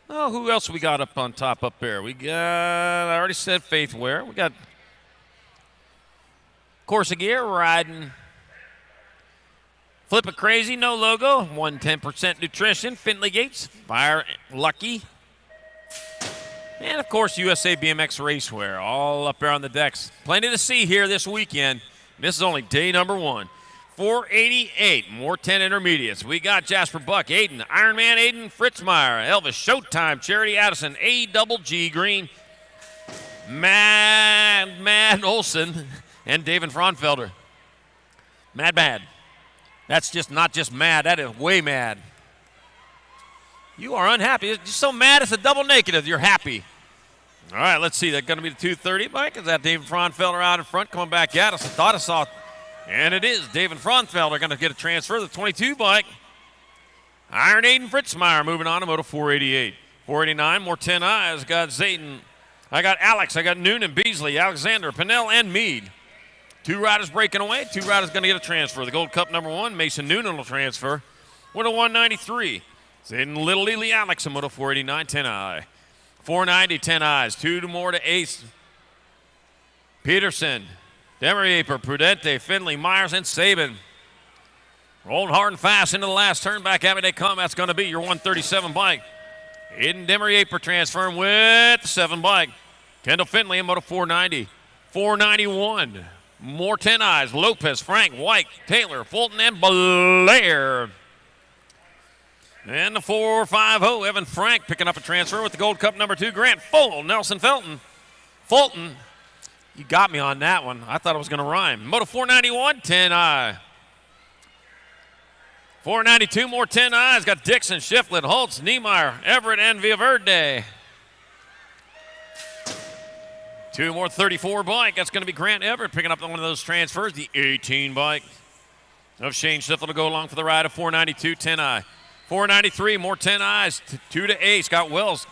Oh, who else we got up on top up there? We got, I already said Faith Ware. We got Corsair riding Flip It Crazy, no logo, 110% nutrition, Findlay Gates, Fire Lucky. And, of course, USA BMX Racewear, all up there on the decks. Plenty to see here this weekend. This is only day number 1. 488, more 10 intermediates. We got Jasper Buck, Aiden, Ironman Aiden, Fritzmeyer, Elvis Showtime, Charity Addison, A-Double-G Green, Mad Olson, and David Fraunfelder. Mad. That's just not just mad, that is way mad. You are unhappy. You're so mad it's a double negative. You're happy. All right, let's see. That's going to be the 230 bike. Is that David Fraunfelder out in front coming back at us? I thought I saw it. And it is. David Fraunfelder going to get a transfer. The 22 bike. Iron Aiden Fritzmeyer moving on to Moto 488. 489, more 10 eyes. Got Zayden. I got Alex. I got Noonan, Beasley, Alexander, Pinnell, and Mead. 2 riders breaking away. 2 riders going to get a transfer. The Gold Cup number 1, Mason Noonan will transfer with a 193. Zayden Little Lily Alex in Moto 489, 10 eye. 490, 10 eyes. 2 more to Ace. Peterson, Demerieper, Prudente, Finley, Myers, and Sabin. Rolling hard and fast into the last turn. Back at me they come. That's going to be your 137 bike. Aiden Demerieper transferring with the 7 bike. Kendall Finley in Moto 490. 491. More 10 eyes. Lopez, Frank, White, Taylor, Fulton, and Blair. And the 450, Evan Frank picking up a transfer with the Gold Cup number 2. Grant Full, Nelson Felton. Fulton, you got me on that one. I thought it was going to rhyme. Moto 491, 10 eye. 492, more 10 eyes. Got Dixon, Shiflett, Holtz, Niemeyer, Everett, and Villaverde. 2 more 34 bike. That's going to be Grant Everett picking up one of those transfers. The 18 bike of Shane Shiflett to go along for the ride of 492, 10 eye. 493, more 10 eyes. 2 to Ace. Got Wells,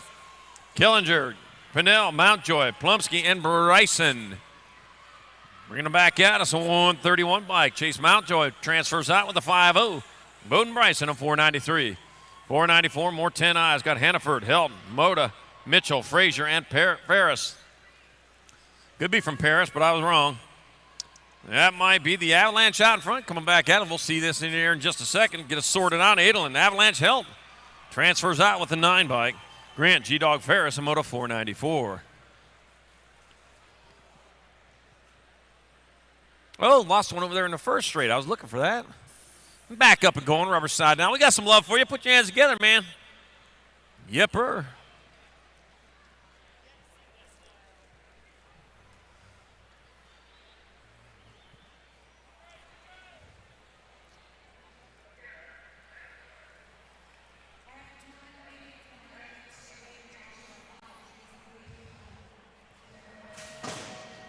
Killinger, Pinnell, Mountjoy, Plumsky, and Bryson. Bringing them back at us, a 131 bike. Chase Mountjoy transfers out with a 5-0. Bowden Bryson, a 493. 494, more 10 eyes. Got Hannaford, Helton, Moda, Mitchell, Frazier, and Ferris. Could be from Paris, but I was wrong. That might be the Avalanche out in front coming back at him. We'll see this in here in just a second. Get us sorted out. Adelen, Avalanche help. Transfers out with the 9 bike. Grant, G-Dog Ferris, and Moto 494. Oh, lost one over there in the first straight. I was looking for that. Back up and going, rubber side down. We got some love for you. Put your hands together, man. Yepper.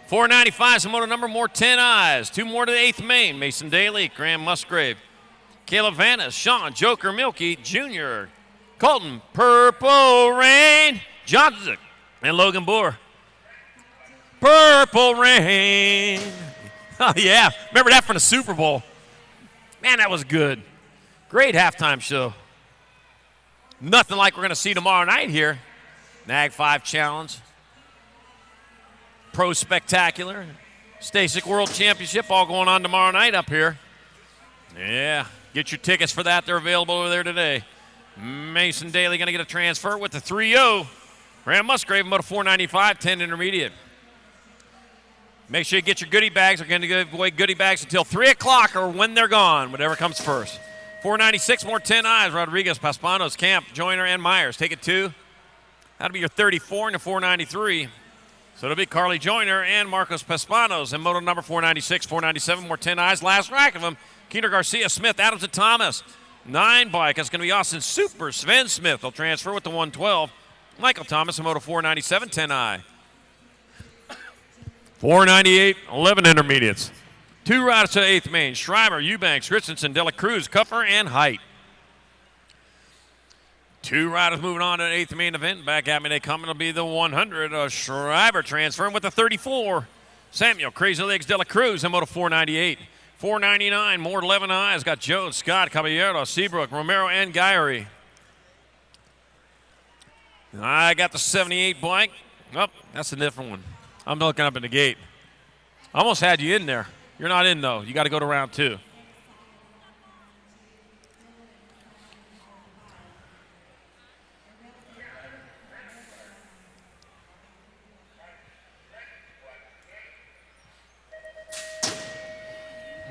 $495 some moto number, more 10 eyes. 2 more to the 8th main. Mason Daly, Graham Musgrave, Caleb Vannis, Sean Joker Milky Jr., Colton Purple Rain Johnson, and Logan Boer. Purple Rain. Oh, yeah. Remember that from the Super Bowl. Man, that was good. Great halftime show. Nothing like we're going to see tomorrow night here. NAG 5 Challenge. Pro Spectacular, Stasic World Championship, all going on tomorrow night up here. Yeah, get your tickets for that. They're available over there today. Mason Daly going to get a transfer with the 3-0. Graham Musgrave, Moto 495, 10 intermediate. Make sure you get your goodie bags. We're going to give away goodie bags until 3 o'clock or when they're gone, whatever comes first. 496, more 10 eyes. Rodriguez, Paspanos, Camp, Joyner, and Myers. Take it 2. That'll be your 34 and the 493. So it'll be Carly Joyner and Marcos Pespanos in moto number 496, 497, more 10 eyes. Last rack of them, Keener Garcia, Smith, Adams, and Thomas. 9 bike, that's going to be Austin Super. Sven Smith will transfer with the 112. Michael Thomas in moto 497, 10 eye. 498, 11 intermediates. 2 riders to the 8th main. Schreiber, Eubanks, Christensen, Dela Cruz, Cuffer, and Height. 2 riders moving on to the 8th main event. Back at me they come. It'll be the 100. Schreiber transferring with the 34. Samuel, Crazy Legs, Dela Cruz in moto 498. 499, more 11 eyes. Got Jones, Scott, Caballero, Seabrook, Romero, and Guyry. I got the 78 bike. Oh, that's a different one. I'm looking up in the gate. I almost had you in there. You're not in, though. You got to go to round 2.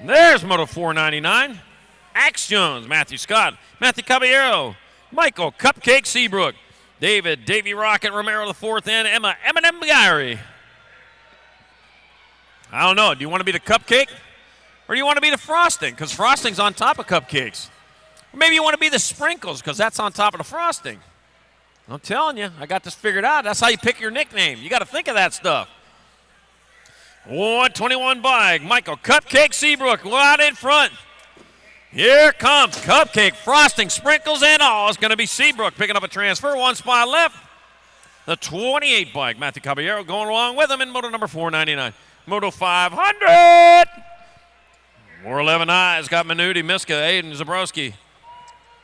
There's Moto 499. Axe Jones, Matthew Scott, Matthew Caballero, Michael Cupcake Seabrook, David, Davy Rocket, Romero the 4th, and Emma Eminem Gary. I don't know. Do you want to be the cupcake? Or do you want to be the frosting? Because frosting's on top of cupcakes. Or maybe you want to be the sprinkles because that's on top of the frosting. I'm telling you, I got this figured out. That's how you pick your nickname. You got to think of that stuff. 121 bike, Michael Cupcake Seabrook, out in front. Here comes Cupcake, frosting, sprinkles, and all. It's going to be Seabrook picking up a transfer, 1 spot left. The 28 bike, Matthew Caballero going along with him in moto number 499. Moto 500. More 11 eyes, got Minuti, Miska, Aiden, Zabrowski,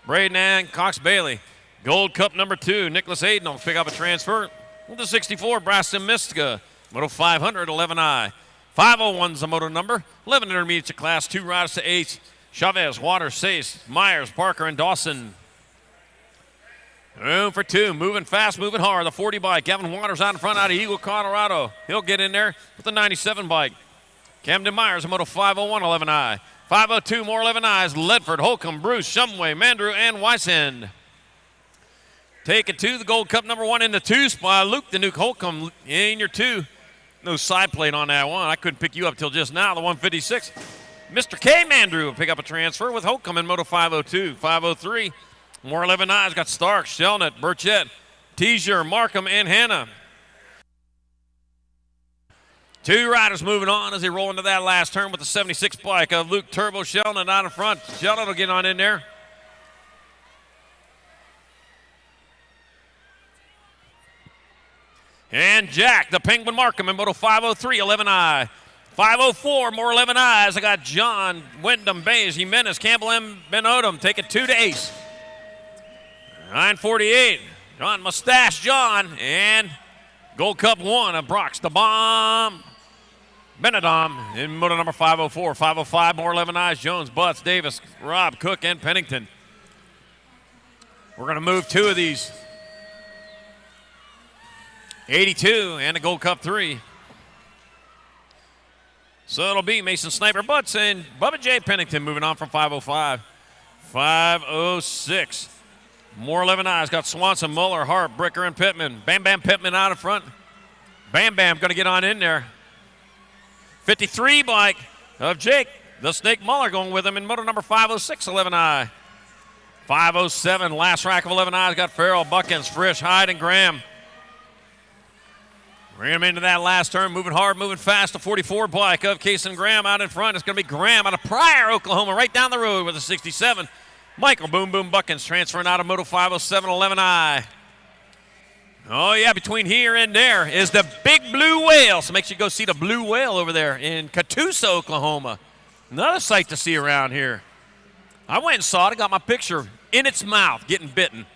Braden, and Cox Bailey. Gold Cup number 2, Nicholas Aiden will pick up a transfer with the 64, Braston Miska. Moto 500, 11I. 501's the moto number. 11 intermediate to class 2 riders to 8. Chavez, Waters, Sace, Myers, Parker, and Dawson. Room for 2. Moving fast, moving hard. The 40 bike. Kevin Waters out in front out of Eagle, Colorado. He'll get in there with the 97 bike. Camden Myers, a moto 501, 11I. 502, more 11Is. Ledford, Holcomb, Bruce, Shumway, Mandrew, and Weisend. Take it to the Gold Cup number 1 in the 2 spot. Luke the Nuke Holcomb in your 2. No side plate on that one. I couldn't pick you up till just now, the 156. Mr. K. Mandrew will pick up a transfer with Holcomb in moto 502. 503, more 11Is. Got Stark, Shelnut, Burchett, Teasier, Markham, and Hannah. 2 riders moving on as they roll into that last turn with the 76 bike of Luke Turbo Shelnut out in front. Shelnut will get on in there. And Jack, the Penguin Markham in moto 503, 11I. 504, more 11Is. I got John, Wyndham, Bays, Jimenez, Campbell, and Ben Odom. Take it 2 to Ace. 948, John Mustache John. And Gold Cup 1 of Brox, the Bomb, Benedom in moto number 504. 505, more 11Is. Jones, Butts, Davis, Rob, Cook, and Pennington. We're going to move 2 of these. 82 and a Gold Cup 3. So it'll be Mason Sniper Butts and Bubba J. Pennington moving on from 505. 506. More 11Is. Got Swanson, Muller, Hart, Bricker, and Pittman. Bam Bam Pittman out in front. Bam Bam going to get on in there. 53 bike of Jake, the Snake Muller going with him in moto number 506, 11I. 507, last rack of 11Is. Got Farrell, Buckins, Frisch, Hyde, and Graham. Bring him into that last turn, moving hard, moving fast. The 44 bike of Case and Graham out in front. It's going to be Graham out of Pryor, Oklahoma, right down the road with a 67. Michael Boom Boom Buckins transferring out of moto 507, 11I. Oh, yeah, between here and there is the Big Blue Whale. So make sure you go see the Blue Whale over there in Catoosa, Oklahoma. Another sight to see around here. I went and saw it. I got my picture in its mouth getting bitten.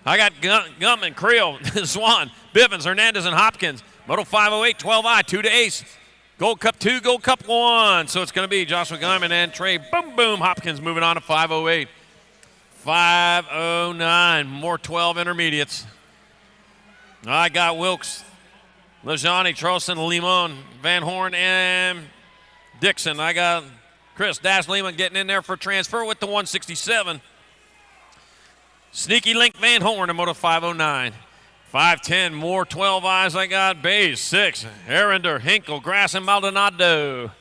I got Gumman, Creel, Swan, Bivens, Hernandez, and Hopkins. Moto 508, 12I, 2 to Ace. Gold Cup 2, Gold Cup 1. So it's going to be Joshua Guyman and Trey Boom Boom Hopkins moving on to 508. 509, more 12 intermediates. I got Wilkes, Lejani, Charleston, Limon, Van Horn, and Dixon. I got Chris Dash Lehman getting in there for transfer with the 167. Sneaky Link Van Horn in moto 509. 510, more 12Is. I got Bays, 6. Arender, Hinkle, Grass, and Maldonado.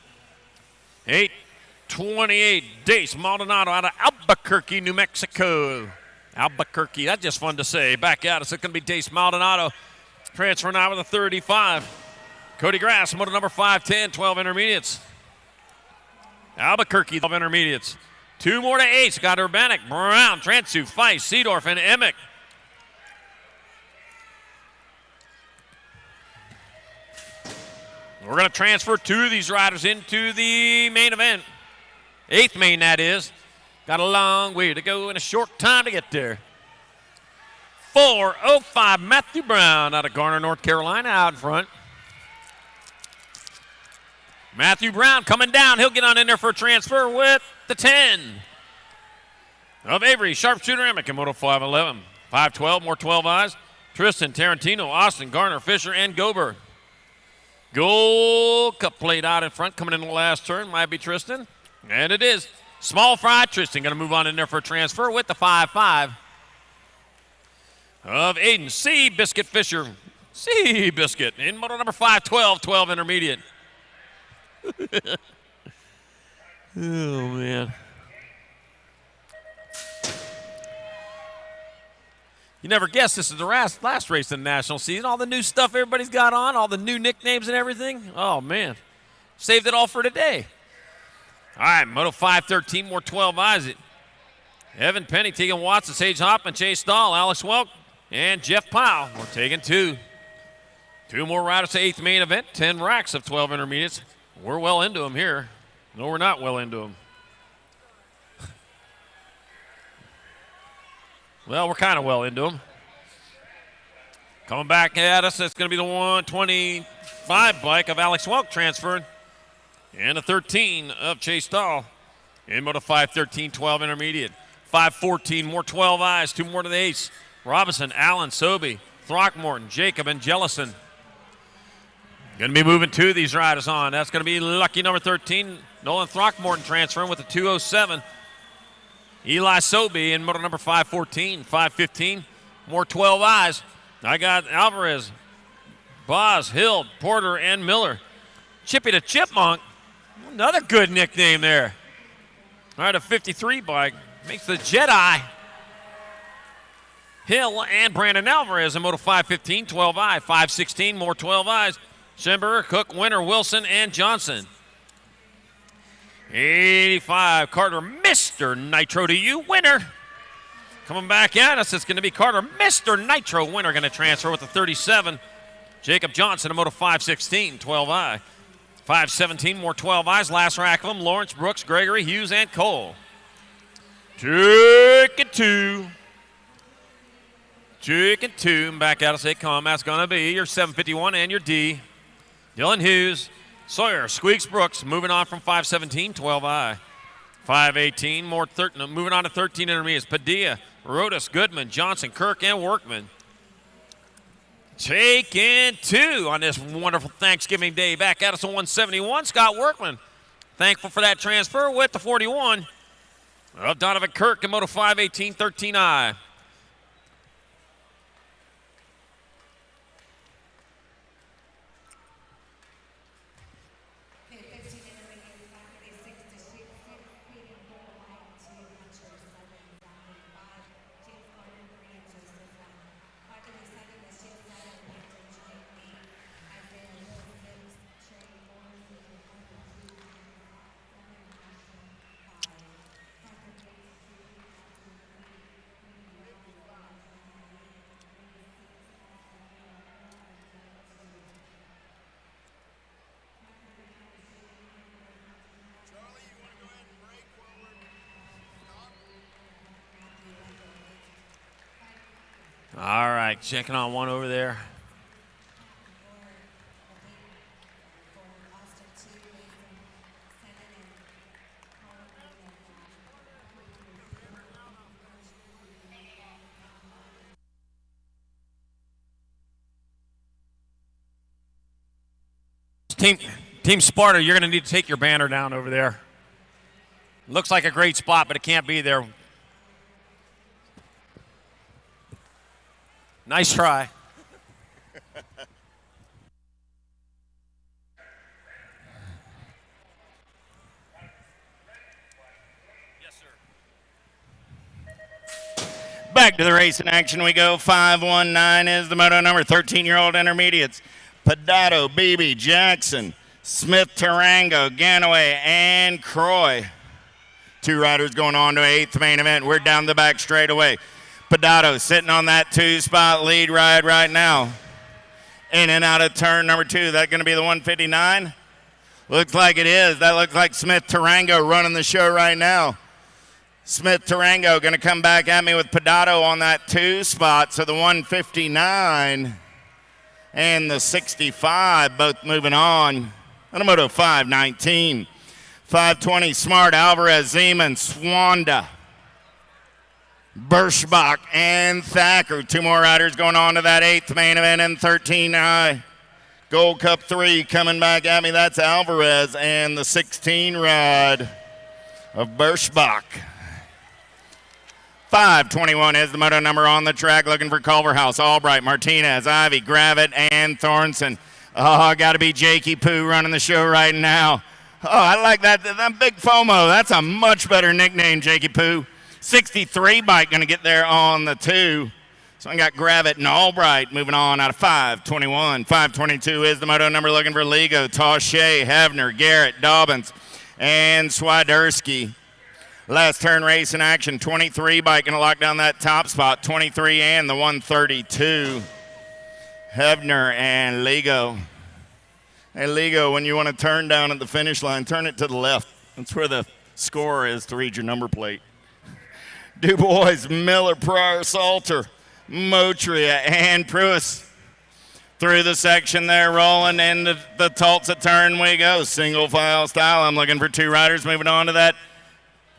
828, Dace Maldonado out of Albuquerque, New Mexico. Albuquerque, that's just fun to say. Back out, it's going to be Dace Maldonado. Transferring out with a 35. Cody Grass, moto number 510, 12 intermediates. Albuquerque, 12 intermediates. 2 more to Ace. Got Urbanik, Brown, Transu, Feist, Seedorf, and Emick. We're going to transfer 2 of these riders into the main event. 8th main, that is. Got a long way to go and a short time to get there. 4:05, Matthew Brown out of Garner, North Carolina, out in front. Matthew Brown coming down. He'll get on in there for a transfer with the 10 of Avery. Sharpshooter Emick in Moto 511. 5:12, more 12 eyes. Tristan, Tarantino, Austin, Garner, Fisher, and Gober. Gold Cup plate out in front, coming in the last turn. Might be Tristan. And it is. Small fry. Tristan going to move on in there for a transfer with the 5-5 of Aiden C. Biscuit Fisher. C. Biscuit in moto number 512, 12 intermediate. Oh, man. You never guess this is the last race in the national season. All the new stuff everybody's got on, all the new nicknames and everything. Oh, man. Saved it all for today. All right, Moto 513, more 12 eyes. Evan Penny, Tegan Watson, Sage Hoffman, Chase Stahl, Alex Welk, and Jeff Powell. We're taking two. Two more riders to 8th main event, 10 racks of 12 intermediates. We're well into them here. No, we're not well into them. Well, we're kind of well into them. Coming back at us, it's going to be the 125 bike of Alex Welk transferred. And the 13 of Chase Stahl. In Moto 513, 12 intermediate. 514, more 12 eyes, two more to the ace. Robinson, Allen, Sobey, Throckmorton, Jacob, and Jellison. Going to be moving two of these riders on. That's going to be lucky number 13, Nolan Throckmorton transferring with the 207. Eli Sobey in moto number 514, 515, more 12 eyes. I got Alvarez, Boz, Hill, Porter, and Miller. Chippy the Chipmunk, another good nickname there. All right, a 53 bike makes the Jedi. Hill and Brandon Alvarez in moto 515, 12 eye, 516, more 12 eyes. Schemberger, Cook, Winter, Wilson, and Johnson. 85, Carter, Mr. Nitro to you, Winner. Coming back at us, it's going to be Carter, Mr. Nitro, Winner, going to transfer with the 37. Jacob Johnson, a moto 516, 12i. 517, more 12 eyes. Last rack of them, Lawrence, Brooks, Gregory, Hughes, and Cole. Chicken two. Chicken two. Back at us, they come. That's going to be your 751 and your D. Dylan Hughes, Sawyer, Squeaks, Brooks, moving on from 517, 12i. 518, more 13, moving on to 13 intermediates. Padilla, Rodas, Goodman, Johnson, Kirk, and Workman. Taking two on this wonderful Thanksgiving Day. Back at us on 171, Scott Workman. Thankful for that transfer with the 41 of Donovan Kirk in moto 518, 13i. All right, checking on one over there. Team Sparta, you're going to need to take your banner down over there. Looks like a great spot, but it can't be there. Nice try. Yes, sir. Back to the race in action we go. 519 is the moto number, 13-year-old intermediates. Pedato, Beebe, Jackson, Smith, Tarango, Ganaway, and Croy. Two riders going on to 8th main event. We're down the back straight away. Pedato sitting on that 2-spot lead ride right now. In and out of turn number 2. That going to be the 159? Looks like it is. That looks like Smith Tarango running the show right now. Smith Tarango going to come back at me with Pedato on that 2 spot. So the 159 and the 65 both moving on. And a Moto 519. 520, Smart, Alvarez, Zeman, Swanda, Birschbach, and Thacker. 2 more riders going on to that 8th main event in 13 high. Gold Cup 3 coming back at me. That's Alvarez and the 16 ride of Birschbach. 521 is the moto number on the track, looking for Culverhouse, Albright, Martinez, Ivy, Gravett, and Thornton. Oh, got to be Jakey Poo running the show right now. Oh, I like that. That big FOMO. That's a much better nickname, Jakey Poo. 63 bike going to get there on the 2. So I got Gravett and Albright moving on out of 521. 522 is the moto number, looking for Ligo, Taché, Havner, Garrett, Dobbins, and Swiderski. Last turn race in action. 23 bike going to lock down that top spot. 23 and the 132. Havner and Ligo. Hey, Ligo, when you want to turn down at the finish line, turn it to the left. That's where the score is to read your number plate. Dubois, Miller, Pryor, Salter, Motria, and Pruis. Through the section there, rolling into the Tulsa turn we go. Single file style. I'm looking for 2 riders moving on to that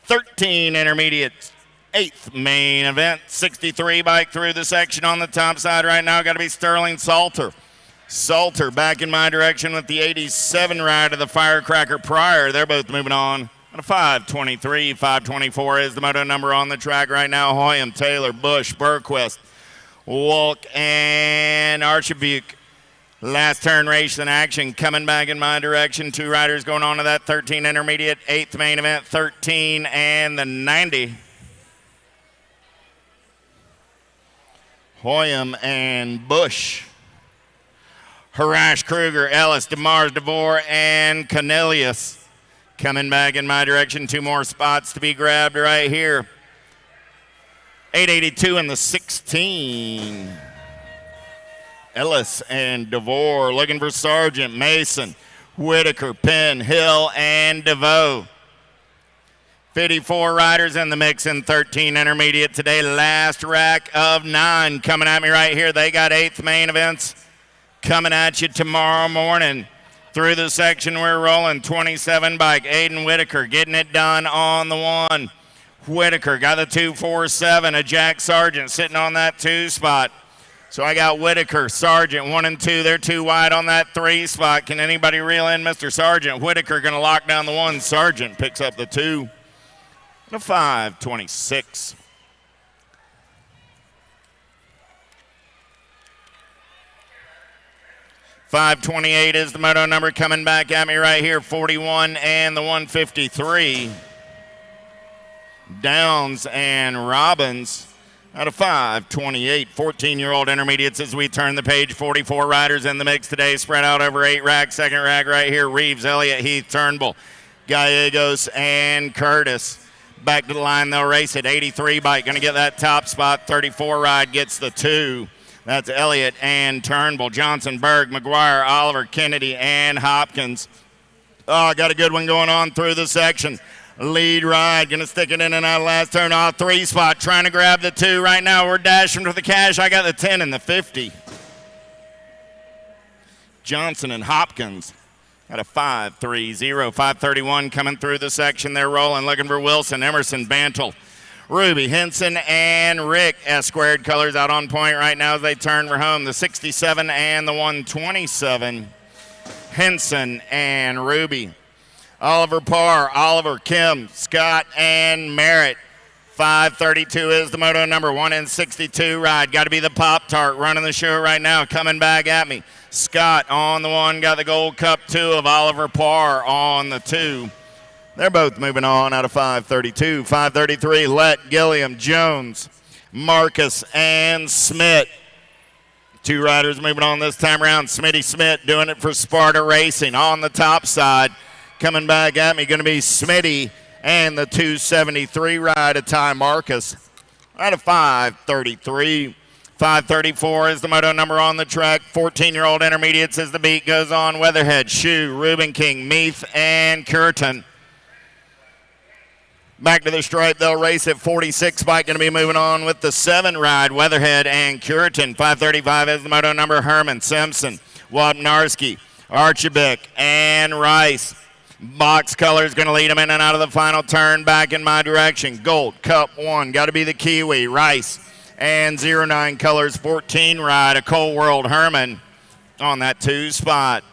13 intermediate 8th main event. 63 bike through the section on the top side right now. Got to be Sterling Salter. Salter back in my direction with the 87 ride of the Firecracker Pryor. They're both moving on. A 523, 524 is the moto number on the track right now. Hoyam, Taylor, Bush, Berquist, Walk, and Archibald. Last turn race in action coming back in my direction. 2 riders going on to that 13 intermediate 8th main event. 13 and the 90. Hoyam and Bush. Harash, Kruger, Ellis, DeMars, DeVore, and Cornelius. Coming back in my direction. 2 more spots to be grabbed right here. 882 and the 16. Ellis and DeVore looking for Sargent, Mason, Whitaker, Penn, Hill, and DeVoe. 54 riders in the mix in 13 intermediate today. Last rack of 9 coming at me right here. They got 8th main events coming at you tomorrow morning. Through the section we're rolling. 27 bike. Aiden Whitaker getting it done on the 1. Whitaker got the 247. A Jack Sargent sitting on that 2 spot. So I got Whitaker, Sargent, 1 and 2. They're 2 wide on that 3 spot. Can anybody reel in Mr. Sargent? Whitaker going to lock down the 1. Sargent picks up the 2. And a 526. .528 is the moto number coming back at me right here. 41 and the 153. Downs and Robbins. Out of 528, 14-year-old intermediates as we turn the page. 44 riders in the mix today, spread out over 8 racks. Second rack right here, Reeves, Elliott, Heath, Turnbull, Gallegos, and Curtis. Back to the line, they'll race it. 83 bike, going to get that top spot. 34 ride gets the 2. That's Elliott and Turnbull. Johnson, Berg, McGuire, Oliver, Kennedy, and Hopkins. Oh, got a good one going on through the section. Lead ride, going to stick it in and out of last turn off 3 spot, trying to grab the 2 right now. We're dashing for the cash. I got the 10 and the 50. Johnson and Hopkins at a 5-3-0. 531 coming through the section. They're rolling, looking for Wilson, Emerson, Bantle, Ruby, Henson, and Rick. S-squared colors out on point right now as they turn for home. The 67 and the 127. Henson and Ruby. Oliver Parr, Oliver, Kim, Scott, and Merritt. 532 is the moto number. 1 and 62 ride. Got to be the Pop-Tart running the show right now. Coming back at me. Scott on the 1. Got the Gold Cup 2 of Oliver Parr on the 2. They're both moving on out of 532. 533, Lett, Gilliam, Jones, Marcus, and Smith. 2 riders moving on this time around. Smitty Smith doing it for Sparta Racing on the top side. Coming back at me, going to be Smitty and the 273 ride of Ty Marcus. Out of 533. 534 is the moto number on the track. 14-year-old intermediates as the beat goes on. Weatherhead, Shoe, Reuben King, Meath, and Curtin. Back to the stripe, they'll race at 46 bike. Going to be moving on with the 7 ride, Weatherhead and Curitan. 535 is the moto number. Herman, Simpson, Wapnarski, Archibek, and Rice. Box colors going to lead them in and out of the final turn. Back in my direction. Gold, Cup 1, got to be the Kiwi, Rice. And 09 colors, 14 ride, a Coal World Herman on that 2 spot.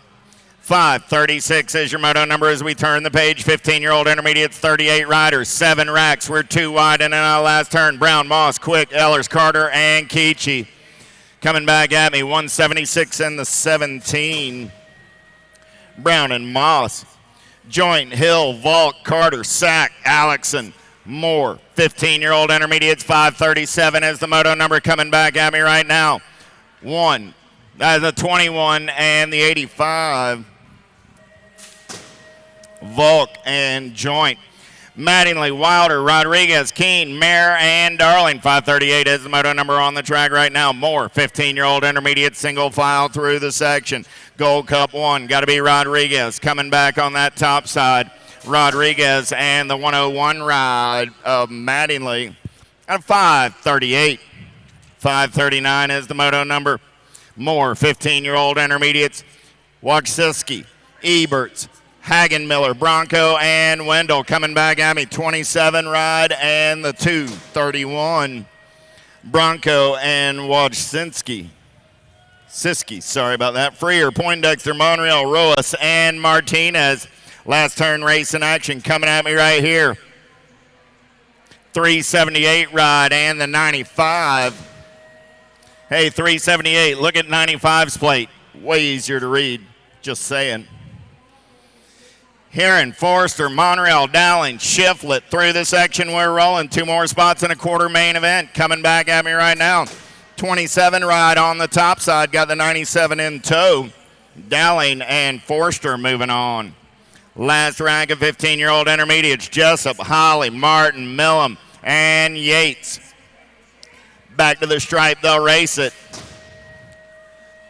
536 is your moto number as we turn the page. 15-year-old intermediates, 38 riders, 7 racks. We're 2 wide in and out of last turn. Brown, Moss, Quick, Ellers, Carter, and Keechie. Coming back at me, 176 in the 17. Brown and Moss. Joint, Hill, Volk, Carter, Sack, Alexson, Moore. 15-year-old intermediates, 537 is the moto number coming back at me right now. The 21 and the 85. Volk and Joint. Mattingly, Wilder, Rodriguez, Keene, Mayer, and Darling. 538 is the moto number on the track right now. Moore, 15-year-old intermediate, single file through the section. Gold Cup 1, got to be Rodriguez. Coming back on that top side. Rodriguez and the 101 ride of Mattingly. At 538. 539 is the moto number. Moore, 15-year-old intermediates. Wachsiski, Eberts, Hagenmiller, Bronco, and Wendell coming back at me. 27 ride and the 231. Bronco and Wachsinski. Sorry about that. Freer, Poindexter, Monreal, Roas, and Martinez. Last turn race in action coming at me right here. 378 ride and the 95. Hey, 378, look at 95's plate. Way easier to read, just saying. Heron, Forrester, Monreal, Dowling, Shiflett through the section. We're rolling. 2 more spots in a quarter main event. Coming back at me right now. 27 ride on the top side. Got the 97 in tow. Dowling and Forrester moving on. Last rank of 15-year-old intermediates. Jessup, Holly, Martin, Millam, and Yates. Back to the stripe. They'll race it.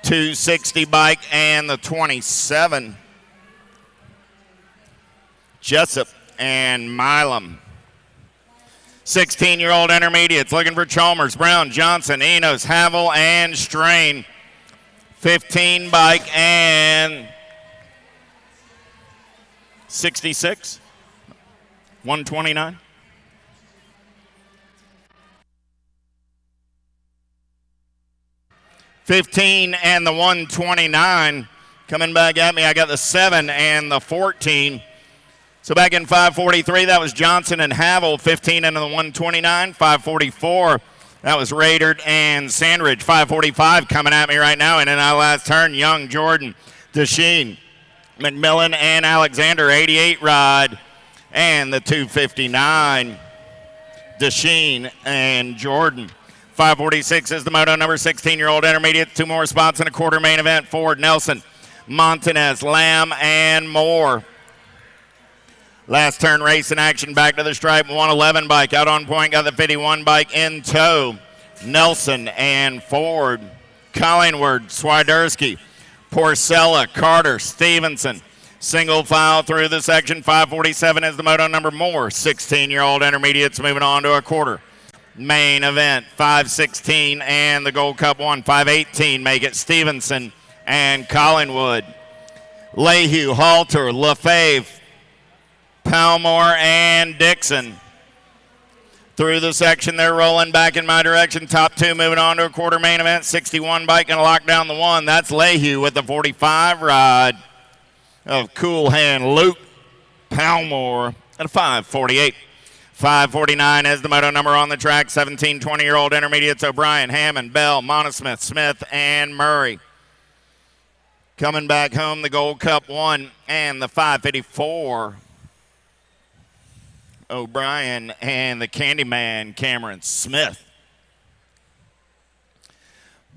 260 bike and the 27. Jessup and Milam. 16-year-old intermediates looking for Chalmers, Brown, Johnson, Enos, Havel, and Strain. 15 bike and 66. 129. $15 and the 129. Coming back at me, I got the 7 and the 14. So back in 543, that was Johnson and Havel, 15 into the 129. 544, that was Raidard and Sandridge. 545 coming at me right now. And in our last turn, Young, Jordan, Desheen, McMillan, and Alexander. 88 ride and the 259. Desheen and Jordan. 546 is the moto number. 16-year-old intermediate. 2 more spots in a quarter main event. Ford, Nelson, Montanez, Lamb, and Moore. Last turn race in action, back to the stripe. 111 bike out on point, got the 51 bike in tow. Nelson and Ford. Collingwood, Swiderski, Porcella, Carter, Stevenson. Single file through the section. 547 is the moto number. Moore, 16-year-old intermediates moving on to a quarter main event. 516 and the Gold Cup 1. 518 make it Stevenson and Collingwood. Lehue, Halter, LaFave, Palmore, and Dixon. Through the section, they're rolling back in my direction. Top 2 moving on to a quarter main event. 61 bike going to lock down the 1. That's Lehue with the 45 ride of Cool Hand Luke Palmore at a 548. 549 is the moto number on the track. 17, 20-year-old intermediates. O'Brien, Hammond, Bell, Monosmith, Smith, and Murray. Coming back home, the Gold Cup 1 and the 554. O'Brien and the Candyman, Cameron Smith.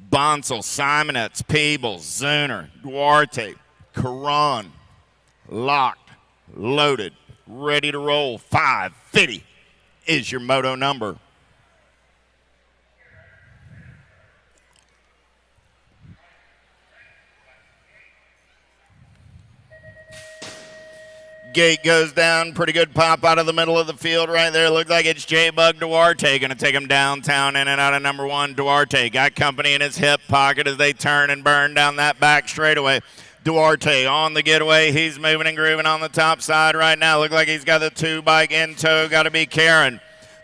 Bonsall, Simonetts, Peebles, Zuner, Duarte, Caron, locked, loaded, ready to roll. 550 is your moto number. Gate goes down. Pretty good pop out of the middle of the field right there. Looks like it's J-Bug Duarte. Going to take him downtown in and out of number 1. Duarte got company in his hip pocket as they turn and burn down that back straightaway. Duarte on the getaway. He's moving and grooving on the top side right now. Look like he's got the 2 bike in tow. Got to be Karen.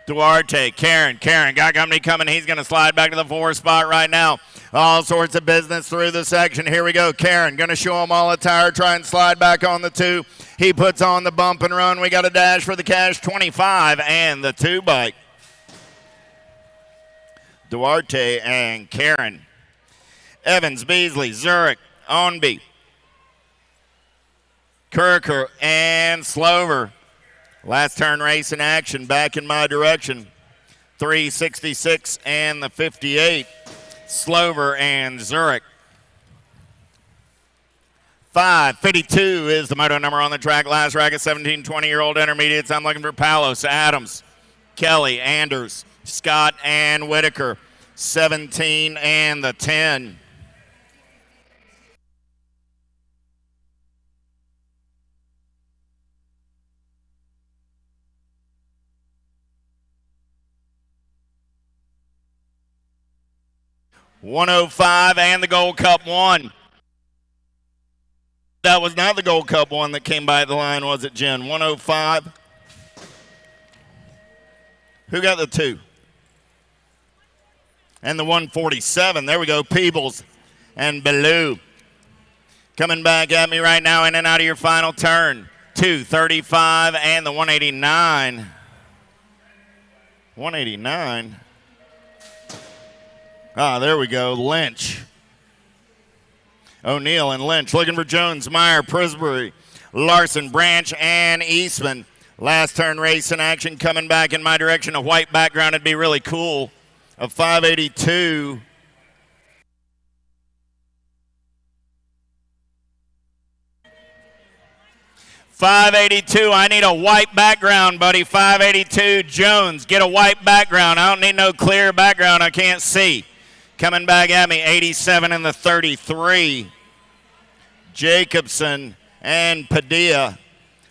Duarte, Karen got company coming. He's going to slide back to the 4 spot right now. All sorts of business through the section. Here we go. Karen going to show him all a tire. Try and slide back on the 2. He puts on the bump and run. We got a dash for the cash 25 and the 2 bike. Duarte and Karen. Evans, Beasley, Zurich, Onby, Kirker, and Slover. Last turn race in action back in my direction. 366 and the 58. Slover and Zurich. 552 is the moto number on the track. Last rack of 17, 20-year-old intermediates. I'm looking for Palos, Adams, Kelly, Anders, Scott, and Whitaker. 17 and the 10. $105 and the Gold Cup 1. That was not the Gold Cup 1 that came by the line, was it, Jen? 105. Who got the 2? And the 147. There we go. Peebles and Bellew. Coming back at me right now in and out of your final turn. 235 and the 189. 189. Ah, there we go. Lynch. O'Neill and Lynch looking for Jones, Meyer, Prisbury, Larson, Branch, and Eastman. Last turn race in action coming back in my direction. A white background would be really cool. A 582. .582, I need a white background, buddy. 582, Jones, get a white background. I don't need no clear background, I can't see. Coming back at me, 87 and the 33. Jacobson and Padilla.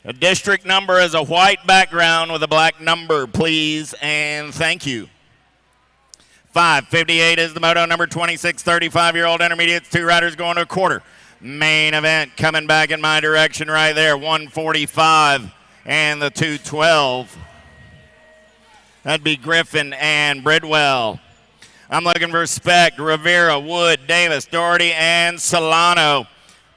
A district number is a white background with a black number, please, and thank you. 558 is the moto number 26, 35-year-old intermediates. 2 riders going to a quarter. Main event coming back in my direction right there. 145 and the 212. That'd be Griffin and Bridwell. I'm looking for Speck, Rivera, Wood, Davis, Doherty, and Solano.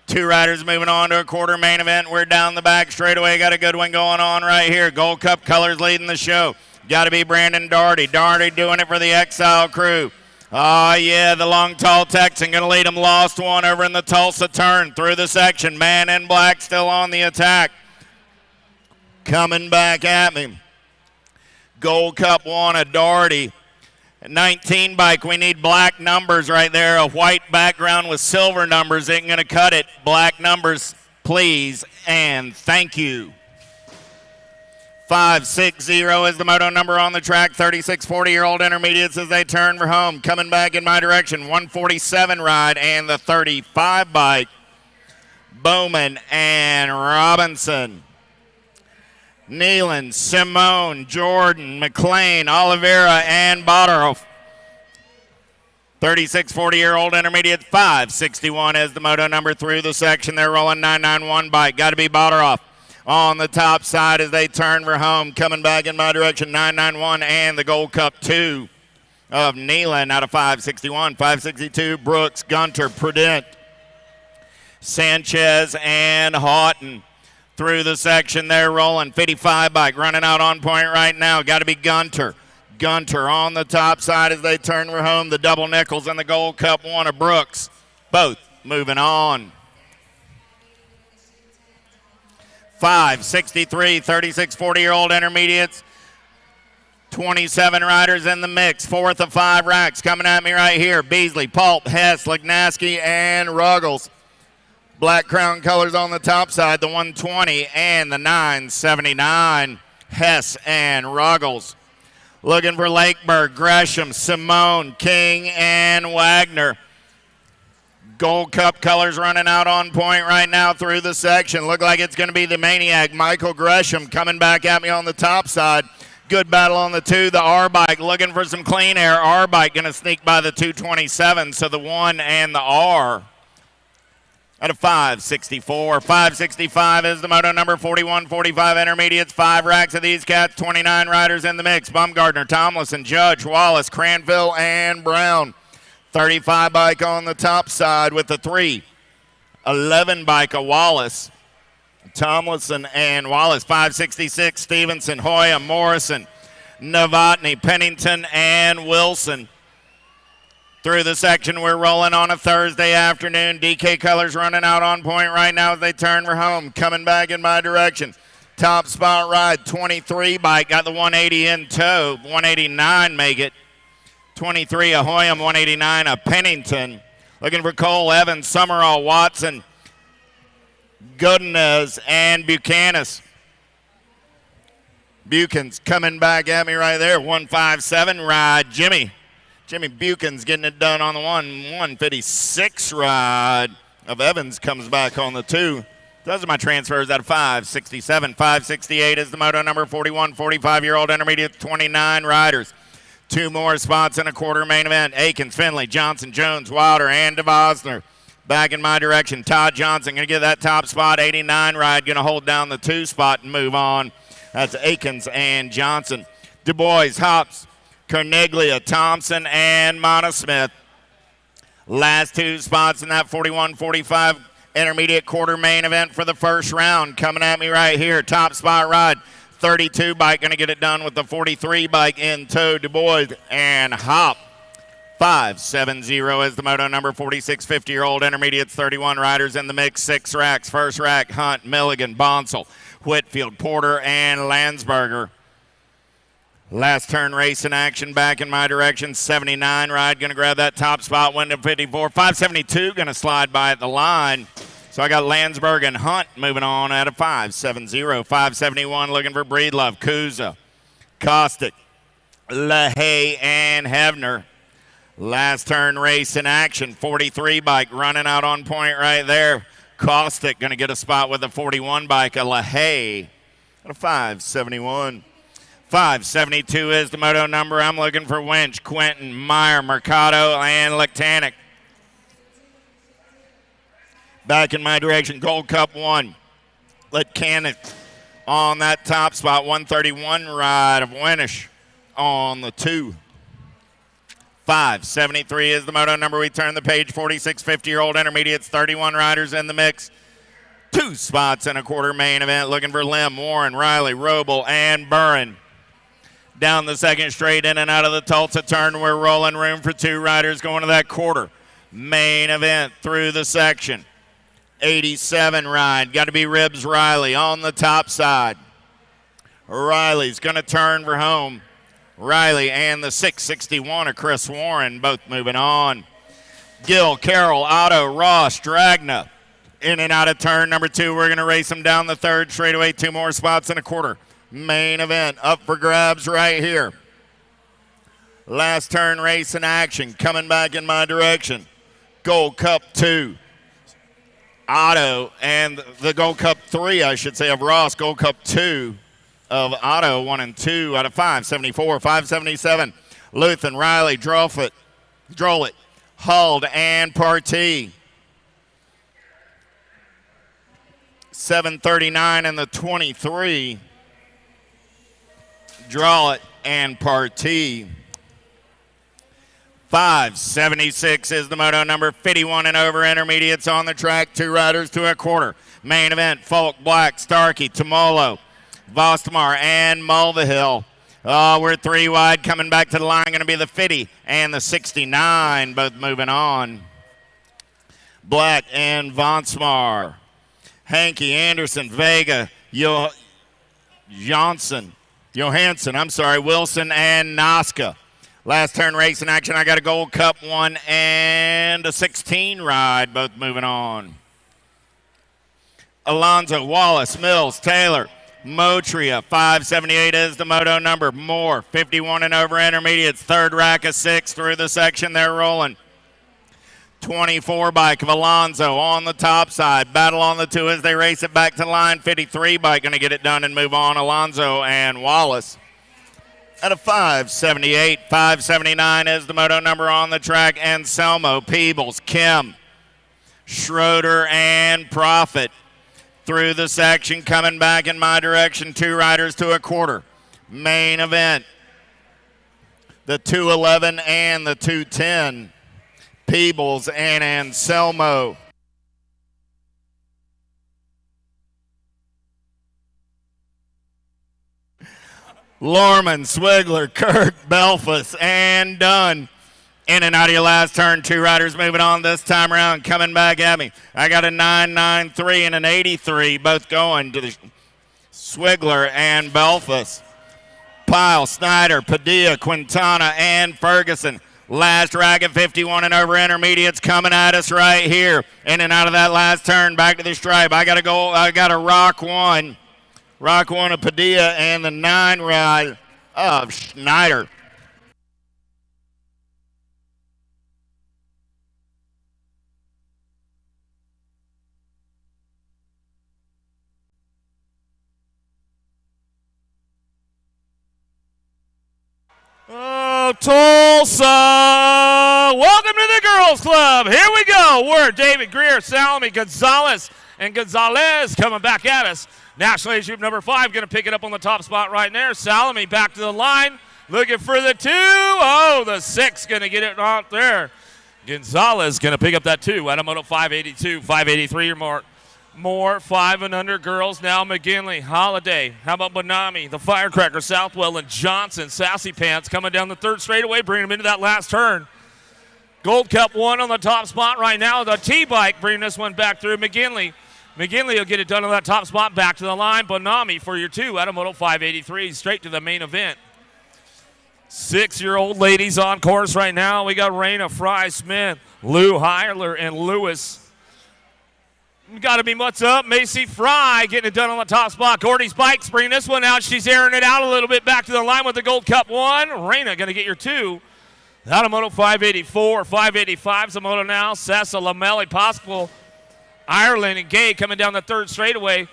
2 riders moving on to a quarter main event. We're down the back straightaway. Got a good one going on right here. Gold Cup colors leading the show. Got to be Brandon Doherty. Doherty doing it for the Exile crew. Oh, yeah, the long, tall Texan going to lead him. Lost one over in the Tulsa turn through the section. Man in black still on the attack. Coming back at me. Gold Cup 1, a Doherty. 19 bike, we need black numbers right there. A white background with silver numbers ain't going to cut it. Black numbers, please, and thank you. 560 is the moto number on the track. 36 40-year-old intermediates as they turn for home. Coming back in my direction. 147 ride and the 35 bike. Bowman and Robinson. Nealon, Simone, Jordan, McLean, Oliveira, and Botteroff. 36 40-year-old intermediate. 561 is the moto number through the section. They're rolling 991 bike. Got to be Botteroff on the top side as they turn for home. Coming back in my direction, 991 and the Gold Cup 2 of Nealon out of 561. 562, Brooks, Gunter, Prudent, Sanchez, and Houghton. Through the section, they're rolling. 55 bike running out on point right now. Got to be Gunter. Gunter on the top side as they turn for home. The double nickels and the Gold Cup 1 of Brooks. Both moving on. 563, 36 40-year-old intermediates. 27 riders in the mix. 4th of 5 racks coming at me right here. Beasley, Pulp, Hess, Lignaski, and Ruggles. Black crown colors on the top side, the 120 and the 979. Hess and Ruggles. Looking for Lakeberg, Gresham, Simone, King, and Wagner. Gold Cup colors running out on point right now through the section. Look like it's going to be the Maniac, Michael Gresham, coming back at me on the top side. Good battle on the 2. The R-Bike looking for some clean air. R-Bike going to sneak by the 227, so the 1 and the R. At a 564. 565 is the moto number. 41-45 intermediates. 5 racks of these cats. 29 riders in the mix. Bumgardner, Tomlinson, Judge, Wallace, Cranville, and Brown. 35 bike on the top side with the 3. 11 bike of Wallace. Tomlinson and Wallace. 566, Stevenson, Hoya, Morrison, Novotny, Pennington, and Wilson. Through the section, we're rolling on a Thursday afternoon. DK colors running out on point right now as they turn for home. Coming back in my direction. Top spot ride, 23 bike. Got the 180 in tow. 189 make it. 23 a Hoyam, 189 a Pennington. Looking for Cole Evans, Summerall, Watson, Goodenez, and Buchanan. Buchan's coming back at me right there. 157 ride, Jimmy Buchan's getting it done on the 156 ride of Evans comes back on the 2. Those are my transfers out of 567. 568 is the moto number. 41, 45-year-old intermediate, 29 riders. 2 more spots in a quarter main event. Akins, Finley, Johnson, Jones, Wilder, and DeVosner. Back in my direction. Todd Johnson going to get that top spot. 89 ride going to hold down the 2 spot and move on. That's Akins and Johnson. Du Bois, Hops, Carneglia, Thompson, and Mata Smith. Last 2 spots in that 41-45 intermediate quarter main event for the first round. Coming at me right here. Top spot ride. 32 bike going to get it done with the 43 bike in tow. Du Bois and Hop. 570 is the moto number. 46 50-year-old intermediates. 31 riders in the mix. 6 racks. First rack, Hunt, Milligan, Bonsall, Whitfield, Porter, and Landsberger. Last turn race in action back in my direction. 79 ride going to grab that top spot. Win to 54. 572 going to slide by at the line. So I got Landsberg and Hunt moving on at a 570. 571 looking for Breedlove, Kuza, Kostick, LaHaye, and Hevner. Last turn race in action. 43 bike running out on point right there. Kostick going to get a spot with the 41 bike of LaHaye at a 571. 572 is the moto number. I'm looking for Winch, Quentin, Meyer, Mercado, and Lectanic. Back in my direction, Gold Cup 1. Lectanic on that top spot. 131 ride of Winish on the 2. 573 is the moto number. We turn the page. 46 50-year-old intermediates. 31 riders in the mix. 2 spots in a quarter main event. Looking for Lim, Warren, Riley, Roble, and Burren. Down the second straight, in and out of the Tulsa turn. We're rolling, room for 2 riders going to that quarter main event through the section. 87 ride. Got to be Ribs Riley on the top side. Riley's going to turn for home. Riley and the 661 of Chris Warren both moving on. Gill, Carroll, Otto, Ross, Dragna. In and out of turn number 2. We're going to race them down the third straightaway. 2 more spots in a quarter. Main event up for grabs right here. Last turn race in action. Coming back in my direction. Gold Cup 2. Otto and the Gold Cup 3, I should say, of Ross. Gold Cup 2 of Otto, 1 and 2 out of 574. 577. Luthen, Riley, Drollett, Huld, and Partee. 739 and the 23. Drollett and Partee. 576 is the moto number. 51 and over intermediates on the track. 2 riders to a quarter. Main event, Folk, Black, Starkey, Tomolo, Vostomar, and Mulvihill. We're 3 wide. Coming back to the line going to be the 50 and the 69, both moving on. Black and Vonsmar. Hankey, Anderson, Vega, Johansson, Wilson, and Nasca. Last turn race in action. I got a Gold Cup 1 and a 16 ride, both moving on. Alonzo, Wallace, Mills, Taylor, Motria. 578 is the moto number. Moore, 51 and over intermediates. 3rd rack of 6 through the section. They're rolling. 24 bike of Alonzo on the top side. Battle on the 2 as they race it back to the line. 53 bike going to get it done and move on. Alonzo and Wallace. At a 578, 579 is the moto number on the track. Anselmo, Peebles, Kim, Schroeder, and Profit through the section. Coming back in my direction, 2 riders to a quarter. Main event, the 211 and the 210. Peebles and Anselmo. Lorman, Swigler, Kirk, Belfast, and Dunn. In and out of your last turn. 2 riders moving on this time around. Coming back at me. I got a 993 and an 83, both going to the Swigler and Belfast. Pyle, Snyder, Padilla, Quintana, and Ferguson. Last racket, 51 and over intermediates coming at us right here. In and out of that last turn, back to the stripe. I got to go. I got a Rock 1. Rock 1 of Padilla and the 9 ride of Schneider. Oh, Tulsa! Welcome to the Girls Club. Here we go. We're David Greer, Salome, Gonzalez, and Gonzalez coming back at us. National Age Group number 5 going to pick it up on the top spot right there. Salome back to the line, looking for the 2. Oh, the 6 going to get it out there. Gonzalez going to pick up that 2. Adamoto 582, 583 or more 5 and under girls. Now McGinley, Holiday. How about Bonami, the Firecracker, Southwell, and Johnson. Sassy Pants coming down the 3rd straightaway, bringing them into that last turn. Gold Cup 1 on the top spot right now. The T-Bike bringing this one back through. McGinley will get it done on that top spot. Back to the line. Bonami for your 2. Adamoto 583 straight to the main event. 6-year-old ladies on course right now. We got Raina, Fry, Smith, Lou Heiler, and Lewis. Got to be what's up. Macy Fry getting it done on the top spot. Gordy's Bikes bringing this one out. She's airing it out a little bit back to the line with the Gold Cup 1. Raina going to get your 2. Adamoto 584, 585's the moto now. Sessa, Lamelli, Possible, Ireland, and Gay coming down the 3rd straightaway.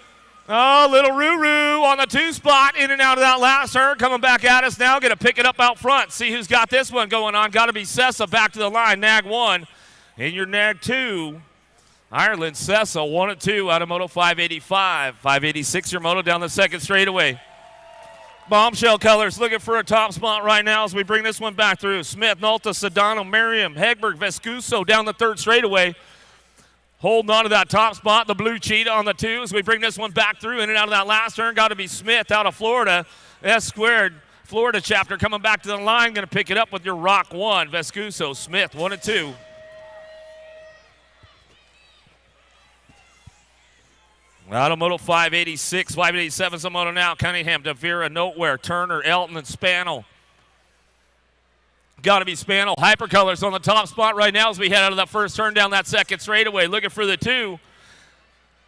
Oh, little Ruru on the 2 spot. In and out of that last turn. Coming back at us now. Going to pick it up out front. See who's got this one going on. Got to be Sessa back to the line. Nag 1. And your Nag 2. Ireland, Sessa, 1 and 2. Adamoto 585. 586 your moto down the 2nd straightaway. Bombshell Colors looking for a top spot right now as we bring this one back through. Smith, Nolta, Sedano, Merriam, Hegberg, Vescuso down the 3rd straightaway. Holding on to that top spot, the Blue Cheetah on the 2 as we bring this one back through. In and out of that last turn, got to be Smith out of Florida. S-squared, Florida chapter coming back to the line. Going to pick it up with your Rock 1. Vescuso, Smith, 1 and 2. Adamoto 586, 587's the moto now. Cunningham, Devere, Noteware, Turner, Elton, and Spannel. Got to be Spannel. Hypercolors on the top spot right now as we head out of that 1st turn down that 2nd straightaway. Looking for the 2.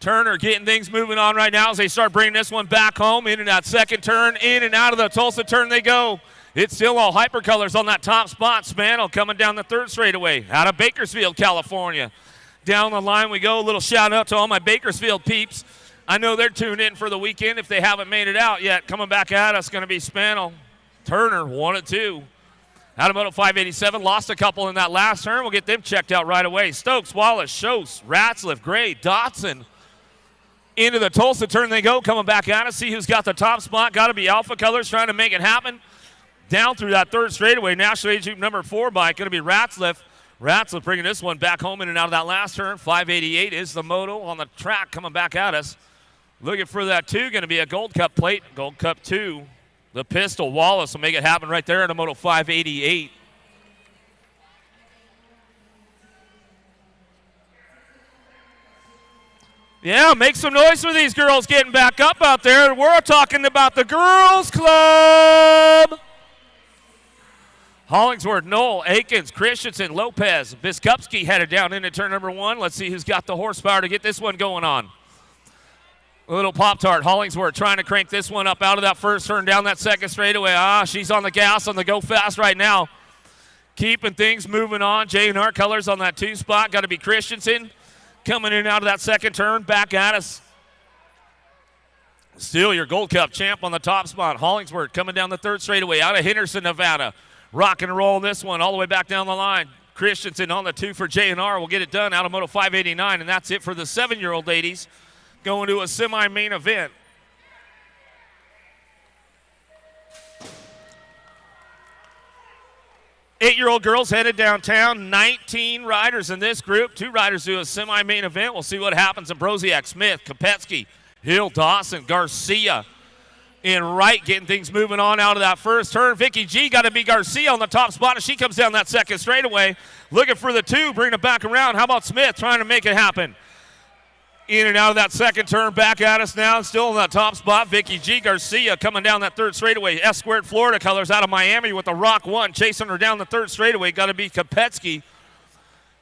Turner getting things moving on right now as they start bringing this one back home. In and that 2nd turn, in and out of the Tulsa turn they go. It's still all Hypercolors on that top spot. Spannel coming down the 3rd straightaway out of Bakersfield, California. Down the line we go. A little shout out to all my Bakersfield peeps. I know they're tuned in for the weekend if they haven't made it out yet. Coming back at us going to be Spannel. Turner, 1 and 2. Adamoto 587 lost a couple in that last turn. We'll get them checked out right away. Stokes, Wallace, Schoss, Ratzliff, Gray, Dotson. Into the Tulsa turn they go. Coming back at us. See who's got the top spot. Got to be Alpha Colors trying to make it happen. Down through that 3rd straightaway. National Age Group number 4 bike. Going to be Ratzliff. Ratzliff bringing this one back home in and out of that last turn. 588 is the moto on the track coming back at us. Looking for that 2. Going to be a Gold Cup plate. Gold Cup 2. The Pistol. Wallace will make it happen right there in the moto 588. Yeah, make some noise for these girls getting back up out there. We're talking about the Girls Club. Hollingsworth, Knoll, Aikens, Christensen, Lopez, Biskupski headed down into turn number 1. Let's see who's got the horsepower to get this one going on. A little Pop-Tart. Hollingsworth trying to crank this one up out of that 1st turn down that 2nd straightaway. She's on the gas on the go fast right now. Keeping things moving on. J&R colors on that 2 spot. Got to be Christensen coming in and out of that second turn. Back at us. Still your Gold Cup champ on the top spot. Hollingsworth coming down the 3rd straightaway out of Henderson, Nevada. Rock and roll this one all the way back down the line. Christensen on the 2 for J&R will get it done out of Moto 589, and that's it for the 7-year-old ladies going to a semi-main event. Eight-year-old girls headed downtown. 19 riders in this group. 2 riders do a semi-main event. We'll see what happens in Broziak, Smith, Kopetsky, Hill, Dawson, Garcia, and Wright getting things moving on out of that first turn. Vicky G got to be Garcia on the top spot as she comes down that second straightaway. Looking for the 2, bringing it back around. How about Smith trying to make it happen? In and out of that second turn, back at us now, still in that top spot. Vicky G. Garcia coming down that 3rd straightaway. S-squared Florida colors out of Miami with the Rock 1. Chasing her down the 3rd straightaway. Got to be Kopetsky.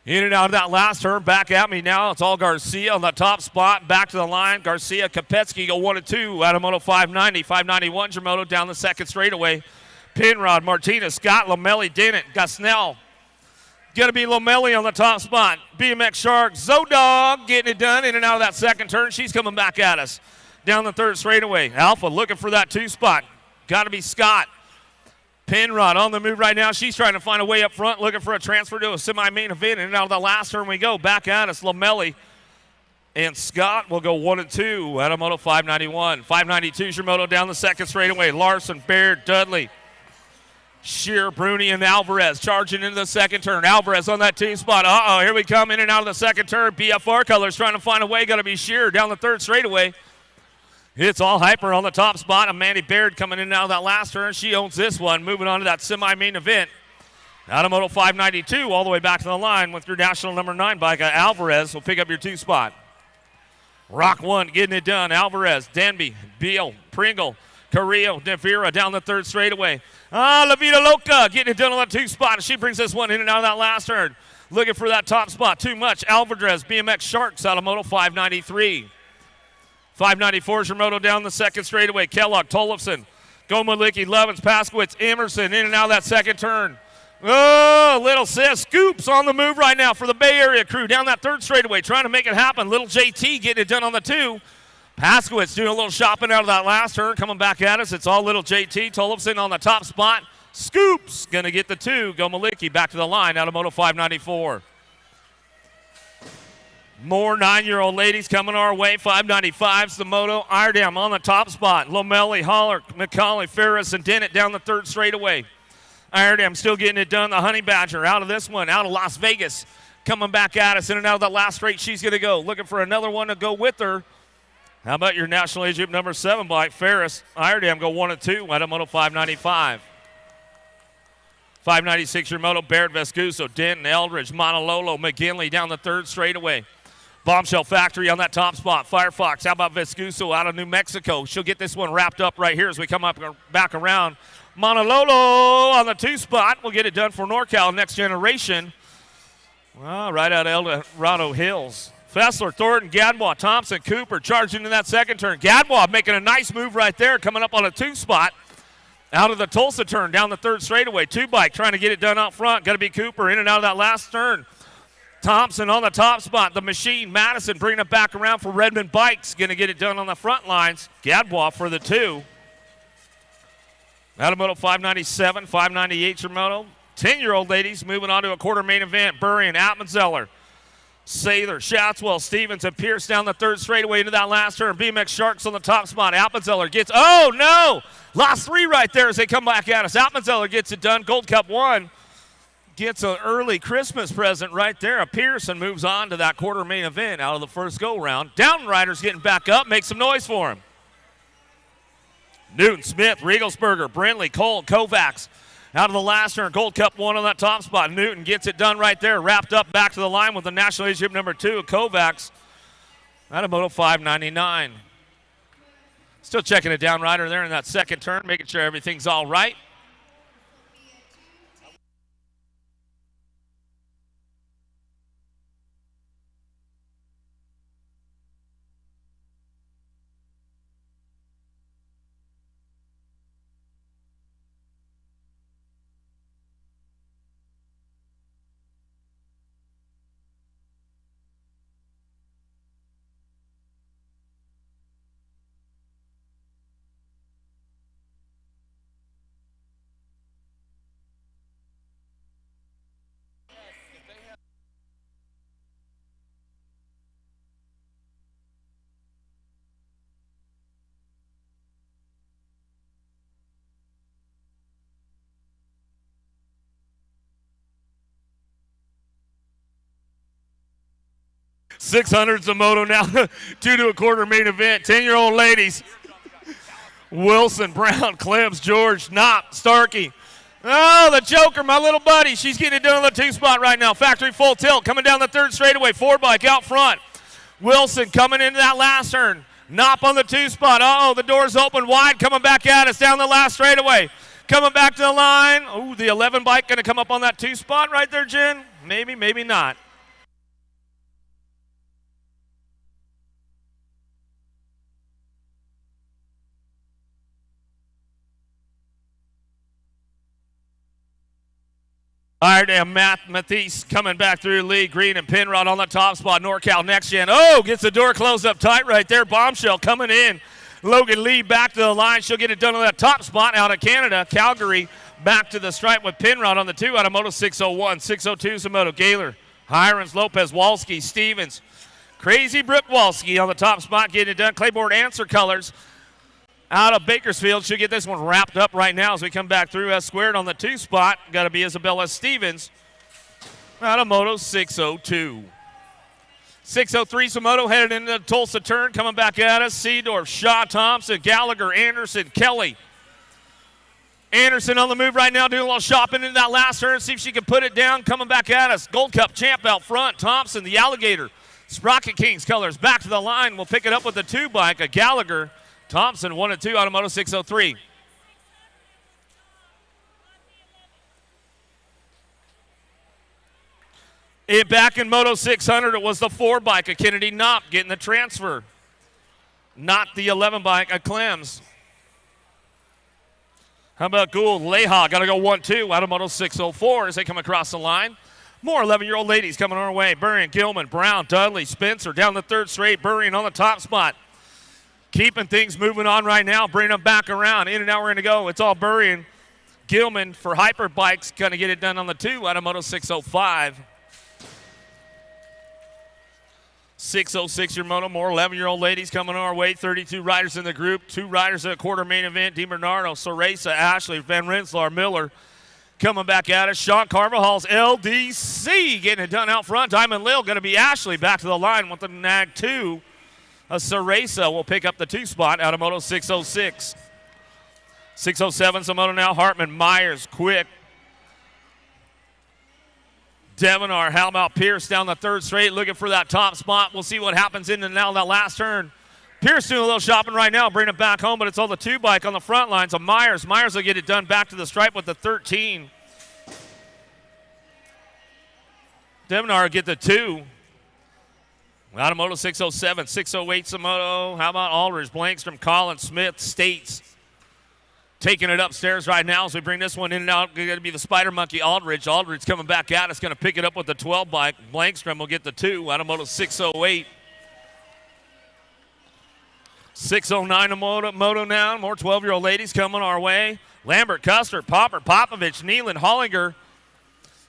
In and out of that last turn, back at me now. It's all Garcia on the top spot. Back to the line. Garcia, Kopetsky go 1 and 2 out of Moto 590. 591's your moto down the 2nd straightaway. Pinrod, Martinez, Scott, Lomelli, Dennett, Gosnell. Going to be Lomelli on the top spot. BMX Shark, Zodog getting it done in and out of that second turn. She's coming back at us down the 3rd straightaway. Alpha looking for that 2 spot. Got to be Scott. Pinrod on the move right now. She's trying to find a way up front, looking for a transfer to a semi-main event. And out of the last turn we go. Back at us, Lomelli. And Scott will go 1 and 2 out of Moto 591. 592's your moto down the 2nd straightaway. Larson, Baird, Dudley, Shear, Bruni, and Alvarez charging into the 2nd turn. Alvarez on that 2 spot. Uh-oh, here we come in and out of the 2nd turn. BFR colors trying to find a way. Got to be Shear down the 3rd straightaway. It's all Hyper on the top spot. Amanda Baird coming in and out of that last turn. She owns this one. Moving on to that semi-main event. Out of Moto 592 all the way back to the line with your national number 9 bike. Alvarez will pick up your 2 spot. Rock 1 getting it done. Alvarez, Denby, Beal, Pringle, Carrillo, Nevera down the 3rd straightaway. La Vida Loca getting it done on that 2 spot. She brings this one in and out of that last turn. Looking for that top spot. Too much. Alvarez, BMX Sharks out of Moto 593. 594 is your moto down the 2nd straightaway. Kellogg, Tollefson, Gomalicki, Levins, Paskowitz, Emerson in and out of that 2nd turn. Oh, Little Sis scoops on the move right now for the Bay Area crew down that 3rd straightaway, trying to make it happen. Little JT getting it done on the 2. Paskowitz doing a little shopping out of that last turn, coming back at us. It's all Little JT. Tollefson on the top spot. Scoops going to get the 2. Gomalicki back to the line out of Moto 594. More 9-year-old ladies coming our way. 595's the moto. Iredam on the top spot. Lomelli, Holler, McCauley, Ferris, and Dennett down the 3rd straightaway. Iredam still getting it done. The Honey Badger out of this one, out of Las Vegas. Coming back at us in and out of that last straight. She's going to go. Looking for another one to go with her. How about your National Age Group number 7 bike? Ferris, Iredam go 1 and 2 out of Moto 595. 596 your moto. Baird, Vescuso, Denton, Eldridge, Monalolo, McGinley down the 3rd straightaway. Bombshell Factory on that top spot. Firefox, how about Vescuso out of New Mexico? She'll get this one wrapped up right here as we come up back around. Monalolo on the 2 spot. We'll get it done for NorCal Next Generation. Well, right out of El Dorado Hills. Fessler, Thornton, Gadbois, Thompson, Cooper charging in that 2nd turn. Gadbois making a nice move right there, coming up on a 2 spot. Out of the Tulsa turn, down the 3rd straightaway. 2 bike trying to get it done out front. Got to be Cooper in and out of that last turn. Thompson on the top spot. The Machine, Madison bringing it back around for Redmond Bikes. Going to get it done on the front lines. Gadbois for the 2. Out of Moto 597, 598 your moto. 10-year-old ladies moving on to a quarter main event. Burry and Atmanzeller. Sather, Shatswell, Stevens, and Pierce down the 3rd straightaway into that last turn. BMX Sharks on the top spot. Appenzeller gets, oh no! Lost 3 right there as they come back at us. Appenzeller gets it done. Gold Cup 1 gets an early Christmas present right there. Pearson moves on to that quarter main event out of the first go-round. Downton Riders getting back up. Make some noise for him. Newton, Smith, Riegelsberger, Brindley, Cole, Kovacs. Out of the last turn, Gold Cup 1 on that top spot. Newton gets it done right there. Wrapped up back to the line with the National Age Group number 2, Kovacs. Out of Moto 599. Still checking it down rider there in that 2nd turn, making sure everything's all right. 600's a moto now. 2 to a quarter main event. 10-year-old ladies. Wilson, Brown, Clems, George, Knopp, Starkey. Oh, the Joker, my little buddy. She's getting it done on the 2 spot right now. Factory full tilt coming down the 3rd straightaway. 4 bike out front. Wilson coming into that last turn. Knopp on the 2 spot. Uh-oh, the door's open wide. Coming back at us down the last straightaway. Coming back to the line. Ooh, the 11 bike going to come up on that 2 spot right there, Jen? Maybe, maybe not. All right, and Matisse coming back through Lee, Green, and Penrod on the top spot. NorCal Next Gen. Oh, gets the door closed up tight right there. Bombshell coming in. Logan Lee back to the line. She'll get it done on that top spot out of Canada. Calgary back to the stripe with Penrod on the 2 out of Moto 601. 602 is a Moto. Gaylor, Hirons, Lopez, Walski, Stevens. Crazy Brooke Walski on the top spot getting it done. Claiborne Answer Colors out of Bakersfield. She'll get this one wrapped up right now as we come back through. S squared on the 2 spot. Got to be Isabella Stevens out of Moto 602. 603 Samoto headed into the Tulsa turn. Coming back at us. Seedorf, Shaw, Thompson, Gallagher, Anderson, Kelly. Anderson on the move right now, doing a little shopping in that last turn. See if she can put it down. Coming back at us. Gold Cup champ out front. Thompson, the Alligator. Sprocket Kings colors back to the line. We'll pick it up with the 2 bike. A Gallagher. Thompson 1 and 2 out of Moto 603. Back in Moto 600, it was the 4 bike of Kennedy Knopp getting the transfer. Not the 11 bike of Clems. How about Gould? Leha got to go 1-2 out of Moto 604 as they come across the line. More 11-year-old ladies coming our way. Burrion, Gilman, Brown, Dudley, Spencer down the 3rd straight. Burrion on the top spot. Keeping things moving on right now, bringing them back around. In and out we're going to go. It's all Burrion. Gilman for Hyper Bikes going to get it done on the 2 out of Moto 605. 606 your Moto. More 11-year-old ladies coming our way. 32 riders in the group. 2 riders at a quarter main event. DiBernardo, Soresa, Ashley, Van Rensselaer, Miller coming back at us. Sean Carvajal's LDC getting it done out front. Diamond Lil going to be Ashley back to the line with the nag 2. Soresa will pick up the 2 spot out of Moto 606. 607's a Moto now. Hartman, Myers, Quick. Devonar, how about Pierce down the 3rd straight looking for that top spot. We'll see what happens in and now that last turn. Pierce doing a little shopping right now, bringing it back home, but it's all the 2 bike on the front lines of Myers. Myers will get it done back to the stripe with the 13. Devonar will get the 2. Out of Moto 607, 608 Samoto. How about Aldridge, Blankstrom, Collins, Smith, States. Taking it upstairs right now as we bring this one in and out. Going to be the Spider Monkey, Aldridge. Aldridge coming back out. It's going to pick it up with the 12 bike. Blankstrom will get the 2 out of Moto 608. 609 Moto now. More 12-year-old ladies coming our way. Lambert, Custer, Popper, Popovich, Nealon, Hollinger.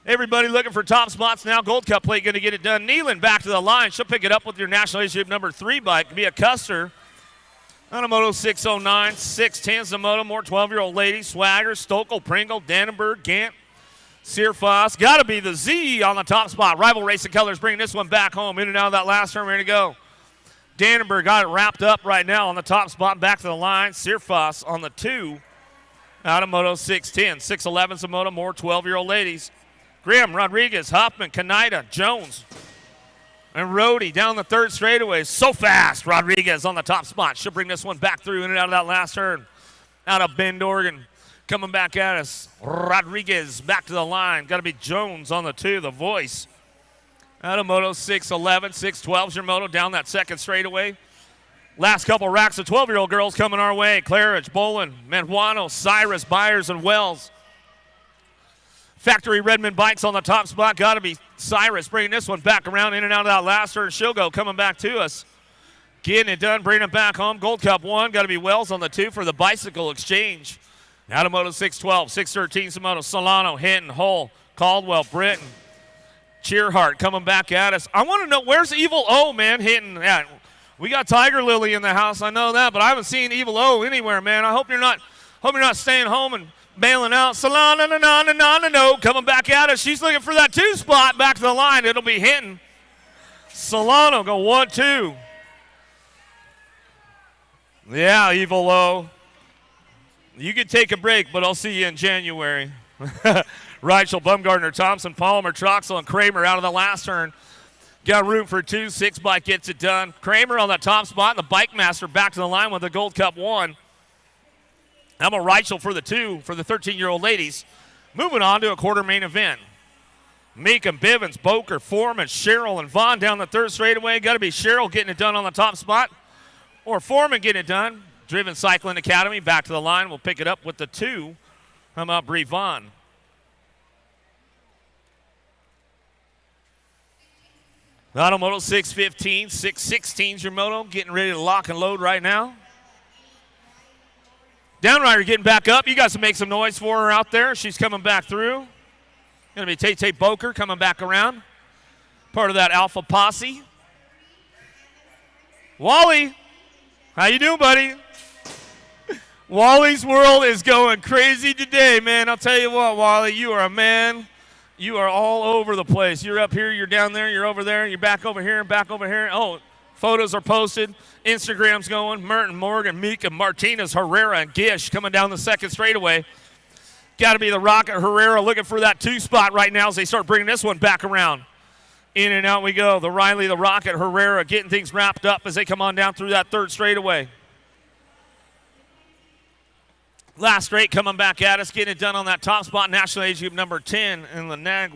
Everybody looking for top spots now. Gold Cup plate going to get it done. Nealon back to the line. She'll pick it up with your National Age Group number 3 bike. Be a Custer. On a Moto 609, 610's the Moto. More 12-year-old ladies. Swagger, Stokel, Pringle, Dannenberg, Gant, Searfoss. Got to be the Z on the top spot. Rival Racing Colors bringing this one back home. In and out of that last turn. Ready to go. Dannenberg got it wrapped up right now on the top spot. Back to the line. Searfoss on the 2 out of Moto 610. 611's the Moto. More 12-year-old ladies. Graham, Rodriguez, Huffman, Kaneda, Jones, and Rhodey down the 3rd straightaway. So fast. Rodriguez on the top spot. She'll bring this one back through in and out of that last turn. Out of Bend, Oregon. Coming back at us. Rodriguez back to the line. Got to be Jones on the 2, the voice. Out of Moto 611, 612's your Moto down that 2nd straightaway. Last couple racks of 12-year-old girls coming our way. Claridge, Bolin, Manjuano, Cyrus, Byers, and Wells. Factory Redmond bikes on the top spot. Got to be Cyrus bringing this one back around in and out of that last turn. She'll go coming back to us. Getting it done, bringing it back home. Gold Cup 1. Got to be Wells on the 2 for the bicycle exchange. Out of Moto 612, 613 Samoto, Solano, Hinton, Hull, Caldwell, Britton, Cheerhart coming back at us. I want to know, where's Evil O, man, hitting? Yeah, we got Tiger Lily in the house, I know that, but I haven't seen Evil O anywhere, man. I hope you're not staying home and bailing out. Solana, no, coming back at us. She's looking for that 2 spot back to the line. It'll be Hinton. Solano go 1-2. Yeah, Evil Low. You can take a break, but I'll see you in January. Reichel, Bumgardner, Thompson, Palmer, Troxel, and Kramer out of the last turn. Got room for 2. 6 bike gets it done. Kramer on that top spot, and the Bike Master back to the line with the Gold Cup 1. Emma Reichel for the 2 for the 13-year-old ladies. Moving on to a quarter main event. Meekum, Bivens, Boker, Foreman, Sherrill, and Vaughn down the third straightaway. Got to be Sherrill getting it done on the top spot, or Foreman getting it done. Driven Cycling Academy back to the line. We'll pick it up with the 2. How about Bree Vaughn? Automoto 615, 616's your moto. Getting ready to lock and load right now. Downrider getting back up. You guys can make some noise for her out there. She's coming back through. Going to be Tay Boker coming back around. Part of that Alpha Posse. Wally, how you doing, buddy? Wally's world is going crazy today, man. I'll tell you what, Wally, you are a man. You are all over the place. You're up here, you're down there, you're over there, you're back over here, and back over here. Oh, photos are posted. Instagram's going. Merton, Morgan, Mika, Martinez, Herrera, and Gish coming down the second straightaway. Got to be the Rocket Herrera looking for that 2 spot right now as they start bringing this one back around. In and out we go. The Riley, the Rocket Herrera getting things wrapped up as they come on down through that third straightaway. Last straight coming back at us, getting it done on that top spot. National Age Group number 10, and the NAG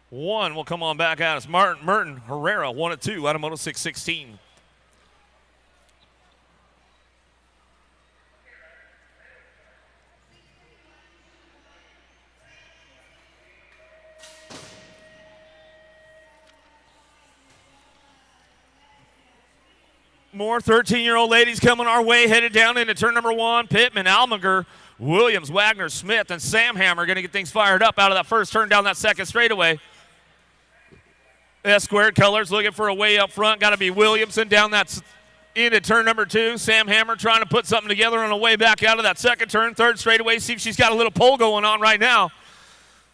1 will come on back at us. Merton Herrera, 1-2, Automoto 616. More 13-year-old ladies coming our way, headed down into turn number 1. Pittman, Almager, Williams, Wagner, Smith, and Sam Hammer going to get things fired up out of that first turn down that second straightaway. S-squared colors looking for a way up front. Got to be Williamson down that into turn number 2. Sam Hammer trying to put something together on the way back out of that second turn. Third straightaway. See if she's got a little pull going on right now.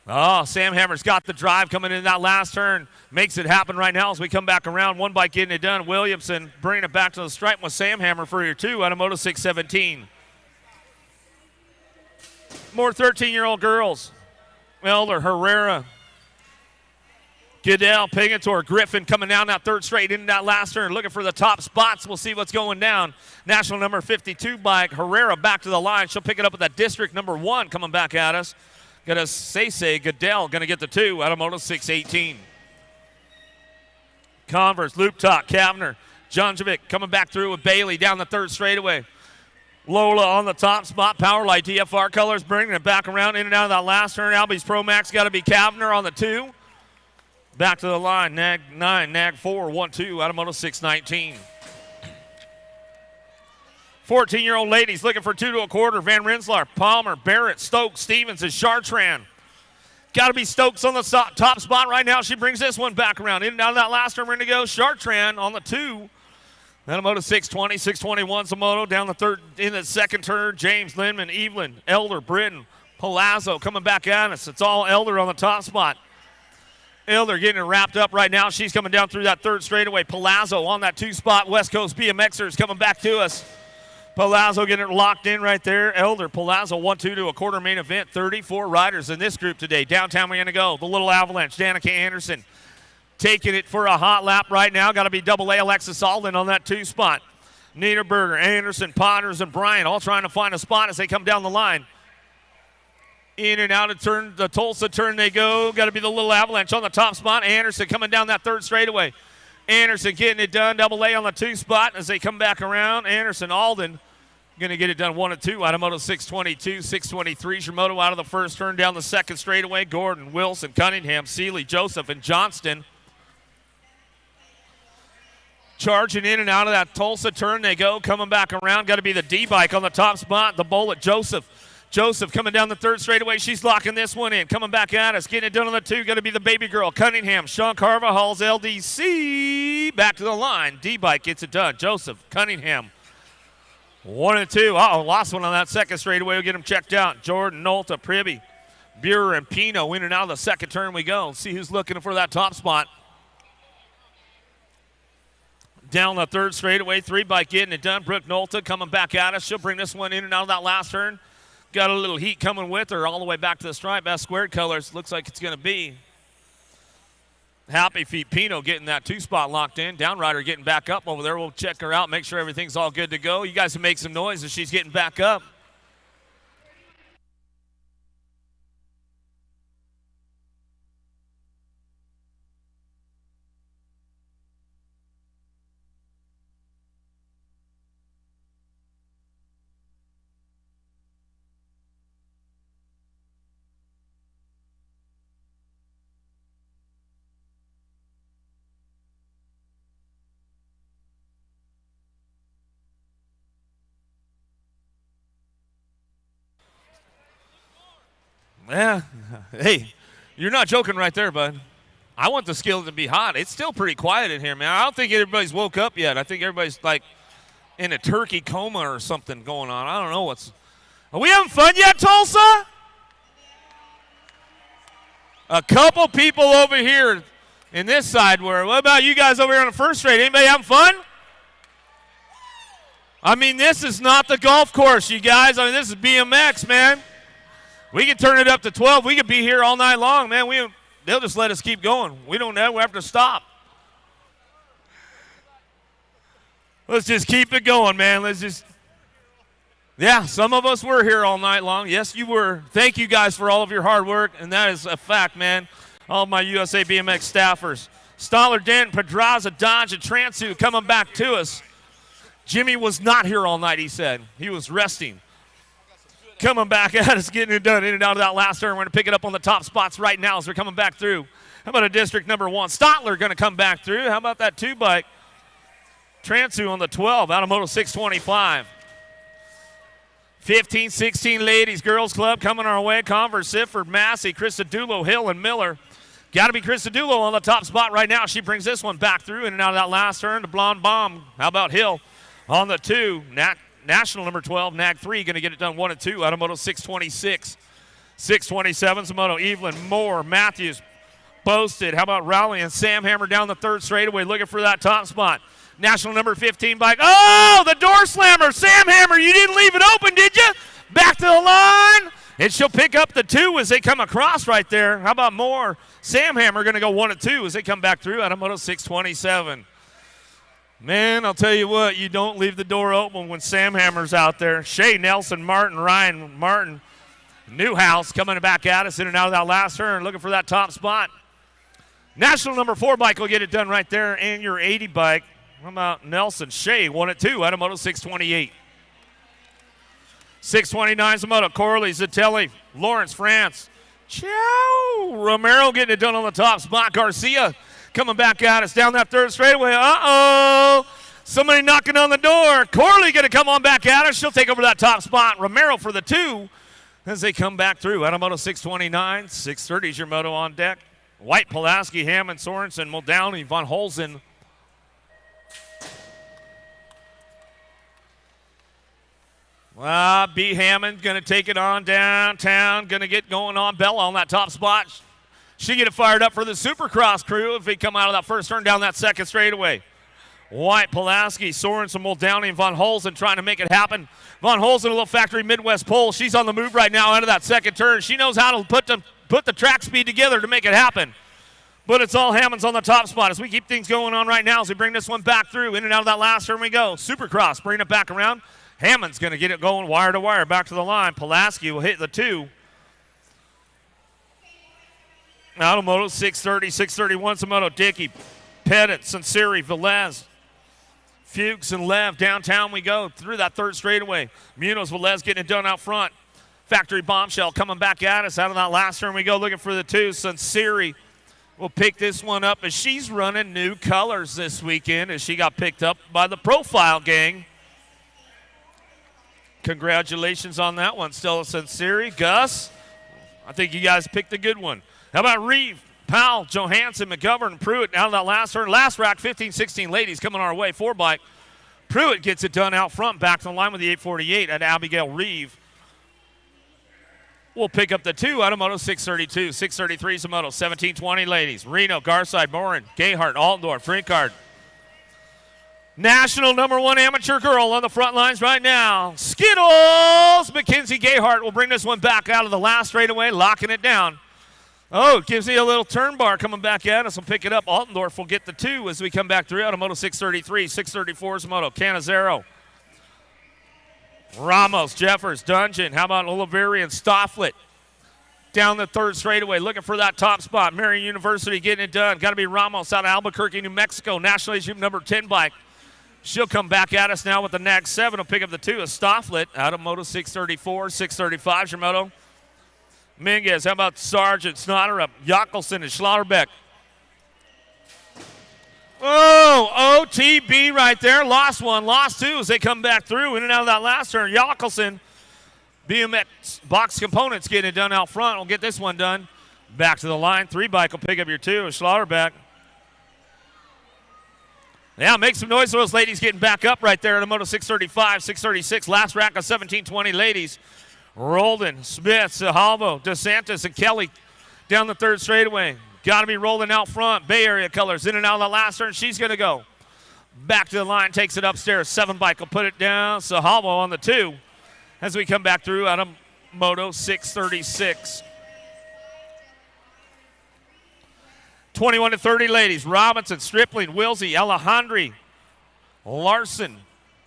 Oh, Sam Hammer's got the drive coming in that last turn. Makes it happen right now as we come back around. 1 bike getting it done. Williamson bringing it back to the stripe with Sam Hammer for your 2 Automoto 617. More 13-year-old girls. Elder, Herrera, Goodell, Pingator, Griffin coming down that third straight into that last turn. Looking for the top spots. We'll see what's going down. National number 52 bike. Herrera back to the line. She'll pick it up with that district number 1 coming back at us. Got a Say Goodell going to get the 2 Automoto 618. Converse, Loop Top, Kavner, Junjovic coming back through with Bailey down the third straightaway. Lola on the top spot. Powerlight DFR colors bringing it back around in and out of that last turn. Albies Pro Max got to be Kavner on the 2. Back to the line. Nag 9, Nag 4, 1-2 Automoto 619. 14-year-old ladies looking for 2 1/4. Van Rensselaer, Palmer, Barrett, Stokes, Stevens, and Chartrand. Got to be Stokes on the top spot right now. She brings this one back around. In and out of that last turn, we're going to go. Chartrand on the 2. Automoto 620, 621 Samoto down the third in the second turn. James, Lindman, Evelyn, Elder, Britton, Palazzo coming back at us. It's all Elder on the top spot. Elder getting it wrapped up right now. She's coming down through that third straightaway. Palazzo on that 2 spot. West Coast BMXers coming back to us. Palazzo getting it locked in right there. Elder, Palazzo 1-2 to a quarter main event. 34 riders in this group today. Downtown we're going to go. The Little Avalanche, Danica Anderson taking it for a hot lap right now. Got to be double A Alexis Alden on that 2 spot. Niederberger, Anderson, Potters, and Bryant all trying to find a spot as they come down the line. In and out of turn, the Tulsa turn they go. Got to be the Little Avalanche on the top spot. Anderson coming down that third straightaway. Anderson getting it done. Double A on the 2 spot as they come back around. Anderson, Alden going to get it done 1-2. Automoto 622, 623. Shimoto out of the first turn down the second straightaway. Gordon, Wilson, Cunningham, Seeley, Joseph, and Johnston. Charging in and out of that Tulsa turn they go. Coming back around. Got to be the D-bike on the top spot. The Bullet, Joseph. Joseph coming down the third straightaway. She's locking this one in. Coming back at us. Getting it done on the 2. Going to be the baby girl. Cunningham. Sean Carvajal's LDC. Back to the line. D-bike gets it done. Joseph. Cunningham. 1-2. Uh-oh. Lost one on that second straightaway. We'll get him checked out. Jordan, Nolta, Pribby, Burer, and Pino. In and out of the second turn we go. See who's looking for that top spot. Down the third straightaway, 3-bike getting it done. Brooke Nolta coming back at us. She'll bring this one in and out of that last turn. Got a little heat coming with her all the way back to the stripe. Best squared colors looks like it's going to be Happy Feet Pino getting that 2-spot locked in. Downrider getting back up over there. We'll check her out, make sure everything's all good to go. You guys can make some noise as she's getting back up. Yeah, hey, you're not joking right there, bud. I want the skillet to be hot. It's still pretty quiet in here, man. I don't think everybody's woke up yet. I think everybody's like in a turkey coma or something going on. I don't know what's. Are we having fun yet, Tulsa? A couple people over here in this side were. What about you guys over here on the first straight? Anybody having fun? I mean, this is not the golf course, you guys. I mean, this is BMX, man. We can turn it up to 12. We could be here all night long, man. They'll just let us keep going. We don't ever have to stop. Let's just keep it going, man. Yeah, some of us were here all night long. Yes, you were. Thank you guys for all of your hard work, and that is a fact, man. All of my USA BMX staffers. Stoller, Dent, Pedraza, Dodge, and Transu coming back to us. Jimmy was not here all night, he said. He was resting. Coming back at us, getting it done in and out of that last turn. We're going to pick it up on the top spots right now as they're coming back through. How about a district number 1? Stotler going to come back through. How about that 2-bike? Transu on the 12 out of Moto 625. 15, 16 ladies, girls club coming our way. Converse, Sifford, Massey, Christodoulou, Hill, and Miller. Got to be Christodoulou on the top spot right now. She brings this one back through in and out of that last turn. The Blonde Bomb. How about Hill on the 2? National number 12, Nag 3, going to get it done 1 and 2 out of Moto 626. 627's a Moto Evelyn, Moore, Matthews, Boasted. How about Rowley and Sam Hammer down the third straightaway looking for that top spot. National number 15 bike. Oh, the door slammer. Sam Hammer, you didn't leave it open, did you? Back to the line. And she'll pick up the 2 as they come across right there. How about Moore? Sam Hammer going to go 1 and 2 as they come back through out of Moto 627. Man, I'll tell you what, you don't leave the door open when Sam Hammer's out there. Shay Nelson, Martin, Ryan, Martin, Newhouse coming back at us in and out of that last turn, looking for that top spot. National number 4 bike will get it done right there, and your 80 bike. How about Nelson? Shay 1 and 2 out of Moto 628. 629's a Moto Corley, Zatelli, Lawrence, France. Ciao! Romero getting it done on the top spot. Garcia coming back at us down that third straightaway. Uh-oh. Somebody knocking on the door. Corley going to come on back at us. She'll take over that top spot. Romero for the 2 as they come back through. Out of Moto 629. 630 is your moto on deck. White, Pulaski, Hammond, Sorensen, Muldowney, Von Holzen. B. Hammond going to take it on downtown. Going to get going on Bella on that top spot. She get it fired up for the Supercross crew if they come out of that first turn down that second straightaway. White, Pulaski, Sorensen, Muldowney, and Von Holzen trying to make it happen. Von Holzen, a little factory Midwest pole. She's on the move right now out of that second turn. She knows how to put the track speed together to make it happen. But it's all Hammond's on the top spot as we keep things going on right now as we bring this one back through. In and out of that last turn we go. Supercross, bring it back around. Hammond's going to get it going wire to wire, back to the line. Pulaski will hit the 2. Automoto 630, 631, Samoto, Dickey, Pettit, Sanseri, Velez, Fuchs, and Lev. Downtown we go through that third straightaway. Munoz, Velez getting it done out front. Factory Bombshell coming back at us. Out of that last turn we go looking for the 2. Sanseri will pick this one up as she's running new colors this weekend as she got picked up by the Profile Gang. Congratulations on that one, Stella Sanseri. Gus, I think you guys picked a good one. How about Reeve, Powell, Johansson, McGovern, Pruitt out of that last turn. Last rack, 15, 16 ladies coming our way. 4 bike. Pruitt gets it done out front, back to the line with the 848 at Abigail Reeve. We'll pick up the 2 out of Moto 632. 633 is a Moto. 1720 ladies. Reno, Garside, Morin, Gayhart, Altendorf, Frinkard. National #1 amateur girl on the front lines right now. Skittles! Mackenzie Gayhart will bring this one back out of the last straightaway, locking it down. Oh, it gives me a little turn bar coming back at us. We'll pick it up. Altendorf will get the 2 as we come back through out of Moto 633. 634 is Moto. Canizero. Ramos, Jeffers, Dungeon. How about Oliveri and Stofflet? Down the third straightaway, looking for that top spot. Marion University getting it done. Got to be Ramos out of Albuquerque, New Mexico. National Age Group #10 bike. She'll come back at us now with the NAG 7. Will pick up the 2 of Stofflet out of Moto 634, 635 is your Moto. Minguez, how about Sargent, Snodderup, Jockelson, and Schlotterbeck. Oh, OTB right there. Lost 1, lost 2 as they come back through in and out of that last turn. Jockelson, BMX box components getting it done out front. We'll get this one done. Back to the line. 3 bike will pick up your 2 of Schlotterbeck. Yeah, make some noise for those ladies getting back up right there at a Moto 635, 636. Last rack of 1720 ladies. Roldan, Smith, Sahalvo, DeSantis, and Kelly down the third straightaway. Got to be rolling out front. Bay Area colors in and out of the last turn. She's going to go. Back to the line, takes it upstairs. 7 bike will put it down. Sahalvo on the 2 as we come back through out of Moto 636. 21 to 30 ladies. Robinson, Stripling, Wilsey, Alejandri, Larson.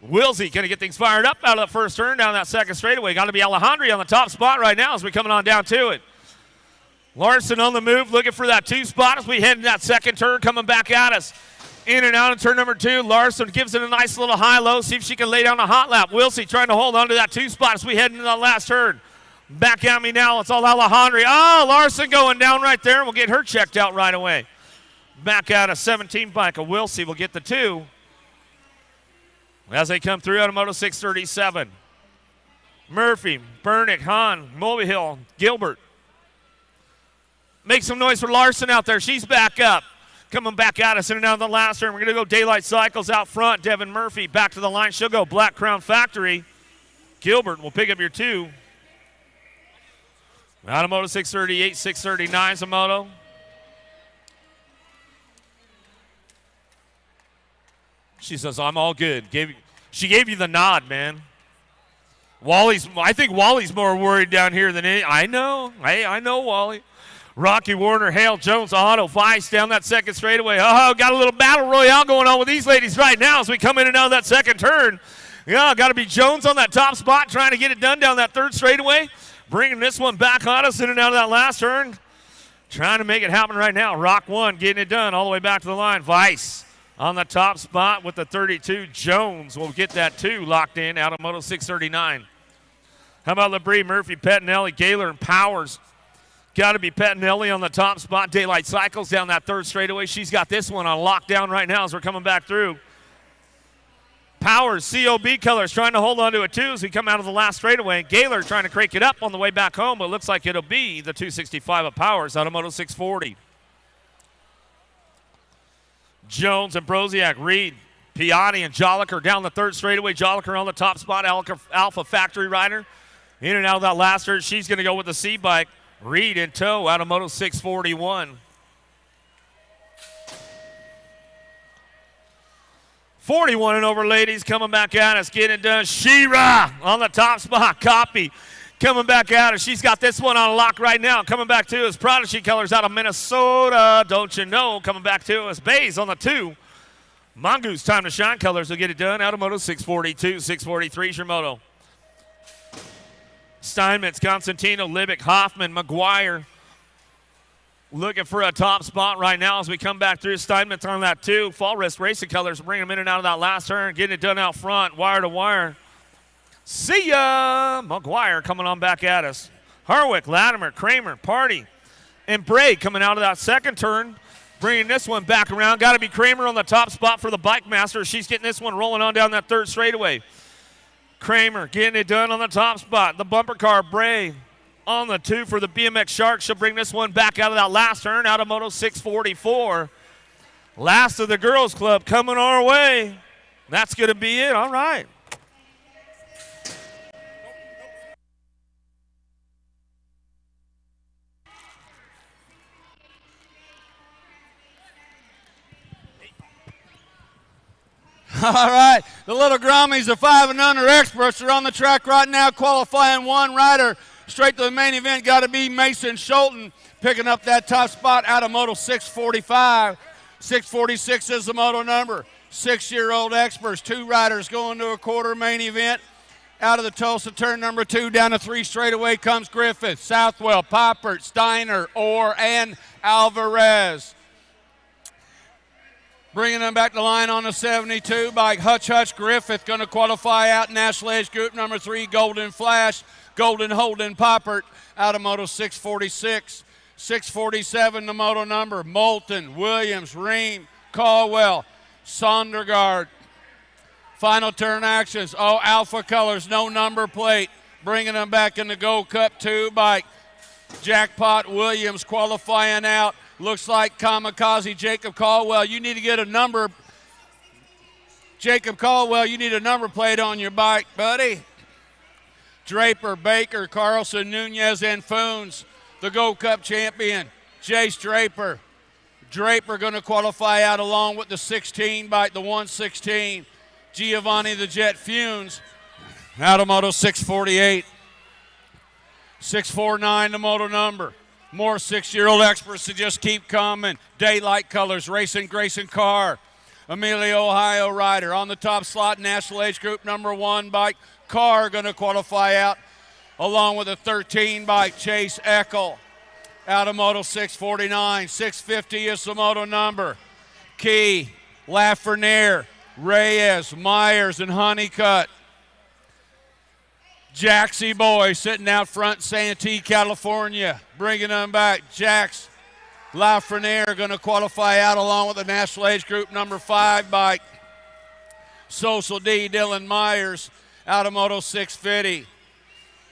Wilsey going to get things fired up out of the first turn down that second straightaway. Got to be Alejandri on the top spot right now as we're coming on down to it. Larson on the move, looking for that 2 spot as we head in that second turn, coming back at us. In and out in turn number 2. Larson gives it a nice little high-low. See if she can lay down a hot lap. Wilsey trying to hold on to that 2 spot as we head into the last turn. Back at me now. It's all Alejandri. Oh, Larson going down right there. We'll get her checked out right away. Back out a 17 bike. Wilsey will get the 2 as they come through out of Moto 637. Murphy, Bernick, Hahn, Mulvihill, Gilbert. Make some noise for Larson out there. She's back up. Coming back at us in and out of the last turn. We're going to go Daylight Cycles out front. Devin Murphy back to the line. She'll go Black Crown Factory. Gilbert will pick up your 2. Out of Moto 638, 639 is a Moto. She says, I'm all good. She gave you the nod, man. I think Wally's more worried down here than any. I know. I know Wally. Rocky Warner, Hale, Jones, Otto, Weiss down that second straightaway. Oh, got a little battle royale going on with these ladies right now as we come in and out of that second turn. Yeah, got to be Jones on that top spot trying to get it done down that third straightaway. Bringing this one back on us in and out of that last turn. Trying to make it happen right now. Rock 1 getting it done all the way back to the line. Weiss on the top spot with the 32. Jones will get that 2 locked in out of Moto 639. How about Labrie, Murphy, Pettinelli, Gaylor, and Powers? Got to be Pettinelli on the top spot. Daylight Cycles down that third straightaway. She's got this one on lockdown right now as we're coming back through. Powers, COB colors, trying to hold on to it too as we come out of the last straightaway. Gaylor trying to crank it up on the way back home, but it looks like it'll be the 265 of Powers out of Moto 640. Jones and Broziak, Reed, Piatti, and Jolliker down the third straightaway. Jolliker on the top spot, Alpha Factory Rider. In and out of that last turn, she's going to go with the C bike. Reed in tow out of Moto 641. 41 and over ladies coming back at us, getting it done. She-Ra on the top spot. Copy coming back at us. She's got this one on lock right now. Coming back to us. Prodigy colors out of Minnesota. Don't you know? Coming back to us. Bays on the 2. Mongoose Time to Shine colors will get it done out of Moto 642. 643 is your moto. Steinmetz, Constantino, Libick, Hoffman, McGuire. Looking for a top spot right now as we come back through. Steinmetz on that 2. Fall Rest Racing colors bring them in and out of that last turn. Getting it done out front, wire to wire. See ya! McGuire coming on back at us. Harwick, Latimer, Kramer, Party, and Bray coming out of that second turn. Bringing this one back around. Got to be Kramer on the top spot for the Bike Master. She's getting this one rolling on down that third straightaway. Kramer getting it done on the top spot. The bumper car, Bray on the 2 for the BMX Sharks. She'll bring this one back out of that last turn out of Moto 644. Last of the girls club coming our way. That's going to be it. All right. All right, the Little Grommies, the 5 and under experts, are on the track right now, qualifying one rider. Straight to the main event, got to be Mason Schulten, picking up that top spot out of Moto 645. 646 is the moto number. 6-year-old experts, 2 riders going to a quarter main event. Out of the Tulsa turn number 2, down to 3 straightaway comes Griffith, Southwell, Poppert, Steiner, Orr, and Alvarez. Bringing them back to line on the 72 bike, Hutch Griffith going to qualify out. National Age Group number 3, Golden Flash, Golden Holden Poppert out of Moto 646. 647 the moto number, Moulton, Williams, Ream, Caldwell, Sondergaard. Final turn actions, Alpha colors, no number plate. Bringing them back in the Gold Cup 2 bike. Jackpot Williams qualifying out. Looks like Kamikaze Jacob Caldwell. You need to get a number. Jacob Caldwell, you need a number plate on your bike, buddy. Draper, Baker, Carlson, Nunez, and Foons. The Gold Cup champion, Jace Draper. Draper going to qualify out along with the 16 bike, the 116. Giovanni the Jet Funes out of Moto 648. 649 the moto number. More 6-year-old experts to just keep coming. Daylight Colors, Racing Grayson Carr. Amelia, Ohio rider. On the top slot, National Age Group number 1 bike. Carr going to qualify out along with a 13 bike, Chase Eckel. Out of Moto 649. 650 is the moto number. Key, Lafreniere, Reyes, Myers, and Honeycutt. Jaxie Boy sitting out front, Santee, California. Bringing them back. Jax Lafreniere going to qualify out along with the National Age Group number 5 bike. Social D, Dylan Myers out of Moto 650.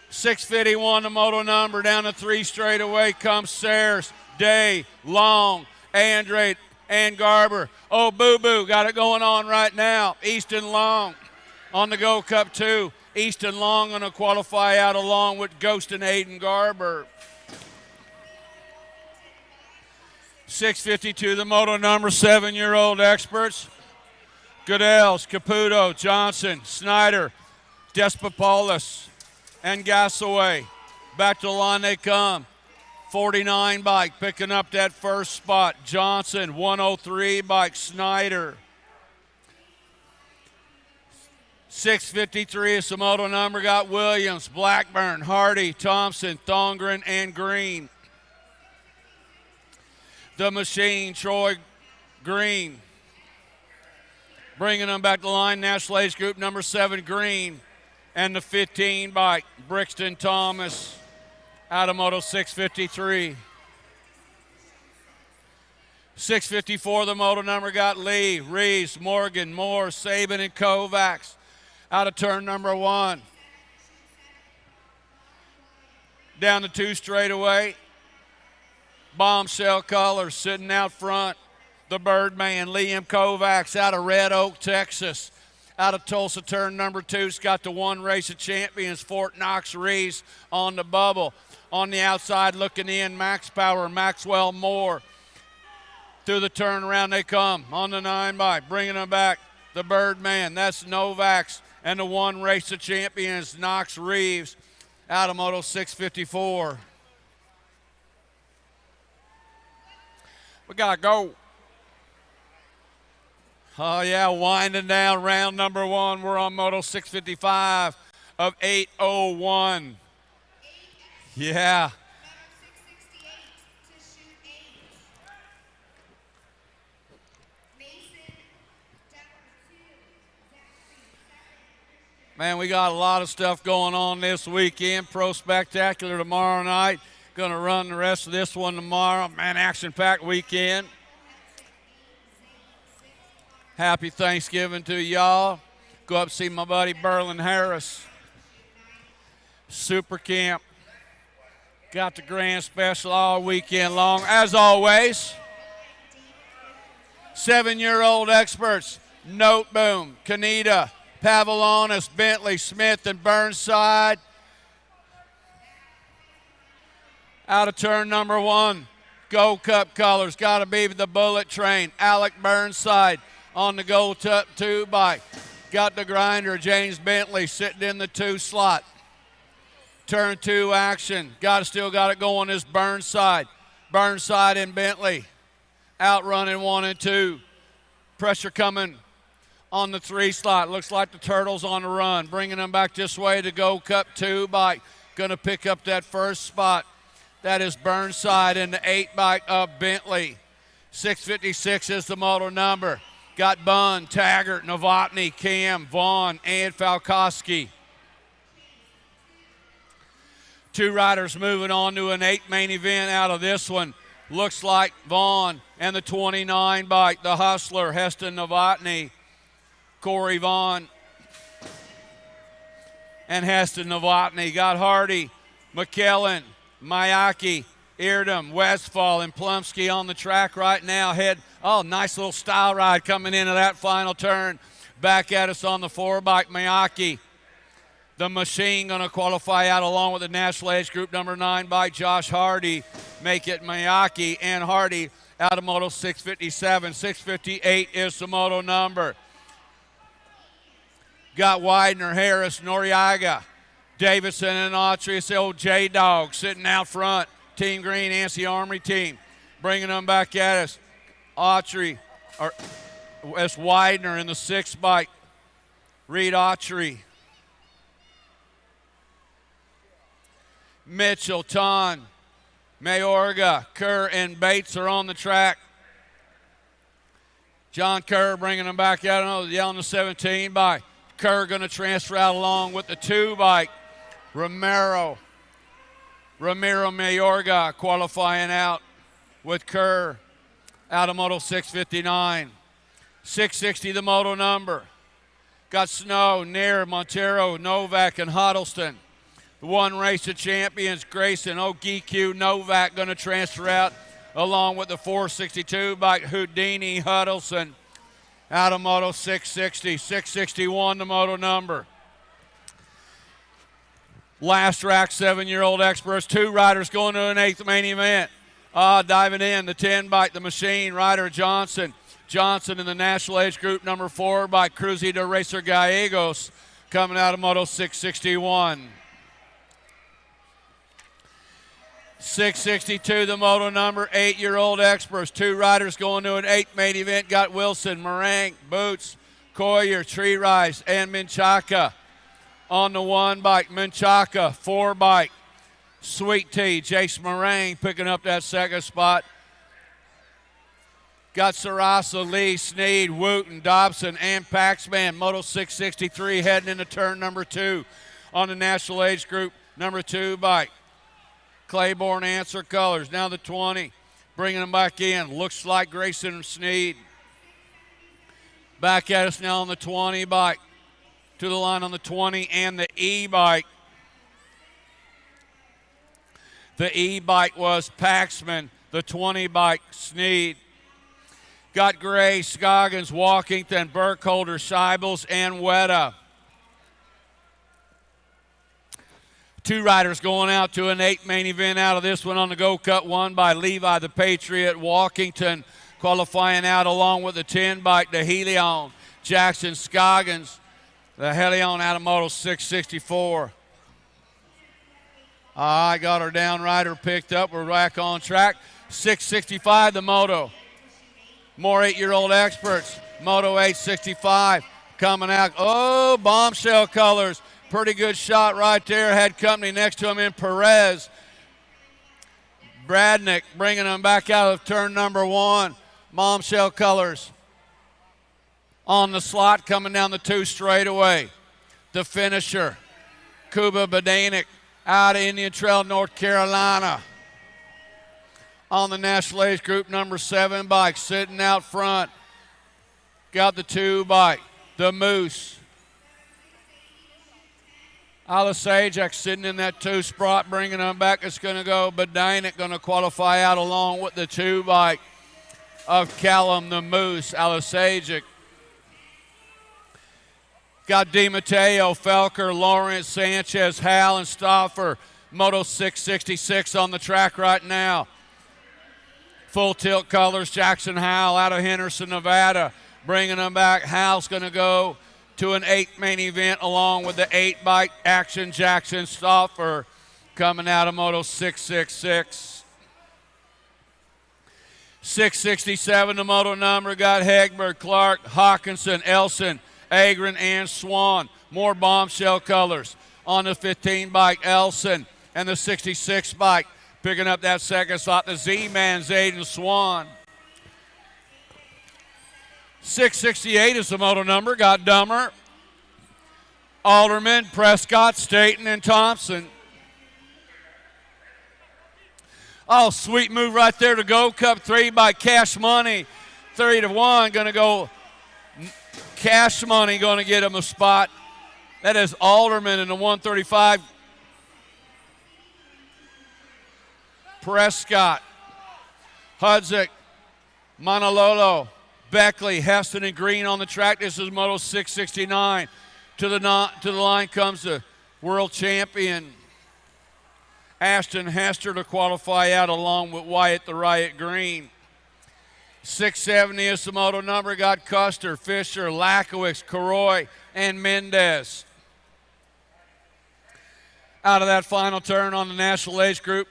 651 the moto number, down to 3 straightaway comes Sayers, Day, Long, Andrade, and Garber. Oh, Boo Boo got it going on right now. Easton Long on the Gold Cup 2. Easton Long going to qualify out along with Ghost and Aiden Garber. 652 the moto number, 7-year-old experts. Goodell's, Caputo, Johnson, Snyder, Despopoulos, and Gasaway. Back to the line they come. 49 bike picking up that first spot. Johnson, 103 bike, Snyder. 653 is the moto number, got Williams, Blackburn, Hardy, Thompson, Thongren, and Green. The Machine, Troy Green. Bringing them back to the line, National Age Group number 7, Green. And the 15 bike, Brixton Thomas, out of Moto 653. 654, the moto number, got Lee, Reeves, Morgan, Moore, Saban, and Kovacs. Out of turn number 1. Down the 2 straightaway. Bombshell Colors sitting out front. The Birdman, Liam Kovacs out of Red Oak, Texas. Out of Tulsa, turn number 2's got the 1 race of champions, Fort Knox Reese on the bubble. On the outside looking in, Max Power, Maxwell Moore. Through the turnaround they come on the 9 bike, bringing them back. The Birdman, that's Novaks. And the 1 race of champions, Knox Reeves, out of Moto 654. We got to go. Oh, yeah, winding down round number 1. We're on Moto 655 of 8:01. Yeah. Man, we got a lot of stuff going on this weekend. Pro Spectacular tomorrow night. Going to run the rest of this one tomorrow. Man, action-packed weekend. Happy Thanksgiving to y'all. Go up and see my buddy Berlin Harris. Super Camp. Got the grand special all weekend long, as always. 7-year-old experts. Note Boom, Kaneda, Pavilonis, Bentley, Smith, and Burnside. Out of turn number 1, Gold Cup colors. Got to be the Bullet Train. Alec Burnside On the go two bike. Got the grinder, James Bentley sitting in the 2 slot. Turn 2 action. Still got it going is Burnside. Burnside and Bentley. Outrunning 1 and 2. Pressure coming on the 3 slot. Looks like the Turtles on the run. Bringing them back this way to go Cup 2 bike. Going to pick up that first spot. That is Burnside in the 8 bike of Bentley. 656 is the motor number. Got Bunn, Taggart, Novotny, Cam, Vaughn, and Falkowski. 2 riders moving on to an 8 main event out of this one. Looks like Vaughn and the 29 bike, the Hustler, Heston Novotny, Corey Vaughn, and Heston Novotny. Got Hardy, McKellen, Mayaki, Eardham, Westfall, and Plumsky on the track right now. Nice little style ride coming into that final turn. Back at us on the 4 bike, Mayaki. The Machine going to qualify out along with the National Age Group number 9 bike, Josh Hardy. Make it Mayaki and Hardy out of Moto 657. 658 is the moto number. Got Widener, Harris, Noriega, Davidson, and Autry. It's the old J-Dog sitting out front. Team Green, Ansi Armory team. Bringing them back at us. Autry, it's Widener in the 6 bike. Reed Autry. Mitchell, Ton, Mayorga, Kerr, and Bates are on the track. John Kerr bringing them back out on the 17 bike. Kerr going to transfer out along with the 2 bike. Ramiro Mayorga qualifying out with Kerr out of Moto 659. 660 the moto number. Got Snow, Nair, Montero, Novak, and Huddleston. The 1 race of champions, Grayson, Ogiku, Novak going to transfer out along with the 462 bike, Houdini, Huddleston out of Moto 660. 661 the moto number. Last rack, 7-year-old experts. 2 riders going to an 8th main event. Diving in, the 10 bike, the Machine, rider Johnson. Johnson in the National Age Group number 4 by Cruzeiro Racer Gallegos coming out of Moto 661. 662 the moto number, 8-year-old experts. 2 riders going to an 8th main event. Got Wilson, Morank, Boots, Coyer, Tree Rice, and Menchaca. On the 1 bike, Menchaca, 4 bike. Sweet Tea, Jace Morank picking up that 2nd spot. Got Sarasa, Lee, Sneed, Wooten, Dobson, and Paxman. Moto 663 heading into turn number 2 on the National Age Group number 2 bike. Claiborne Answer Colors. Now the 20. Bringing them back in. Looks like Grayson Sneed. Back at us now on the 20 bike. To the line on the 20 and the E-bike. The E-bike was Paxman. The 20 bike, Sneed. Got Gray, Scoggins, Walkington, Burkholder, Scheibels, and Weta. 2 riders going out to an 8 main event out of this one on the go cut 1 by Levi the Patriot. Walkington qualifying out along with the 10 bike, the Helion. Jackson Scoggins, the Helion out of Moto 664. I got our down rider picked up. We're back on track. 665 the moto. More 8-year-old experts. Moto 865 coming out. Oh, bombshell colors. Pretty good shot right there. Had company next to him in Perez. Bradnick bringing them back out of turn number 1. Bombshell colors on the slot coming down the 2 straightaway. The finisher, Kuba Badanik out of Indian Trail, North Carolina. On the National Age Group number 7 bike, sitting out front. Got the 2 bike, the Moose. Alisajak sitting in that 2 spot, bringing them back. It's going to go Badanik, going to qualify out along with the 2 bike of Callum the Moose, Alisajak. Got DiMatteo, Felker, Lawrence, Sanchez, Hal, and Stauffer. Moto 666 on the track right now. Full tilt colors, Jackson Howell out of Henderson, Nevada. Bringing them back, Hal's going to go to an 8 main event along with the 8 bike Action Jackson Stauffer coming out of Moto 666. 667, the moto number, got Hegberg, Clark, Hawkinson, Elson, Agron, and Swan. More bombshell colors. On the 15 bike, Elson, and the 66 bike picking up that second slot, the Z-Man, Zayden Swan. 668 is the moto number, got Dummer, Alderman, Prescott, Staten, and Thompson. Oh, sweet move right there to go. Cup 3 by Cash Money. 3-1, going to go. Cash Money going to get him a spot. That is Alderman in the 135. Prescott, Hudzik, Manalolo, Beckley, Heston, and Green on the track. This is Moto 669. To the line comes the world champion, Ashton Hester, to qualify out along with Wyatt the Riot Green. 670 is the moto number. Got Custer, Fisher, Lakowicz, Karoy, and Mendez. Out of that final turn on the National Age Group,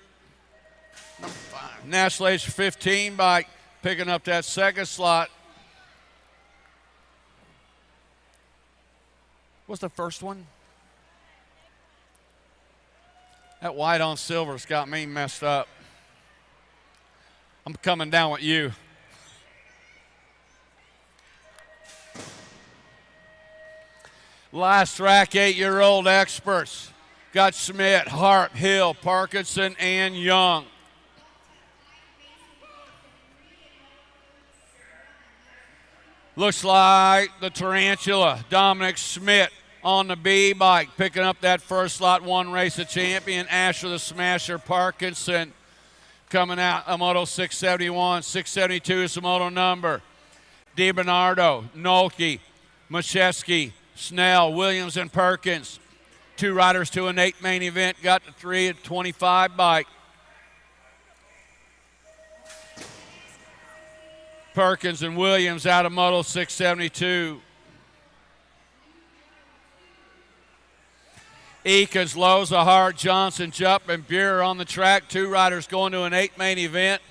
National Age 15 bike picking up that second slot. What's the first one? That white on silver's got me messed up. I'm coming down with you. Last track, 8-year-old experts. Got Schmidt, Hart, Hill, Parkinson, and Young. Looks like the Tarantula, Dominic Schmidt on the B bike, picking up that first slot, one race of champion. Asher the Smasher Parkinson coming out of Moto 671. 672 is the moto number. DiBernardo, Nolke, Machewski, Snell, Williams, and Perkins. 2 riders to an 8 main event. Got the 3 at 25 bike. Perkins and Williams out of Moto 672. Eakins, Loza, Hart, Johnson, Jupp, and Buer on the track. 2 riders going to an 8 main event.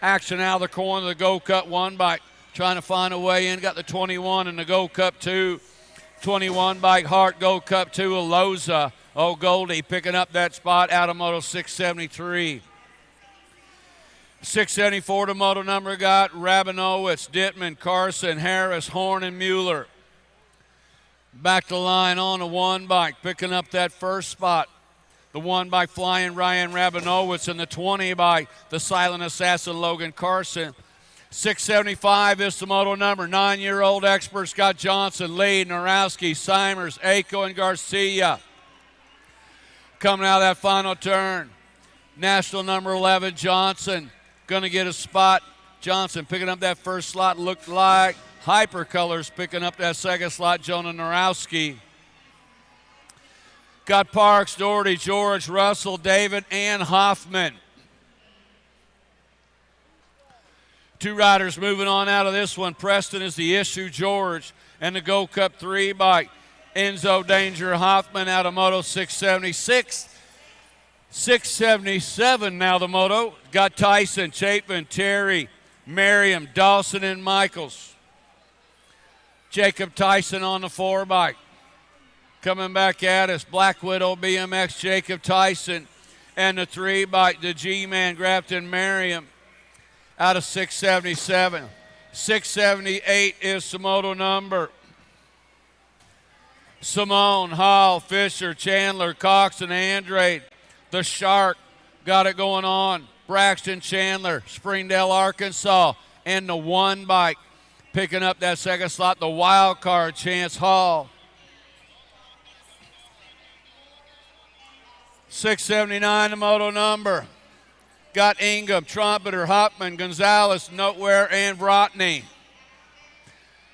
Action out of the corner of the Go Cup 1 bike, trying to find a way in. Got the 21 in the Go Cup 2. 21 bike, Hart, Go Cup 2, Loza. Oh, Goldie picking up that spot out of Moto 673. 674 to moto number got Rabinowitz, Dittman, Carson, Harris, Horn, and Mueller. Back to line on the 1 bike, picking up that first spot. The 1 bike flying Ryan Rabinowitz, and the 20 bike, the silent assassin Logan Carson. 675 is the moto number. 9-year-old experts got Johnson, Lee, Narowski, Simers, Aiko, and Garcia. Coming out of that final turn, national number 11, Johnson. Going to get a spot. Johnson picking up that first slot, looked like Hypercolors picking up that second slot, Jonah Narowski. Got Parks, Doherty, George, Russell, David, and Hoffman. 2 riders moving on out of this one. Preston is the issue, George, and the Go Cup 3 bike. Enzo Danger Hoffman out of Moto 676. 677 now the moto. Got Tyson, Chapin, Terry, Merriam, Dawson, and Michaels. Jacob Tyson on the 4 bike. Coming back at us, Black Widow BMX, Jacob Tyson. And the 3 bike, the G-Man, Grafton Merriam out of 677. 678 is the moto number. Simone, Hall, Fisher, Chandler, Cox, and Andrade. The Shark got it going on. Braxton Chandler, Springdale, Arkansas. And the 1 bike picking up that second slot, the wild card, Chance Hall. 679, the moto number. Got Ingham, Trumpeter, Hoffman, Gonzalez, Noteware, and Vrotny.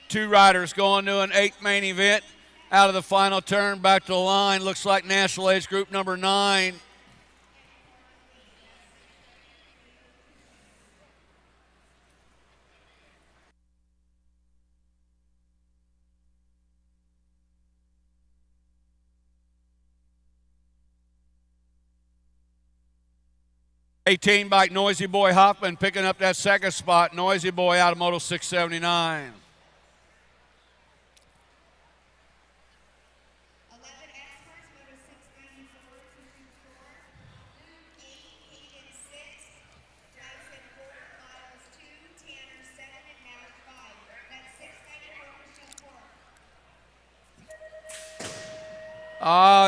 2 riders going to an 8 main event. Out of the final turn, back to the line. Looks like National Age Group number 9. 18 bike Noisy Boy Hoffman picking up that second spot. Noisy Boy out of Moto 679.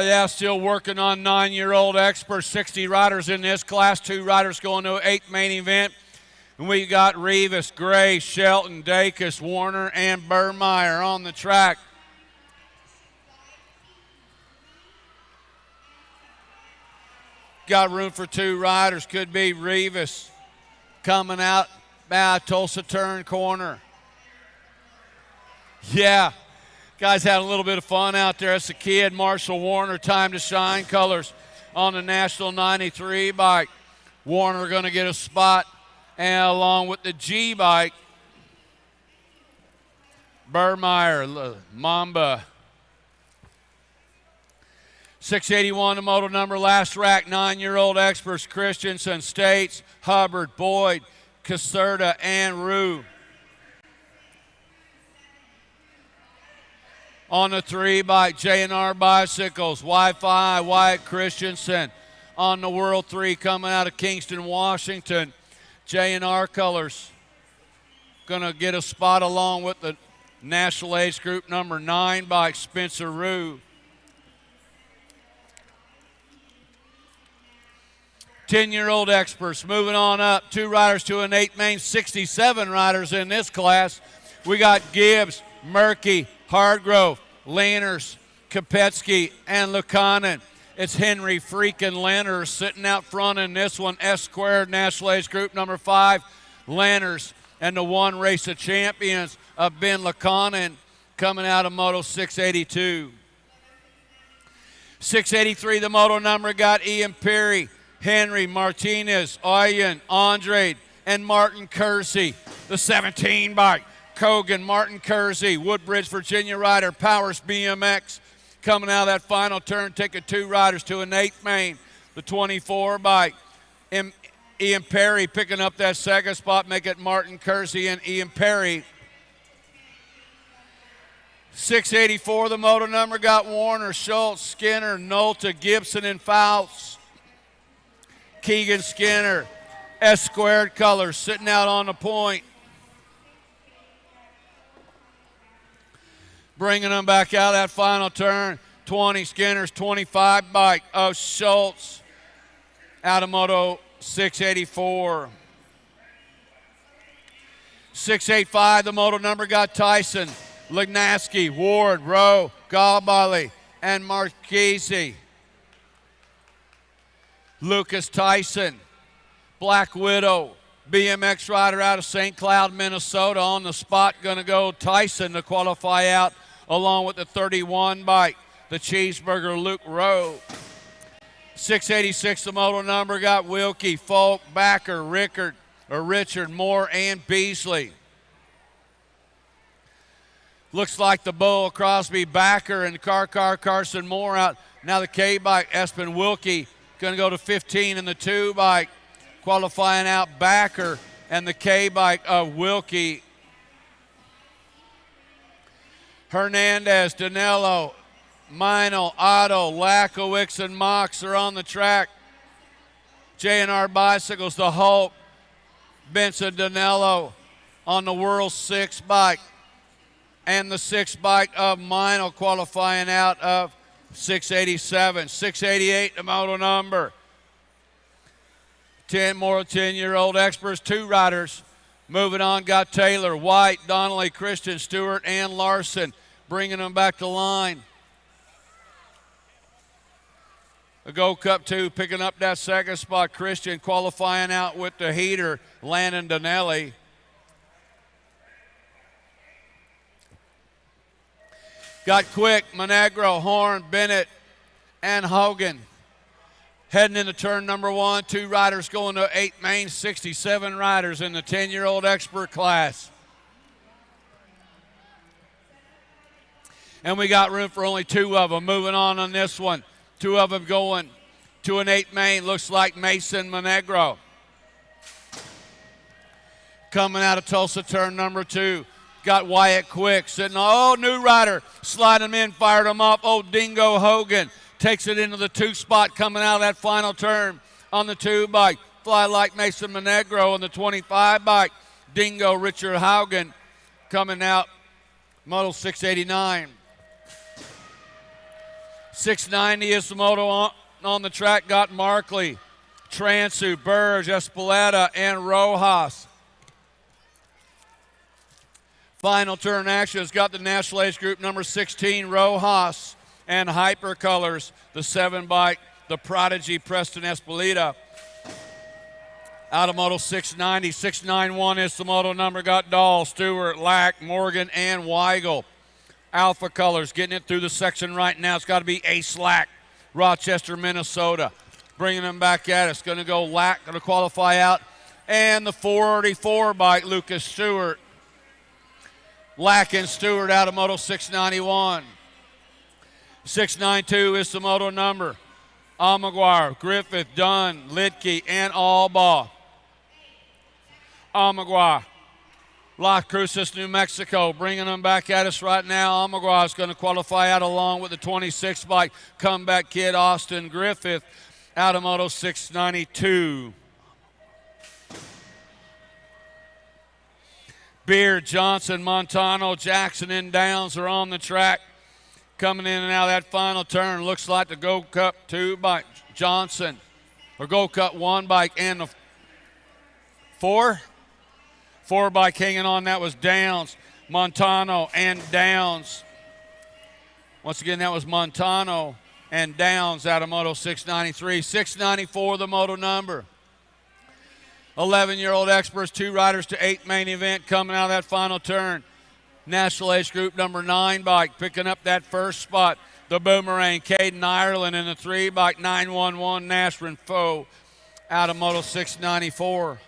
Yeah, still working on 9-year-old experts. 60 riders in this class. 2 riders going to 8th main event. And we got Rivas, Gray, Shelton, Dacus, Warner, and Burmeyer on the track. Got room for 2 riders. Could be Rivas coming out by Tulsa turn corner. Yeah. Guys had a little bit of fun out there. That's a kid, Marshall Warner, Time to Shine colors on the National 93 bike. Warner going to get a spot, and along with the G bike, Burmeyer, Mamba. 681 the moto number, last rack, 9-year-old experts, Christensen, States, Hubbard, Boyd, Caserta, and Rue. On the 3 bike, J&R Bicycles, Wi-Fi, Wyatt Christensen. On the World 3 coming out of Kingston, Washington, J&R colors. Going to get a spot along with the National Age Group number 9 bike, Spencer Rue. 10-year-old experts moving on up. 2 riders to an 8 main, 67 riders in this class. We got Gibbs, Murky, Hardgrove, Lehners, Kopetsky, and Lukanen. It's Henry freaking Lehners sitting out front in this one. S-squared National Age Group number 5, Lehners, and the 1 race of champions of Ben Lukanen coming out of Moto 682. 683, the moto number got Ian Perry, Henry, Martinez, Oyen, Andrade, and Martin Kersey. The 17 bike, Kogan, Martin Kersey, Woodbridge, Virginia rider, Powers BMX. Coming out of that final turn, taking 2 riders to an 8th main. The 24 bike, Ian Perry picking up that second spot, make it Martin Kersey and Ian Perry. 684, the moto number got Warner, Schultz, Skinner, Nolta, Gibson, and Fouts. Keegan Skinner, S-squared colors, sitting out on the point. Bringing them back out that final turn. 20, Skinner's 25 bike of Schultz out of Moto 684. 685, the moto number got Tyson, Lignaski, Ward, Rowe, Galbali, and Marchese. Lucas Tyson, Black Widow, BMX rider out of St. Cloud, Minnesota. On the spot, going to go Tyson to qualify out along with the 31 bike, the Cheeseburger Luke Rowe. 686, the moto number got Wilkie, Folk, Backer, Richard, Moore, and Beasley. Looks like the Bull, Crosby, Backer, and Carson Moore out. Now the K bike, Espen Wilkie, going to go to 15 in the 2 bike, qualifying out Backer and the K bike of Wilkie. Hernandez, Danilo, Meinl, Otto, Lakowicz, and Mox are on the track. J&R Bicycles, the Hulk, Benson Danilo on the World 6 bike. And the 6 bike of Meinl qualifying out of 687. 688, the moto number. 10 more 10-year-old experts, 2 riders. Moving on, got Taylor, White, Donnelly, Christian, Stewart, and Larson, bringing them back to line. The Gold Cup 2 picking up that second spot. Christian qualifying out with the heater, Landon Donnelly. Got Quick, Monegro, Horn, Bennett, and Hogan. Heading into turn number 1, 2 riders going to 8 main, 67 riders in the 10-year-old expert class. And we got room for only 2 of them. Moving on this one. 2 of them going to an 8 main. Looks like Mason Monegro. Coming out of Tulsa, turn number 2. Got Wyatt Quick sitting on. Oh, new rider. Sliding him in, fired him up. Oh, Dingo Hogan takes it into the 2 spot coming out of that final turn on the 2 bike. Fly like Mason Monegro on the 25 bike. Dingo Richard Haugen coming out. Moto 689. 690 is the moto on the track. Got Markley, Transu, Burge, Espeleta, and Rojas. Final turn action has got the National Age Group number 16, Rojas, and Hypercolors, the 7 bike, the Prodigy, Preston Espeleta. Out of Moto 690, 691 is the moto number. Got Dahl, Stewart, Lack, Morgan, and Weigel. Alpha Colors getting it through the section right now. It's got to be Ace Lack, Rochester, Minnesota. Bringing them back at us. Going to go Lack, going to qualify out. And the 44 bike, Lucas Stewart. Lack and Stewart out of Moto 691. 692 is the moto number. Almaguer, Griffith, Dunn, Lidke, and Albaugh. Almaguer, Las Cruces, New Mexico, bringing them back at us right now. Almaguer is going to qualify out along with the 26 bike comeback kid, Austin Griffith, out of Moto 692. Beard, Johnson, Montano, Jackson, and Downs are on the track. Coming in and out of that final turn. Looks like the Gold Cup 2 bike, Johnson. Or Gold Cup 1 bike and the 4 bike hanging on. That was Downs, Montano, and Downs. Once again, that was Montano and Downs out of Moto 693. 694, the moto number. 11-year-old experts, 2 riders to 8 main event coming out of that final turn. National Age Group number 9 bike picking up that first spot. The Boomerang, Caden Ireland, in the 3 bike, 911 Nashrin Foe out of Moto 694.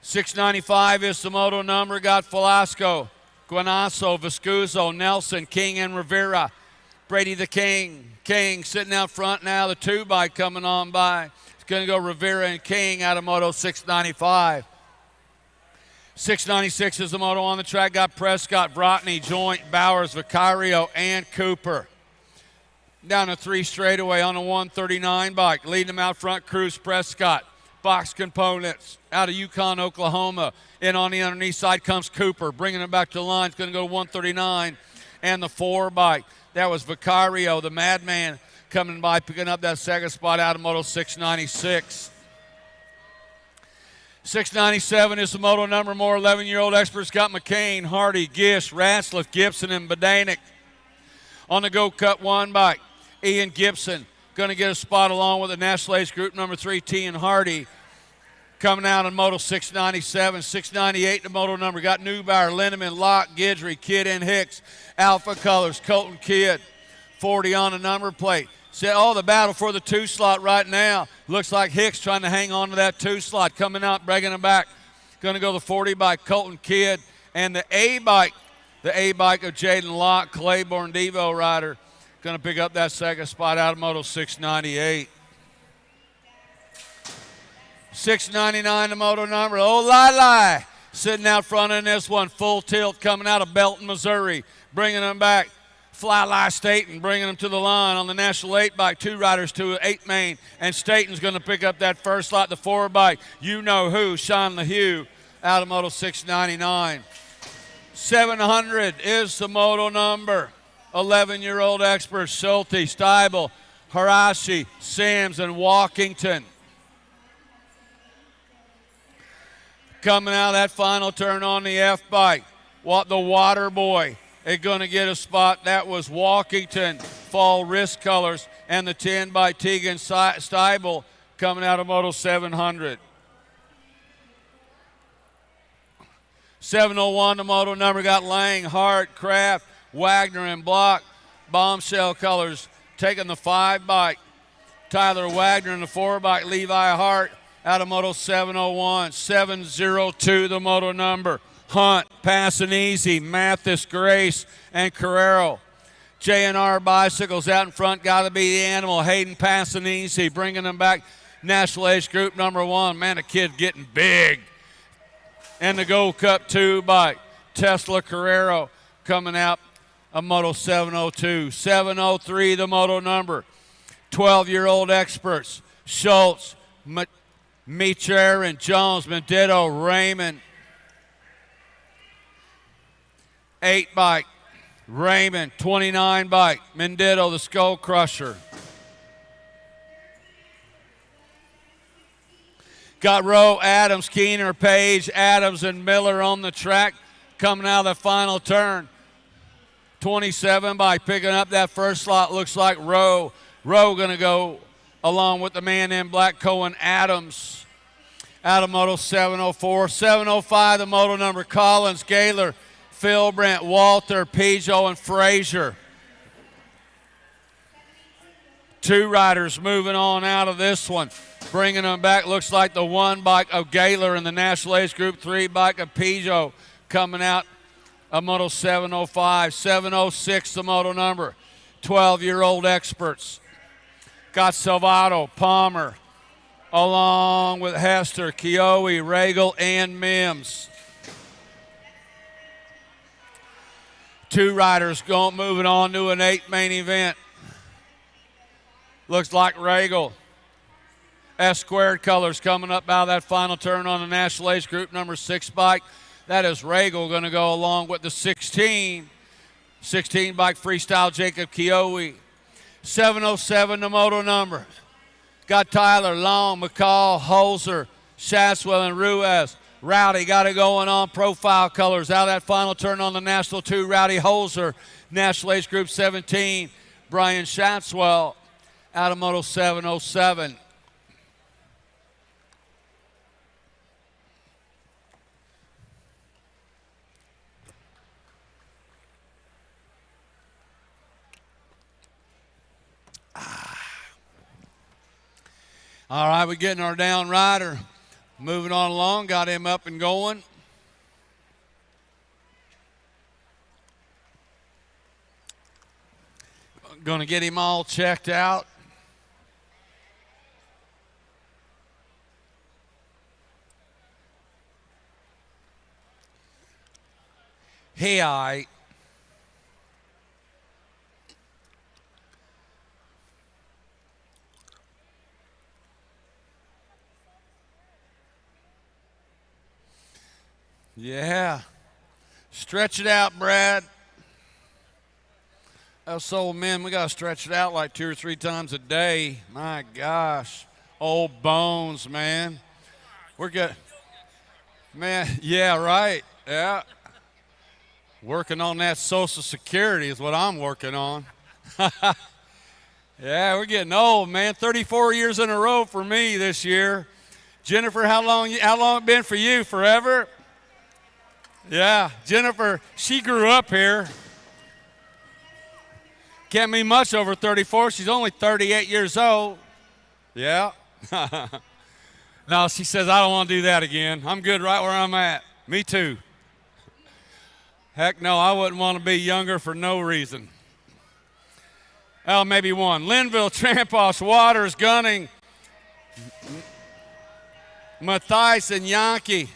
695 is the moto number. Got Velasco, Guanasso, Viscuso, Nelson, King, and Rivera. Brady the King. King sitting out front now. The 2 bike coming on by. Going to go Rivera and King out of Moto 695. 696 is the moto on the track. Got Prescott, Brotney, Joint, Bowers, Vicario, and Cooper. Down the 3 straightaway on a 139 bike. Leading them out front, Cruz Prescott. Box Components out of Yukon, Oklahoma. In on the underneath side comes Cooper. Bringing them back to the line. It's going to go to 139. And the 4 bike. That was Vicario, the Madman, coming by, picking up that second spot out of Moto 696. 697 is the moto number. More 11-year-old experts got McCain, Hardy, Gish, Ratzliff, Gibson, and Badanic. On the Go Cut 1 bike, Ian Gibson going to get a spot along with the National Age Group number 3, T and Hardy. Coming out on Moto 697, 698 the moto number. Got Neubauer, Lindemann, Locke, Guidry, Kidd, and Hicks. Alpha Colors, Colton Kidd, 40 on the number plate. Oh, the battle for the 2 slot right now. Looks like Hicks trying to hang on to that 2 slot. Coming out, bringing him back. Going to go the 40 bike, Colton Kidd. And the A bike of Jaden Locke, Claiborne Devo rider. Going to pick up that second spot out of Moto 698. 699 the moto number. Oh, Lai sitting out front in this one. Full tilt coming out of Belton, Missouri. Bringing them back. Fly Staten bringing them to the line on the National 8 bike. 2 riders to 8 main. And Staten's going to pick up that first slot, the 4 bike. You know who, Sean LaHue out of Moto 699. 700 is the moto number. 11-year-old experts, Schulte, Steibel, Harashi, Sams, and Walkington. Coming out of that final turn on the F bike, the Water Boy is going to get a spot. That was Walkington, Fall Wrist Colors, and the 10 by Tegan Steibel coming out of Moto 700. 701, the moto number, got Lang, Hart, Kraft, Wagner, and Block. Bombshell Colors taking the 5 bike. Tyler Wagner in the 4 bike. Levi Hart out of Moto 701. 702, the moto number. Hunt, Passing Easy, Mathis, Grace, and Carrero. J&R Bicycles out in front, got to be the animal. Hayden Passing Easy, bringing them back. National Age Group number 1. Man, the kid getting big. And the Gold Cup 2 bike, Tesla Carrero, coming out a Moto 702. 703, the moto number. 12-year-old experts, Schultz, Meacher and Jones, Mendito, Raymond. 8 bike, Raymond. 29 bike, Mendito, the Skull Crusher. Got Rowe, Adams, Keener, Page, Adams, and Miller on the track coming out of the final turn. 27 bike picking up that first slot, looks like Rowe. Rowe going to go along with the man in black, Cohen Adams. Out of Moto 704. 705, the moto number, Collins, Gaylor, Phil Brent, Walter, Peugeot, and Frazier. 2 riders moving on out of this one. Bringing them back, looks like the 1 bike of Gaylor in the National Age Group, 3 bike of Peugeot coming out of Moto 705. 706, the moto number, 12-year-old experts. Got Salvato, Palmer, along with Hester, Kiowe, Regal, and Mims. 2 riders moving on to an 8th main event. Looks like Regal. S-squared colors coming up out of that final turn on the National Age Group number 6 bike. That is Regal going to go along with the 16 bike freestyle Jacob Kiowe. 707, the moto number. Got Tyler, Long, McCall, Holzer, Shatswell, and Ruiz. Rowdy got it going on profile colors out of that final turn on the National 2. Rowdy Holzer, National Age Group 17. Brian Shatswell out of Moto 707. All right, we're getting our down rider. Moving on along, got him up and going. Going to get him all checked out. Hey, I. Yeah. Stretch it out, Brad. Us old men, we got to stretch it out like 2 or 3 times a day. My gosh. Old bones, man. We're good. Man, yeah, right. Yeah. Working on that Social Security is what I'm working on. Yeah, we're getting old, man. 34 years in a row for me this year. Jennifer, how long it been for you? Forever? Yeah, Jennifer, she grew up here. Can't be much over 34. She's only 38 years old. Yeah. No, she says, I don't want to do that again. I'm good right where I'm at. Me too. Heck no, I wouldn't want to be younger for no reason. Oh, maybe one. Linville, Trampos, Waters, Gunning, Mathias, and Yankee.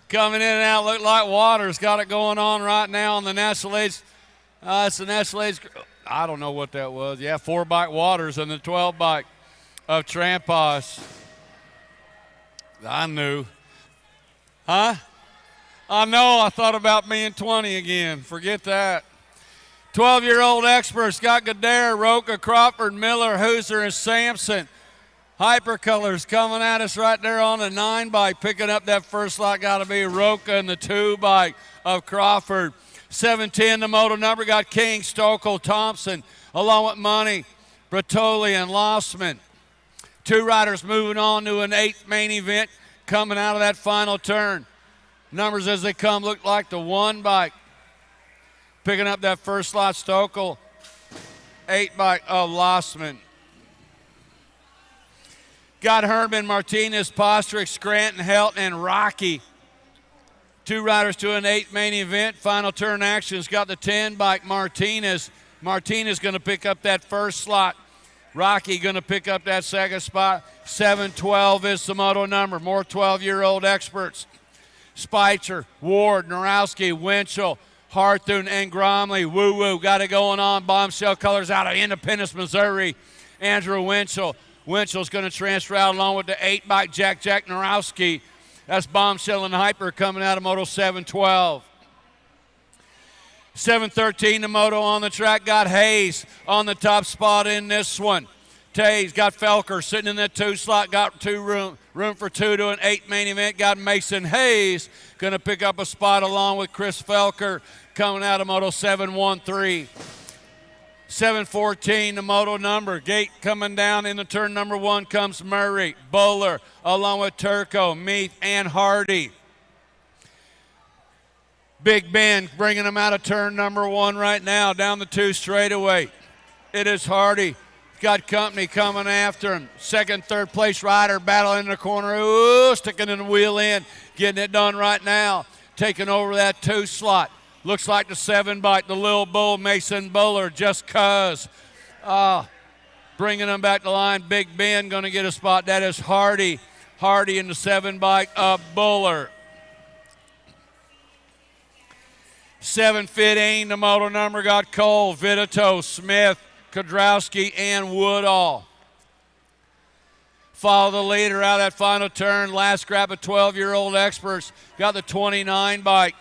Coming in and out, look like Waters got it going on right now on the National Age. It's the National Age. I don't know what that was. Yeah, 4 bike Waters and the 12 bike of Trampos. I knew. Huh? I know. I thought about being 20 again. Forget that. 12-year-old experts got Gadare, Roca, Crawford, Miller, Hooser, and Sampson. Hypercolors coming at us right there on the 9 bike. Picking up that first lot got to be Roca and the 2 bike of Crawford. 710, the moto number, got King, Stokel, Thompson, along with Money, Bertoli, and Lossman. 2 riders moving on to an 8th main event coming out of that final turn. Numbers as they come look like the 1 bike. Picking up that first slot, Stokel. 8 bike of Lossman. Got Herman, Martinez, Postrick, Scranton, Helt, and Rocky. 2 riders to an 8th main event. Final turn action's got the 10 bike, Martinez. Martinez going to pick up that first slot. Rocky going to pick up that second spot. 7-12 is the moto number. More 12-year-old experts. Spitzer, Ward, Narowski, Winchell, Harthun, and Gromley. Woo-woo got it going on. Bombshell colors out of Independence, Missouri. Andrew Winchell. Winchell's going to transfer out along with the 8-bike Jack Narowski. That's Bombshell and Hyper coming out of Moto 7-12. 7-13, the moto on the track, got Hayes on the top spot in this one. Hayes got Felker sitting in that 2 slot, got room for 2 to an 8 main event. Got Mason Hayes going to pick up a spot along with Chris Felker coming out of Moto 7-1-3. 7-14, the moto number. Gate coming down in the turn number 1 comes Murray, Bowler, along with Turco, Meath, and Hardy. Big Ben bringing them out of turn number 1 right now, down the 2 straightaway. It is Hardy. Got company coming after him. Second, third place rider battling in the corner. Ooh, sticking in the wheel end. Getting it done right now. Taking over that 2 slot. Looks like the 7-bike, the Lil Bull, Mason Bowler, just cuz. Bringing them back to line. Big Ben going to get a spot. That is Hardy. Hardy in the 7-bike of Bowler. 7-15, the moto number got Cole, Vitito, Smith, Kodrowski, and Woodall. Follow the leader out of that final turn. Last scrap of 12-year-old experts. Got the 29-bike.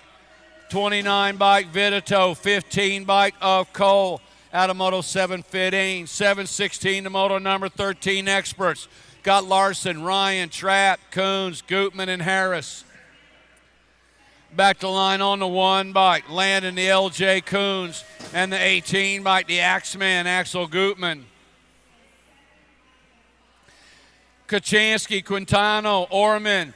29-bike Vitito, 15-bike of Cole out of Moto 7-15. 7-16, the moto number 13 experts. Got Larson, Ryan, Trapp, Coons, Gutman, and Harris. Back to line on the 1-bike, Landon, the LJ Coons, and the 18-bike, the Axeman, Axel Gutman. Kachansky, Quintano, Orman,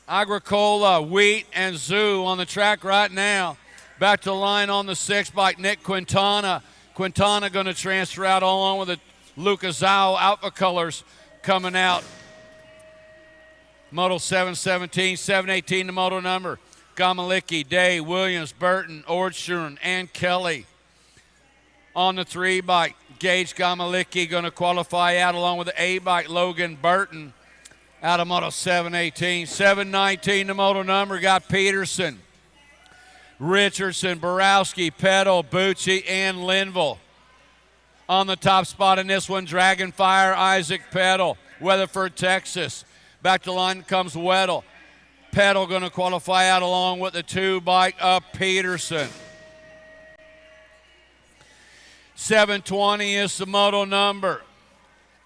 Agricola, Wheat, and Zoo on the track right now. Back to line on the 6-bike, Nick Quintana. Quintana going to transfer out along with the Lucas Zhao Alpha Colors coming out. Moto 7-17, 7-18, the moto number. Gamalicki, Day, Williams, Burton, Ordschuren, and Kelly. On the 3-bike, Gage Gamalicki going to qualify out along with the A-bike, Logan Burton, out of Moto 7-18. 7-19, the moto number, got Peterson, Richardson, Borowski, Peddle, Bucci, and Linville. On the top spot in this one, Dragonfire, Isaac Peddle, Weatherford, Texas. Back to line comes Weddle. Peddle going to qualify out along with the 2-bike of Peterson. 7-20 is the moto number.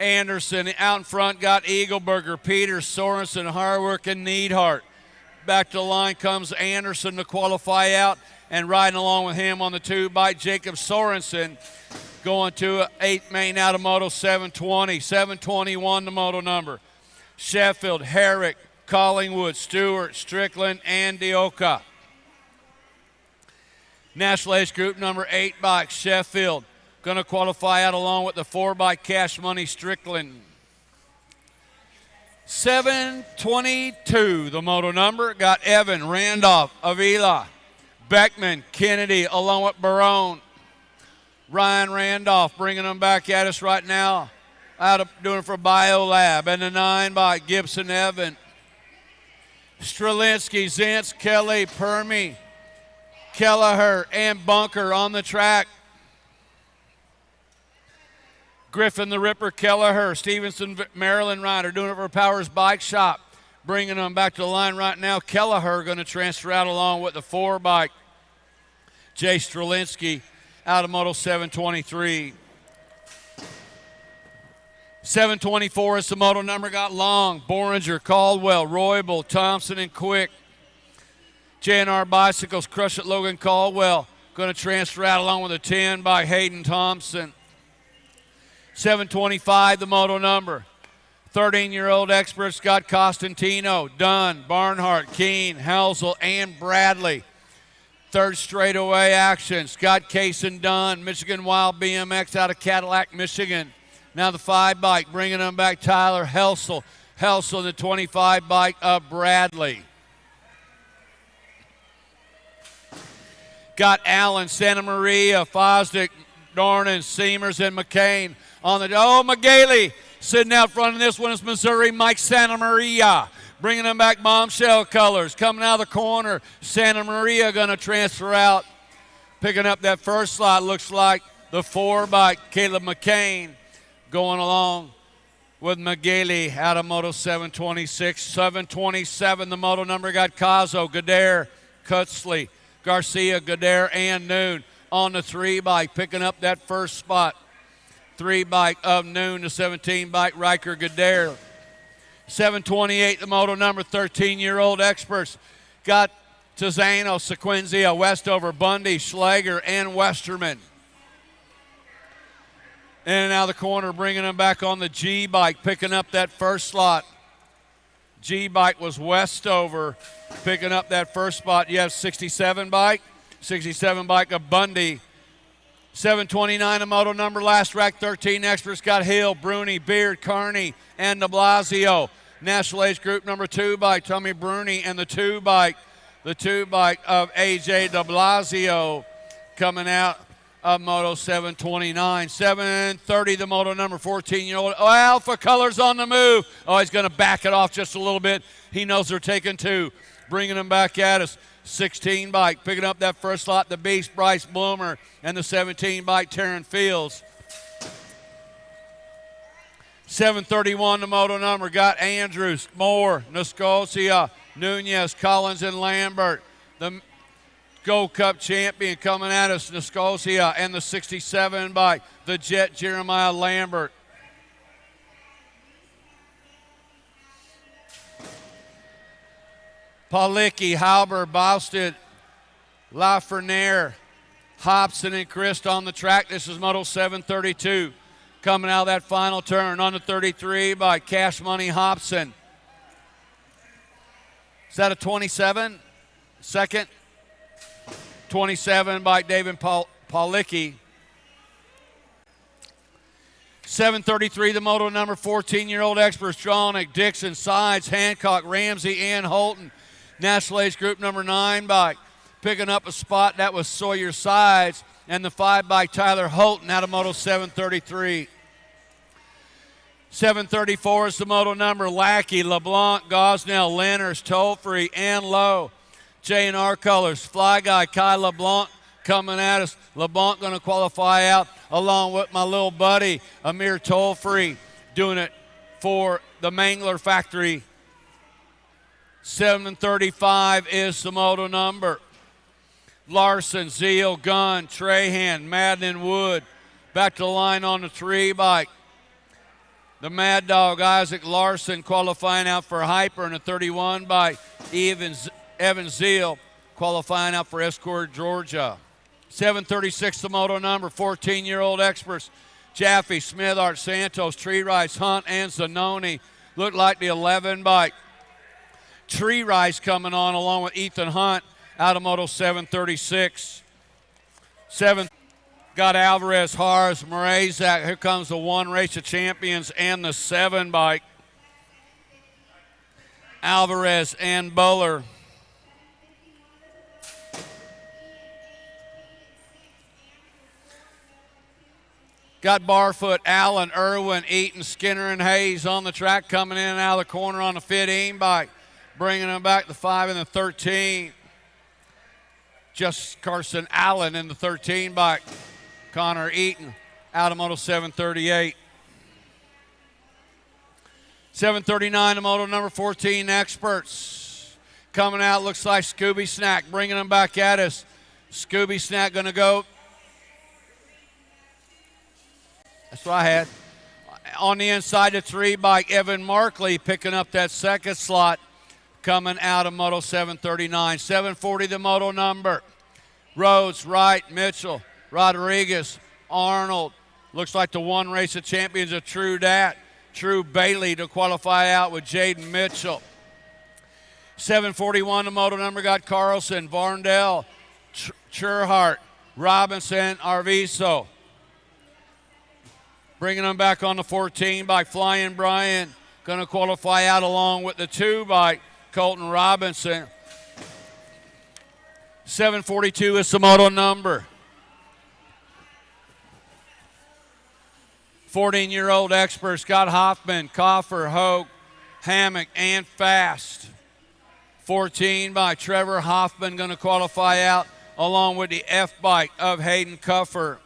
Anderson out in front got Eagleberger, Peters, Sorensen, Harwick, and Neidhart. Back to the line comes Anderson to qualify out, and riding along with him on the 2-bike, Jacob Sorensen going to 8 main out of Moto 7-20. 7-21 the moto number. Sheffield, Herrick, Collingwood, Stewart, Strickland, and Dioka. National Age Group number 8 bike, Sheffield, going to qualify out along with the 4-bike Cash Money Strickland. 7-22, the moto number, got Evan, Randolph, Avila, Beckman, Kennedy, along with Barone. Ryan Randolph bringing them back at us right now, doing it for BioLab. And the 9-bike, Gibson, Evan. Strelinsky, Zintz, Kelly, Permy, Kelleher, and Bunker on the track. Griffin the Ripper, Kelleher, Stevenson, Maryland rider, doing it for Powers Bike Shop. Bringing them back to the line right now. Kelleher going to transfer out along with the 4-bike. Jay Strelinsky out of Moto 723. 724 is the moto number, got Long, Boringer, Caldwell, Roybal, Thompson, and Quick. J&R Bicycles, Crush It, Logan Caldwell, going to transfer out along with a 10 by Hayden Thompson. 725, the moto number. 13-year-old experts got Costantino, Dunn, Barnhart, Keene, Helsel, and Bradley. Third straightaway action, Scott Kaysen Dunn, Michigan Wild BMX out of Cadillac, Michigan. Now the 5-bike, bringing them back, Tyler Helsel. Helsel, the 25-bike of Bradley. Got Allen, Santa Maria, Fosdick, Dornan, Seamers, and McCain on the, oh, McGaley sitting out front in this one is Missouri, Mike Santa Maria. Bringing them back, bombshell colors. Coming out of the corner, Santa Maria going to transfer out. Picking up that first slot, looks like the 4 by Caleb McCain. Going along with McGaley out of Moto 726. 727, the moto number got Cazo, Gadare, Cutsley, Garcia, Gadare, and Noon on the 3 bike, picking up that first spot. 3 bike of Noon, the 17 bike, Riker, Gadare. 728, the moto number, 13-year-old experts. Got Tizano, Sequenzia, Westover, Bundy, Schlager, and Westerman. In and out of the corner, bringing them back on the G bike, picking up that first slot. G bike was Westover, picking up that first spot. You have 67 bike of Bundy. 729, the moto number, last rack, 13 experts. Got Hill, Bruni, Beard, Carney, and de Blasio. National age group number 2 bike, Tommy Bruni, and the 2 bike of AJ de Blasio coming out of Moto 729. 730, the moto number, 14-year-old. Oh, Alpha Colors on the move. Oh, he's going to back it off just a little bit. He knows they're taking 2. Bringing them back at us. 16 bike, picking up that first slot, the Beast, Bryce Bloomer, and the 17 bike, Taryn Fields. 731, the moto number, got Andrews, Moore, Nascosia, Nunez, Collins, and Lambert. The Gold Cup champion coming at us, Nascosia, and the 67 bike, the Jet, Jeremiah Lambert. Palicki, Halber, Bosted, Lafreniere, Hobson, and Christ on the track. This is Moto 732. Coming out of that final turn on the 33 by Cash Money Hobson. Is that a 27? Second? 27 by David Palicki. 733, the moto number, 14-year-old experts, Jonick, Dixon, Sides, Hancock, Ramsey, and Holton. National age group number 9 bike. Picking up a spot, that was Sawyer Sides, and the 5 bike, Tyler Holton out of Moto 733. 734 is the moto number, Lackey, LeBlanc, Gosnell, Lenners, Tollfree, and Lowe. J&R Colors, Fly Guy, Kai LeBlanc coming at us. LeBlanc going to qualify out along with my little buddy, Amir Tollfree, doing it for the Mangler Factory. 735 is the moto number. Larson, Zeal, Gunn, Trahan, Madden, and Wood. Back to the line on the 3 bike. The Mad Dog, Isaac Larson, qualifying out for Hyper, and the 31 bike, Evan Zeal, qualifying out for Escort, Georgia. 736, the moto number, 14-year-old experts. Jaffe, Smithart, Santos, Tree Rice, Hunt, and Zanoni. Looked like the 11 bike. Tree Rice coming on along with Ethan Hunt out of Moto 736. 7 got Alvarez, Harris, Morazak. Here comes the 1 race of champions and the 7 bike. Alvarez and Buller. Got Barfoot, Allen, Irwin, Eaton, Skinner, and Hayes on the track, coming in and out of the corner on the 15 bike. Bringing them back the 5 and the 13. Just Carson Allen in the 13 bike. Connor Eaton out of Moto 738. 739, the moto number, 14 experts. Coming out, looks like Scooby Snack, bringing them back at us. Scooby Snack going to go. That's what I had. On the inside, the 3 bike, Evan Markley picking up that second slot. Coming out of Moto 739. 740, the moto number. Rhodes, Wright, Mitchell, Rodriguez, Arnold. Looks like the 1 race of champions of True Dat. True Bailey to qualify out with Jaden Mitchell. 741, the moto number, got Carlson, Varndell, Churhart, Robinson, Arviso. Bringing them back on the 14 by Flying Brian. Going to qualify out along with the 2 by Colton Robinson. 742 is the moto number. 14-year-old experts, Scott Hoffman, Coffer, Hogue, Hammock, and Fast. 14 by Trevor Hoffman going to qualify out along with the F bike of Hayden Cuffer.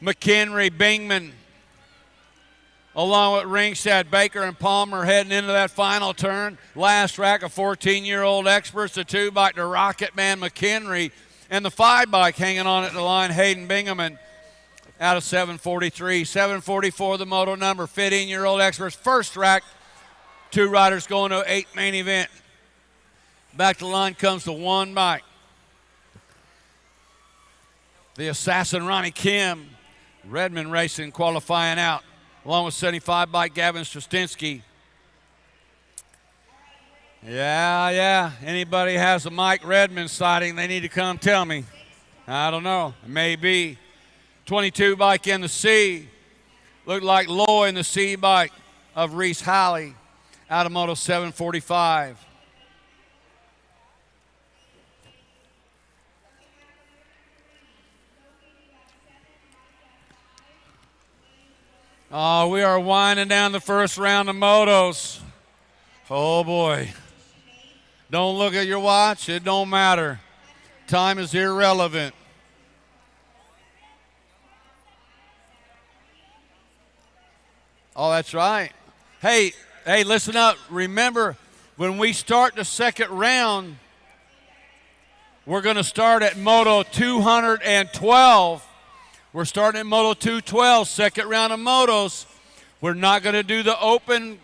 McHenry, Bingman, along with Ringstad, Baker, and Palmer heading into that final turn. Last rack of 14-year-old experts, the 2 bike to Rocket Man McHenry, and the 5 bike hanging on at the line, Hayden Bingaman, out of 743. 744, the moto number, 15-year-old experts. First rack, 2 riders going to 8 main event. Back to the line comes the 1 bike. The assassin, Ronnie Kim. Redmond Racing qualifying out, along with 75 bike Gavin Strastinsky. Yeah. Anybody has a Mike Redmond sighting, they need to come tell me. I don't know. It may be. 22 bike in the C. Looked like Loy in the C bike of Reese Halley out of Moto 745. Oh, we are winding down the first round of motos. Oh, boy. Don't look at your watch. It don't matter. Time is irrelevant. Oh, that's right. Hey, listen up. Remember, when we start the second round, we're going to start at Moto 212. We're starting at Moto 212, second round of motos. We're not going to do the open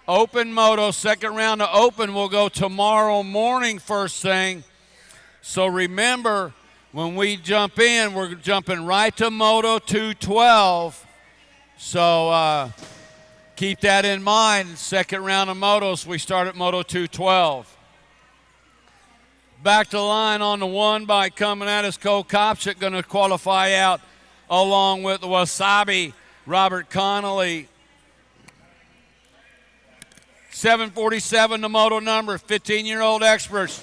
moto. Second round of open will go tomorrow morning first thing. So remember, when we jump in, we're jumping right to Moto 212. So keep that in mind. Second round of motos, we start at Moto 212. Back to the line on the 1 bike coming at us, Cole Kopchik going to qualify out along with the Wasabi, Robert Connolly. 747, the moto number, 15-year-old experts.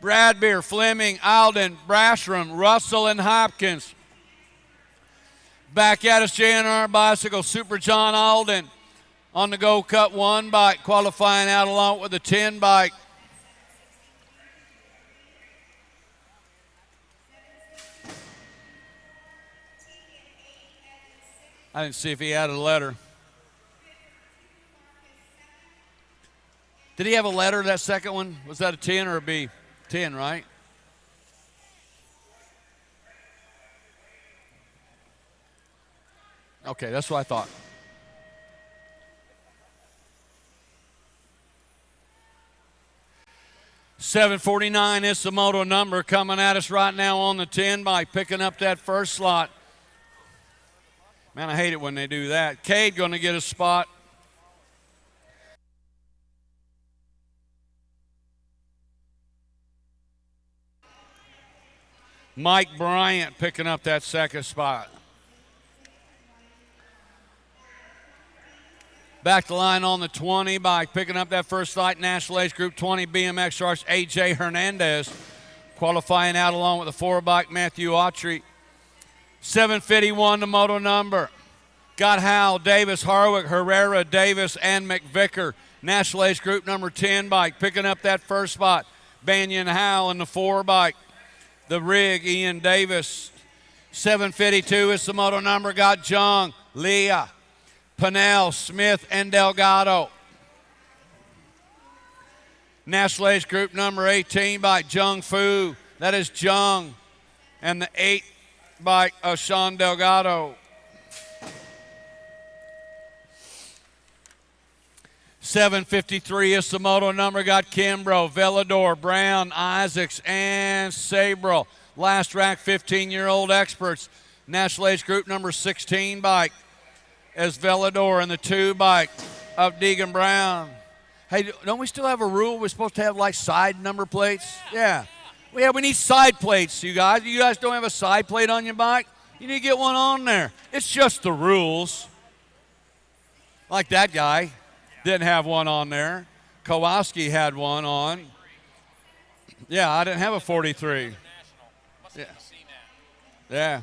Bradbeer, Fleming, Alden, Brashram, Russell, and Hopkins. Back at us, JNR Bicycle, Super John Alden on the Go Cut 1 bike, qualifying out along with the 10 bike. I didn't see if he had a letter. Did he have a letter, that second one? Was that a 10 or a B? 10, right? Okay, that's what I thought. $749 is the moto number coming at us right now on the 10 bike, picking up that first slot. Man, I hate it when they do that. Cade going to get a spot. Mike Bryant picking up that second spot. Back to line on the 20 bike, picking up that first slot, National Age Group 20 BMX Sharks, A.J. Hernandez, qualifying out along with the 4 bike, Matthew Autry. 751, the moto number. Got Howell, Davis, Harwick, Herrera, Davis, and McVicker. National Age Group number 10 bike, picking up that first spot. Banyan Howell in the 4 bike. The rig, Ian Davis. 752 is the moto number. Got Jung, Leah, Pennell, Smith, and Delgado. National Age Group number 18 by Jung Fu. That is Jung. And the 8 by Sean Delgado. 753 is the moto number. Got Kimbrough, Velador, Brown, Isaacs, and Sabrel. Last rack, 15-year-old experts. National Age Group number 16 bike as Velador, and the 2 bike of Deegan Brown. Hey, don't we still have a rule? We're supposed to have like side number plates? Yeah. We need side plates, you guys. You guys don't have a side plate on your bike? You need to get one on there. It's just the rules. Like that guy didn't have one on there. Kowalski had one on. Yeah, I didn't have a 43. Yeah.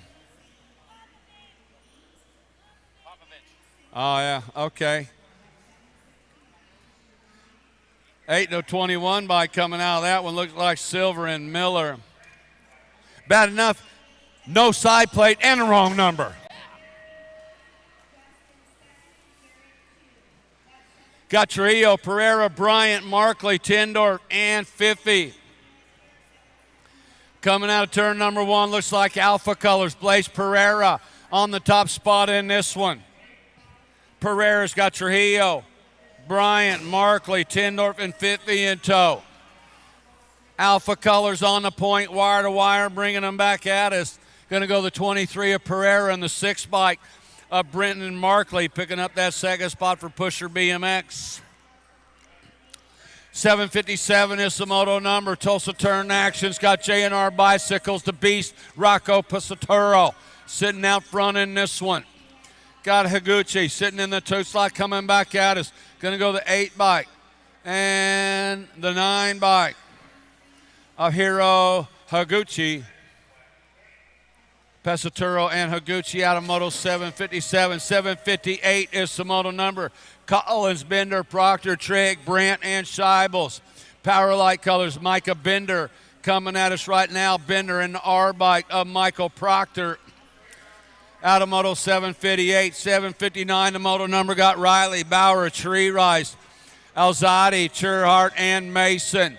Oh, yeah, okay. 8-21 bike coming out of that one. Looks like Silver and Miller. Bad enough. No side plate and the wrong number. Got Trujillo, Pereira, Bryant, Markley, Tindorf, and Fiffy. Coming out of turn number 1, looks like Alpha Colors. Blaze Pereira on the top spot in this one. Pereira's got Trujillo, Bryant, Markley, Tindorf, and Fiffy in tow. Alpha Colors on the point, wire to wire, bringing them back at us. Going to go the 23 of Pereira and the 6 bike of Brenton Markley, picking up that second spot for Pusher BMX. 757 is the moto number. Tulsa Turn Action's got J&R Bicycles, the Beast, Rocco Pisaturo sitting out front in this one. Got Higuchi sitting in the 2 slot, coming back at us. Going to go the 8 bike and the 9 bike of Hiro Higuchi. Pesaturo and Higuchi out of Moto 757. 758 is the moto number. Collins, Bender, Proctor, Trigg, Brandt, and Scheibels. Powerlight Colors, Micah Bender coming at us right now. Bender in the R bike of Michael Proctor. Out of Moto 758. 759, the moto number got Riley, Bauer, Tree Rise, Alzadi, Churhart, and Mason.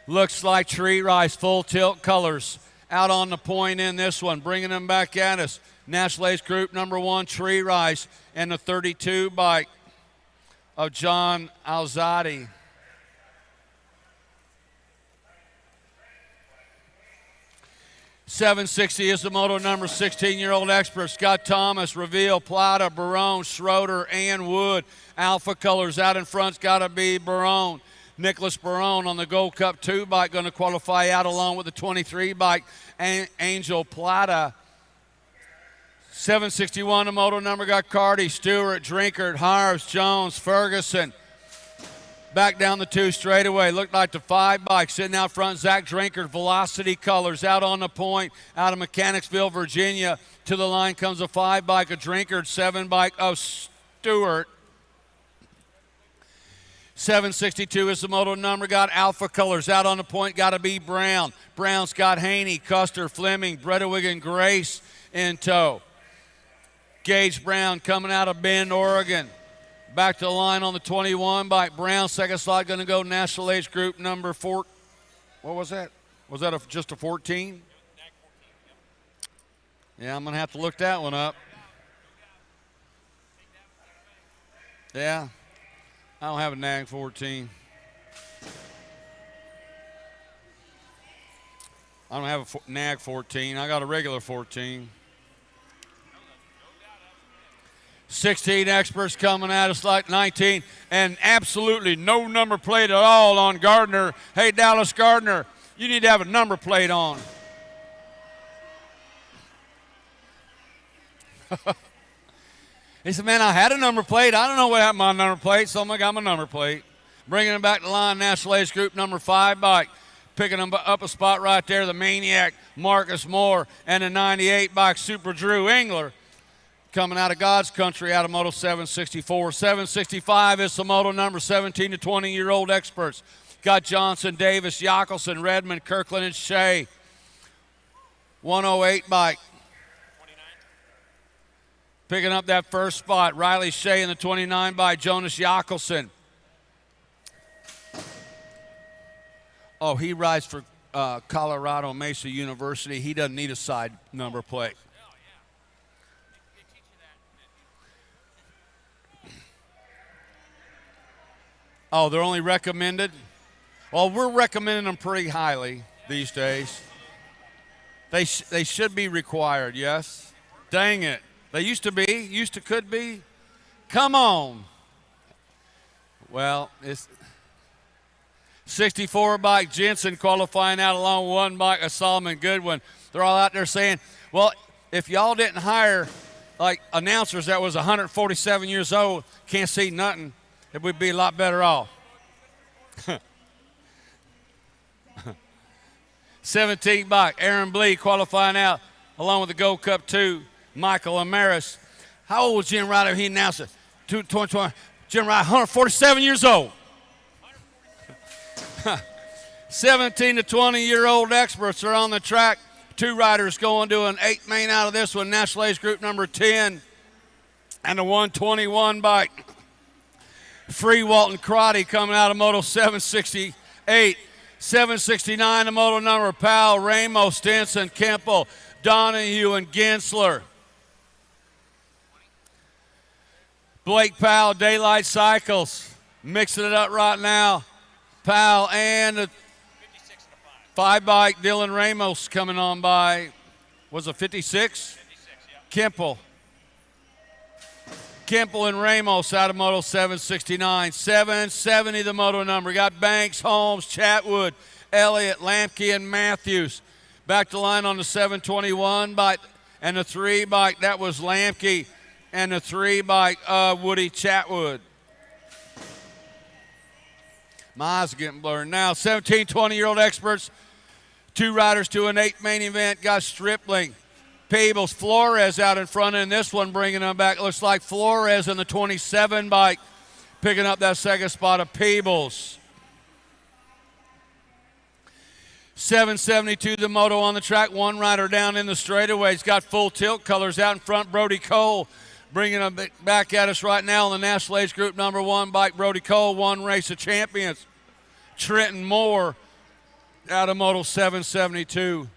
Looks like Tree Rise, full tilt colors. Out on the point in this one, bringing them back at us. National Ace Group number 1, Tree Rise, and the 32 bike of John Alzadi. .760 is the moto number. 16-year-old expert. Scott Thomas, Reveal, Plata, Barone, Schroeder, and Wood. Alpha Colors out in front's got to be Barone. Nicholas Barone on the Gold Cup 2 bike going to qualify out along with the 23 bike. Angel Plata. 761, the moto number got Carty, Stewart, Drinkard, Harves, Jones, Ferguson. Back down the 2 straightaway. Looked like the 5 bike sitting out front. Zach Drinkard, Velocity Colors out on the point. Out of Mechanicsville, Virginia. To the line comes a 5 bike of Drinkard, 7 bike of Stewart. 762 is the moto number. Got Alpha Colors out on the point. Got to be Brown. Brown's got Haney, Custer, Fleming, Bredewig, and Grace in tow. Gage Brown coming out of Bend, Oregon. Back to the line on the 21 bike. Brown, second slot, going to go National Age Group number 4. What was that? Was that just a 14? Yeah, I'm going to have to look that one up. Yeah, I don't have a NAG 14. I don't have a NAG 14. I got a regular 14. 16 experts coming at us like 19, and absolutely no number plate at all on Gardner. Hey, Dallas Gardner, you need to have a number plate on. He said, man, I had a number plate. I don't know what happened to my number plate, so I got my number plate. Bringing him back to the line, National Age Group number 5 bike. Picking him up a spot right there, the Maniac, Marcus Moore, and the 98 bike, Super Drew Engler. Coming out of God's country, out of Moto 764. 765 is the moto number. 17 to 20-year-old experts. Got Johnson, Davis, Yackelson, Redmond, Kirkland, and Shea. 108 bike. 29. Picking up that first spot, Riley Shea in the 29 bike, Jonas Yackelson. Oh, he rides for Colorado Mesa University. He doesn't need a side number plate. Oh, they're only recommended? Well, we're recommending them pretty highly these days. They should be required, yes? Dang it. They used to could be. Come on. Well, it's 64 bike Jensen qualifying out along 1 bike of Solomon Goodwin. They're all out there saying, well, if y'all didn't hire like announcers that was 147 years old, can't see nothing, it would be a lot better off. 17 bike, Aaron Blee qualifying out along with the Gold Cup 2, Michael Amaris. How old was Jim Ryder? He announced it. 20, Jim Wright, 147 years old. 17 to 20-year-old experts are on the track. 2 riders going to an 8 main out of this one. National Age Group number 10 and the 121 bike. Free Walton Karate coming out of Moto 768. 769, the moto number, Powell, Ramos, Stinson, Kemple, Donahue, and Gensler. Blake Powell, Daylight Cycles, mixing it up right now. Powell and the 5 bike, Dylan Ramos coming on by, was it 56? 56, yeah. Kemple and Ramos out of Moto 769. 770 the moto number. Got Banks, Holmes, Chatwood, Elliott, Lampke, and Matthews. Back to line on the 721 bike and the 3 bike. That was Lampke and the 3 bike, Woody Chatwood. My eyes are getting blurred now. 17, 20-year-old experts. 2 riders to an 8 main event. Got Stripling, Peebles, Flores out in front, and this one bringing them back. Looks like Flores in the 27 bike picking up that second spot of Peebles. 772 the moto on the track. 1 rider down in the straightaway. He's got full tilt colors out in front. Brody Cole bringing them back at us right now in the National Age Group number 1 bike. Brody Cole, 1 race of champions. Trenton Moore out of Moto 772.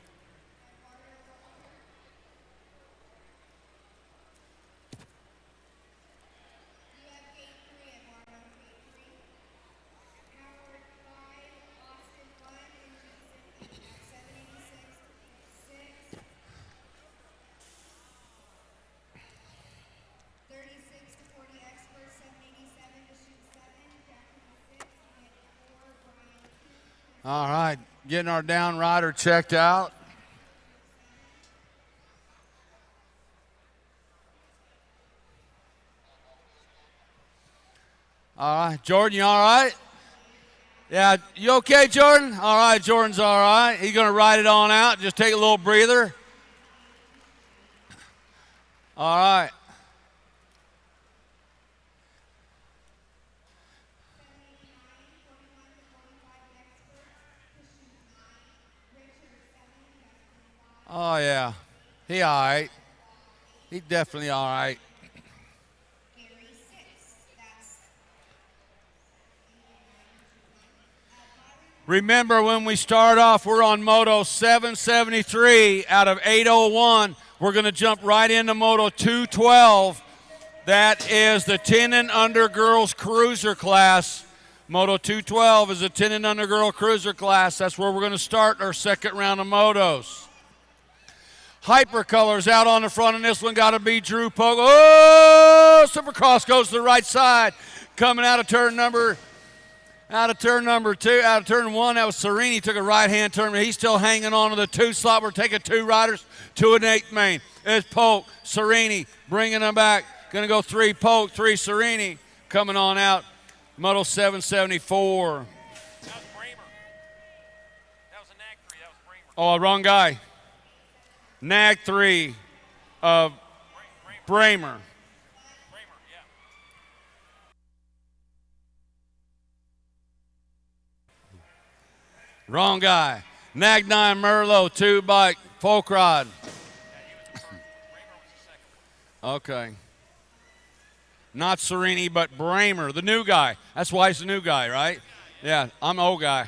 All right, getting our down rider checked out. All right, Jordan, you all right? Yeah, you okay, Jordan? All right, Jordan's all right. He's going to ride it on out. Just take a little breather. All right. Oh, yeah. He all right. He definitely all right. Remember, when we start off, we're on Moto 773 out of 801. We're going to jump right into Moto 212. That is the 10 and under girls cruiser class. Moto 212 is a 10 and under girl cruiser class. That's where we're going to start our second round of motos. Hypercolors out on the front, and this one got to be Drew Pogue. Oh, Supercross goes to the right side. Coming out of turn number 2, out of turn 1, that was Serini. Took a right-hand turn, but he's still hanging on to the 2 slot. We're taking 2 riders to an 8 main. It's Polk, Serini, bringing them back. Going to go 3 Polk, 3 Serini. Coming on out, Moto 774. That was Bramer. That was a nag 3. That was Bramer. Oh, wrong guy. Nag 3 of Bramer. Wrong guy. Nag 9 Merlot, 2 bike, folk rod. Okay. Not Serini, but Bramer, the new guy. That's why he's the new guy, right? Yeah, I'm the old guy.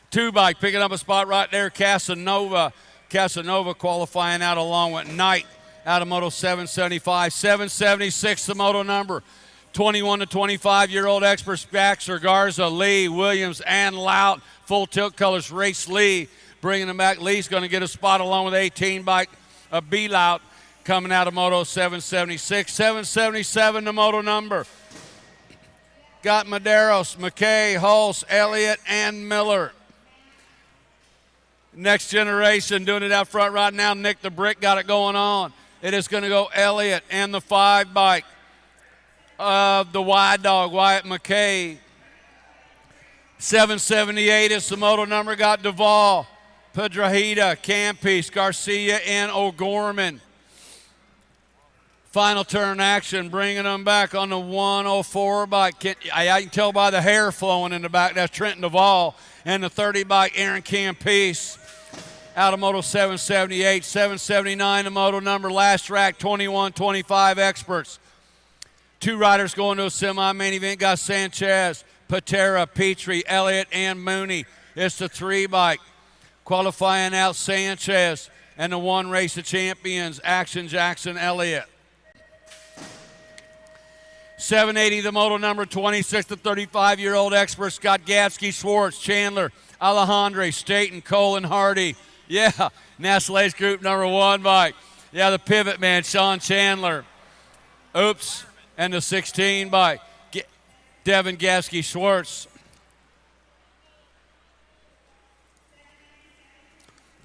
2 bike picking up a spot right there. Casanova qualifying out along with Knight out of Moto 775. 776 the moto number. 21 to 25-year-old experts, Baxter, Garza, Lee, Williams, and Lout. Full tilt colors, Race Lee bringing them back. Lee's going to get a spot along with 18 bike B Lout coming out of Moto 776. 777 the moto number. Got Medeiros, McKay, Hulse, Elliott, and Miller. Next generation doing it out front right now. Nick the Brick got it going on. It is going to go Elliott and the 5 bike of the Wide Dog, Wyatt McKay. 778 is the moto number. Got Duvall, Pedrahita, Campies, Garcia, and O'Gorman. Final turn action, bringing them back on the 104 bike. I can tell by the hair flowing in the back. That's Trenton Duvall. And the 30 bike, Aaron Campiece. Out of Moto 778, 779, the moto number. Last track, 21-25 experts. 2 riders going to a semi-main event. Got Sanchez, Patera, Petrie, Elliott, and Mooney. It's the 3 bike. Qualifying out Sanchez. And the 1 race of champions, Action Jackson Elliott. 780, the moto number. 26 to 35-year-old experts. Got Gatsky, Schwartz, Chandler, Alejandre, Staten, Cole, and Hardy. Yeah, National Age Group number 1 bike. Yeah, the pivot man, Sean Chandler. Oops, and the 16 bike, Devin Gatsky, Schwartz.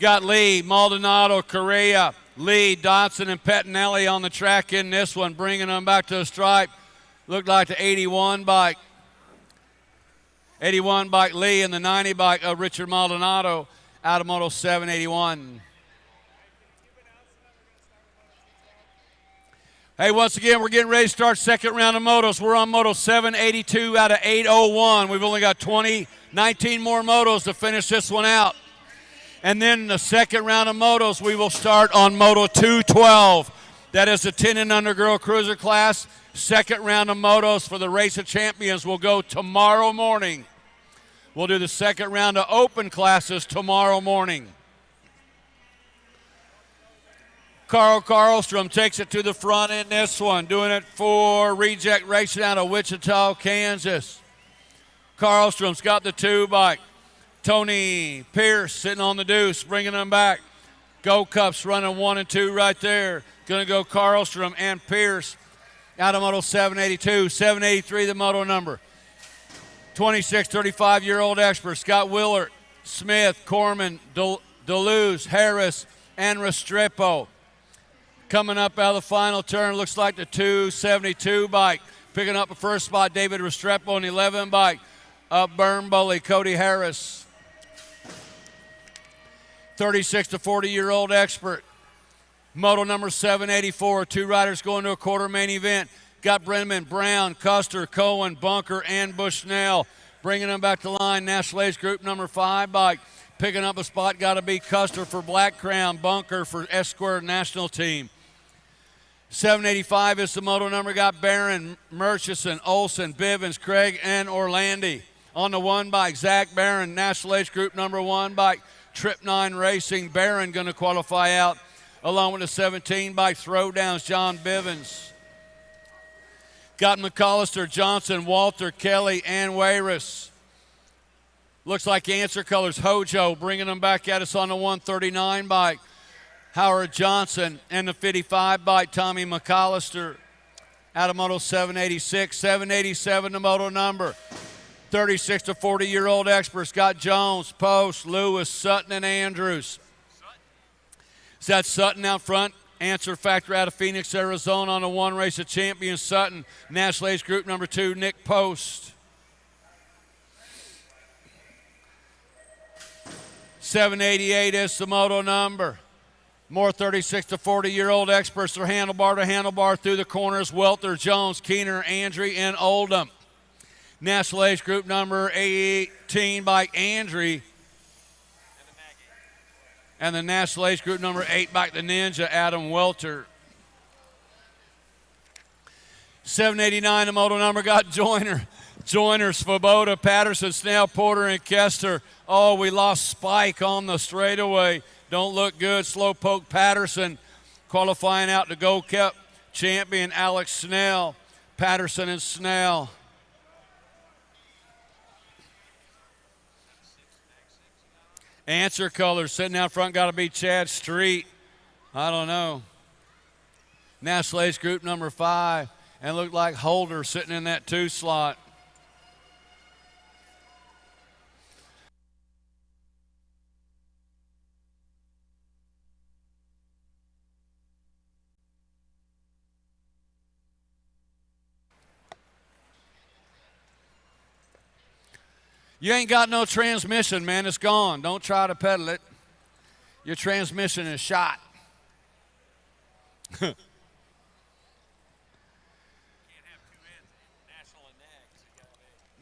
Got Lee, Maldonado, Correa, Lee, Dotson, and Pettinelli on the track in this one, bringing them back to the stripe. Looked like the 81 bike. 81 bike Lee and the 90 bike of Richard Maldonado out of Moto 781. Hey, once again, we're getting ready to start second round of motos. We're on Moto 782 out of 801. We've only got 19 more motos to finish this one out. And then the second round of motos, we will start on Moto 212. That is the 10 and under girl cruiser class. Second round of motos for the Race of Champions will go tomorrow morning. We'll do the second round of open classes tomorrow morning. Carl Karlstrom takes it to the front in this one, doing it for Reject Racing out of Wichita, Kansas. Karlstrom's got the 2 bike. Tony Pierce sitting on the deuce, bringing them back. Go Cups running 1 and 2 right there. Going to go Karlstrom and Pierce out of Moto 782. 783, the moto number. 26, 35-year-old expert. Scott Willard, Smith, Corman, Deleuze, Harris, and Restrepo. Coming up out of the final turn, looks like the 272 bike. Picking up the first spot, David Restrepo, and the 11 bike. Up Burn Bully, Cody Harris. 36 to 40-year-old expert. Moto number 784. 2 riders going to a quarter main event. Got Brenneman, Brown, Custer, Cohen, Bunker, and Bushnell. Bringing them back to line. National Age Group number 5 bike. Picking up a spot, got to be Custer for Black Crown, Bunker for S-Squared National Team. 785 is the moto number. Got Barron, Murchison, Olson, Bivens, Craig, and Orlandi. On the 1 bike, Zach Barron, National Age Group number 1 bike. Trip 9 Racing, Barron going to qualify out. Along with the 17 bike Throwdowns, John Bivens. Got McAllister, Johnson, Walter, Kelly, and Wayris. Looks like answer colors, Hojo, bringing them back at us on the 139 bike. Howard Johnson and the 55 bike, Tommy McAllister. Out of Moto 786, 787 the moto number. 36 to 40-year-old experts, got Jones, Post, Lewis, Sutton, and Andrews. Is that Sutton out front? Answer Factor out of Phoenix, Arizona on the 1 Race of Champions. Sutton, National Age Group number 2, Nick Post. 788 is the moto number. More 36 to 40-year-old experts are handlebar to handlebar through the corners. Welter, Jones, Keener, Andry, and Oldham. National Age Group number 18 by Andry. And the National Age Group number 8 by the Ninja, Adam Welter. 789, the moto number got Joyner, Svoboda, Patterson, Snell, Porter, and Kester. Oh, we lost Spike on the straightaway. Don't look good. Slowpoke Patterson qualifying out to Gold Cup champion Alex Snell. Patterson and Snell. Answer colors sitting out front got to be Chad Street. I don't know. National Age Group number 5. And looked like Holder sitting in that 2 slot. You ain't got no transmission, man. It's gone. Don't try to pedal it. Your transmission is shot.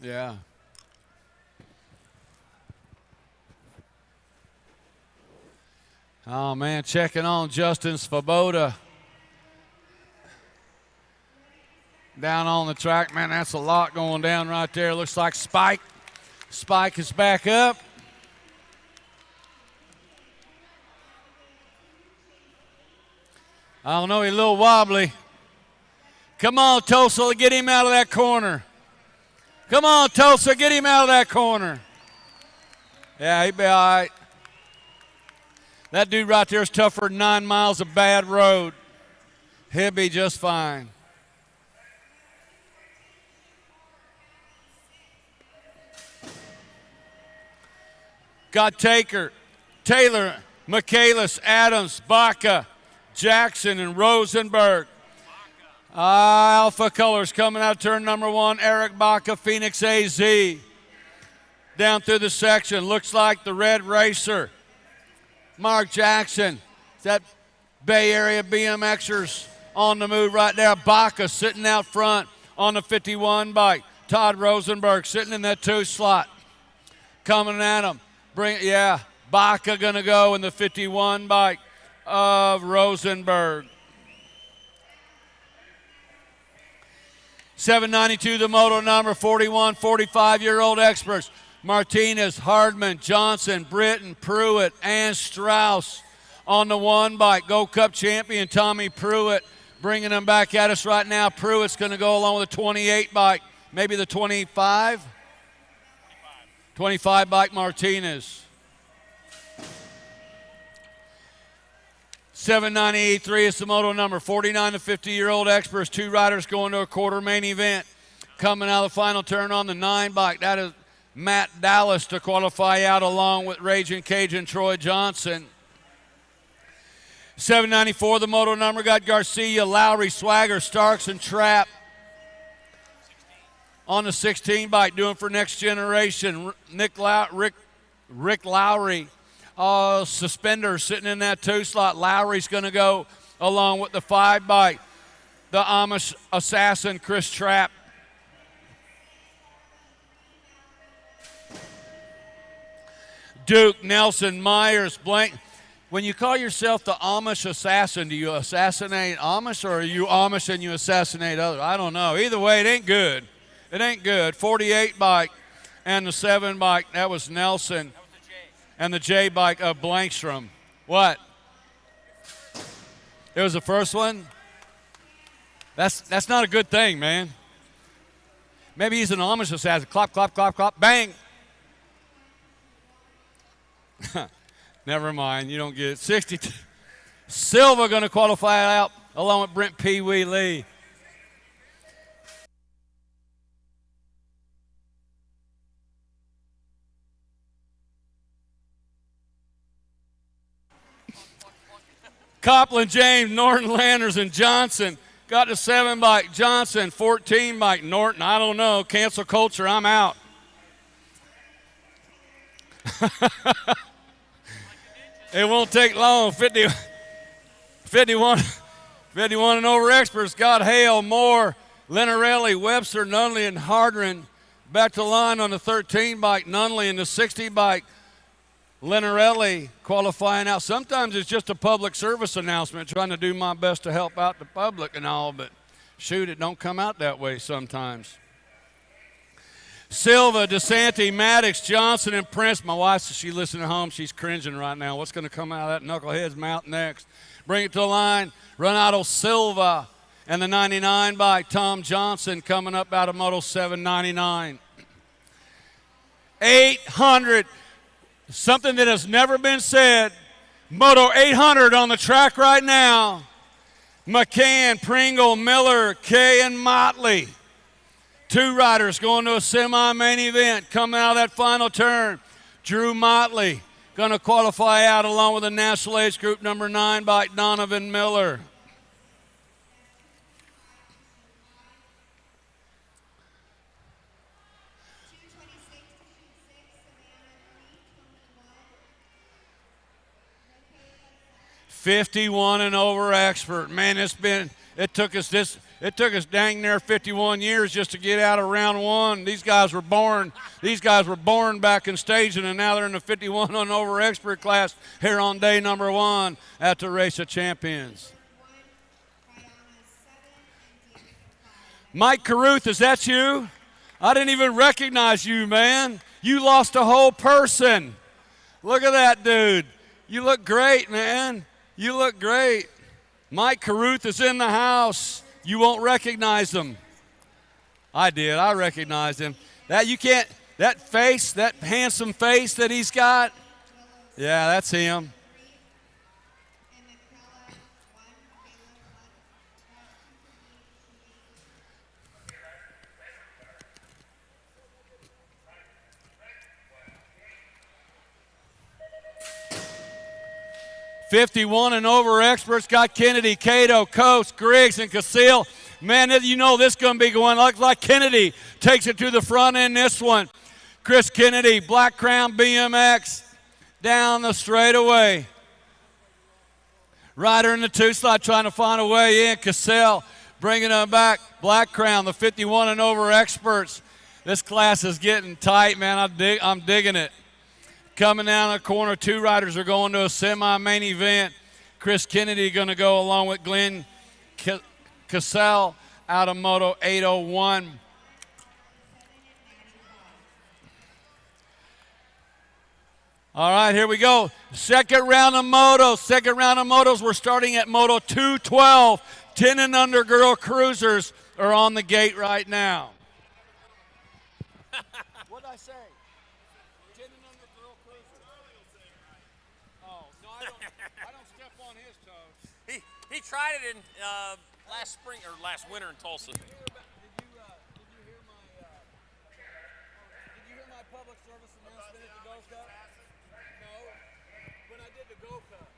Yeah. Oh, man, checking on Justin Svoboda. Down on the track, man, that's a lot going down right there. Looks like Spike. Spike is back up. I don't know, he's a little wobbly. Come on, Tulsa, get him out of that corner. Come on, Tulsa, get him out of that corner. Yeah, he'll be all right. That dude right there is tougher than 9 miles of bad road. He'll be just fine. Got Taylor, Michaelis, Adams, Baca, Jackson, and Rosenberg. Alpha Colors coming out turn number 1. Eric Baca, Phoenix AZ. Down through the section. Looks like the Red Racer. Mark Jackson. That Bay Area BMXers on the move right there. Baca sitting out front on the 51 bike. Todd Rosenberg sitting in that 2 slot. Coming at him. Baca gonna go in the 51 bike of Rosenberg. 792 the moto number, 41, 45-year-old experts. Martinez, Hardman, Johnson, Britton, Pruitt, and Strauss on the 1 bike. Gold Cup champion Tommy Pruitt bringing them back at us right now. Pruitt's gonna go along with the 28 bike, maybe the 25? 25 bike Martinez. 798.3 is the moto number. 49 to 50-year-old experts. 2 riders going to a quarter main event. Coming out of the final turn on the 9 bike. That is Matt Dallas to qualify out along with Raging Cajun Troy Johnson. 794 the moto number. Got Garcia, Lowry, Swagger, Starks, and Trapp. On the 16 bike, doing for Next Generation. Rick Lowry, suspender sitting in that 2 slot. Lowry's going to go along with the 5 bike. The Amish assassin, Chris Trapp. Duke, Nelson, Myers, Blank. When you call yourself the Amish assassin, do you assassinate Amish, or are you Amish and you assassinate others? I don't know. Either way, it ain't good. It ain't good. 48 bike and the 7 bike, that was Nelson. That was the J. And the J bike of Blankstrom. What? It was the first one? That's not a good thing, man. Maybe he's an Amish assassin. Clop, clop, clop, clop, bang. Never mind, you don't get it. 62. Silva going to qualify out along with Brent Pee Wee Lee. Copland, James, Norton, Landers, and Johnson. Got the 7 bike. Johnson, 14 bike. Norton, I don't know. Cancel culture, I'm out. It won't take long. 51 and over experts. Got Hale, Moore, Lenarelli, Webster, Nunley, and Hardren. Back to line on the 13 bike. Nunley and the 60 bike. Lenarelli qualifying out. Sometimes it's just a public service announcement, trying to do my best to help out the public and all, but shoot, it don't come out that way sometimes. Silva, DeSanti, Maddox, Johnson, and Prince. My wife says she's listening at home. She's cringing right now. What's going to come out of that knucklehead's mouth next? Bring it to the line. Renato Silva and the 99 by Tom Johnson coming up out of Moto 799. 800. Something that has never been said. Moto 800 on the track right now. McCann, Pringle, Miller, Kay, and Motley. 2 riders going to a semi-main event coming out of that final turn. Drew Motley going to qualify out along with the National Age Group number 9 by Donovan Miller. .51 and over expert. Man, it's been It took us dang near 51 years just to get out of round one. These guys were born back in staging, and now they're in the 51 and over expert class here on day number one at the Race of Champions. Mike Caruth, is that you? I didn't even recognize you, man. You lost a whole person. Look at that dude. You look great, man. You look great. Mike Caruth is in the house. You won't recognize him. I did. I recognized him. That face, that handsome face that he's got, yeah, that's him. 51 and over experts got Kennedy, Cato, Coast, Griggs, and Casil. Man, you know this is going to be going like Kennedy takes it to the front end this one. Chris Kennedy, Black Crown BMX, down the straightaway. Rider in the two slot trying to find a way in. Casil bringing them back. Black Crown, the 51 and over experts. This class is getting tight, man. I'm digging it. Coming down the corner, two riders are going to a semi-main event. Chris Kennedy going to go along with Glenn Cassell out of Moto 801. All right, here we go. Second round of motos. We're starting at Moto 212. 10 and under girl cruisers are on the gate right now. What did I say? 10 and under girl cruisers. Oh, no, I don't step on his toes. He tried it in last winter in Tulsa. Did you hear my public service announcement at the Go Cup? No. When I did the Go Cup.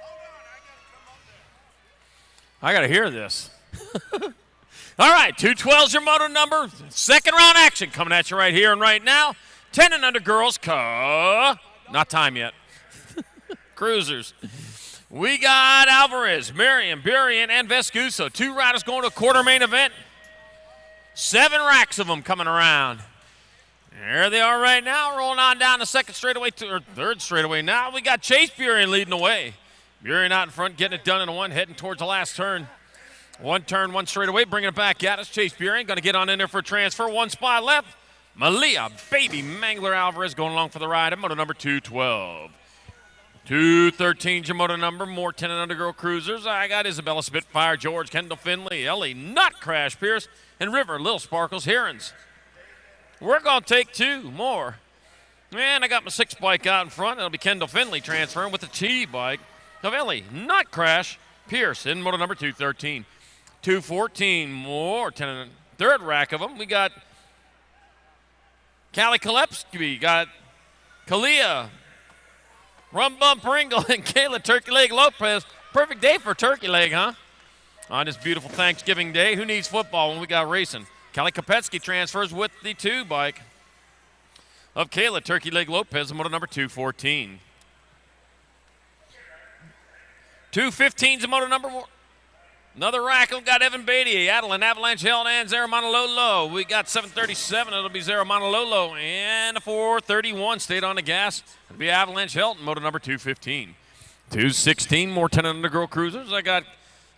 Hold on, I gotta come up there. I got to hear this. All right, 212's your moto number. Second round action coming at you right here and right now. 10 and under girls. Not time yet. Cruisers. We got Alvarez, Marion, Burien, and Vescuso. Two riders going to a quarter main event. 7 racks of them coming around. There they are right now, rolling on down the second straightaway or third straightaway. Now we got Chase Burien leading the way. Burien out in front, getting it done in a one, heading towards the last turn. One turn, one straightaway, bringing it back at us. Chase Burien going to get on in there for a transfer. One spot left. Malia, baby Mangler Alvarez going along for the ride at moto number 212. 213's your moto number, more 10 and under girl cruisers. I got Isabella Spitfire, George, Kendall Finley, Ellie, Nut Crash Pierce, and River, Lil Sparkles, Herons. We're going to take 2 more. Man, I got my 6 bike out in front. It'll be Kendall Finley transferring with the T bike of Ellie, Nut Crash Pierce in moto number 213. 214, more 10 and third rack of them. We got Callie Kalepski, got Kalia, Rum Bum Pringle, and Kayla Turkey Leg Lopez. Perfect day for Turkey Leg, huh? On this beautiful Thanksgiving day. Who needs football when we got racing? Callie Kopetsky transfers with the 2 bike of Kayla Turkey Leg Lopez in moto number 214. 215's a moto number 1. Another rack. We've got Evan Beatty, Adeline, Avalanche Hill, and Zara Manalolo. We got 737. It'll be Zara Manalolo. And a 431 stayed on the gas. It'll be Avalanche Hilton, moto number 215. 216, more 10 and under girl cruisers. I got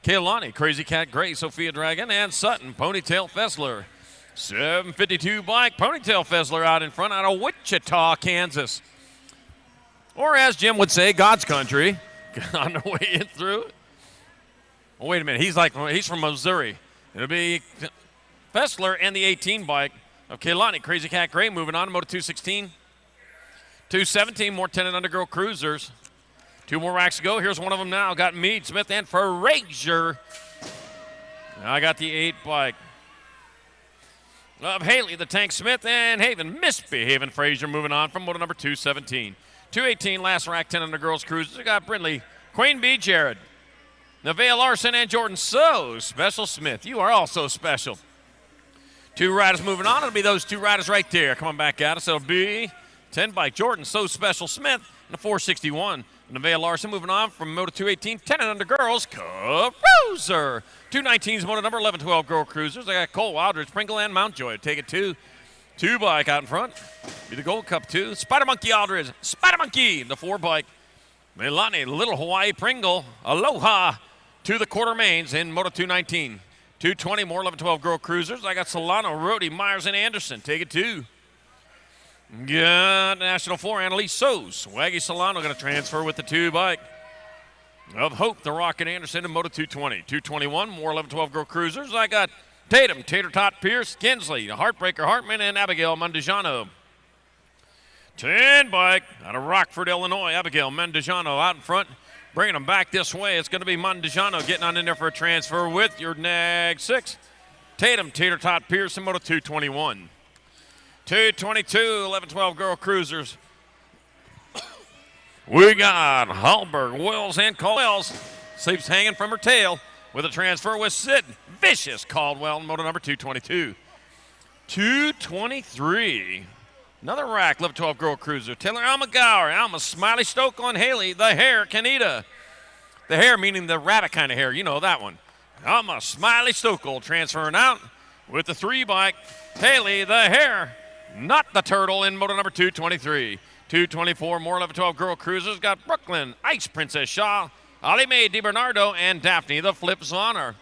Kaylani, Crazy Cat Gray, Sophia Dragon, and Sutton, Ponytail Fessler. 752 bike, Ponytail Fessler out in front out of Wichita, Kansas. Or as Jim would say, God's country. On the way in through it. Oh, wait a minute. He's from Missouri. It'll be Fessler and the 18 bike of Kaylani, Crazy Cat Gray, moving on to moto 216. 217, more 10 and under girl cruisers. 2 more racks to go. Here's one of them now. Got Meade, Smith, and Frazier. I got the 8 bike of Haley, the Tank Smith, and Haven, misbehaving Frazier, moving on from moto number 217. 218, last rack, 10 under girls cruisers. I got Brindley, Queen B. Jared, Nevaeh Larson, and Jordan So Special Smith. You are all so special. 2 riders moving on. It'll be those 2 riders right there coming back at us. It'll be 10 bike Jordan So Special Smith and a 461 Nevaeh Larson moving on from Moto 218, 10 and under girls, Cruiser. 219's moto number 11-12 girl cruisers. I got Cole Wildridge, Sprinkle, and Mountjoy. Take it two bike out in front. Be the Gold Cup 2. Spider Monkey Aldridge, Spider Monkey, the 4 bike. Milani, Little Hawaii Pringle, Aloha to the quarter mains in Moto 219. 220 more 11-12 girl cruisers. I got Solano, Rhodey, Myers, and Anderson. Take it 2. Got National 4, Annalise Soos. Waggy Solano going to transfer with the 2 bike of Hope, the Rocket Anderson in Moto 220. 221, more 11-12 girl cruisers. I got Tatum, Tater Tot Pierce, Kinsley, Heartbreaker Hartman, and Abigail Mendijano. 10 bike out of Rockford, Illinois. Abigail Mendijano out in front. Bringing them back this way. It's going to be Mendijano getting on in there for a transfer with your nag 6. Tatum, Tater Tot Pierce in Moto 221. 222, 11-12 girl cruisers. We got Hallberg, Wills, and Caldwell. Sleeps hanging from her tail with a transfer with Sid Vicious Caldwell in moto number 222. 223, another rack, 11-12 girl cruiser. Taylor Alma Gower, Alma Smiley Stoke on Haley, the hair, Kanita. The hair meaning the rabbit kind of hair, you know that one. Alma Smiley Stokel transferring out with the 3 bike. Haley, the hair, not the turtle in moto number 223. 224, more 11-12 girl cruisers. Got Brooklyn, Ice Princess Shaw, Ollie Mae DiBernardo, and Daphne, the Flips Honor.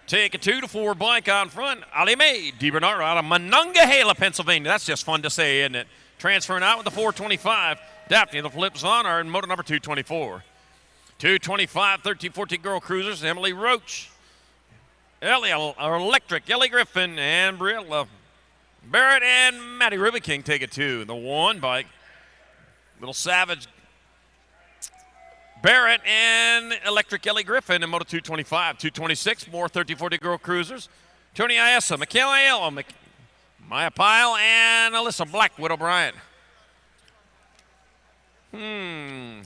Take a 2-4 bike out in front. Ollie Mae DiBernardo out of Monongahela, Pennsylvania. That's just fun to say, isn't it? Transferring out with the 425. Daphne, the Flips Honor, in moto number 224. 225, 13-14 girl cruisers. Emily Roach, Electric, Ellie Griffin, and Briella Barrett, and Maddie Ruby King take it 2. The 1 bike. Little Savage Barrett and Electric Ellie Griffin in Moto 225. 226, more 13-40 girl cruisers. Tony Iessa, Michaela Aiello, Maya Pyle, and Alyssa Blackwood O'Brien. Bringing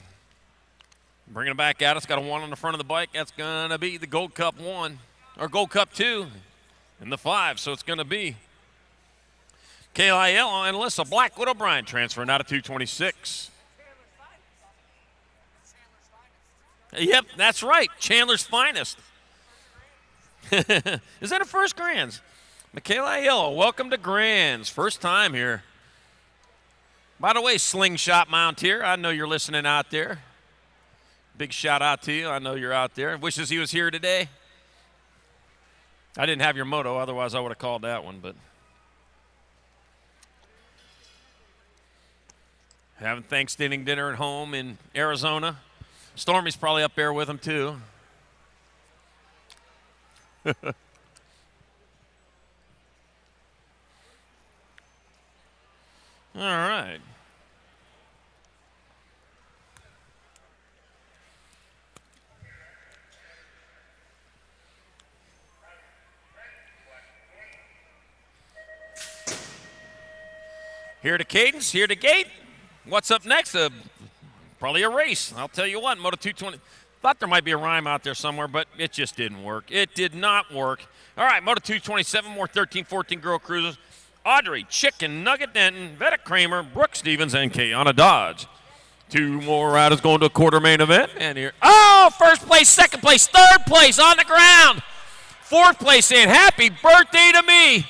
it back at us. Got a 1 on the front of the bike. That's going to be the Gold Cup 1, or Gold Cup 2 in the 5. So it's going to be Kayla Aiello and Alyssa Blackwood O'Brien transferring out of 226. Yep, that's right. Chandler's finest. Is that a first Grands? Michaela Aiello, welcome to Grands. First time here. By the way, Slingshot Mountaineer, I know you're listening out there. Big shout out to you. I know you're out there. Wishes he was here today. I didn't have your moto, otherwise I would have called that one, but having Thanksgiving dinner at home in Arizona. Stormy's probably up there with him, too. All right. Here to Cadence, here to Gate. What's up next? Probably a race. I'll tell you what, Moto 220. Thought there might be a rhyme out there somewhere, but it just didn't work. It did not work. All right, Moto 227, more 13-14 girl cruisers. Audrey, Chicken, Nugget Denton, Vetta Kramer, Brooke Stevens, and Kayana Dodge. 2 more riders going to a quarter main event. And here, oh, first place, second place, third place on the ground. Fourth place saying, happy birthday to me.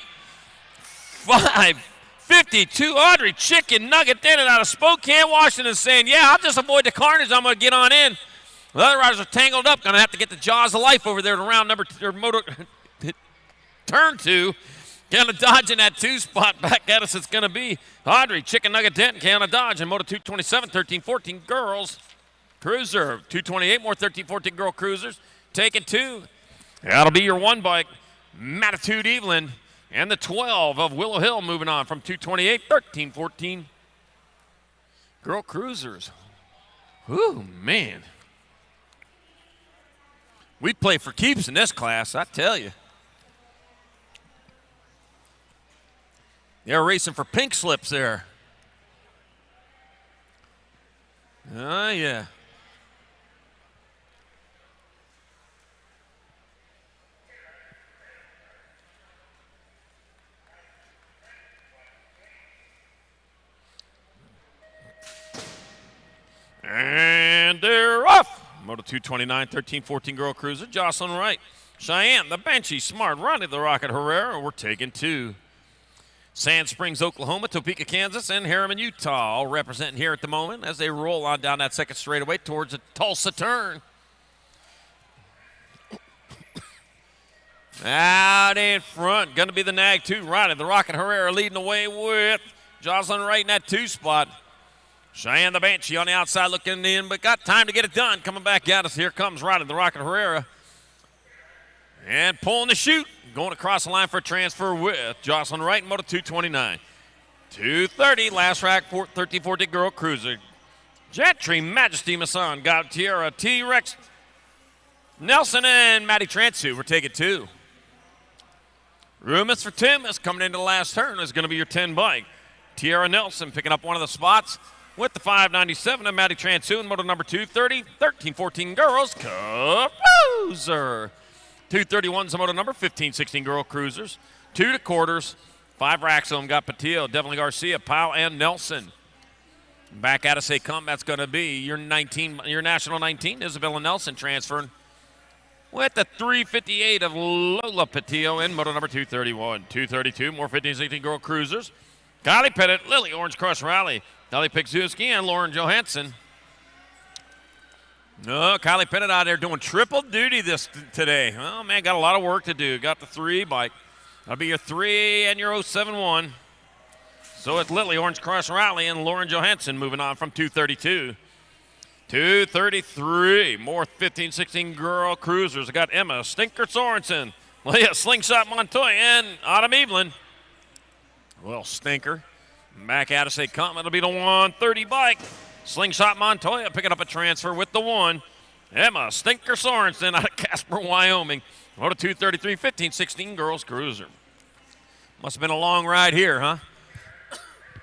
5:52, Audrey, Chicken, Nugget Denton out of Spokane, Washington saying, yeah, I'll just avoid the carnage. I'm going to get on in. The other riders are tangled up. Going to have to get the jaws of life over there to round number two, or moto, turn 2. Kayana Dodge in that 2 spot. Back at us, it's going to be Audrey, Chicken Nugget Denton, Kayana Dodge in Moto 227, 13-14 girls. Cruiser, 228, more 13-14 girl cruisers. Taking 2. That'll be your 1 bike. Matitude Evelyn and the 12 of Willow Hill moving on from 228, 13-14 girl cruisers. Ooh, man. We play for keeps in this class, I tell you. They're racing for pink slips there. Oh, yeah. And they're off. Moto 229, 13-14 girl cruiser. Jocelyn Wright. Cheyenne, the Banshee, Smart, Ronnie the Rocket Herrera. We're taking 2. Sand Springs, Oklahoma, Topeka, Kansas, and Harriman, Utah, all representing here at the moment as they roll on down that second straightaway towards the Tulsa turn. Out in front, going to be the Nag 2, Ronnie the Rocket Herrera leading the way with Jocelyn Wright in that 2 spot. Cheyenne the Banshee on the outside looking in, but got time to get it done. Coming back at us, here comes Ronnie the Rocket Herrera. And pulling the chute, going across the line for a transfer with Jocelyn Wright in Moto 229. 230, last rack, 13-14 girl cruiser. Gentry, Majesty, Masson, got Tierra, T-Rex, Nelson, and Matty Transu. We're taking 2. Rumus for Tim is coming into the last turn. Is going to be your 10 bike. Tierra Nelson picking up one of the spots with the 597 of Matty Transu in Moto number 230. 13-14 girls, cruiser. 231's the moto number, 15-16 girl cruisers. 2 to quarters, 5 racks of them. Got Patillo, Devlin Garcia, Powell, and Nelson. Back at us, that's going to be your national 19, Isabella Nelson transferring with the 358 of Lola Patillo in moto number 231. 232, more 15-16 girl cruisers. Kylie Pettit, Lily Orange Cross Rally, Dolly Pixuski, and Lauren Johansson. No, Kylie Pettit out there doing triple duty today. Oh, man, got a lot of work to do. Got the 3 bike. That'll be your 3 and your 071. So it's Lily Orange Cross Rally and Lauren Johansson moving on from 232. 233, more 15-16 girl cruisers. I got Emma Stinker Sorensen, Leah Slingshot Montoya, and Autumn Evelyn. Well, Stinker back at us. It'll be the 130 bike. Slingshot Montoya picking up a transfer with the 1. Emma Stinker Sorensen out of Casper, Wyoming. Moto 233, 15-16 girls cruiser. Must have been a long ride here, huh?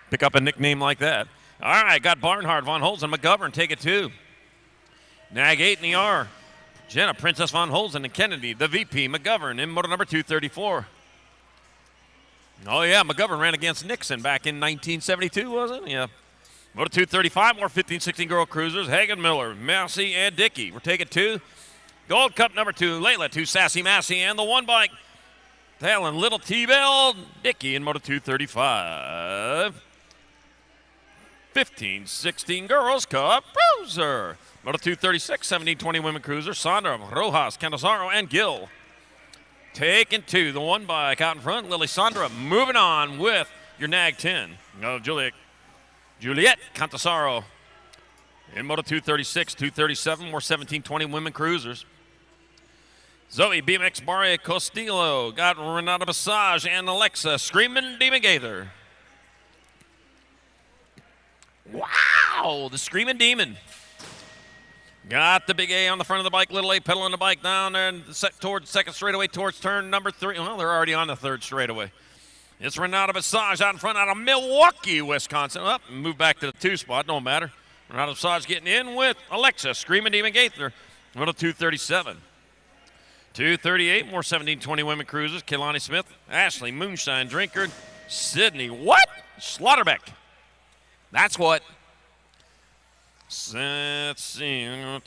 Pick up a nickname like that. All right, got Barnhart, Von Holzen, McGovern, take it 2. Nag 8 in the R. Jenna, Princess Von Holzen, and Kennedy, the VP, McGovern, in moto number 234. Oh, yeah, McGovern ran against Nixon back in 1972, wasn't it? Yeah. Moto 235, more 15-16 girl cruisers. Hagen Miller, Massey, and Dickey. We're taking 2. Gold Cup number 2, Layla, 2 Sassy Massey, and the 1 bike. Helen Little T-Bell, Dickey in Moto 235. 15-16 girls cup cruiser. Moto 236, 17-20 women cruiser. Sandra, Rojas, Candazaro, and Gill. Taking 2, the 1 bike out in front. Lily Sandra moving on with your Nag 10. No, Juliet Cantasaro in Moto 236, 237, more 17-20 women cruisers. Zoe BMX Barre Costillo got Renata Passage and Alexa Screaming Demon Gaither. Wow, the Screaming Demon. Got the big A on the front of the bike, little A pedaling the bike down there and towards second straightaway towards turn number 3. Well, they're already on the 3rd straightaway. It's Renata Passage out in front out of Milwaukee, Wisconsin. Up, move back to the 2 spot, don't matter. Renata Passage getting in with Alexa Screaming Demon Gaither, little 237. 238, more 17-20 women cruisers. Kehlani Smith, Ashley Moonshine Drinker, Sydney, what? Slaughterbeck. That's what. Let's see. I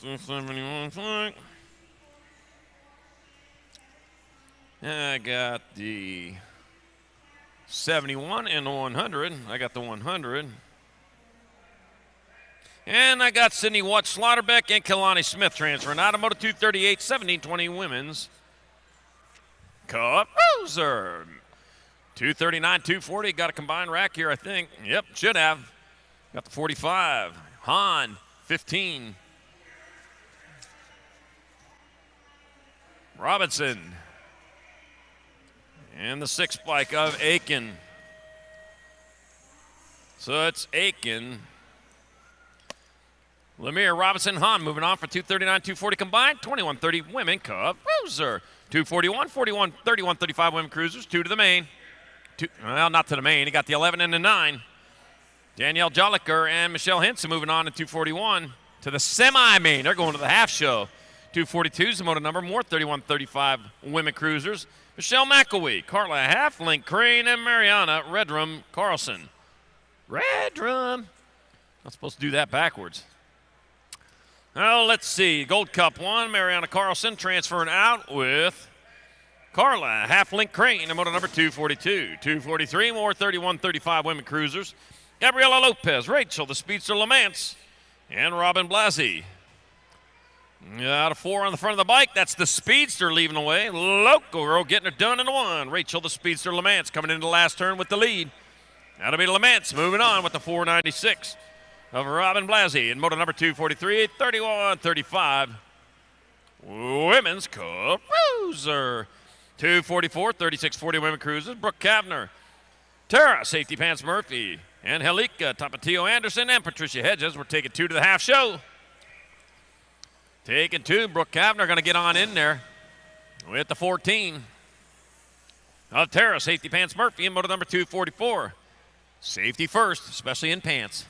got the 71 and the 100. I got the 100. And I got Sydney Watt Slaughterbeck and Kehlani Smith transferring out of Moto 238, 17-20 women's cup cruiser. 239, 240. Got a combined rack here, I think. Yep, should have. Got the 45. Han, 15. Robinson. And the 6 bike of Aiken. So it's Aiken. Lemire, Robinson, Han moving on for 239, 240 combined. 2130 women cup cruiser. 241, 41, 31, 35 women cruisers. 2 to the main. Well, not to the main. He got the 11 and the 9. Danielle Jolliker and Michelle Henson moving on in 241 to the semi-main. They're going to the half show. 242 is the moto number. More 31-35 women cruisers. Michelle McElwee, Carla Halflink Crane, and Mariana Redrum Carlson. Redrum. Not supposed to do that backwards. Well, let's see. Gold Cup 1, Mariana Carlson transferring out with Carla Half-Link Crane in moto number 242. 243, more 31-35 women cruisers. Gabriela Lopez, Rachel, the Speedster Lamance, and Robin Blasi. Out of 4 on the front of the bike, that's the Speedster leaving away. Local girl getting it done in the 1. Rachel, the Speedster Lamance, coming into the last turn with the lead. That'll be Lamance moving on with the 496 of Robin Blasi in moto number 243, 31-35. Women's Cup Cruiser. 244, 36-40 women cruisers. Brooke Kavner, Tara, Safety Pants Murphy, and Helika Tapatio Anderson and Patricia Hedges. We're taking 2 to the half show. Taking 2, Brooke Kavner going to get on in there with the 14 of Tara, Safety Pants Murphy in moto number 244. Safety first, especially in pants.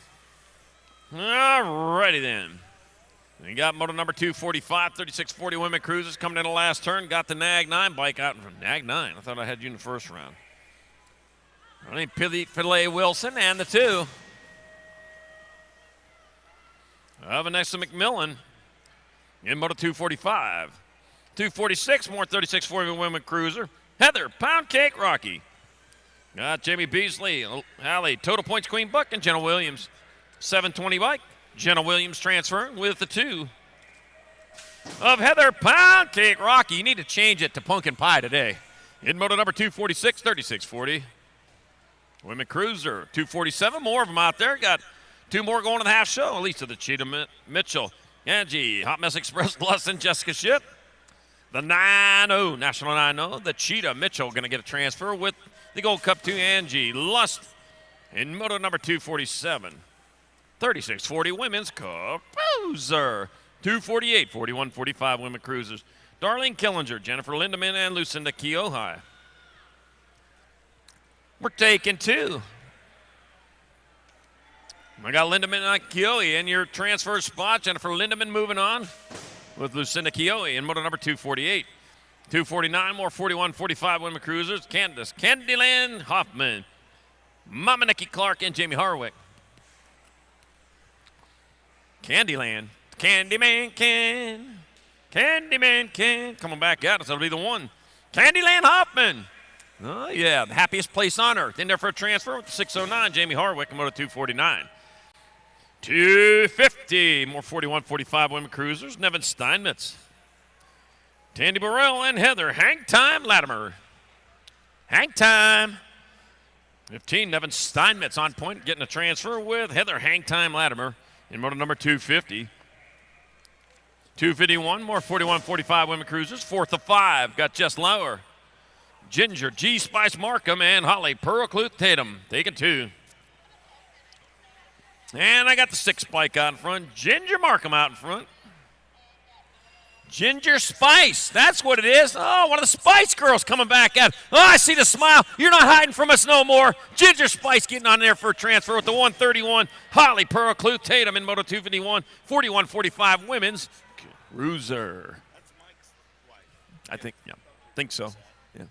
All righty then. We got moto number 245, 36-40 women cruisers coming in the last turn. Got the Nag 9 bike out in front. Nag 9. I thought I had you in the first round. Running Filet Wilson and the 2 of Vanessa McMillan in moto 245. 246, more 36-40 women cruiser. Heather Pound Cake Rocky. Got Jamie Beasley, Allie, Total Points Queen Buck, and Jenna Williams. 720 bike. Jenna Williams transferring with the 2 of Heather Pound Cake Rocky. You need to change it to Pumpkin Pie today. In moto number 246, 36-40. Women Cruiser, 247. More of them out there. Got 2 more going to the half show. Elisa the Cheetah Mitchell. Angie, Hot Mess Express Plus, and Jessica Ship. The 9-0, National 9-0. The Cheetah Mitchell going to get a transfer with the Gold Cup 2, Angie Lust. In moto number 247. 36-40 Women's Cup Cruiser. 248, 41-45 Women Cruisers. Darlene Killinger, Jennifer Lindemann, and Lucinda Keohai. We're taking 2. I got Lindemann and Keohai in your transfer spot. Jennifer Lindemann moving on with Lucinda Keohai in moto number 248. 249, more 41-45 Women Cruisers. Candyland Hoffman, Mama Nikki Clark, and Jamie Harwick. Candyland. Candyman can. Coming back out. So it'll be the 1. Candyland Hoffman. Oh, yeah. The happiest place on earth. In there for a transfer with the 609. Jamie Harwick in moto 249. 250. More 41-45 women cruisers. Nevin Steinmetz. Tandy Burrell and Heather Hang Time Latimer. Hang Time. 15. Nevin Steinmetz on point. Getting a transfer with Heather Hang Time Latimer. In moto number 250. 251, more 41-45 women cruisers. 4th of 5, got Jess Lauer, Ginger G. Spice Markham, and Holly Pearl-Cluth Tatum. Taking 2. And I got the 6 bike out in front. Ginger Markham out in front. Ginger Spice, that's what it is. Oh, one of the Spice Girls coming back out. Oh, I see the smile. You're not hiding from us no more. Ginger Spice getting on there for a transfer with the 131. Holly Pearl-Cluth Tatum in moto 251. 41-45 women's cruiser. I think so. Yeah.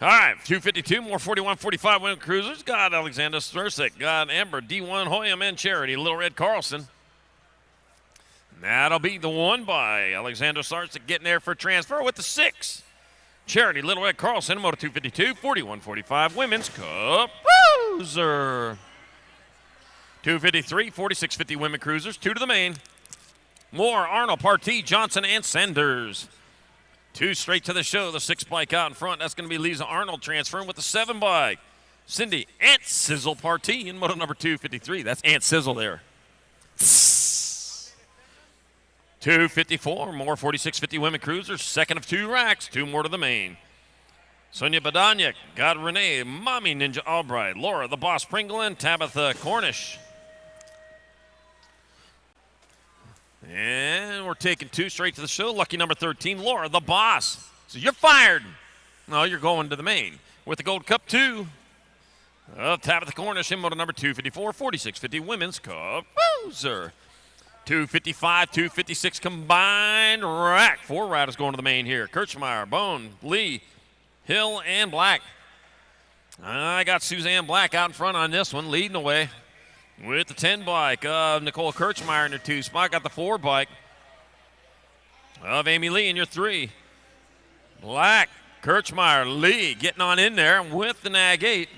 All right, 252, more 41-45 women cruisers. Got Alexander Stursik, got Amber, D1 Hoyam, and Charity Little Red Carlson. That'll be the 1 by Alexander Sarsic getting there for transfer with the 6. Charity Little Red Carlson, moto 252, 41-45 Women's Cup Cruiser. 253, 46-50 Women Cruisers, 2 to the main. More Arnold, Partee, Johnson, and Sanders. 2 straight to the show, the 6 bike out in front. That's going to be Lisa Arnold transferring with the 7 bike. Cindy Aunt Sizzle Partee in moto number 253. That's Aunt Sizzle there. 254, more 46-50 women cruisers, 2nd of 2 racks, 2 more to the main. Sonia Badaniak, got Renee, Mommy Ninja Albright, Laura the Boss Pringle, and Tabitha Cornish. And we're taking 2 straight to the show. Lucky number 13, Laura the Boss. So you're fired. No, you're going to the main with the Gold Cup 2 of Tabitha Cornish in moto number 254, 46-50 Women's Cup Cruiser. 255, 256 combined rack. 4 riders going to the main here. Kirchmeyer, Bone, Lee, Hill, and Black. I got Suzanne Black out in front on this one, leading the way with the 10 bike of Nicole Kirchmeyer in her 2 spot. Got the 4 bike of Amy Lee in your 3. Black, Kirchmeyer, Lee getting on in there with the nag 8.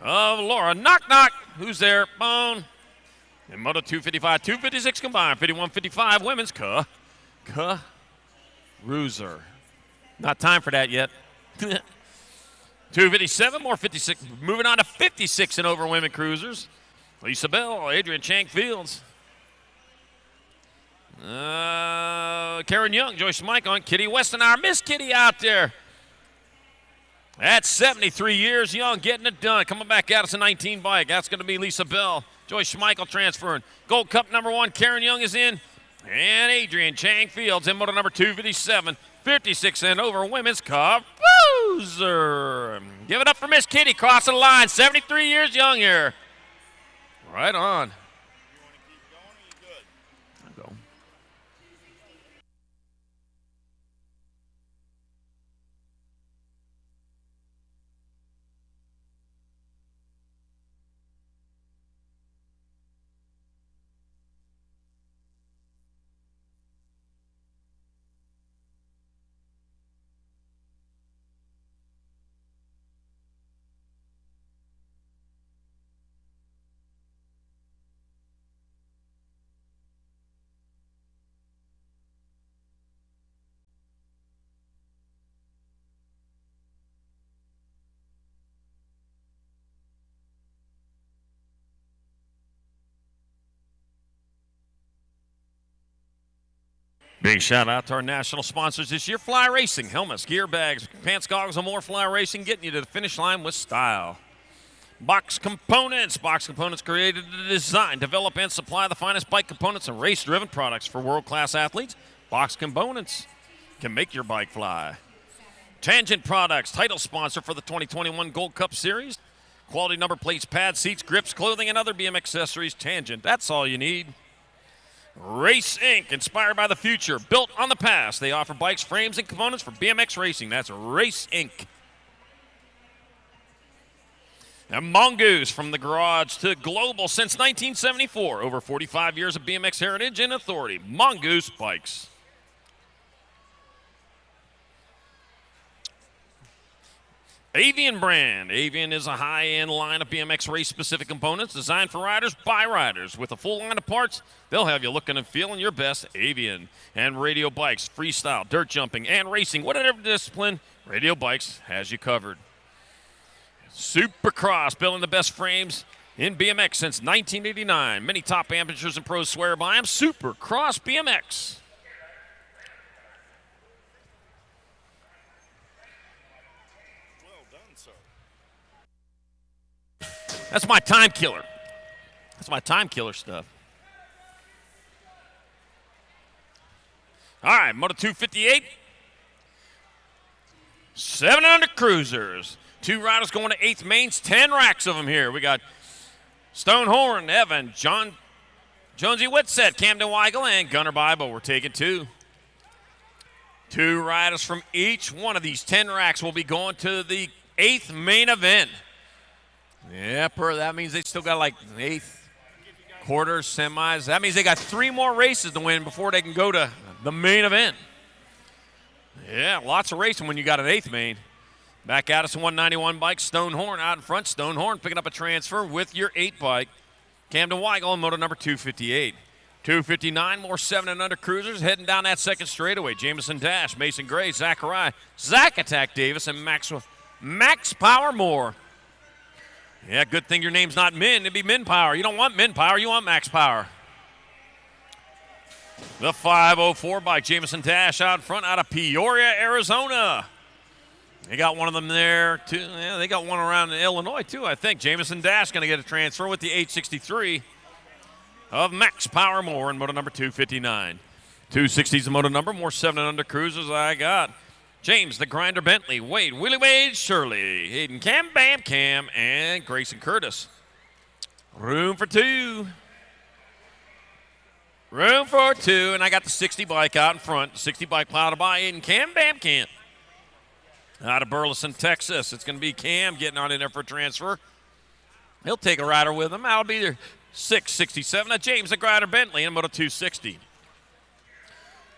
Of Laura, knock, knock. Who's there? Bone. And Moto 255, 256 combined, 51-55 women's. Cruiser. Not time for that yet. 257, more 56. Moving on to 56 and over women cruisers. Lisa Bell, Adrian Chang Fields. Karen Young, Joyce Michael, Kitty Westenauer. Miss Kitty out there. At 73 years young, getting it done. Coming back at us, a 19 bike. That's going to be Lisa Bell. Joyce Schmeichel transferring. Gold Cup number 1, Karen Young is in. And Adrian Chang Fields in moto number 257. 56 and over women's cruiser. Give it up for Miss Kitty crossing the line. 73 years young here. Right on. Big shout out to our national sponsors this year. Fly Racing, helmets, gear bags, pants, goggles, and more. Fly Racing, getting you to the finish line with style. Box Components. Box Components created to design, develop, and supply the finest bike components and race-driven products for world-class athletes. Box Components can make your bike fly. Tangent Products, title sponsor for the 2021 Gold Cup Series. Quality number plates, pads, seats, grips, clothing, and other BMX accessories. Tangent, that's all you need. Race Inc., inspired by the future, built on the past. They offer bikes, frames, and components for BMX racing. That's Race Inc. And Mongoose, from the garage to global since 1974. Over 45 years of BMX heritage and authority. Mongoose Bikes. Avian brand. Avian is a high-end line of BMX race-specific components designed for riders by riders. With a full line of parts, they'll have you looking and feeling your best. Avian. And Radio Bikes, freestyle, dirt jumping, and racing. Whatever discipline, Radio Bikes has you covered. Supercross, building the best frames in BMX since 1989. Many top amateurs and pros swear by them. Supercross BMX. That's my time killer. That's my time killer stuff. All right, Moto 258. 7 under cruisers. 2 riders going to 8th mains. 10 racks of them here. We got Stonehorn, Evan, Jonesy Whitsett, Camden Weigel, and Gunnar Bible. We're taking 2. 2 riders from each one of these 10 racks will be going to the 8th main event. Yeah, that means they still got like 8th, quarters, semis. That means they got 3 more races to win before they can go to the main event. Yeah, lots of racing when you got an 8th main. Back at us, 191 bike. Stonehorn out in front. Stonehorn picking up a transfer with your 8 bike. Camden Weigel on moto number 258. 259, more 7 and under cruisers heading down that second straightaway. Jameson Dash, Mason Gray, Zachariah, Zach Attack Davis, and Max Power Moore. Yeah, good thing your name's not Min. It'd be Min Power. You don't want Min Power. You want Max Power. The 504 bike, Jameson Dash out front out of Peoria, Arizona. They got one of them there, too. Yeah, they got one around in Illinois, too, I think. Jameson Dash going to get a transfer with the 863 of Max Power Moore in moto number 259. 260 is the moto number. More 7 and under cruisers I got. James, the Grinder Bentley, Wade, Willie Wade, Shirley, Hayden Cam, Bam Cam, and Grayson Curtis. Room for 2. Room for 2, and I got the 60 bike out in front. 60 bike plowed by Hayden Cam, Bam Cam. Out of Burleson, Texas. It's going to be Cam getting on in there for a transfer. He'll take a rider with him. That'll be 667, a James the Grider Bentley in Moto 260.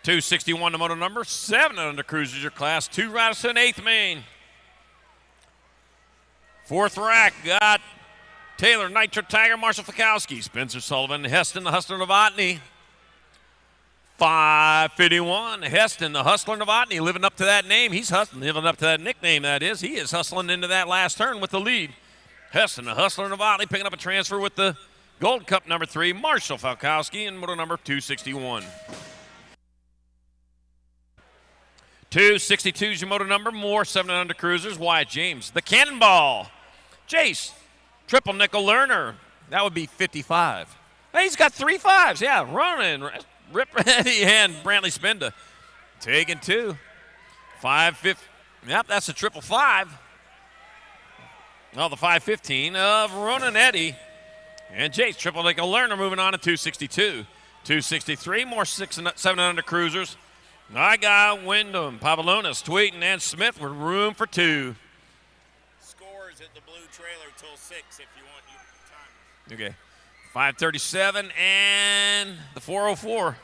261 the moto number, 7 under cruisers your class, 2 riders to an 8th main. 4th rack got Taylor, Nitro Tiger, Marshall Fikowski, Spencer Sullivan, Heston, the Hustler Novotny. 551, Heston, the Hustler Novotny, living up to that name. He's hustling, living up to that nickname, that is. He is hustling into that last turn with the lead. Heston, the Hustler Novotny, picking up a transfer with the Gold Cup number 3, Marshall Falkowski, in moto number 261. 262 is your moto number, more 7 under cruisers, Wyatt James. The Cannonball, Jace, triple nickel learner, that would be 55. Hey, he's got 3 5s, yeah, running. Rip Reddy and Brantley Spenda. Taking 2. 550. Yep, that's a 555. Oh, the 515 of Ronan Eddy. And Jace, triple nickel learner, moving on to 262. 263, more 6 and 7 under cruisers. I got Wyndham, Pavlonis, Tweeten, and Smith with room for 2. Scores at the blue trailer till 6 if you want your time. Okay. 537 and the 404.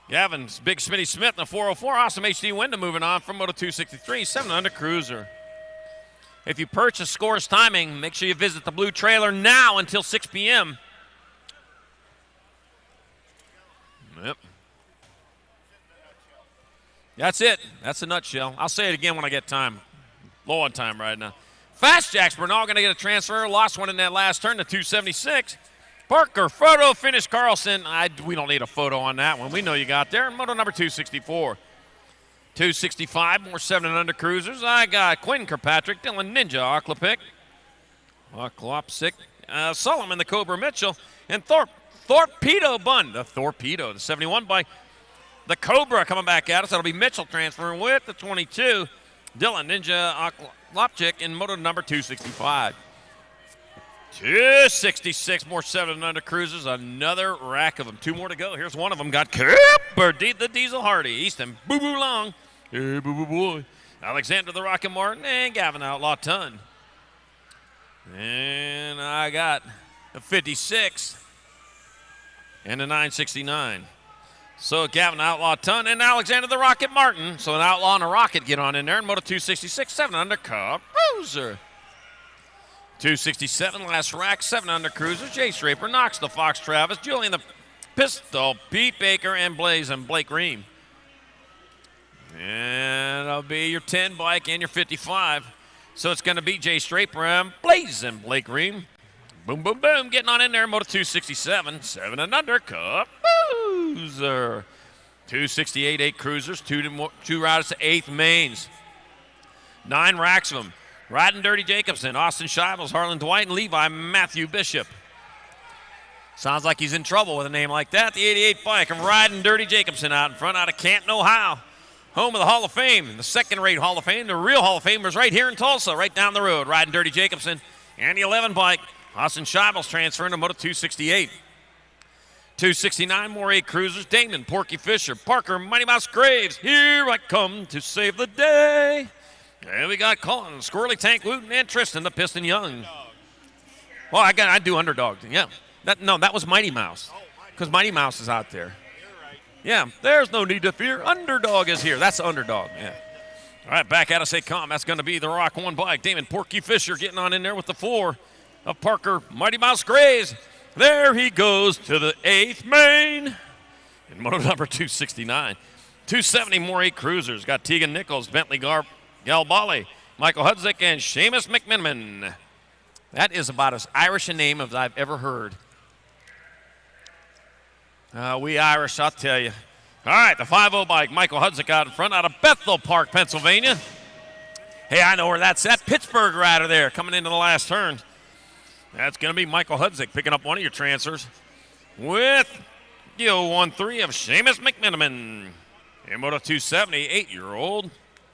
Gavin's Big Smitty Smith in the 404. Awesome HD Wyndham moving on from Moto 263, 7 under cruiser. If you purchase Scores Timing, make sure you visit the blue trailer now until 6 p.m. Yep. That's it. That's a nutshell. I'll say it again when I get time. Low on time right now. Fast Jacks Bernal going to get a transfer. Lost one in that last turn to 276. Parker, photo finish Carlson. We don't need a photo on that one. We know you got there. Moto number 264. 265, more 7 and under cruisers. I got Quinn Kirkpatrick, Dylan Ninja, Oklapick, Oklopsic, Solomon, the Cobra Mitchell, and Torpedo Bun, the Torpedo, the 71 by the Cobra coming back at us. That'll be Mitchell transferring with the 22. Dylan Ninja Oklopchik in moto number 265. 266, more 7 and under cruisers. Another rack of them. 2 more to go. Here's one of them. Got Cooper, the Diesel Hardy. Easton, Boo Boo Long. Hey, Boo Boo Boy. Alexander the Rocket Martin and Gavin Outlaw Ton. And I got the 56 and the 969. So Gavin Outlaw Ton and Alexander the Rocket Martin. So an Outlaw and a Rocket get on in there. And Moto 266, 7 under cruiser. 267, last rack, 7 under cruiser. Jace Draper, Knox the Fox Travis, Julian the Pistol, Pete Baker, and Blaze and Blake Ream. And that'll be your 10 bike and your 55. So it's going to be Jace Draper and Blaze and Blake Ream. Boom, boom, boom, getting on in there. Moto 267, 7 and under cruiser. 268, 8 cruisers, 2 riders to 8th mains. 9 racks of them. Riding Dirty Jacobson, Austin Shivels, Harlan Dwight, and Levi Matthew Bishop. Sounds like he's in trouble with a name like that. The 88 bike of Riding Dirty Jacobson out in front, out of Canton, Ohio. Home of the Hall of Fame, the second-rate Hall of Fame. The real Hall of Fame was right here in Tulsa, right down the road. Riding Dirty Jacobson and the 11 bike. Austin Shivels transferring to Moto 268. 269, more 8 cruisers. Damon, Porky Fisher, Parker, Mighty Mouse Graves. Here I come to save the day. And we got Colin, Squirrely Tank Wooten, and Tristan, the Piston Young. Well, I do Underdog. Yeah. That was Mighty Mouse. Because Mighty Mouse is out there. Yeah, there's no need to fear. Underdog is here. That's the Underdog. Yeah. All right, back at us, Acom. That's going to be the Rock 1 bike. Damon Porky Fisher getting on in there with the 4 of Parker, Mighty Mouse Grays. There he goes to the 8th main. In moto number 269. 270, more 8 cruisers. Got Tegan Nichols, Bentley Galbali, Michael Hudzik, and Seamus McMiniman. That is about as Irish a name as I've ever heard. We Irish, I'll tell you. All right, the 5-0 bike, Michael Hudzik out in front, out of Bethel Park, Pennsylvania. Hey, I know where that's at. Pittsburgh rider there coming into the last turn. That's going to be Michael Hudzik picking up one of your transfers with the 013 of Seamus McMiniman. In Moto 270, 8-year-old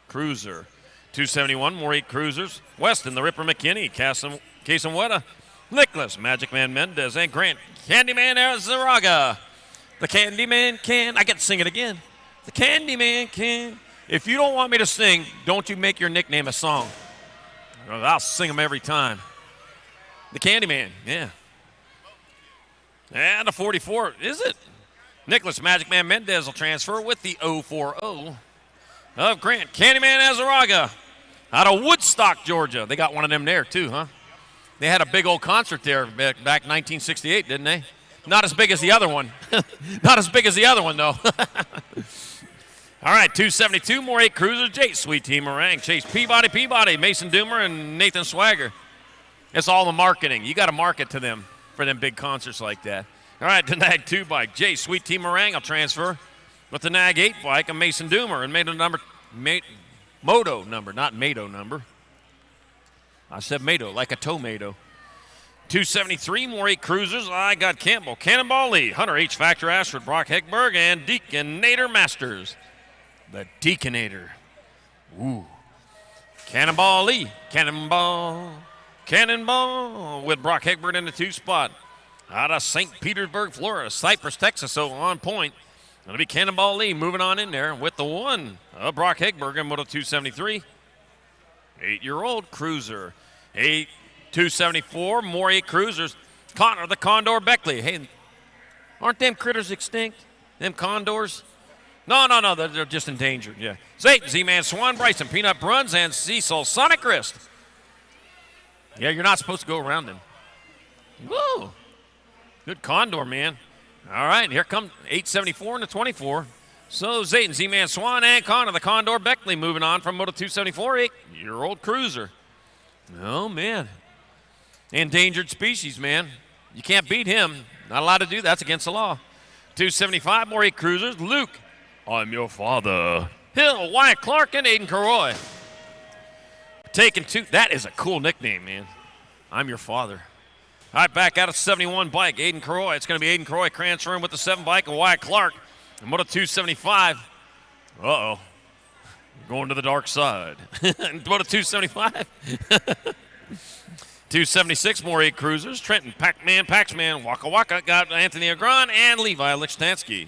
cruiser. 271, more 8 cruisers. Weston, the Ripper McKinney, Casem Weta, Nicholas, Magic Man Mendez, and Grant, Candyman Azaraga. The Candyman can. I get to sing it again. The Candyman can. If you don't want me to sing, don't you make your nickname a song. I'll sing them every time. The Candyman, yeah. And a 44, is it? Nicholas Magic Man Mendez will transfer with the 040 of Grant Candyman Azaraga out of Woodstock, Georgia. They got one of them there too, huh? They had a big old concert there back in 1968, didn't they? Not as big as the other one. Not as big as the other one, though. All right, 272, more 8 cruisers. Jay, Sweet Tea Meringue, Chase Peabody, Mason Doomer, and Nathan Swagger. It's all the marketing. You got to market to them for them big concerts like that. All right, the Nag 2 bike. Jay, Sweet Tea Meringue will transfer with the Nag 8 bike of Mason Doomer and Moto number, not Mato number. I said Mato, like a tomato. 273, more 8 cruisers. I got Campbell, Cannonball Lee, Hunter H. Factor Ashford, Brock Hegberg, and Deaconator Masters. The Deaconator. Ooh. Cannonball Lee. Cannonball with Brock Hegberg in the 2 spot. Out of St. Petersburg, Florida. Cypress, Texas, so on point. It'll be Cannonball Lee moving on in there with the 1 of Brock Hegberg in Moto 273. 8-year-old cruiser. 274, more 8 cruisers. Connor the Condor Beckley. Hey, aren't them critters extinct? Them condors? No, they're just endangered, yeah. Zayton, Z-Man Swan, Bryson, Peanut Bruns, and Cecil Sonic Wrist. Yeah, you're not supposed to go around them. Whoa. Good condor, man. All right, here come 874 and the 24. So Zayton, Z-Man Swan, and Connor the Condor Beckley moving on from Moto 274, 8-year-old cruiser. Oh, man. Endangered species, man. You can't beat him. Not allowed to do that. That's against the law. 275, more 8 cruisers. Luke, I'm your father. Hill, Wyatt Clark, and Aiden Caroy. Taking 2. That is a cool nickname, man. I'm your father. All right, back out of 71 bike, Aiden Caroy. It's going to be Aiden Caroy transferring with the 7 bike and Wyatt Clark. And Moto 275. Uh-oh. Going to the dark side. Moto 275. 276, more 8 cruisers. Trenton, Pac-Man, Paxman, Waka Waka got Anthony Agron and Levi Lichtansky.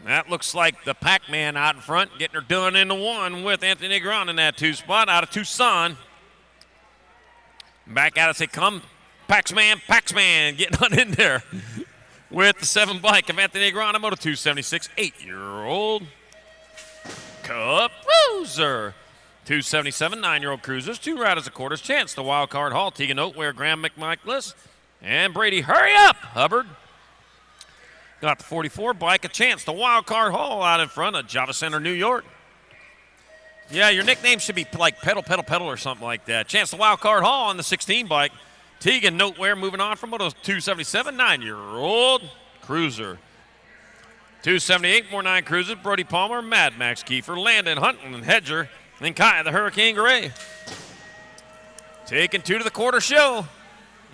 That looks like the Pac-Man out in front, getting her done into 1 with Anthony Agron in that 2 spot out of Tucson. Back out as they come. Paxman getting on in there with the 7 bike of Anthony Agron and Moto 276, 8-year-old cruiser. 277, 9-year-old cruisers, 2 riders of quarters, Chance, the wild card Hall, Tegan Oatware, Graham McMichaelis, and Brady, hurry up, Hubbard. Got the 44 bike, a Chance, the wild card Hall out in front of Java Center, New York. Yeah, your nickname should be like Pedal or something like that. Chance, the wild card Hall on the 16 bike. Tegan Noteware moving on from Moto 277, 9-year-old cruiser. 278, more 9 cruisers, Brody Palmer, Mad Max Kiefer, Landon Hunton, and Hedger. Then Kai, the Hurricane Gray. Taking 2 to the quarter show.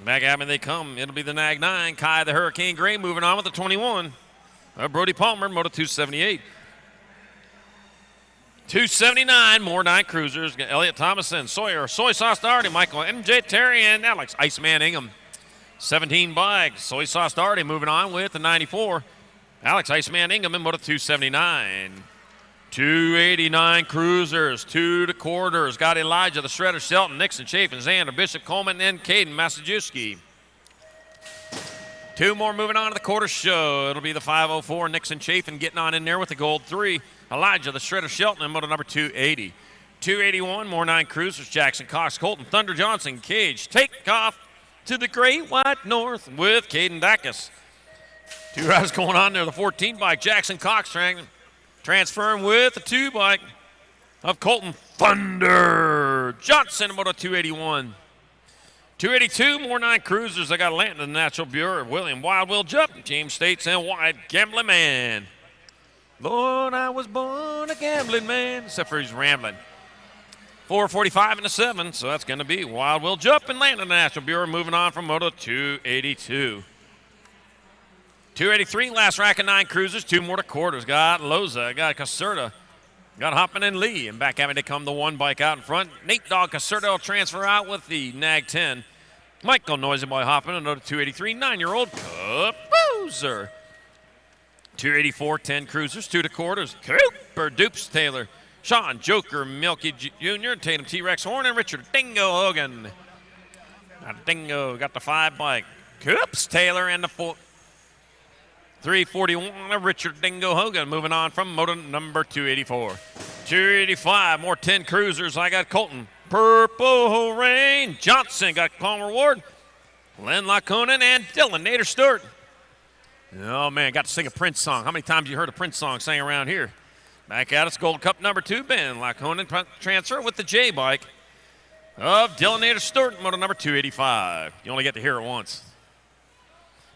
Back at me they come. It'll be the Nag 9. Kai, the Hurricane Gray, moving on with the 21. Brody Palmer, Moto 278. 279, more 9 cruisers. Elliot Thomason, Sawyer, Soy Sauce Darty, Michael MJ Terry, and Alex Iceman Ingham. 17 bikes. Soy Sauce Darty moving on with the 94. Alex Iceman Ingham in Moto 279. 289 cruisers, 2 to quarters. Got Elijah, the Shredder, Shelton, Nixon, Chafin, Xander, Bishop, Coleman, and Caden Massajuski. 2 more moving on to the quarter show. It'll be the 504, Nixon, Chafin getting on in there with the gold 3. Elijah, the Shredder, Shelton, and moto number 280. 281, more 9 cruisers. Jackson, Cox, Colton, Thunder Johnson, Cage. Take off to the Great White North with Caden Dacus. 2 riders going on there. The 14 bike, Jackson, Cox, transferring with the 2 bike of Colton Thunder Johnson, Moto 281. 282, more 9 cruisers. I got Landon, the Natural Bureau, William Wild Will Jump, James States, and Wide Gambling Man. Lord, I was born a gambling man, except for he's rambling. 445 and a 7, so that's going to be Wild Will Jump and Landon, the Natural Bureau, moving on from Moto 282. 283, last rack of 9 cruisers, 2 more to quarters. Got Loza, got Caserta, got Hoppman and Lee. And back having to come the 1 bike out in front. Nate Dogg Caserta will transfer out with the Nag 10. Michael Noisy Boy Hoppman, another 283, 9-year-old cruiser. 284, 10 cruisers, 2 to quarters. Cooper Dupes Taylor, Sean Joker Milky Jr., Tatum T-Rex Horn, and Richard Dingo Hogan. Got Dingo, got the 5 bike. Coops Taylor, and the 341 of Richard Dingo Hogan. Moving on from moto number 284. 285, more 10 cruisers. I got Colton Purple Rain Johnson, got Palmer Ward, Len Laconin, and Dylan Nader Stewart. Oh, man, got to sing a Prince song. How many times you heard a Prince song sang around here? Back at us, Gold Cup number 2, Ben Laconin transfer with the J bike of Dylan Nader Stewart, moto number 285. You only get to hear it once.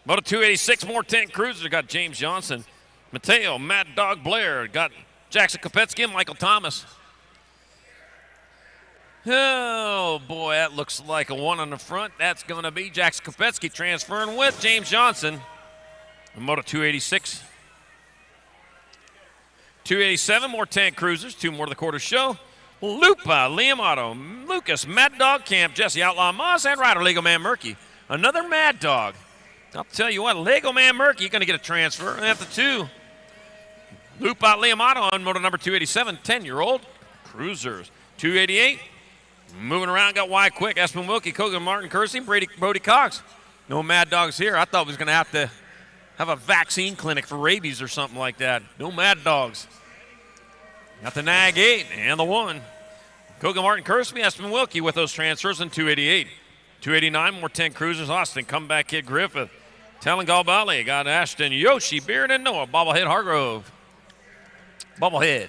Moto 286, more 10 cruisers. Got James Johnson, Mateo, Mad Dog Blair. Got Jackson Kopetsky and Michael Thomas. Oh, boy, that looks like a one on the front. That's going to be Jackson Kopetsky transferring with James Johnson. Moto 286. 287, more 10 cruisers. 2 more to the quarter show. Lupa, Liam Otto, Lucas, Mad Dog Camp, Jesse Outlaw Moss, and Ryder Lego Man Murky. Another Mad Dog. I'll tell you what, Lego Man Murky going to get a transfer at the 2. Loop out Liam Otto on moto number 287, 10-year-old cruisers. 288, moving around, got wide quick. Espen Wilkie, Kogan Martin Kersey, Brody Cox. No Mad Dogs here. I thought we was going to have a vaccine clinic for rabies or something like that. No Mad Dogs. Got the Nag 8 and the 1. Kogan Martin Kersey, Espen Wilkie with those transfers in 288. 289, more 10 cruisers. Austin, comeback kid Griffith. Talon Galbali, got Ashton, Yoshi, Beard, and Noah. Bobblehead Hargrove. Bobblehead.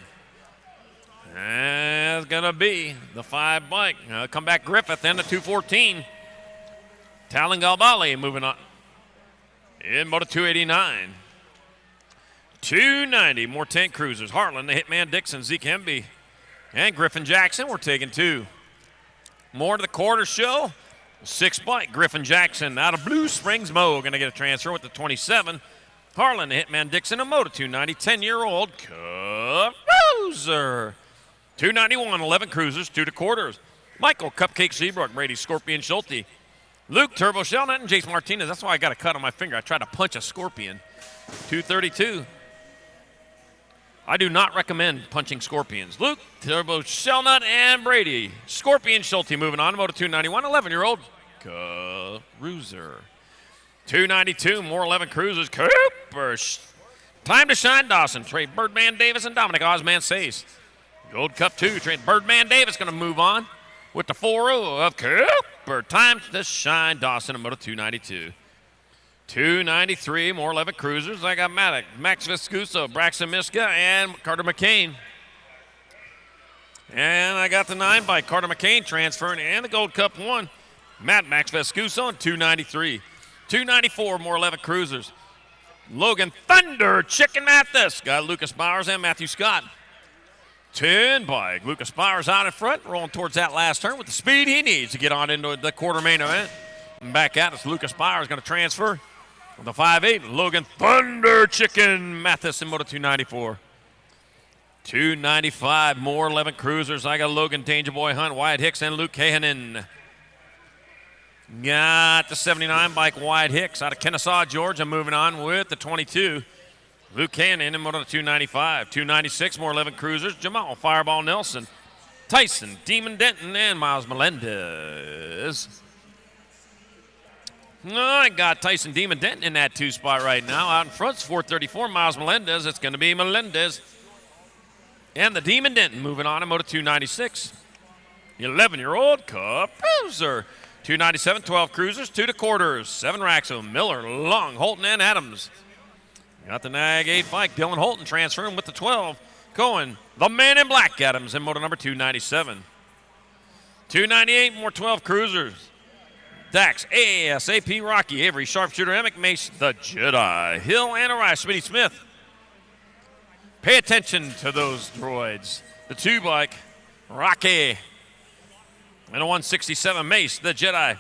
That's going to be the 5 bike. Comeback Griffith and the 214. Talon Galbali moving on. In moto 289. 290, more 10 cruisers. Harlan, the Hitman Dixon, Zeke Hemby, and Griffin Jackson. We're taking 2. More to the quarter show. 6 bike, Griffin Jackson out of Blue Springs, Mo, going to get a transfer with the 27. Harlan, the Hitman Dixon, a moto 290, 10-year-old cruiser. 291, 11 cruisers, 2 to quarters. Michael, Cupcake Seabrook, Brady, Scorpion Schulte. Luke, Turbo Shellnut, and Jason Martinez. That's why I got a cut on my finger. I tried to punch a scorpion. 232. I do not recommend punching scorpions. Luke, Turbo Shellnut, and Brady. Scorpion Schulte moving on to moto 291, 11-year-old cruiser. 292, more 11 cruisers. Cooper. Time to shine, Dawson. Trade Birdman Davis and Dominic Osman Sace. Gold Cup 2, trade Birdman Davis going to move on with the 4-0 of Cooper. Time to shine, Dawson in moto 292. 293, more 11 cruisers. I got Maddox, Max Viscuso, Braxton Miska, and Carter McCain. And I got the 9 by Carter McCain transferring, and the Gold Cup 1. Max Vescuso on 293. 294, more 11 cruisers. Logan Thunder, Chicken Mathis. Got Lucas Bowers and Matthew Scott. 10 bike. Lucas Bowers out in front, rolling towards that last turn with the speed he needs to get on into the quarter main event. And back at us, Lucas Bowers going to transfer. On the 5'8", Logan Thunder Chicken Mathis in moto 294. 295, more 11 cruisers. I got Logan Danger Boy Hunt, Wyatt Hicks, and Luke Kahanen. Got the 79 bike, Wyatt Hicks out of Kennesaw, Georgia, moving on with the 22. Luke Kahanen in moto 295. 296, more 11 cruisers. Jamal Fireball Nelson, Tyson Demon Denton, and Miles Melendez. I got Tyson Demon Denton in that 2 spot right now. Out in front's 434, Miles Melendez. It's going to be Melendez. And the Demon Denton moving on in moto 296. 11-year-old cruiser. 297, 12 cruisers, 2 to quarters. 7 racks of Miller, Long, Holton, and Adams. Got the Nag 8 bike. Dylan Holton transferring with the 12. Cohen, the man in black, Adams in moto number 297. 298, more 12 cruisers. Dax, ASAP, Rocky, Avery, Sharpshooter, Emick, Mace, the Jedi, Hill, and Arias, Smitty Smith. Pay attention to those droids. The 2 bike, Rocky, and a 167 Mace, the Jedi.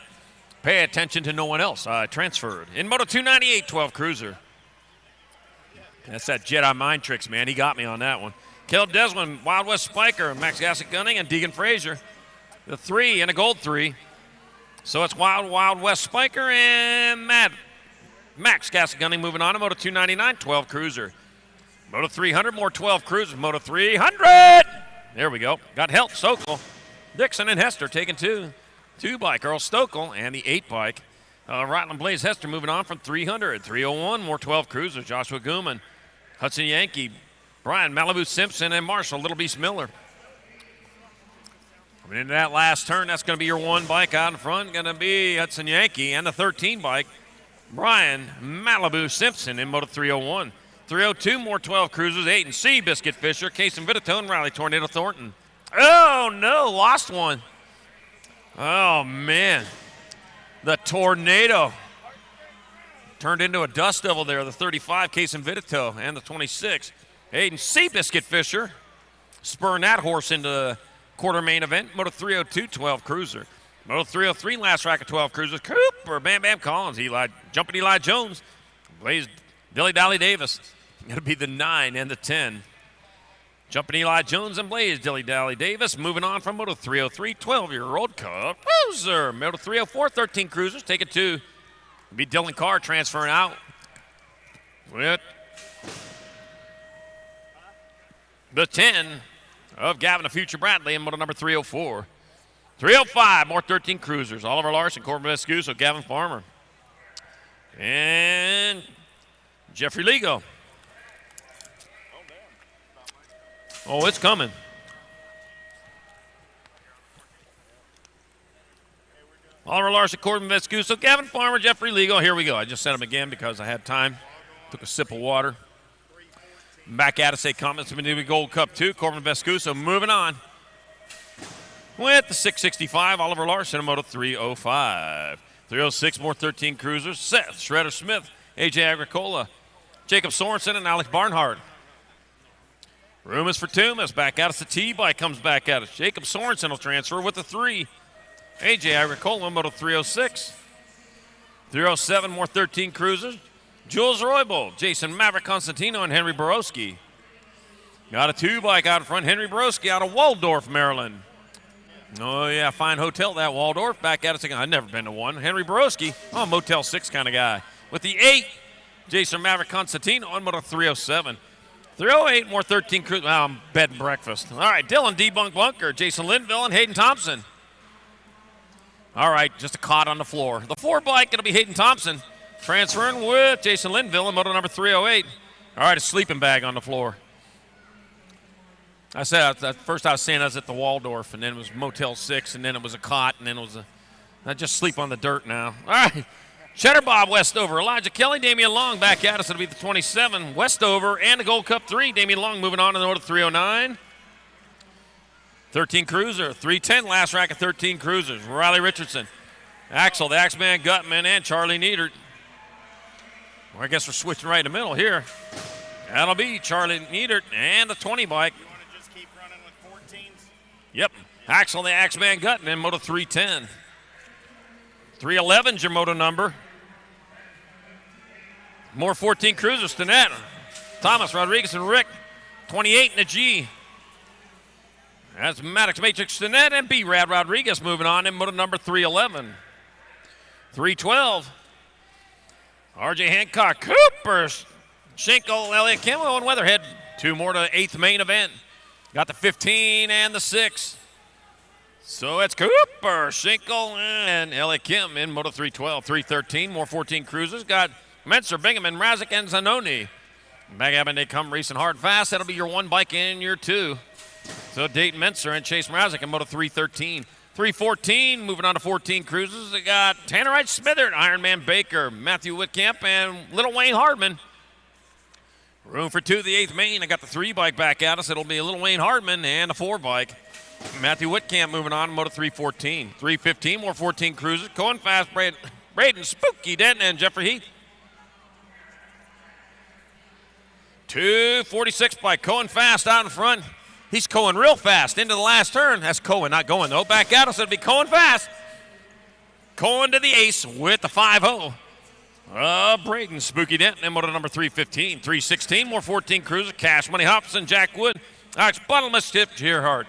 Pay attention to no one else. Transferred. In moto 298, 12 cruiser. That's that Jedi mind tricks, man. He got me on that one. Caleb Desmond, Wild West Spiker, Max Gassick Gunning, and Deegan Frazier. The 3 and a gold 3. So it's Wild West Spiker and Max Gassick Gunning moving on to moto 299, 12 cruiser. Moto 300, more 12 cruisers. Moto 300. There we go. Got Helt, Stokel, Dixon, and Hester taking 2. 2 bike, Earl Stokel, and the 8 bike. Rutland Blaze Hester moving on from 300. 301, more 12 cruisers. Joshua Gooman, Hudson Yankee, Brian Malibu Simpson, and Marshall Little Beast Miller. Coming into that last turn, that's going to be your 1 bike out in front. Going to be Hudson Yankee, and the 13 bike, Brian Malibu Simpson in Moto 301. 302, more 12 cruisers. 8 and C, Biscuit Fisher, Case and Vititone, Riley Tornado Thornton. Oh, no, lost one. Oh, man. The Tornado turned into a dust devil there. The 35, Case and Vitito, and the 26, Aiden C. Biscuit Fisher, spurring that horse into the quarter main event. Moto 302, 12 cruiser. Moto 303, last rack of 12 cruisers. Cooper, Bam Bam Collins, Jumping Eli Jones, Blaze Dilly Dally Davis. Going to be the 9 and the 10. Jumping Eli Jones and Blaze Dilly Dally Davis. Moving on from Moto 303, 12-year-old Cup Cruiser. Moto 304, 13 cruisers. Take it to be Dylan Carr transferring out with the 10 of Gavin the Future Bradley in Moto number 304. 305, more 13 cruisers. Oliver Larson, Corbin Vescuso, Gavin Farmer, and Jeffrey Ligo. Oh, it's coming. Oliver Larson, Corbin Vescuso, Gavin Farmer, Jeffrey Ligo. Here we go. I just said them again because I had time. Took a sip of water. Back at it, say comments of the Gold Cup 2. Corbin Vescuso moving on with the 665. Oliver Larson in Moto 305. 306, more 13 cruisers. Seth Shredder Smith, AJ Agricola, Jacob Sorensen, and Alex Barnhart. Room is for Tumas. Back out us. The T-bike comes back at us. Jacob Sorensen will transfer with the 3. AJ Agricola, Moto 306. 307, more 13 cruisers. Jules Roybal, Jason Maverick Constantino, and Henry Borowski. Got a 2-bike out in front. Henry Borowski out of Waldorf, Maryland. Oh, yeah, fine hotel, that Waldorf. Back at us again. I've never been to one. Henry Borowski, Motel 6 kind of guy. With the 8, Jason Maverick Constantino on Moto 307. 308, more 13 cruisers. Bed and breakfast. All right, Dylan Debunk Bunker, Jason Linville, and Hayden Thompson. All right, just a cot on the floor. The 4-bike, going to be Hayden Thompson. Transferring with Jason Linville in Moto number 308. All right, a sleeping bag on the floor. I said, at first I was saying I was at the Waldorf, and then it was Motel 6, and then it was a cot, and then it was I just sleep on the dirt now. All right, Cheddar Bob Westover, Elijah Kelly, Damian Long back at us. It'll be the 27, Westover, and the Gold Cup 3. Damian Long moving on to the Moto 309. 13 cruiser, 310, last rack of 13 cruisers. Riley Richardson, Axel, the Axeman Gutman, and Charlie Niedert. Well, I guess we're switching right in the middle here. That'll be Charlie Niedert and the 20 bike. You want to just keep running with 14s? Yep. Axel, the Axeman Gutman, Moto 310. 311's your moto number. More 14 cruisers to net. Thomas, Rodriguez, and Rick. 28 in the G. That's Maddox Matrix Stinnett and B-Rad Rodriguez moving on in moto number 311. 312. RJ Hancock, Cooper, Schinkel, Elliott Kimball, and Weatherhead. 2 more to the 8th main event. Got the 15 and the 6. So it's Cooper, Schinkel, and Elliott Kim in moto 312. 313, more 14 cruisers. Got Menser, Bingham, Razik, and Zanoni. Back up and they come racing hard fast. That'll be your 1 bike in your 2. So Dayton Menser and Chase Mrazek in Moto 313. 314, moving on to 14 cruisers. They got Tannerite Smitherd, Ironman Baker, Matthew Whitcamp, and Little Wayne Hardman. Room for 2, the 8th main. I got the 3 bike back at us. It'll be Little Wayne Hardman and a 4 bike. Matthew Whitcamp moving on to Moto 314. 315, more 14 cruisers. Cohen Fast, Braden Spooky Denton, and Jeffrey Heath. 246 by Cohen Fast out in front. He's Cohen real fast into the last turn. That's Cohen not going, though. Back at us, it'll be Cohen Fast. Cohen to the ace with the 5-0. Braden Spooky Denton in moto number 315. 316, more 14 cruiser. Cash Money Hobson, Jack Wood. Alex Bottomless Tip, Gerhardt.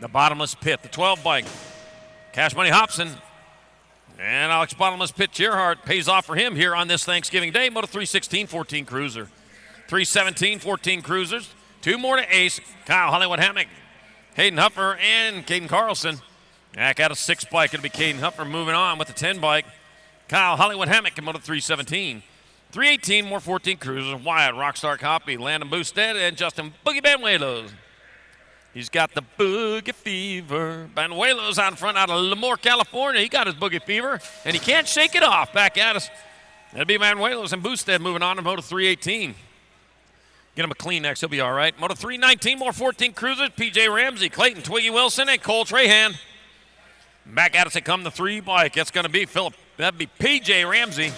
The Bottomless Pit, the 12 bike. Cash Money Hobson and Alex Bottomless Pit Gerhardt pays off for him here on this Thanksgiving Day. Moto 316, 14 cruiser. 317, 14 cruisers. 2 more to ace. Kyle Hollywood Hammock, Hayden Huffer, and Caden Carlson. Back out of 6 bike. It'll be Caden Huffer moving on with the 10 bike. Kyle Hollywood Hammock in Moto 317. 318, more 14 cruisers. Wyatt, Rockstar Copy, Landon Boosted, and Justin Boogie Banuelos. He's got the boogie fever. Banuelos out in front out of Lemoore, California. He got his boogie fever, and he can't shake it off. Back at us. That'll be Banuelos and Boosted moving on to Moto 318. Get him a clean next. He'll be all right. Moto 319, more 14 cruisers. PJ Ramsey, Clayton Twiggy Wilson, and Cole Trahan. Back at us they come the 3 bike. That's going to be Philip. That'd be PJ Ramsey.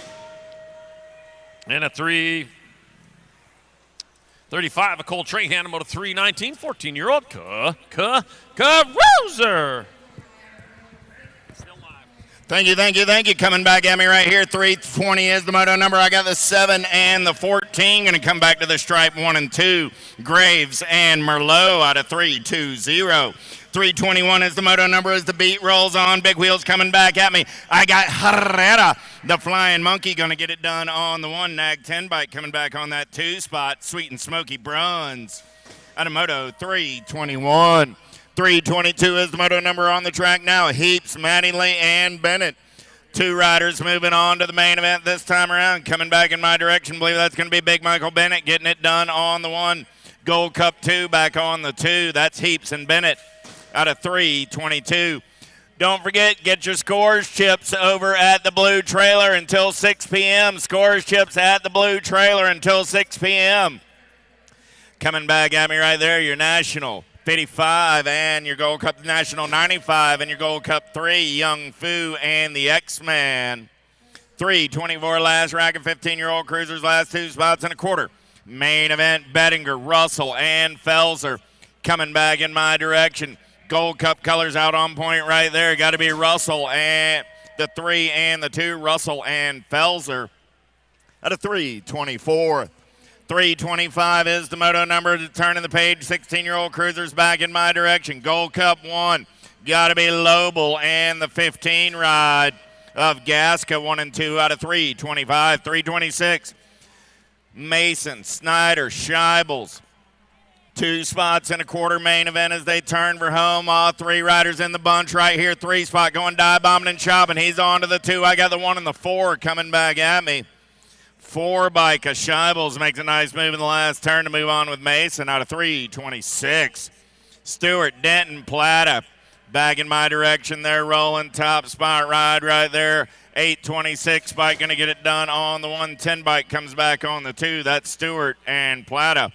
And a 335 of Cole Trahan, Moto 319, 14-year-old Caruser. Thank you. Coming back at me right here. 320 is the moto number. I got the 7 and the 14. Going to come back to the stripe 1 and 2. Graves and Merlot out of 320. 321 is the moto number as the beat rolls on. Big wheels coming back at me. I got Herrera, the flying monkey, going to get it done on the 1. Nag 10 bike coming back on that 2 spot. Sweet and Smoky Bruns out of moto 321. 322 is the moto number on the track now. Heaps, Mattingly, and Bennett. 2 riders moving on to the main event this time around. Coming back in my direction. Believe that's going to be Big Michael Bennett getting it done on the 1. Gold Cup 2 back on the 2. That's Heaps and Bennett out of 322. Don't forget, get your scores chips over at the Blue Trailer until 6 p.m. Scores chips at the Blue Trailer until 6 p.m. Coming back at me right there, your National 55 and your Gold Cup National 95 and your Gold Cup 3, Young Fu and the X-Man. 324 last racket, 15-year-old cruisers, last 2 spots and a quarter. Main event, Bettinger, Russell, and Felser coming back in my direction. Gold Cup colors out on point right there. Got to be Russell and the 3 and the 2, Russell and Felser out of 324. 325 is the moto number to turn the page. 16-year-old cruisers back in my direction. Gold Cup 1. Got to be Lobel and the 15 ride of Gasca 1 and 2 out of 325. 326. Mason, Snyder, Scheibels. 2 spots and a quarter main event as they turn for home. All 3 riders in the bunch right here. 3 spot going dive bombing and chopping. He's on to the 2. I got the 1 and the 4 coming back at me. 4 bike of Scheibels makes a nice move in the last turn to move on with Mason out of 326. Stewart, Denton, Plata back in my direction. They're rolling top spot ride right there. 826 bike going to get it done on the 110 bike comes back on the 2. That's Stewart and Plata.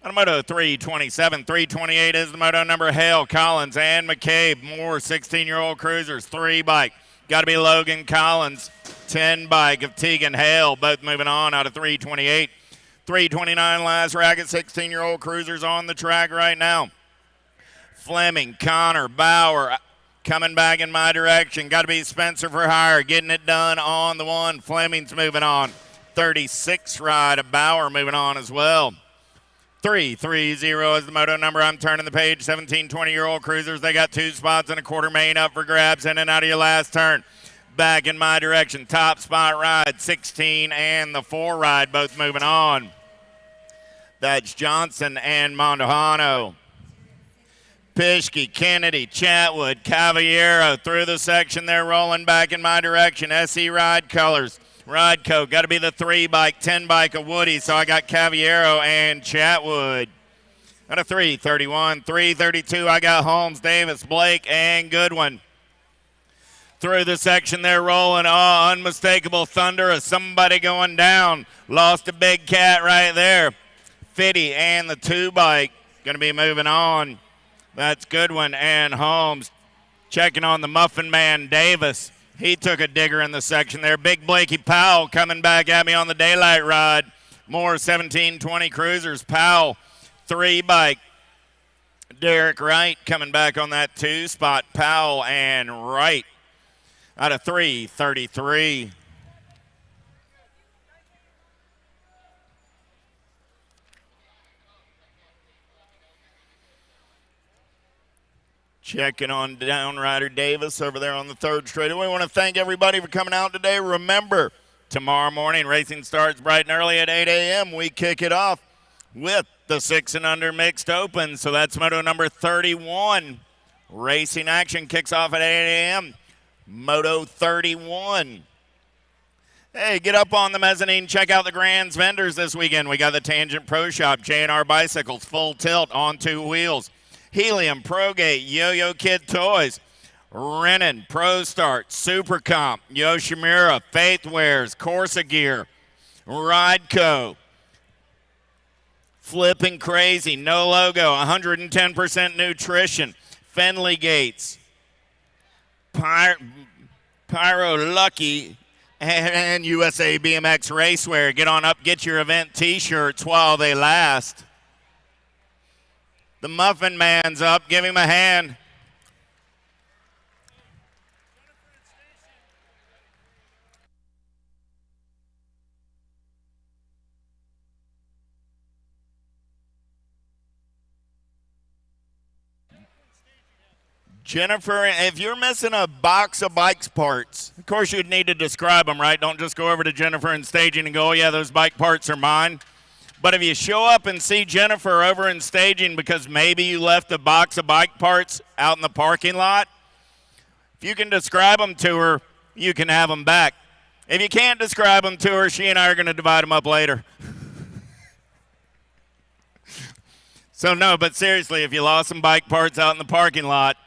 On moto 327, 328 is the moto number. Hale, Collins, and McCabe. More 16-year-old cruisers. 3 bike. Got to be Logan Collins. 10 bike of Tegan Hale, both moving on out of 328. 329 last racket, 16-year-old cruisers on the track right now. Fleming, Connor, Bauer coming back in my direction. Got to be Spencer for hire, getting it done on the 1. Fleming's moving on. 36 ride of Bauer moving on as well. 330 is the moto number. I'm turning the page. 17, 20-year-old cruisers. They got 2 spots and a quarter main up for grabs in and out of your last turn. Back in my direction. Top spot ride. 16 and the 4 ride. Both moving on. That's Johnson and Mondojano. Pischke, Kennedy, Chatwood, Cavallero through the section. They're rolling back in my direction. SE Ride colors. Rodco, got to be the 3 bike, 10 bike of Woody. So I got Cavallero and Chatwood. Out of 331, 332, I got Holmes, Davis, Blake, and Goodwin. Through the section they're rolling. Oh, unmistakable thunder of somebody going down. Lost a big cat right there. Fitty and the 2 bike going to be moving on. That's Goodwin and Holmes. Checking on the Muffin Man, Davis. He took a digger in the section there. Big Blakey Powell coming back at me on the daylight ride. More 17-20 cruisers. Powell, 3 bike. Derek Wright coming back on that 2 spot. Powell and Wright out of 333. Checking on Downrider Davis over there on the 3rd straightaway. We want to thank everybody for coming out today. Remember, tomorrow morning racing starts bright and early at 8 a.m. We kick it off with the 6 and under mixed open. So that's moto number 31. Racing action kicks off at 8 a.m. Moto 31. Hey, get up on the mezzanine. Check out the Grand's vendors this weekend. We got the Tangent Pro Shop, J&R Bicycles, Full Tilt on 2 wheels, Helium, Progate, Yo-Yo Kid Toys, Renin, Pro Start, Super Comp, Yoshimura, Faith Wares, Corsa Gear, Rideco, Flipping Crazy, No Logo, 110% Nutrition, Fenley Gates, Pyro Lucky, and USA BMX Racewear. Get on up, get your event t-shirts while they last. The Muffin Man's up. Give him a hand. Jennifer, if you're missing a box of bikes parts, of course you'd need to describe them, right? Don't just go over to Jennifer in staging and go, oh yeah, those bike parts are mine. But if you show up and see Jennifer over in staging because maybe you left a box of bike parts out in the parking lot, if you can describe them to her, you can have them back. If you can't describe them to her, she and I are going to divide them up later. So no, but seriously, if you lost some bike parts out in the parking lot,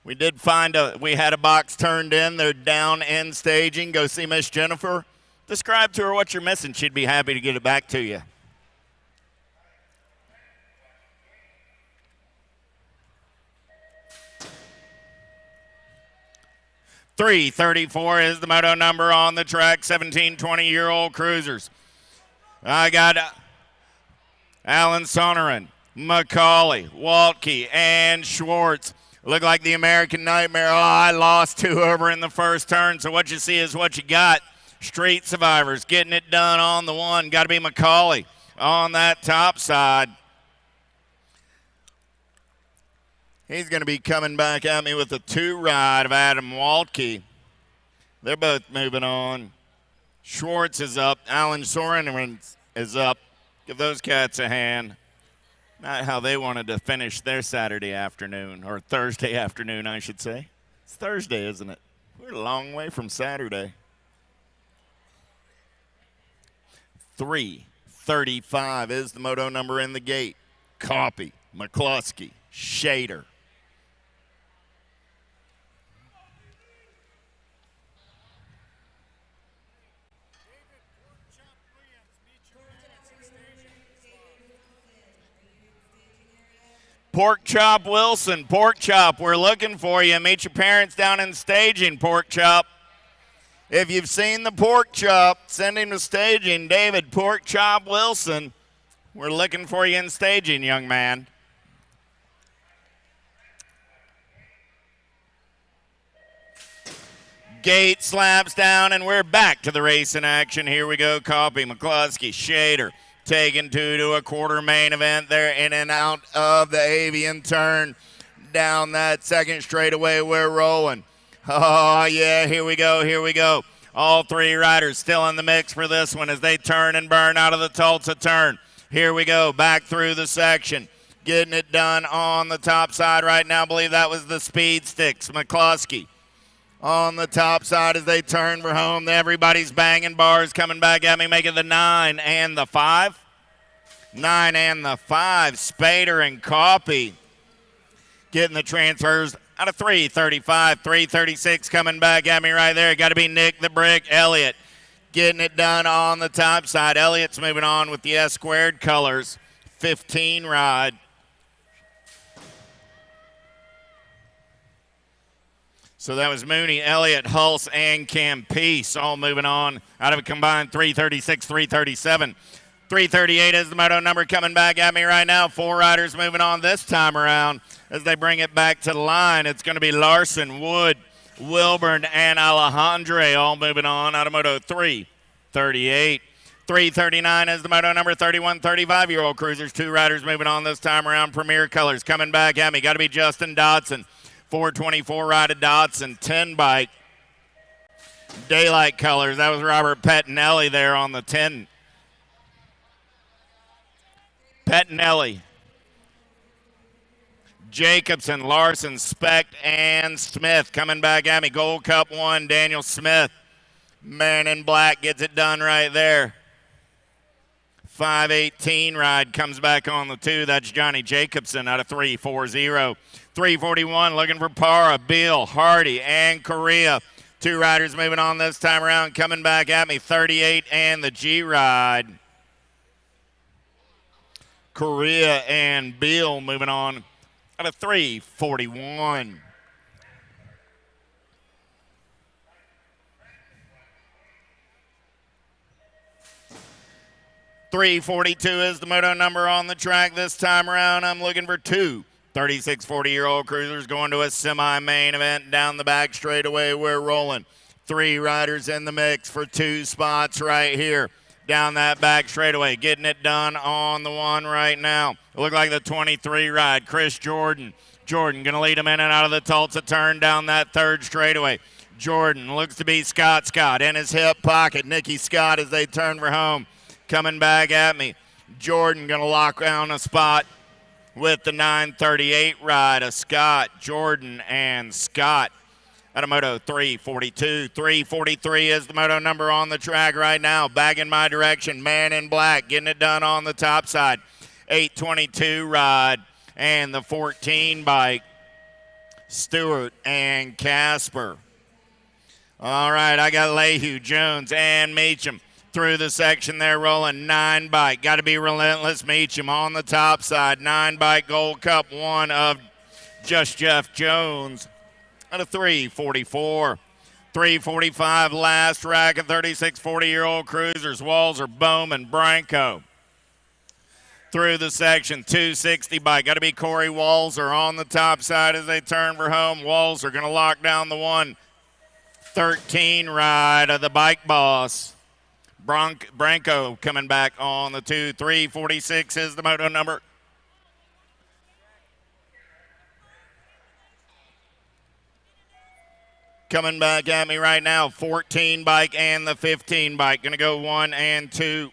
we did find we had a box turned in. They're down in staging. Go see Miss Jennifer. Describe to her what you're missing. She'd be happy to get it back to you. .334 is the moto number on the track. 17, 20-year-old cruisers. I got Alan Sonneran, McCauley, Waltke, and Schwartz. Look like the American Nightmare. Oh, I lost 2 over in the first turn, so what you see is what you got. Street Survivors getting it done on the one. Got to be McCauley on that top side. He's going to be coming back at me with a 2 ride of Adam Waltke. They're both moving on. Schwartz is up. Alan Soren is up. Give those cats a hand. Not how they wanted to finish their Saturday afternoon, or Thursday afternoon, I should say. It's Thursday, isn't it? We're a long way from Saturday. 335 is the moto number in the gate. Copy, McCluskey, Shader. Pork Chop Wilson, Pork Chop, we're looking for you. Meet your parents down in staging, Pork Chop. If you've seen the Pork Chop, send him to staging. David, Pork Chop Wilson, we're looking for you in staging, young man. Gate slaps down, and we're back to the racing action. Here we go. Copy, McCluskey, Shader. Taken 2 to a quarter main event there, in and out of the avian turn. Down that second straightaway, we're rolling. Oh, yeah, here we go, here we go. All 3 riders still in the mix for this one as they turn and burn out of the Tulsa turn. Here we go, back through the section. Getting it done on the top side right now. I believe that was the Speed Sticks, McCluskey. On the top side as they turn for home. Everybody's banging bars coming back at me, making the 9 and the 5. 9 and the 5. Spader and Copy getting the transfers out of 335. 336 coming back at me right there. Got to be Nick the Brick Elliott getting it done on the top side. Elliott's moving on with the S squared colors. 15 ride. So that was Mooney, Elliott, Hulse, and Campese all moving on out of a combined 336, 337. 338 is the moto number coming back at me right now. 4 riders moving on this time around as they bring it back to the line. It's going to be Larson, Wood, Wilburn, and Alejandre all moving on out of moto 338. 339 is the moto number. 31, 35-year-old cruisers. 2 riders moving on this time around. Premier Colors coming back at me. Got to be Justin Dodson. 424 ride of Dodson, 10 bike. Daylight Colors, that was Robert Pettinelli there on the 10. Pettinelli, Jacobson, Larson, Speck, and Smith coming back at me. Gold Cup 1, Daniel Smith. Man in black gets it done right there. 518 ride comes back on the 2. That's Johnny Jacobson out of 340. 341 looking for Para, Beal, Hardy, and Correa. 2 riders moving on this time around. Coming back at me, 38 and the G ride. Correa and Beal moving on out of 341. .342 is the moto number on the track this time around. I'm looking for 2 36 40-year-old cruisers going to a semi-main event down the back straightaway. We're rolling. 3 riders in the mix for 2 spots right here down that back straightaway. Getting it done on the 1 right now. It looked like the 23 ride, Chris Jordan. Jordan going to lead him in and out of the Tulsa turn down that 3rd straightaway. Jordan looks to be Scott in his hip pocket. Nicky Scott as they turn for home. Coming back at me. Jordan going to lock down a spot with the 938 ride of Scott, Jordan, and Scott. Out of moto 342. 343 is the moto number on the track right now. Back in my direction. Man in black getting it done on the top side. 822 ride and the 14 bike. Stewart and Casper. All right, I got Lehue, Jones, and Meacham. Through the section there, rolling 9 bike. Got to be relentless. Meacham on the top side. 9 bike Gold Cup 1 of Just Jeff Jones out of 344. 345 last rack of 36 40-year-old cruisers. Walzer, Bowman, Branco. Through the section, 260 bike. Got to be Corey Walzer on the top side as they turn for home. Walzer going to lock down the 113 ride of the Bike Boss. Branco coming back on the 2. 346 is the moto number. Coming back at me right now, 14 bike and the 15 bike. Going to go 1 and 2.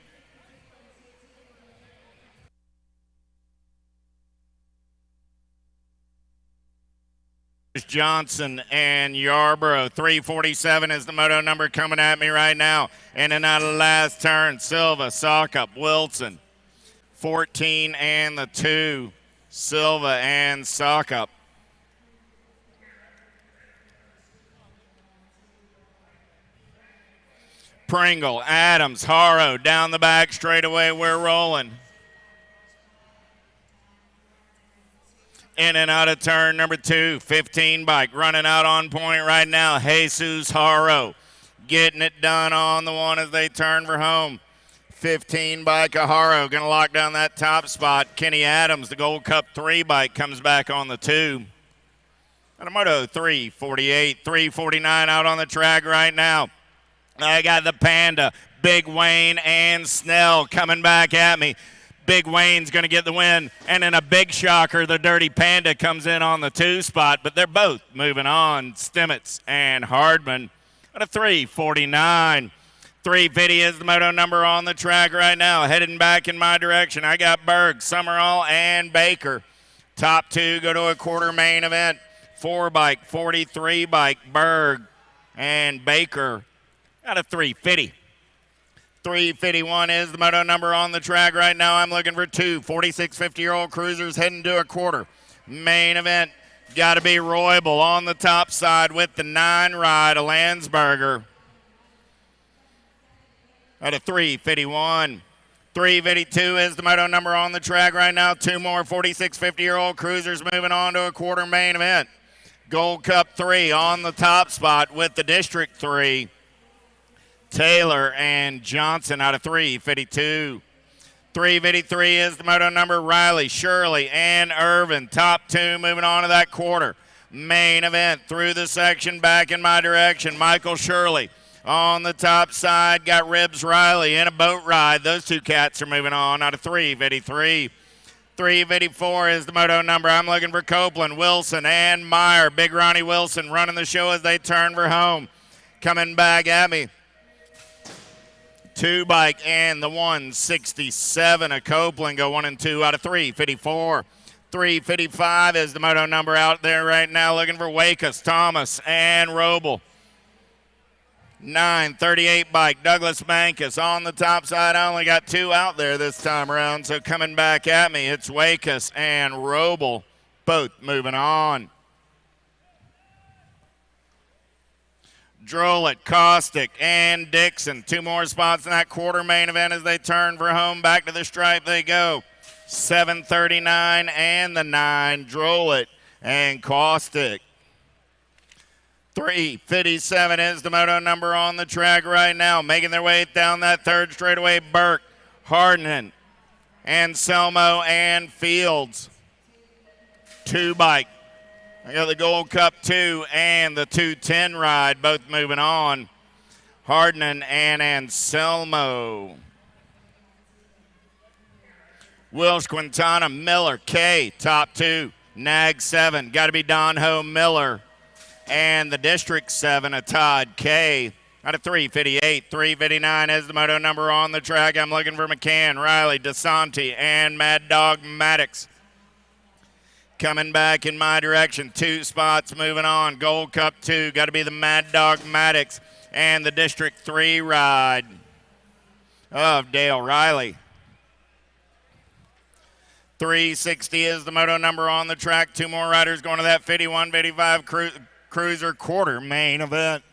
Johnson and Yarborough. 347 is the moto number coming at me right now. In and out of the last turn, Silva, Sockup, Wilson. 14 and the 2, Silva and Sockup. Pringle, Adams, Haro, down the back straightaway, we're rolling. In and out of turn number 2, 15 bike, running out on point right now. Jesus Haro getting it done on the 1 as they turn for home. 15 bike of Haro going to lock down that top spot. Kenny Adams, the Gold Cup 3 bike, comes back on the 2. And a moto 348, 349 out on the track right now. I got the Panda, Big Wayne, and Snell coming back at me. Big Wayne's going to get the win, and in a big shocker, the Dirty Panda comes in on the 2 spot, but they're both moving on. Stimmitz and Hardman at a 349. 350 is the moto number on the track right now. Heading back in my direction, I got Berg, Summerall, and Baker. Top 2 go to a quarter main event. 4 bike, 43 bike, Berg and Baker at a 350. 351 is the moto number on the track right now. I'm looking for 2 46 50-year-old cruisers heading to a quarter main event. Got to be Roybal on the top side with the 9 ride of Landsberger at a 351. 352 is the moto number on the track right now. 2 more 46 50-year-old cruisers moving on to a quarter main event. Gold Cup 3 on the top spot with the District 3. Taylor and Johnson out of 352. 353 is the moto number. Riley, Shirley, and Irvin. Top 2 moving on to that quarter main event. Through the section, back in my direction. Michael Shirley on the top side. Got Ribs Riley in a boat ride. Those 2 cats are moving on out of 353. 354 is the moto number. I'm looking for Copeland, Wilson, and Meyer. Big Ronnie Wilson running the show as they turn for home. Coming back at me. 2 bike and the 167 of Copeland go 1 and 2 out of 354. 355 is the moto number out there right now. Looking for Wakus, Thomas, and Roble. 938 bike, Douglas Mankus on the top side. I only got 2 out there this time around, so coming back at me, it's Wakus and Roble, both moving on. Drollett, Caustic, and Dixon. 2 more spots in that quarter main event as they turn for home. Back to the stripe they go. 739 and the 9, Drollett and Caustic. 357 is the moto number on the track right now. Making their way down that third straightaway, Burke, Hardin, Anselmo, and Fields. 2 bike. I got the Gold Cup 2 and the 210 ride, both moving on. Hardin and Anselmo. Wilsh, Quintana, Miller, K, top 2. Nag 7, got to be Don Ho, Miller. And the District 7, a Todd K. Out of 358, 359 is the moto number on the track. I'm looking for McCann, Riley, DeSanti, and Mad Dog Maddox. Coming back in my direction, 2 spots moving on. Gold Cup 2, got to be the Mad Dog Maddox and the District 3 ride of Dale Riley. 360 is the moto number on the track. 2 more riders going to that 51-55 Cruiser quarter main event.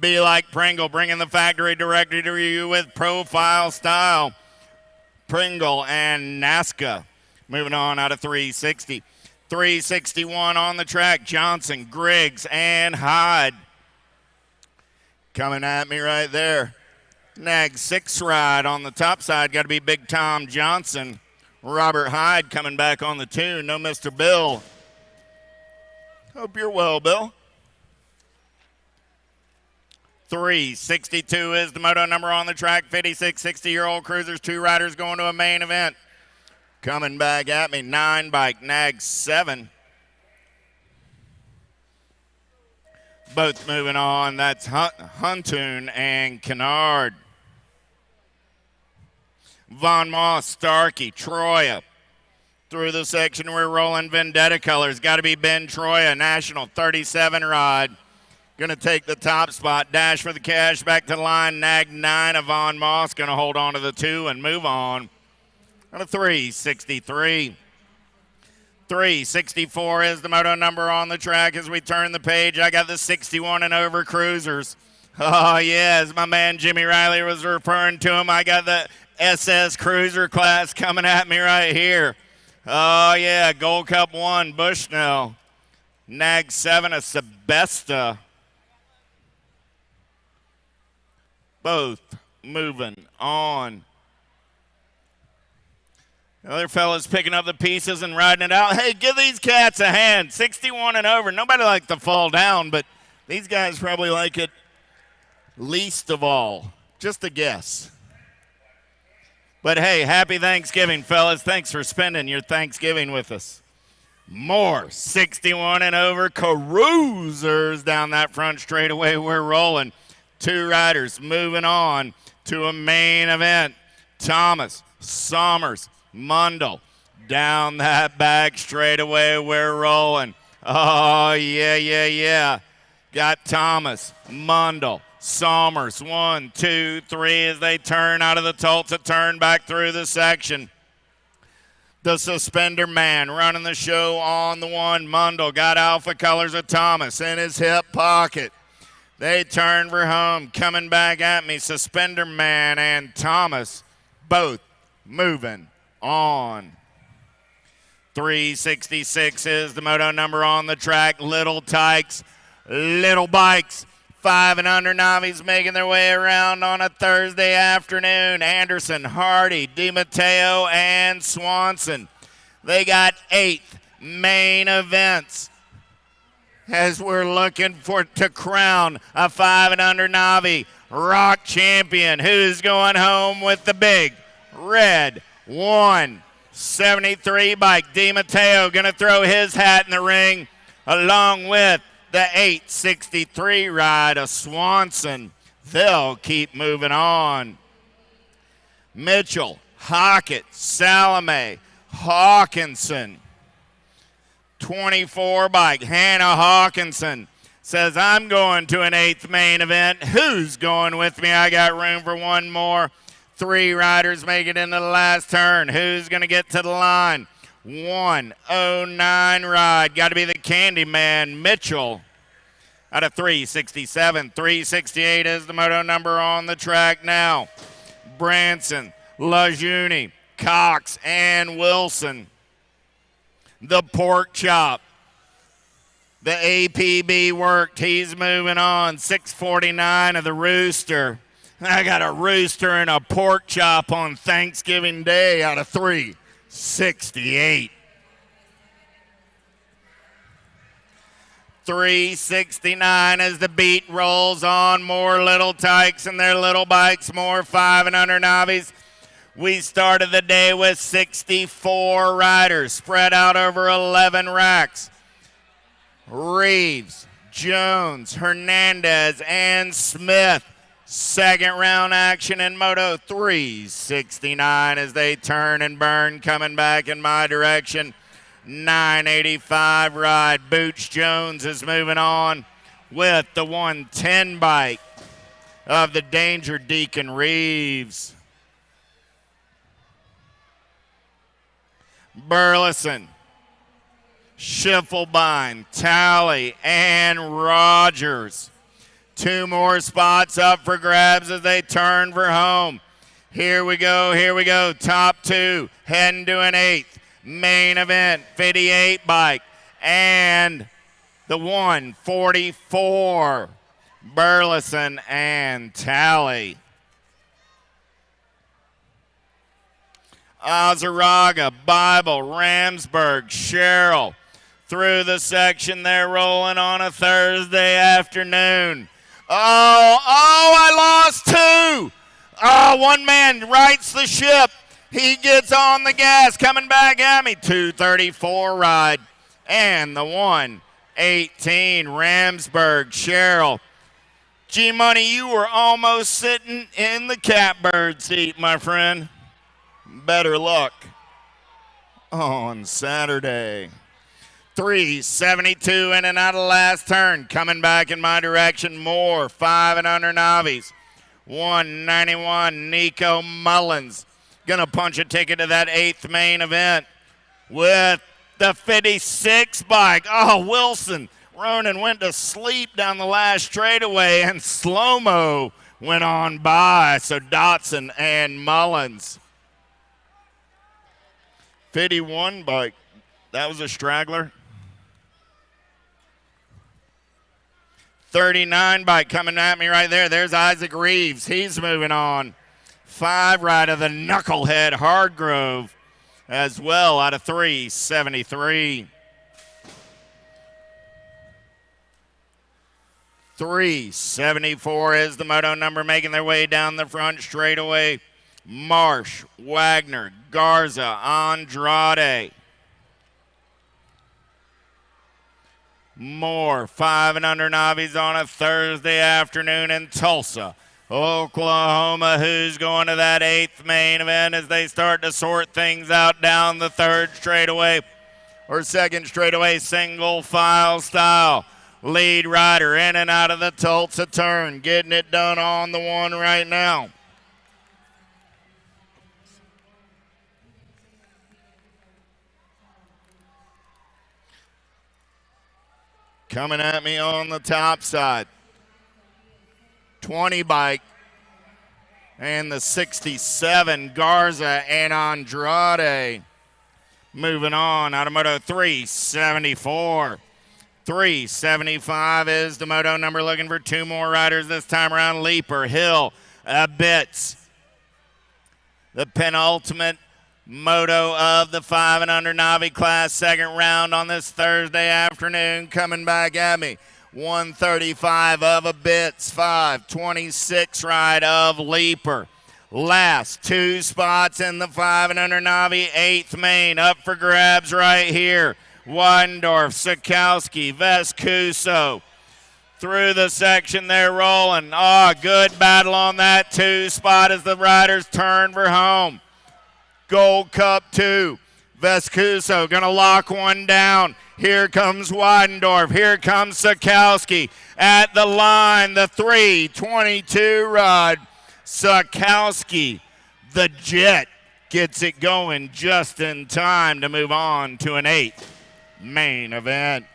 Be Like Pringle, bringing the factory directly to you with profile style. Pringle and Nazca moving on out of 360. 361 on the track, Johnson, Griggs, and Hyde. Coming at me right there. Nag 6 ride on the top side, got to be Big Tom Johnson. Robert Hyde coming back on the 2, no Mr. Bill. Hope you're well, Bill. 362 is the moto number on the track. 56 60-year-old cruisers, 2 riders going to a main event. Coming back at me, 9 bike, Nag 7. Both moving on. That's Huntoon and Kennard. Von Moss, Starkey, Troya. Through the section, we're rolling Vendetta colors. Got to be Ben Troya, National 37 ride. Going to take the top spot. Dash for the cash. Back to the line. Nag 9 of Von Moss. Going to hold on to the 2 and move on. On a 363. 364 is the moto number on the track as we turn the page. I got the 61 and over cruisers. Oh, yeah, as my man Jimmy Riley was referring to him, I got the SS Cruiser class coming at me right here. Oh, yeah, Gold Cup 1, Bushnell. Nag 7, a Sebesta. Both moving on. The other fella's picking up the pieces and riding it out. Hey, give these cats a hand. 61 and over. Nobody likes to fall down, but these guys probably like it least of all. Just a guess. But hey, happy Thanksgiving, fellas. Thanks for spending your Thanksgiving with us. More 61 and over cruisers down that front straightaway. We're rolling. 2 riders moving on to a main event. Thomas, Sommers, Mundell. Down that back straightaway, we're rolling. Oh, yeah. Got Thomas, Mundell, Sommers, 1, 2, 3 as they turn out of the Tulsa turn back through the section. The Suspender Man running the show on the 1. Mundell got Alpha colors of Thomas in his hip pocket. They turn for home. Coming back at me, Suspender Man and Thomas both moving on. 366 is the moto number on the track. Little Tykes, Little Bikes. 5 and under Navi's making their way around on a Thursday afternoon. Anderson, Hardy, DiMatteo, and Swanson. They got 8th main events as we're looking to crown a 5 and under Navi Rock champion. Who's going home with the big red 173 bike? DiMatteo going to throw his hat in the ring along with the 863 ride of Swanson. They'll keep moving on. Mitchell, Hockett, Salome, Hawkinson. 24 bike, Hannah Hawkinson. says, I'm going to an 8th main event. Who's going with me? I got room for one more. 3 riders make it into the last turn. Who's going to get to the line? 109 ride. Got to be the Candyman, Mitchell. Out of 367. 368 is the moto number on the track now. Branson, LaJuni, Cox, and Wilson. The Pork Chop. The APB worked. He's moving on. 649 of the Rooster. I got a Rooster and a Pork Chop on Thanksgiving Day out of 368. 369 as the beat rolls on. More little tykes and their little bikes. More 5 and under novice. We started the day with 64 riders spread out over 11 racks. Reeves, Jones, Hernandez, and Smith. Second round action in Moto 369 as they turn and burn, coming back in my direction. 985 ride. Booch Jones is moving on with the 110 bike of the Danger Deacon Reeves. Burleson, Schiffelbein, Talley, and Rogers. 2 more spots up for grabs as they turn for home. Here we go. Top 2 heading to an 8th. Main event, 58 bike, and the 144. Burleson and Talley. Azaraga, Bible, Ramsburg, Sherrill. Through the section, they're rolling on a Thursday afternoon. I lost 2. One man rights the ship. He gets on the gas, coming back at me. 234 ride. And the 118, Ramsburg, Sherrill. G-Money, you were almost sitting in the catbird seat, my friend. Better luck on Saturday. 372 in and out of last turn. Coming back in my direction, more 5 and under novice. 191, Nico Mullins. Gonna punch a ticket to that 8th main event with the 56 bike. Wilson. Ronan went to sleep down the last straightaway, and slow-mo went on by. So Dotson and Mullins. 51 bike. That was a straggler. 39 bike coming at me right there. There's Isaac Reeves. He's moving on. 5 right of the knucklehead Hardgrove as well out of 373. 374 is the moto number, making their way down the front straightaway. Marsh, Wagner, Garza, Andrade. More 5 and under novice on a Thursday afternoon in Tulsa, Oklahoma. Who's going to that 8th main event as they start to sort things out down the 3rd straightaway or 2nd straightaway, single file style. Lead rider in and out of the Tulsa turn, getting it done on the one right now. Coming at me on the top side. 20 bike and the 67 Garza and Andrade. Moving on out of Moto 374. 375 is the moto number, looking for 2 more riders this time around. Leaper, Hill, Bitts. The penultimate moto of the 5 and under Navi class, 2nd round on this Thursday afternoon. Coming back at me, 135 of a Bitts, 526 ride of Leaper. Last 2 spots in the 5 and under Navi, 8th main up for grabs right here. Weindorf, Sikowski, Vescuso. Through the section, they're rolling. Good battle on that 2 spot as the riders turn for home. Gold Cup 2. Vescuso gonna lock one down. Here comes Weidendorf. Here comes Sikowski at the line. The 3:22 ride. Sikowski, the Jet, gets it going just in time to move on to an 8th main event.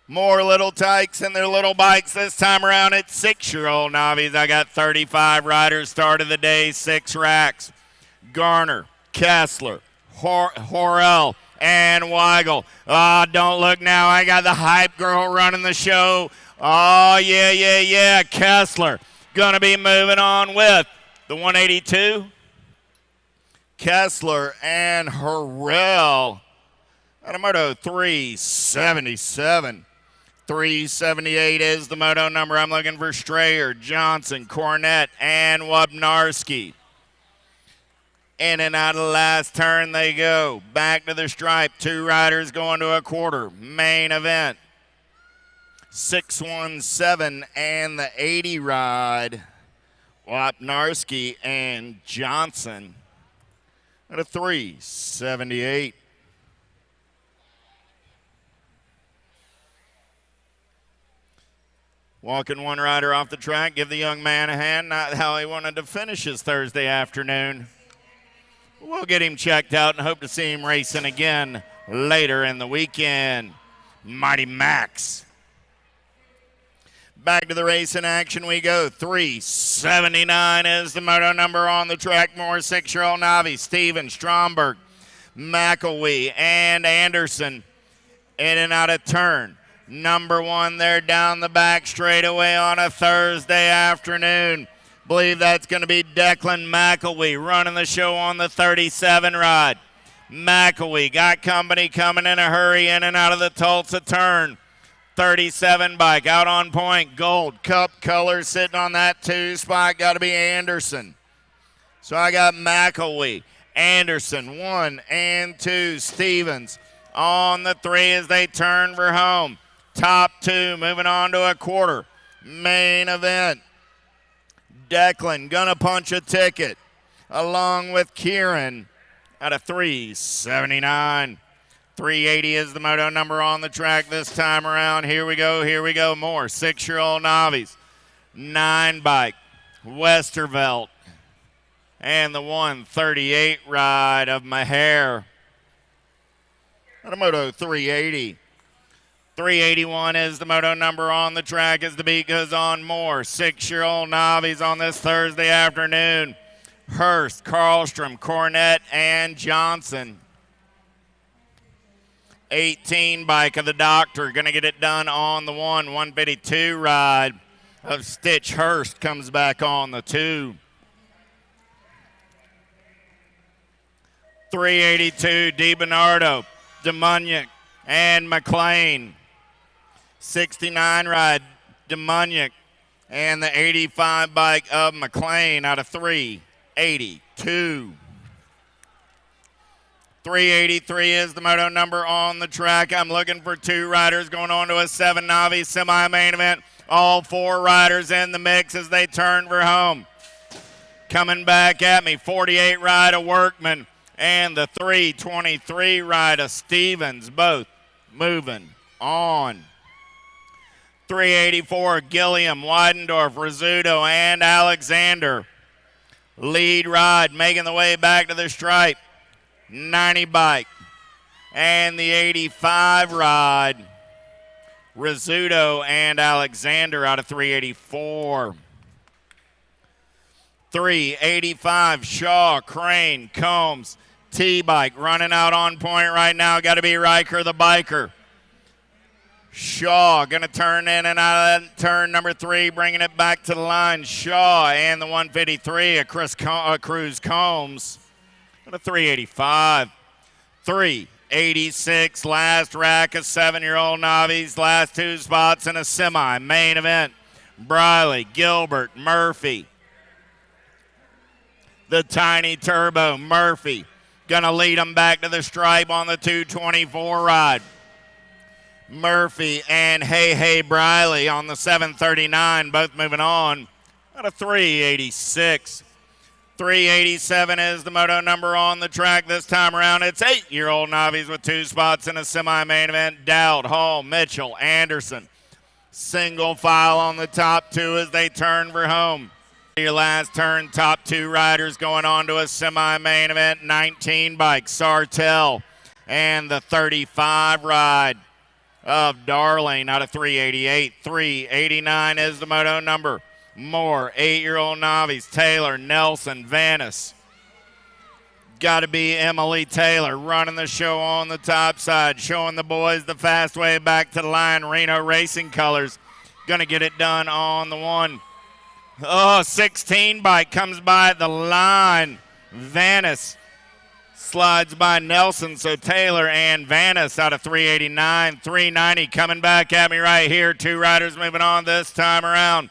More little tykes and their little bikes this time around at 6-year-old novices. I got 35 riders start of the day, 6 racks. Garner, Kessler, Horrell, and Weigel. Don't look now. I got the hype girl running the show. Oh, yeah. Kessler going to be moving on with the 182. Kessler and Horrell. Moto 377. 378 is the moto number. I'm looking for Strayer, Johnson, Cornett, and Wabnarski. In and out of the last turn they go. Back to the stripe. 2 riders going to a quarter. Main event. 617 and the 80 ride. Wapnarski and Johnson at a 378. Walking one rider off the track, give the young man a hand. Not how he wanted to finish his Thursday afternoon. We'll get him checked out and hope to see him racing again later in the weekend. Mighty Max. Back to the racing action we go. 379 is the moto number on the track. More 6-year-old novice. Steven, Stromberg, McElwee, and Anderson in and out of turn. Number 1 there down the back straightaway on a Thursday afternoon. Believe that's going to be Declan McElwee running the show on the 37 ride. McElwee got company coming in a hurry in and out of the Tulsa turn. 37 bike out on point. Gold Cup color sitting on that 2 spot. Got to be Anderson. So I got McElwee, Anderson, 1 and 2. Stevens on the 3 as they turn for home. Top 2 moving on to a quarter. Main event. Declan gonna punch a ticket along with Kieran at a 379. 380 is the moto number on the track this time around. Here we go. More 6-year-old novice. 9 bike. Westervelt. And the 138 ride of Maher. At a moto 380. 381 is the moto number on the track as the beat goes on. More 6-year-old novice on this Thursday afternoon. Hurst, Karlstrom, Cornett, and Johnson. 18 bike of the Doctor. Going to get it done on the 152 ride of Stitch. Hurst comes back on the 2. 382, DiBernardo, DeMunick, and McLean. 69 ride, DeMunick, and the 85 bike of McLean out of 382. 383 is the moto number on the track. I'm looking for 2 riders going on to a 7 novice semi-main event. All 4 riders in the mix as they turn for home. Coming back at me, 48 ride of Workman and the 323 ride of Stevens, both moving on. 384, Gilliam, Weidendorf, Rizzuto, and Alexander. Lead ride making the way back to the stripe. 90 bike. And the 85 ride. Rizzuto and Alexander out of 384. 385, Shaw, Crane, Combs, T-bike running out on point right now. Got to be Riker the biker. Shaw going to turn in and out of that turn number 3, bringing it back to the line. Shaw and the 153 of Cruz Combs. And a 385. 386, last rack of 7-year-old novice. Last 2 spots in a semi. Main event. Briley, Gilbert, Murphy. The tiny turbo, Murphy. Going to lead them back to the stripe on the 224 ride. Murphy and Hey Briley on the 739, both moving on at a 386. 387 is the moto number on the track this time around. It's 8-year-old novice with 2 spots in a semi-main event. Dowd, Hall, Mitchell, Anderson. Single file on the top 2 as they turn for home. Your last turn, top 2 riders going on to a semi-main event. 19 bike, Sartell, and the 35 ride of Darling out of 388. 389 is the moto number. Moore, 8-year-old novice. Taylor, Nelson, Vanis. Got to be Emily Taylor running the show on the top side, showing the boys the fast way back to the line. Reno Racing Colors going to get it done on the one. 16 bike comes by the line. Vanis slides by Nelson, so Taylor and Vanis out of 389. 390 coming back at me right here. 2 riders moving on this time around.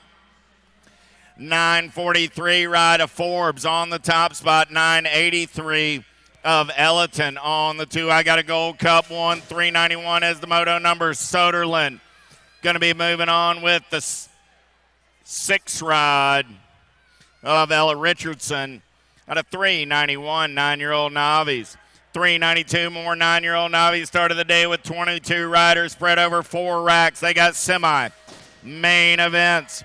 943 ride of Forbes on the top spot. 983 of Elliton on the 2. I got a Gold Cup 1. 391 is the moto number. Soderlund going to be moving on with the 6 ride of Ella Richardson out of 391, 9-year-old novice. 392 more 9-year-old novice. Started the day with 22 riders spread over 4 racks. They got semi-main events.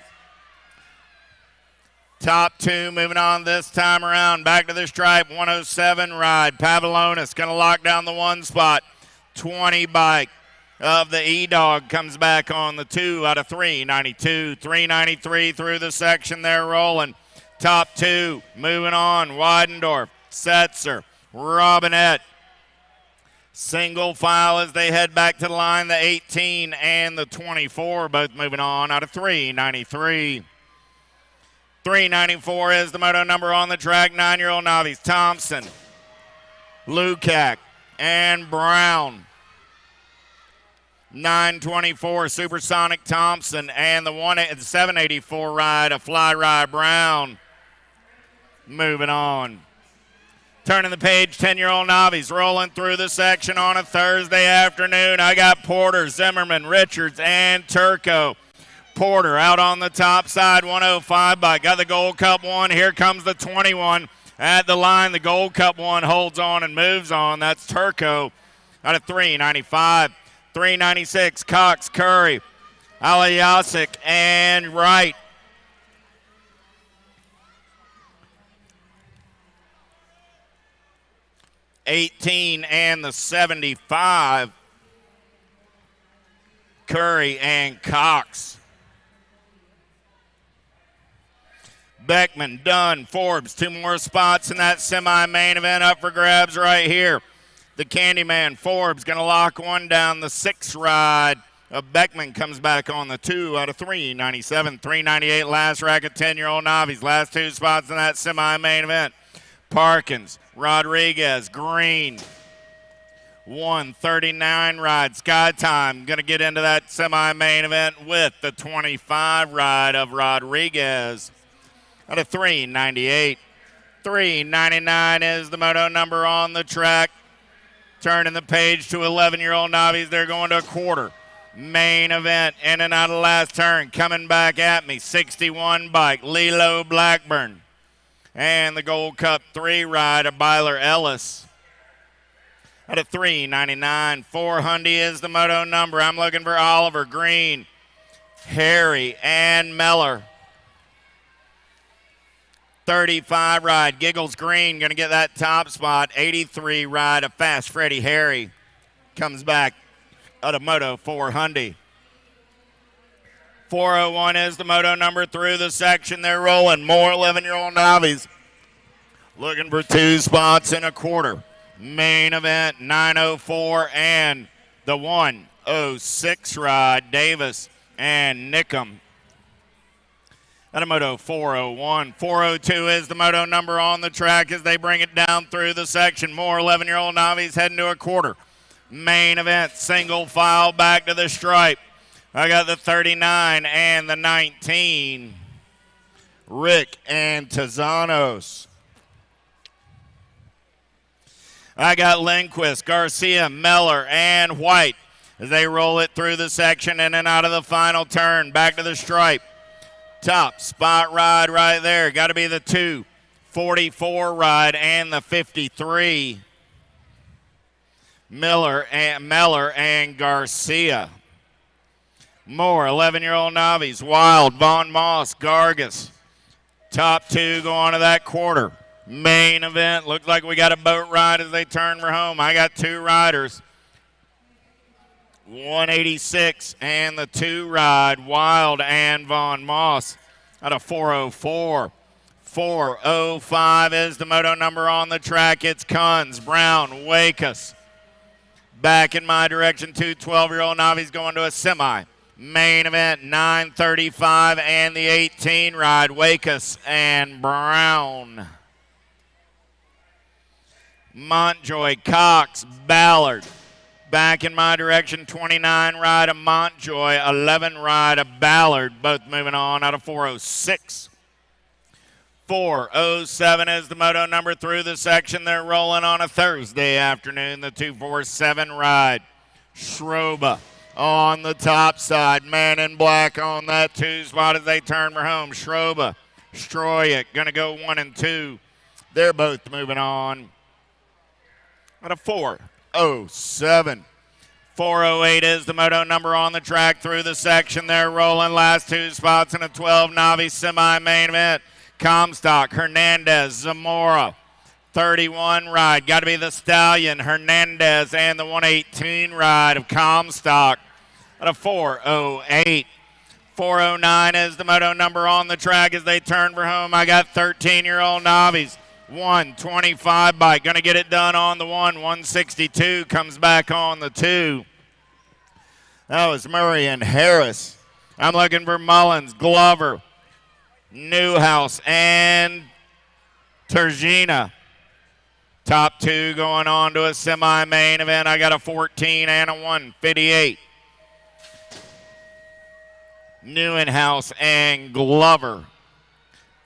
Top 2 moving on this time around. Back to the stripe, 107 ride. Pavlonis going to lock down the 1 spot. 20 bike of the E-Dog comes back on the 2 out of 392. 393 through the section they're rolling. Top 2 moving on. Weidendorf, Setzer, Robinette. Single file as they head back to the line. The 18 and the 24 both moving on out of 393. 394 is the moto number on the track. 9-year-old novice. Thompson, Lukac, and Brown. 924 Supersonic Thompson and the 784 ride of Fly Rye Brown. Moving on. Turning the page, 10-year-old novice rolling through the section on a Thursday afternoon. I got Porter, Zimmerman, Richards, and Turco. Porter out on the top side, 105 bike. Got the Gold Cup 1. Here comes the 21 at the line. The Gold Cup 1 holds on and moves on. That's Turco out of 395. 396, Cox, Curry, Aliasik, and Wright. '18 and the 75, Curry and Cox. Beckman, Dunn, Forbes, 2 more spots in that semi-main event up for grabs right here. The Candyman, Forbes, going to lock 1 down. The 6 ride of Beckman comes back on the 2 out of 397. 398 last rack of 10-year-old novice. Last 2 spots in that semi-main event. Parkins, Rodriguez, Green. 139 ride. Sky Time going to get into that semi-main event with the 25 ride of Rodriguez out of 398. 399 is the moto number on the track. Turning the page to 11-year-old novice. They're going to a quarter. Main event in and out of last turn. Coming back at me. 61 bike. Lilo Blackburn. And the Gold Cup 3 ride of Byler Ellis. Out of 399. 400 is the moto number. I'm looking for Oliver, Green, Harry, and Meller. 35 ride, Giggles Green going to get that top spot. 83 ride of Fast Freddie Harry comes back out of Moto 400. 401 is the moto number through the section. They're rolling. More 11-year-old novice looking for 2 spots in a quarter. Main event 904 and the 106 ride, Davis and Nickham. At a moto 401. 402 is the moto number on the track as they bring it down through the section. More 11-year-old novice heading to a quarter. Main event, single file back to the stripe. I got the 39 and the 19. Rick and Tazanos. I got Lindquist, Garcia, Meller, and White as they roll it through the section in and out of the final turn. Back to the stripe. Top spot ride right there. Got to be the 2, 44 ride and the 53. Miller and Garcia. More 11-year-old novice. Wild, Von Moss, Gargas. Top two go on to that quarter. Main event. Looks like we got a boat ride as they turn for home. I got two riders. 186 and the two ride. Wild and Von Moss at a 404. 405 is the moto number on the track. It's Kunz, Brown, Wakus. Back in my direction, two 12-year-old novices going to a semi. Main event, 9:35 and the 18 ride. Wakus and Brown. Montjoy, Cox, Ballard. Back in my direction, 29 ride of Montjoy, 11 ride of Ballard. Both moving on out of 406. 407 is the moto number through the section. They're rolling on a Thursday afternoon. The 247 ride. Schroba on the top side. Man in black on that two spot as they turn for home. Schroba, Stroyek, going to go 1 and 2. They're both moving on at a 407. 408 is the moto number on the track through the section. They're rolling last two spots in a 12 novice semi-main event. Comstock, Hernandez, Zamora. 31 ride. Got to be the Stallion, Hernandez, and the 118 ride of Comstock at a 408. 409 is the moto number on the track as they turn for home. I got 13-year-old novice. 125 bike. Going to get it done on the 162 comes back on the 2. That was Murray and Harris. I'm looking for Mullins, Glover, Newhouse, and Tergina. Top two going on to a semi-main event. I got a 14 and a 158. Newhouse and Glover.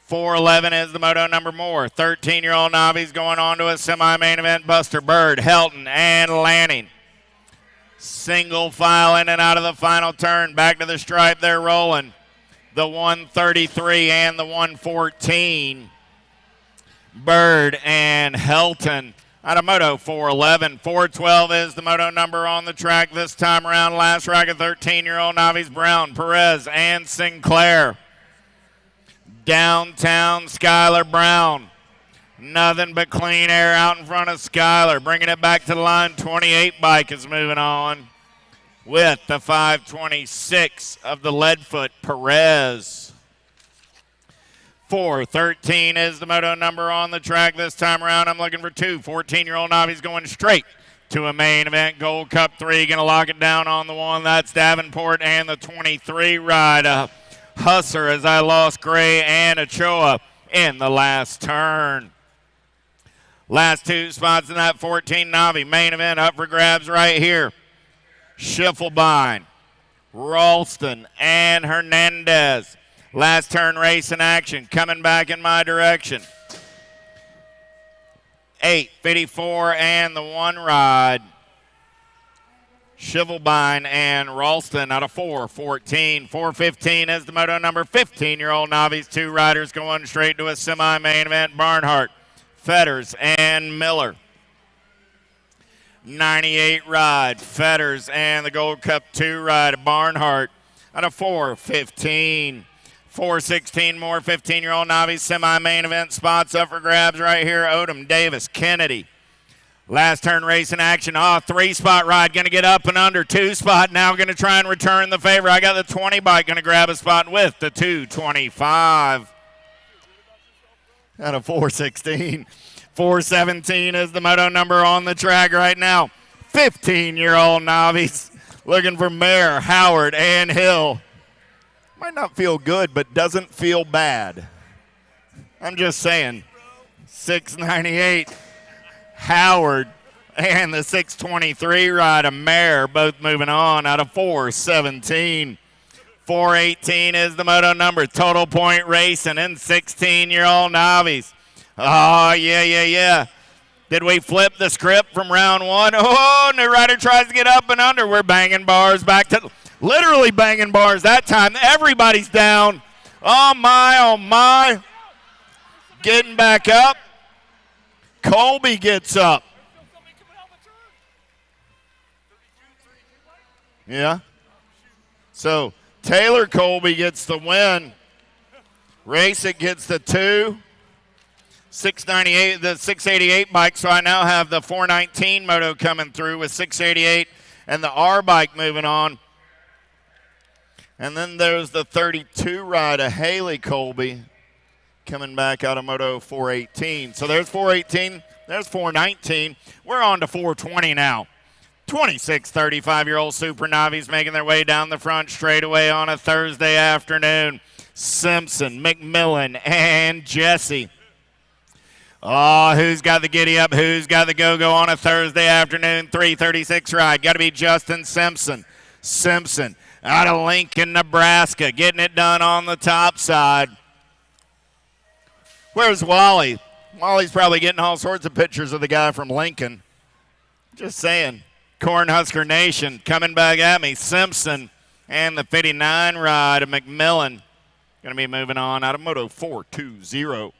411 is the moto number more. 13-year-old novice going on to a semi-main event. Buster Bird, Helton, and Lanning. Single file in and out of the final turn. Back to the stripe, they're rolling. The 133 and the 114. Bird and Helton out of moto 411. 412 is the moto number on the track this time around. Last rack of 13-year-old novice. Brown, Perez, and Sinclair. Downtown, Skylar Brown. Nothing but clean air out in front of Skylar. Bringing it back to the line. 28 bike is moving on with the 526 of the Leadfoot Perez. 413 is the moto number on the track this time around. I'm looking for two 14-year-old novices going straight to a main event. Gold Cup 3 going to lock it down on the 1. That's Davenport and the 23 ride. Husser as I lost Gray and Ochoa in the last turn. Last two spots in that 14 Navi main event up for grabs right here. Schiffelbein, Ralston, and Hernandez. Last turn race in action coming back in my direction. 8:54 and the 1 ride. Schiffelbein and Ralston out of 4:14. 4:15 is the moto number. 15-year-old novice. Two riders going straight to a semi-main event. Barnhart, Fetters, and Miller. 98 ride. Fetters and the Gold Cup 2 ride. Barnhart out of 4:15. 4:16 more 15-year-old novice semi-main event spots up for grabs right here. Odom, Davis, Kennedy. Last turn race in action. 3-spot ride. Going to get up and under. 2-spot now going to try and return the favor. I got the 20 bike going to grab a spot with the 225. Out of 4:16. 4:17 is the moto number on the track right now. 15-year-old novice looking for Mayer, Howard, and Hill. Might not feel good, but doesn't feel bad. I'm just saying. 698. Howard and the 623 ride of Mayer both moving on out of 4:17. 4:18 is the moto number. Total Point Racing and 16-year-old novice. Oh, yeah. Did we flip the script from round 1? Oh, new rider tries to get up and under. We're banging bars back to literally banging bars that time. Everybody's down. Oh, my. getting back up. Colby gets up. Yeah. So Taylor Colby gets the win. Racek gets the 2. 698, the 688 bike. So I now have the 419 moto coming through with 688 and the R bike moving on. And then there's the 32 ride of Haley Colby coming back out of Moto 418. So there's 418, there's 419. We're on to 420 now. 26 35-year-old Super Navis making their way down the front straightaway on a Thursday afternoon. Simpson, McMillan, and Jesse. Oh, who's got the giddy up? Who's got the go-go on a Thursday afternoon? 336 ride. Got to be Justin Simpson. Simpson out of Lincoln, Nebraska, getting it done on the top side. Where's Wally? Wally's probably getting all sorts of pictures of the guy from Lincoln. Just saying. Cornhusker Nation coming back at me. Simpson and the 59 ride of McMillan. Going to be moving on out of Moto 420.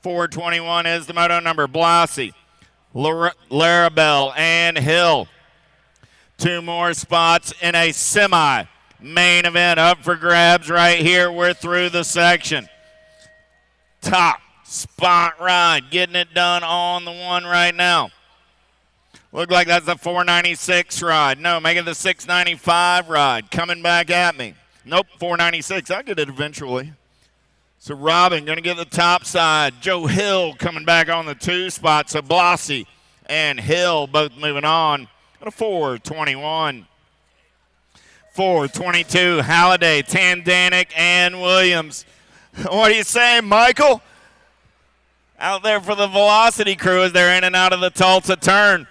421 is the moto number. Blassie, Larabelle, and Hill. 2 more spots in a semi. Main event up for grabs right here. We're through the section. Top spot ride. Getting it done on the one right now. Look like that's the 496 ride. No, make it the 695 ride. Coming back at me. Nope, 496. I'll get it eventually. So Robin going to get the top side. Joe Hill coming back on the 2 spot. So Blassie and Hill both moving on. At a 421. 422, Halliday, Tandanik, and Williams. What do you say, Michael? Out there for the Velocity crew as they're in and out of the Tulsa turn.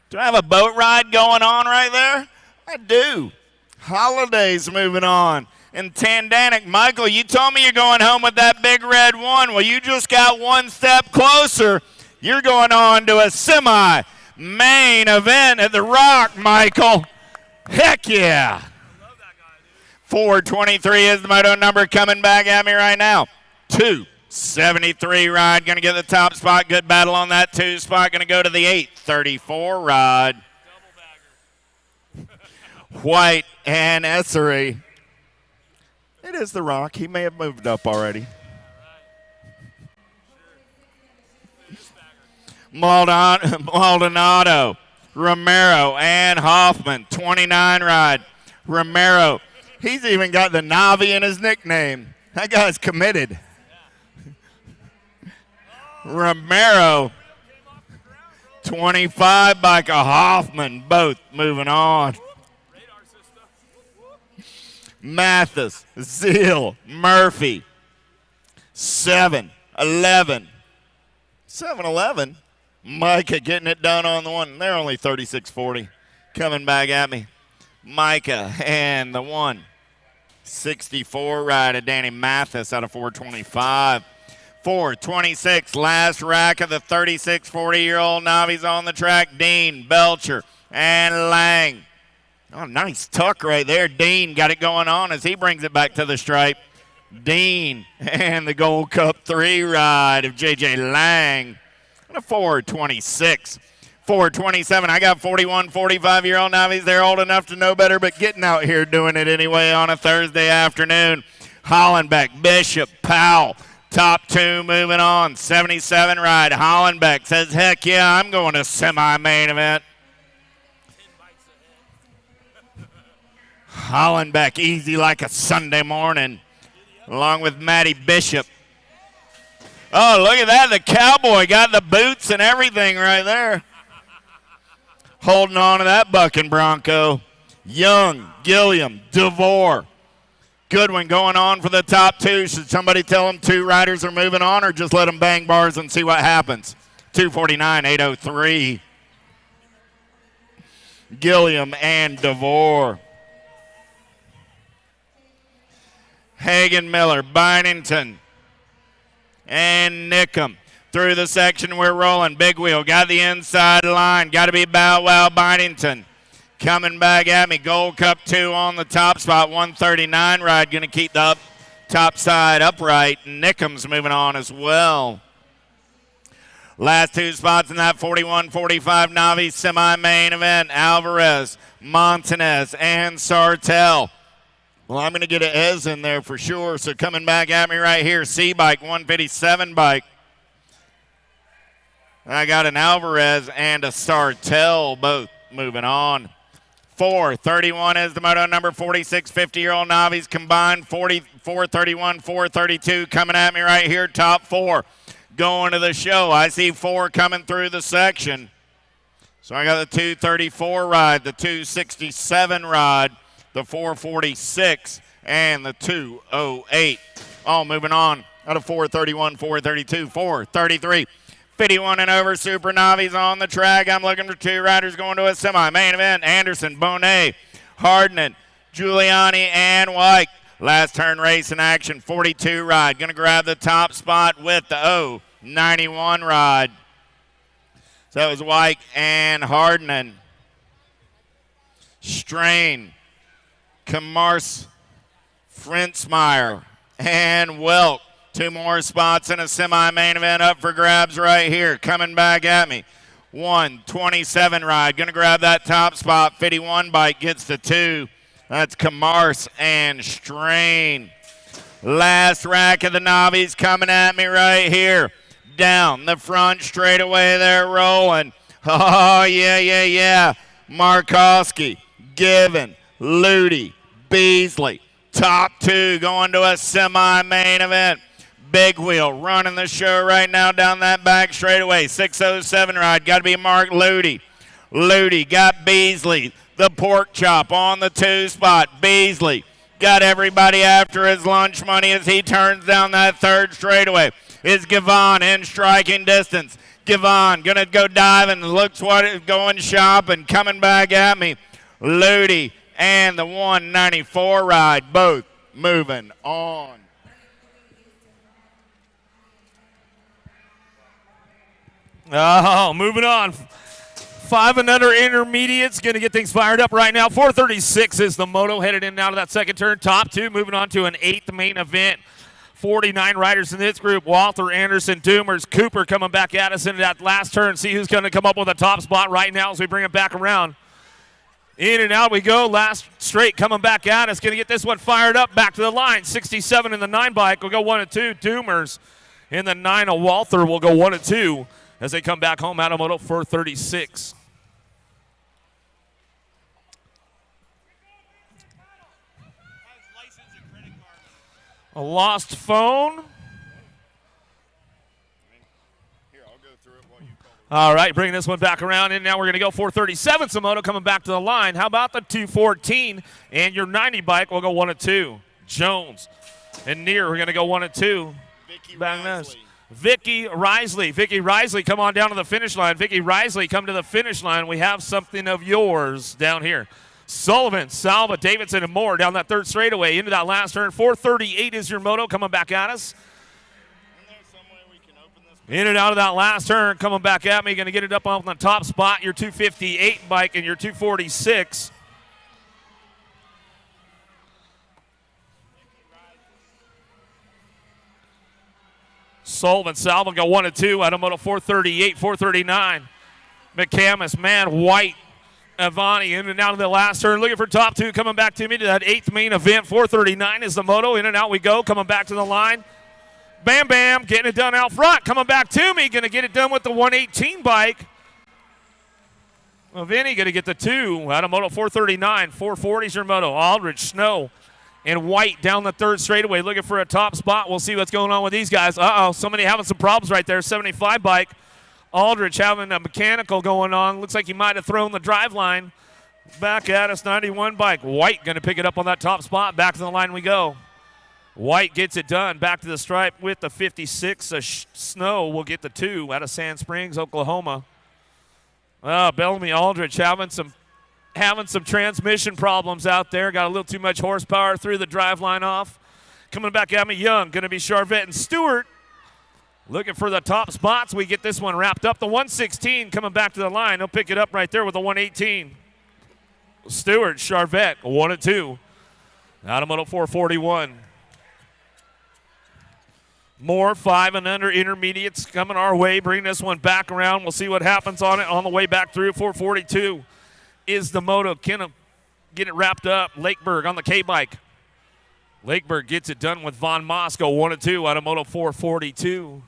Do I have a boat ride going on right there? I do. Holliday's moving on. And Tandanik, Michael, you told me you're going home with that big red one. Well, you just got one step closer. You're going on to a semi-main event at the Rock, Michael. Heck yeah. 423 is the moto number coming back at me right now. 273 ride, going to get the top spot. Good battle on that 2 spot. Going to go to the 834 ride. White and Essery. It is the Rock. He may have moved up already. Maldonado, Romero, and Hoffman. 29 ride. Romero. He's even got the Navi in his nickname. That guy's committed. Romero. 25 bike of Hoffman. Both moving on. Mathis, Zeal, Murphy. 7-11. 7-11. Micah getting it done on the one. They're only 36-40. Coming back at me. Micah and the 164 ride of Danny Mathis out of 425. 426, last rack of the 36-40-year-old Navis on the track. Dean, Belcher, and Lang. Oh, nice tuck right there. Dean got it going on as he brings it back to the stripe. Dean and the Gold Cup 3 ride of J.J. Lang. And a 426. 427. I got 41, 45-year-old Navis. They're old enough to know better, but getting out here doing it anyway on a Thursday afternoon. Hollenbeck, Bishop, Powell. Top 2 moving on. 77 ride. Hollenbeck says, heck yeah, I'm going to semi-main event. Hollenbeck easy like a Sunday morning, along with Matty Bishop. Oh, look at that. The Cowboy got the boots and everything right there. Holding on to that bucking Bronco. Young, Gilliam, DeVore. Good one going on for the top 2. Should somebody tell them 2 riders are moving on or just let them bang bars and see what happens? 249, 803. Gilliam and DeVore. Hagen Miller, Bynington, and Nickham. Through the section we're rolling. Big wheel, got the inside line. Got to be Bow Wow Bynington. Coming back at me. Gold Cup 2 on the top spot. 139 ride. Going to keep the top side upright. Nickham's moving on as well. Last two spots in that 41-45 novice semi-main event, Alvarez, Montanez, and Sartell. Well, I'm going to get an Ez in there for sure, so coming back at me right here, C-Bike, 157 bike. I got an Alvarez and a Sartell both moving on. 431 is the moto number, 46 50-year-old novice combined, 431, 432 coming at me right here, top four. Going to the show. I see 4 coming through the section. So I got the 234 ride, the 267 ride, the 446, and the 208. All moving on out of 431, 432, 433. 51 and over super novice on the track. I'm looking for 2 riders going to a semi-main event. Anderson, Bonet, Hardman, Giuliani, and White. Last turn race in action, 42 ride. Going to grab the top spot with the 91 ride. So that was White and Hardman. Strain, Kamars, Fritzmeyer, and Welk. 2 more spots in a semi-main event up for grabs right here. Coming back at me. 127 ride. Going to grab that top spot. 51 bike gets the 2. That's Kamars and Strain. Last rack of the novice coming at me right here. Down the front straightaway, they're rolling. Oh, yeah. Markowski, Given, Ludi, Beasley. Top 2 going to a semi-main event. Big Wheel running the show right now down that back straightaway. 607 ride. Got to be Mark Ludi. Ludi got Beasley. The pork chop on the 2 spot. Beasley got everybody after his lunch money as he turns down that 3rd straightaway. Is Gavon in striking distance. Gavon going to go diving. Looks what is going shopping. Coming back at me. Ludi and the 194 ride. Both moving on. Oh, moving on. 5 and under intermediates, going to get things fired up right now. 436 is the moto, headed in and out of that second turn. Top 2 moving on to an 8th main event. 49 riders in this group. Walther, Anderson, Doomers, Cooper coming back at us into that last turn. See who's going to come up with a top spot right now as we bring it back around. In and out we go. Last straight coming back at us. Going to get this one fired up. Back to the line. 67 in the 9 bike. We'll go 1 and 2. Doomers in the 9 of Walther will go 1 and 2 as they come back home out of moto 436. A lost phone. All right, bringing this one back around, and now we're going to go 437. Samoto coming back to the line. How about the 214 and your 90 bike? We'll go 1 and 2. Jones and Near, we're going to go 1 and 2. Vicky Risley, come on down to the finish line. Vicky Risley, come to the finish line. We have something of yours down here. Sullivan, Salva, Davidson, and more down that 3rd straightaway into that last turn. 438 is your moto coming back at us. In and out of that last turn, coming back at me. Going to get it up on the top spot. Your 258 bike and your 246. Sullivan, Salva go 1 and 2 out of moto 438, 439. McCamus, White, Avani in and out of the last turn. Looking for top 2 coming back to me to that 8th main event. 439 is the moto. In and out we go. Coming back to the line. Bam Bam getting it done out front. Coming back to me. Going to get it done with the 118 bike. Well, Vinny going to get the 2 out of moto 439. 440 is your moto. Aldridge, Snow, and White down the 3rd straightaway looking for a top spot. We'll see what's going on with these guys. Somebody having some problems right there. 75 bike. Aldridge having a mechanical going on. Looks like he might have thrown the drive line. Back at us, 91 bike. White going to pick it up on that top spot. Back to the line we go. White gets it done. Back to the stripe with the 56. Snow will get the 2 out of Sand Springs, Oklahoma. Bellamy Aldridge having some transmission problems out there. Got a little too much horsepower, threw the drive line off. Coming back at me, Young. Going to be Charvette and Stewart. Looking for the top spots. We get this one wrapped up. The 116 coming back to the line. He'll pick it up right there with the 118. Stewart, Charvette, 1 and 2. Out of moto 441. More 5 and under intermediates coming our way. Bring this one back around. We'll see what happens on it on the way back through. 442 is the moto. Can get it wrapped up. Lakeberg on the K-bike. Lakeberg gets it done with Von Moscow. 1 and 2 out of moto 442.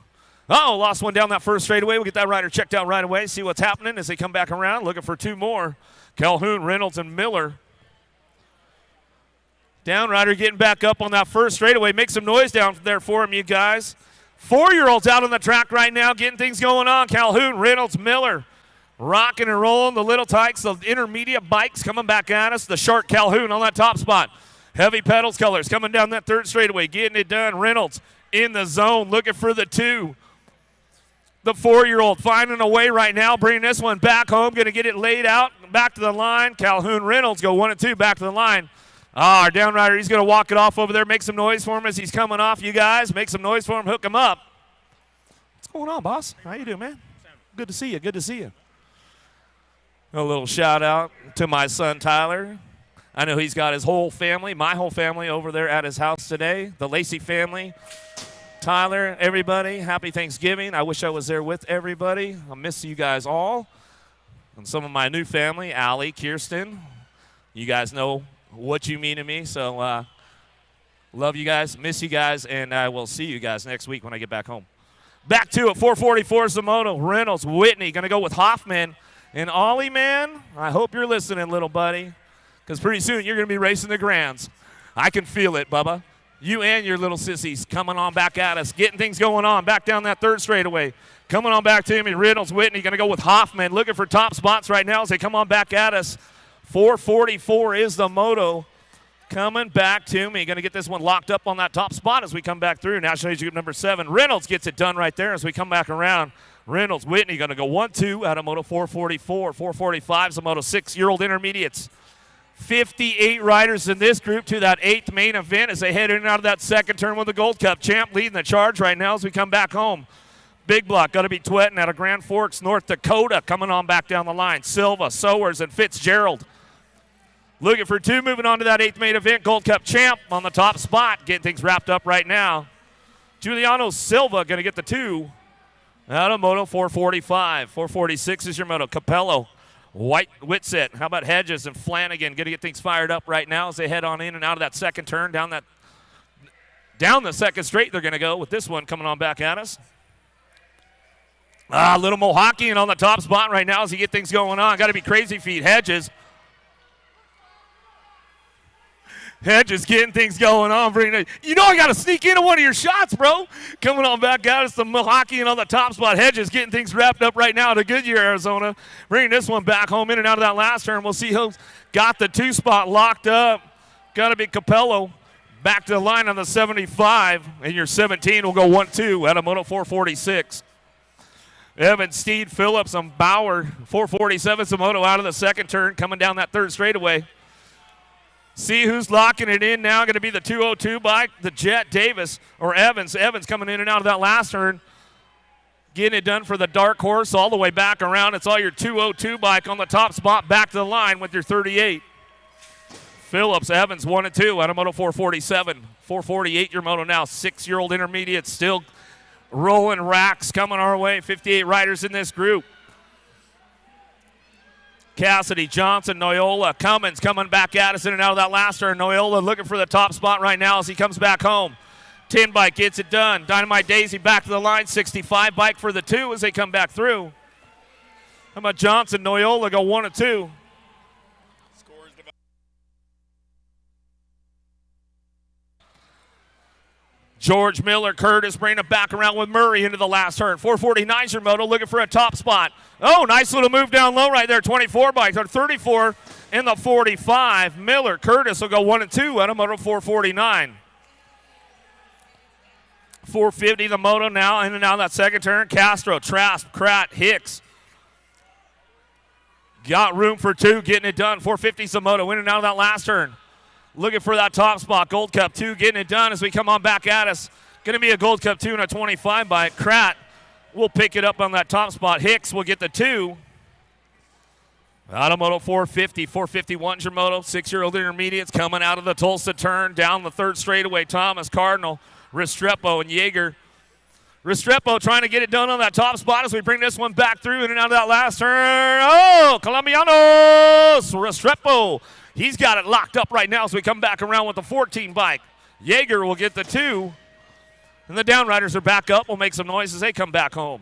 Oh, lost one down that first straightaway. We'll get that rider checked out right away. See what's happening as they come back around. Looking for 2 more. Calhoun, Reynolds, and Miller. Down rider getting back up on that first straightaway. Make some noise down there for him, you guys. 4-year-olds out on the track right now, getting things going on. Calhoun, Reynolds, Miller, rocking and rolling. The little tykes, the intermediate bikes coming back at us. The Shark Calhoun on that top spot. Heavy pedals colors coming down that third straightaway, getting it done. Reynolds in the zone, looking for the 2. The 4-year-old finding a way right now, bringing this one back home, going to get it laid out, back to the line. Calhoun, Reynolds go 1 and 2, back to the line. Our down rider, he's going to walk it off over there. Make some noise for him as he's coming off, you guys. Make some noise for him. Hook him up. What's going on, boss? How you doing, man? Good to see you. Good to see you. A little shout out to my son, Tyler. I know he's got his whole family, my whole family, over there at his house today. The Lacey family. Tyler, everybody, happy Thanksgiving. I wish I was there with everybody. I miss you guys all. And some of my new family, Allie, Kirsten. You guys know what you mean to me, so love you guys, miss you guys, and I will see you guys next week when I get back home. Back to it, 444 is the moto. Reynolds, Whitney, going to go with Hoffman. And Ollie, man, I hope you're listening, little buddy, because pretty soon you're going to be racing the Grands. I can feel it, Bubba. You and your little sissies coming on back at us, getting things going on, back down that third straightaway. Coming on back to me, Reynolds, Whitney, going to go with Hoffman, looking for top spots right now as they come on back at us. 444 is the moto coming back to me. Going to get this one locked up on that top spot as we come back through. National Age Group number 7. Reynolds gets it done right there as we come back around. Reynolds, Whitney going to go 1-2 out of moto 444. 445 is the moto 6-year-old intermediates. 58 riders in this group to that 8th main event as they head in and out of that second turn with the Gold Cup. Champ leading the charge right now as we come back home. Big block, got to be Twetton out of Grand Forks, North Dakota, coming on back down the line. Silva, Sowers, and Fitzgerald. Looking for 2, moving on to that 8th main event. Gold Cup champ on the top spot, getting things wrapped up right now. Giuliano Silva going to get the 2 out of moto 445. 446 is your moto. Capello, White, Whitsett. How about Hedges and Flanagan? Going to get things fired up right now as they head on in and out of that second turn. Down the second straight they're going to go with this one coming on back at us. Little Mohakian on the top spot right now as he get things going on. Got to be Crazy Feet. Hedges getting things going on. You know I got to sneak into one of your shots, bro. Coming on back out, it's the Mohakian on the top spot. Hedges getting things wrapped up right now to Goodyear, Arizona. Bringing this one back home in and out of that last turn. We'll see who's got the 2 spot locked up. Got to be Capello. Back to the line on the 75. And your 17 will go 1-2 out of moto 446. Evans, Steed, Phillips, and Bauer. 447 Moto out of the second turn, coming down that third straightaway. See who's locking it in now. Going to be the 202 bike, the Jet Davis, or Evans. Evans coming in and out of that last turn. Getting it done for the Dark Horse all the way back around. It's all your 202 bike on the top spot, back to the line with your 38. Phillips, Evans, 1 and 2 out of Moto 447. 448 your moto now. 6-year-old intermediate still rolling racks coming our way. 58 riders in this group. Cassidy, Johnson, Noyola, Cummins coming back at us in and out of that last turn. Noyola looking for the top spot right now as he comes back home. 10 bike gets it done. Dynamite Daisy back to the line. 65 bike for the 2 as they come back through. How about Johnson, Noyola go 1 and 2. George Miller, Curtis bringing it back around with Murray into the last turn. 449's your moto, looking for a top spot. Oh, nice little move down low right there. 24 bikes, or 34 in the 45. Miller, Curtis will go 1 and 2 out of moto 449. 450 the moto now, in and out of that second turn. Castro, Trask, Kratt, Hicks. Got room for 2, getting it done. 450's the moto, in and out of that last turn. Looking for that top spot. Gold Cup 2 getting it done as we come on back at us. Going to be a Gold Cup 2 and a 25 bike. Kratt will pick it up on that top spot. Hicks will get the 2. Automoto 450. 451's your moto. 6-year-old intermediates coming out of the Tulsa turn. Down the third straightaway. Thomas, Cardinal, Restrepo, and Yeager Restrepo trying to get it done on that top spot as we bring this one back through in and out of that last turn. Oh, Colombianos! Restrepo, he's got it locked up right now as we come back around with the 14 bike. Yeager will get the 2. And the Downriders are back up. We'll make some noise as they come back home.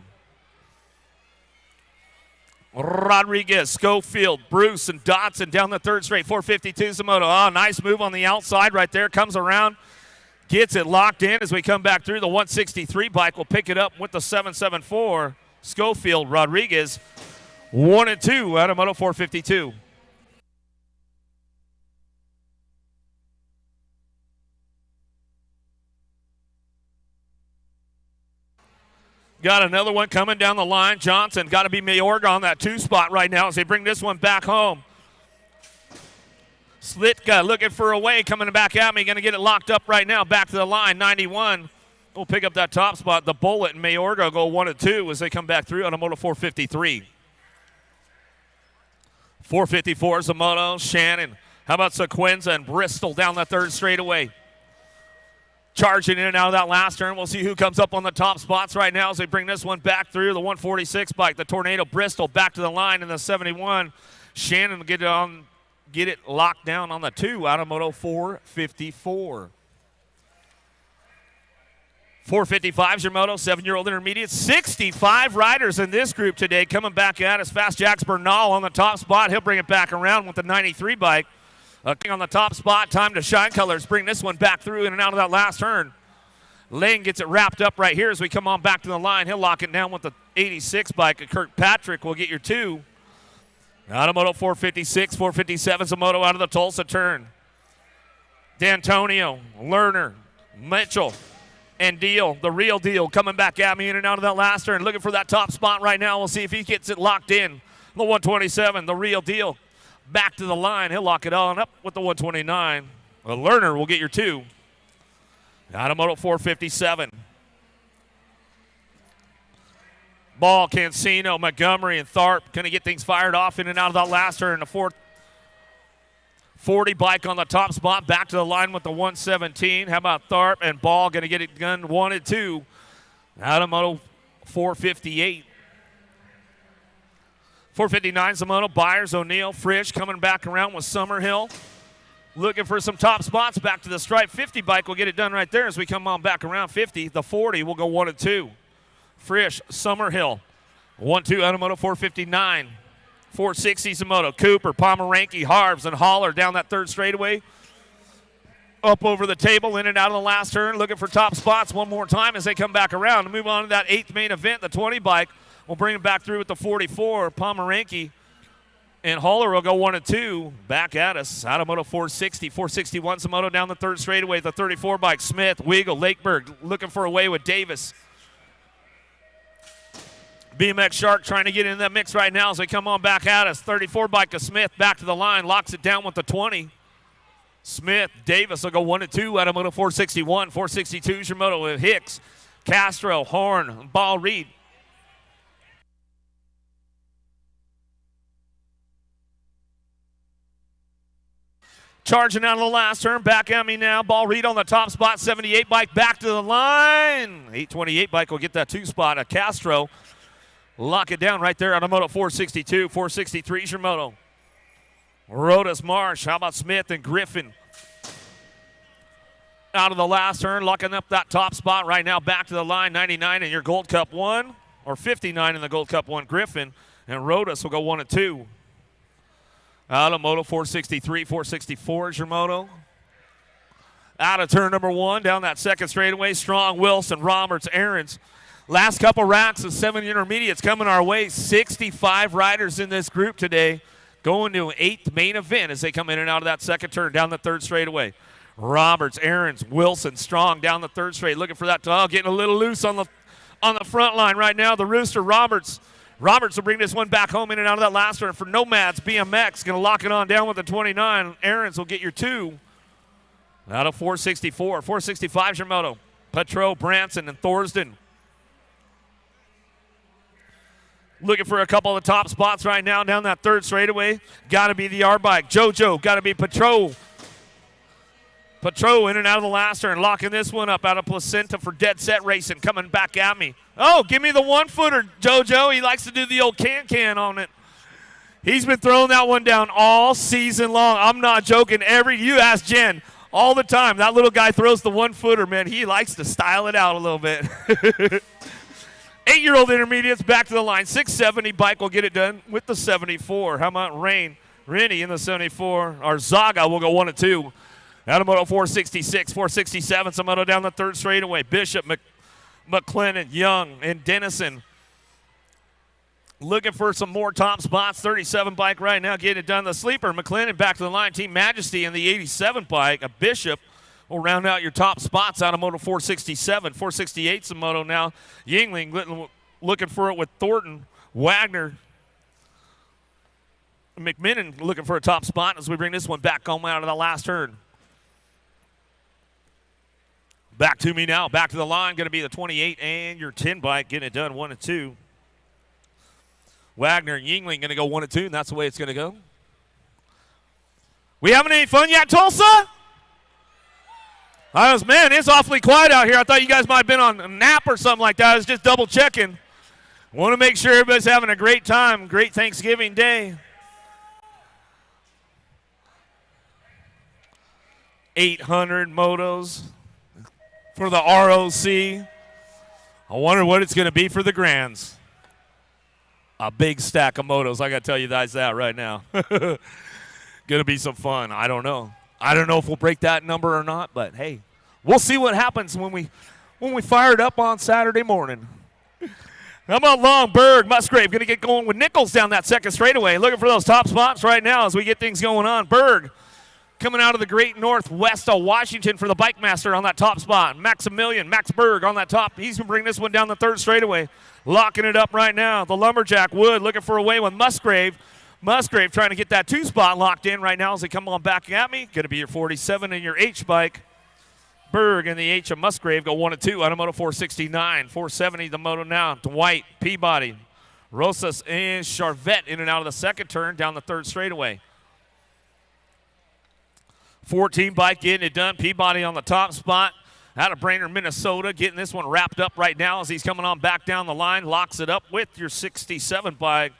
Rodriguez, Schofield, Bruce, and Dotson down the third straight. 452 Zamoto. Oh, nice move on the outside right there. Comes around. Gets it locked in as we come back through. The 163 bike will pick it up with the 774. Schofield, Rodriguez, 1 and 2 out of Moto 452. Got another one coming down the line. Johnson got to be Mayorga on that 2 spot right now as they bring this one back home. Slitka looking for a way, coming back at me. Going to get it locked up right now. Back to the line, 91. We'll pick up that top spot. The Bullet and Mayorga go 1 and 2 as they come back through on a Moto 453. 454 is a Moto. Shannon. How about Sequenza and Bristol down the third straightaway? Charging in and out of that last turn. We'll see who comes up on the top spots right now as they bring this one back through. The 146 bike, the Tornado Bristol back to the line in the 71. Shannon will get it locked down on the 2 out of Moto 454. 455 is your Moto, 7-year-old intermediate. 65 riders in this group today coming back at us. Fast Jax Bernal on the top spot. He'll bring it back around with the 93 bike. On the top spot, Time to Shine Colors. Bring this one back through in and out of that last turn. Lane gets it wrapped up right here as we come on back to the line. He'll lock it down with the 86 bike. Kirkpatrick will get your 2. Out of Moto 456, 457 is a Moto out of the Tulsa turn. D'Antonio, Lerner, Mitchell, and Deal, the real deal, coming back at me in and out of that last turn. Looking for that top spot right now. We'll see if he gets it locked in. The 127, the real deal. Back to the line. He'll lock it on up with the 129. Lerner will get your 2. Out of Moto 457. Ball, Cancino, Montgomery, and Tharp going to get things fired off in and out of that last turn. The 440 bike on the top spot. Back to the line with the 117. How about Tharp and Ball going to get it done 1 and 2. Out of Moto 458. 459 Zamoto, Byers, O'Neill, Frisch coming back around with Summerhill. Looking for some top spots. Back to the stripe. 50 bike will get it done right there as we come on back around 50. The 40 will go 1 and 2. Frisch, Summerhill, 1-2 out of Moto 459. 460 Zamoto, Cooper, Pomeranke, Harves, and Holler down that third straightaway. Up over the table, in and out of the last turn, looking for top spots one more time as they come back around. To move on to that 8th main event, the 20 bike. We'll bring it back through with the 44. Pomeranke and Holler will go 1 and 2. Back at us. Out of Moto 460. 461 Zamoto down the third straightaway. The 34 bike. Smith, Weagle, Lakeberg looking for a way with Davis. BMX Shark trying to get in that mix right now as they come on back at us. 34 bike of Smith back to the line. Locks it down with the 20. Smith, Davis will go 1 and 2 out of Moto 461. 462 is your Moto with Hicks, Castro, Horn, Ball, Reed. Charging out of the last turn, back at me now. Ball Reed on the top spot, 78 bike back to the line. 828 bike will get that 2 spot. A Castro lock it down right there on a Moto 462. 463 is your Moto. Rodas Marsh, how about Smith and Griffin? Out of the last turn, locking up that top spot right now. Back to the line, 99 in your Gold Cup 1, or 59 in the Gold Cup 1. Griffin and Rodas will go 1 and 2. Out of Moto 463, 464 is your Moto. Out of turn number 1, down that second straightaway. Strong, Wilson, Roberts, Aarons. Last couple racks of 7 intermediates coming our way. 65 riders in this group today. Going to an 8th main event as they come in and out of that second turn down the third straightaway. Roberts, Aarons, Wilson, Strong down the third straight. Looking for that tall, getting a little loose on the front line right now. The Rooster, Roberts will bring this one back home in and out of that last turn for Nomads. BMX going to lock it on down with the 29. Aarons will get your 2. Out of 464. 465 is your Moto. Petro, Branson, and Thorsden. Looking for a couple of top spots right now down that third straightaway. Got to be the R-Bike. JoJo, got to be Petro. Patro in and out of the last turn, locking this one up out of Placenta for Dead Set Racing, coming back at me. Oh, give me the one-footer, JoJo. He likes to do the old can-can on it. He's been throwing that one down all season long. I'm not joking. You ask Jen, all the time. That little guy throws the one-footer, man. He likes to style it out a little bit. 8-year-old intermediates back to the line. 670 bike will get it done with the 74. How about Rennie in the 74? Our Zaga will go 1 and 2. Adamoto 466, 467. Samoto down the third straightaway. Bishop, McLennan, Young, and Dennison looking for some more top spots. 37 bike right now getting it done. The sleeper, McLennan back to the line. Team Majesty in the 87 bike. A Bishop will round out your top spots. Adamoto 467, 468 Samoto now. Yingling looking for it with Thornton, Wagner, McMinnon looking for a top spot as we bring this one back home out of the last turn. Back to me now. Back to the line. Going to be the 28 and your 10 bike. Getting it done 1 and 2. Wagner and Yingling going to go 1 and 2, and that's the way it's going to go. We having any fun yet, Tulsa? Man, it's awfully quiet out here. I thought you guys might have been on a nap or something like that. I was just double checking. Want to make sure everybody's having a great time. Great Thanksgiving Day. 800 motos for the ROC. I wonder what it's going to be for the Grands. A big stack of motos. I got to tell you guys that right now. Going to be some fun. I don't know. I don't know if we'll break that number or not, but hey, we'll see what happens when we fire it up on Saturday morning. How about Longberg? Musgrave going to get going with Nichols down that second straightaway. Looking for those top spots right now as we get things going on. Berg coming out of the great northwest of Washington for the Bike Master on that top spot. Max Berg on that top. He's going to bring this one down the third straightaway. Locking it up right now. The Lumberjack Wood looking for a way with Musgrave. Musgrave trying to get that 2 spot locked in right now as they come on back at me. Going to be your 47 and your H bike. Berg and the H of Musgrave go 1 and 2. Adamoto 469, 470 the moto now. Dwight, Peabody, Rosas, and Charvette in and out of the second turn down the third straightaway. 14 bike getting it done. Peabody on the top spot. Out of Brainerd, Minnesota, getting this one wrapped up right now as he's coming on back down the line. Locks it up with your 67 bike.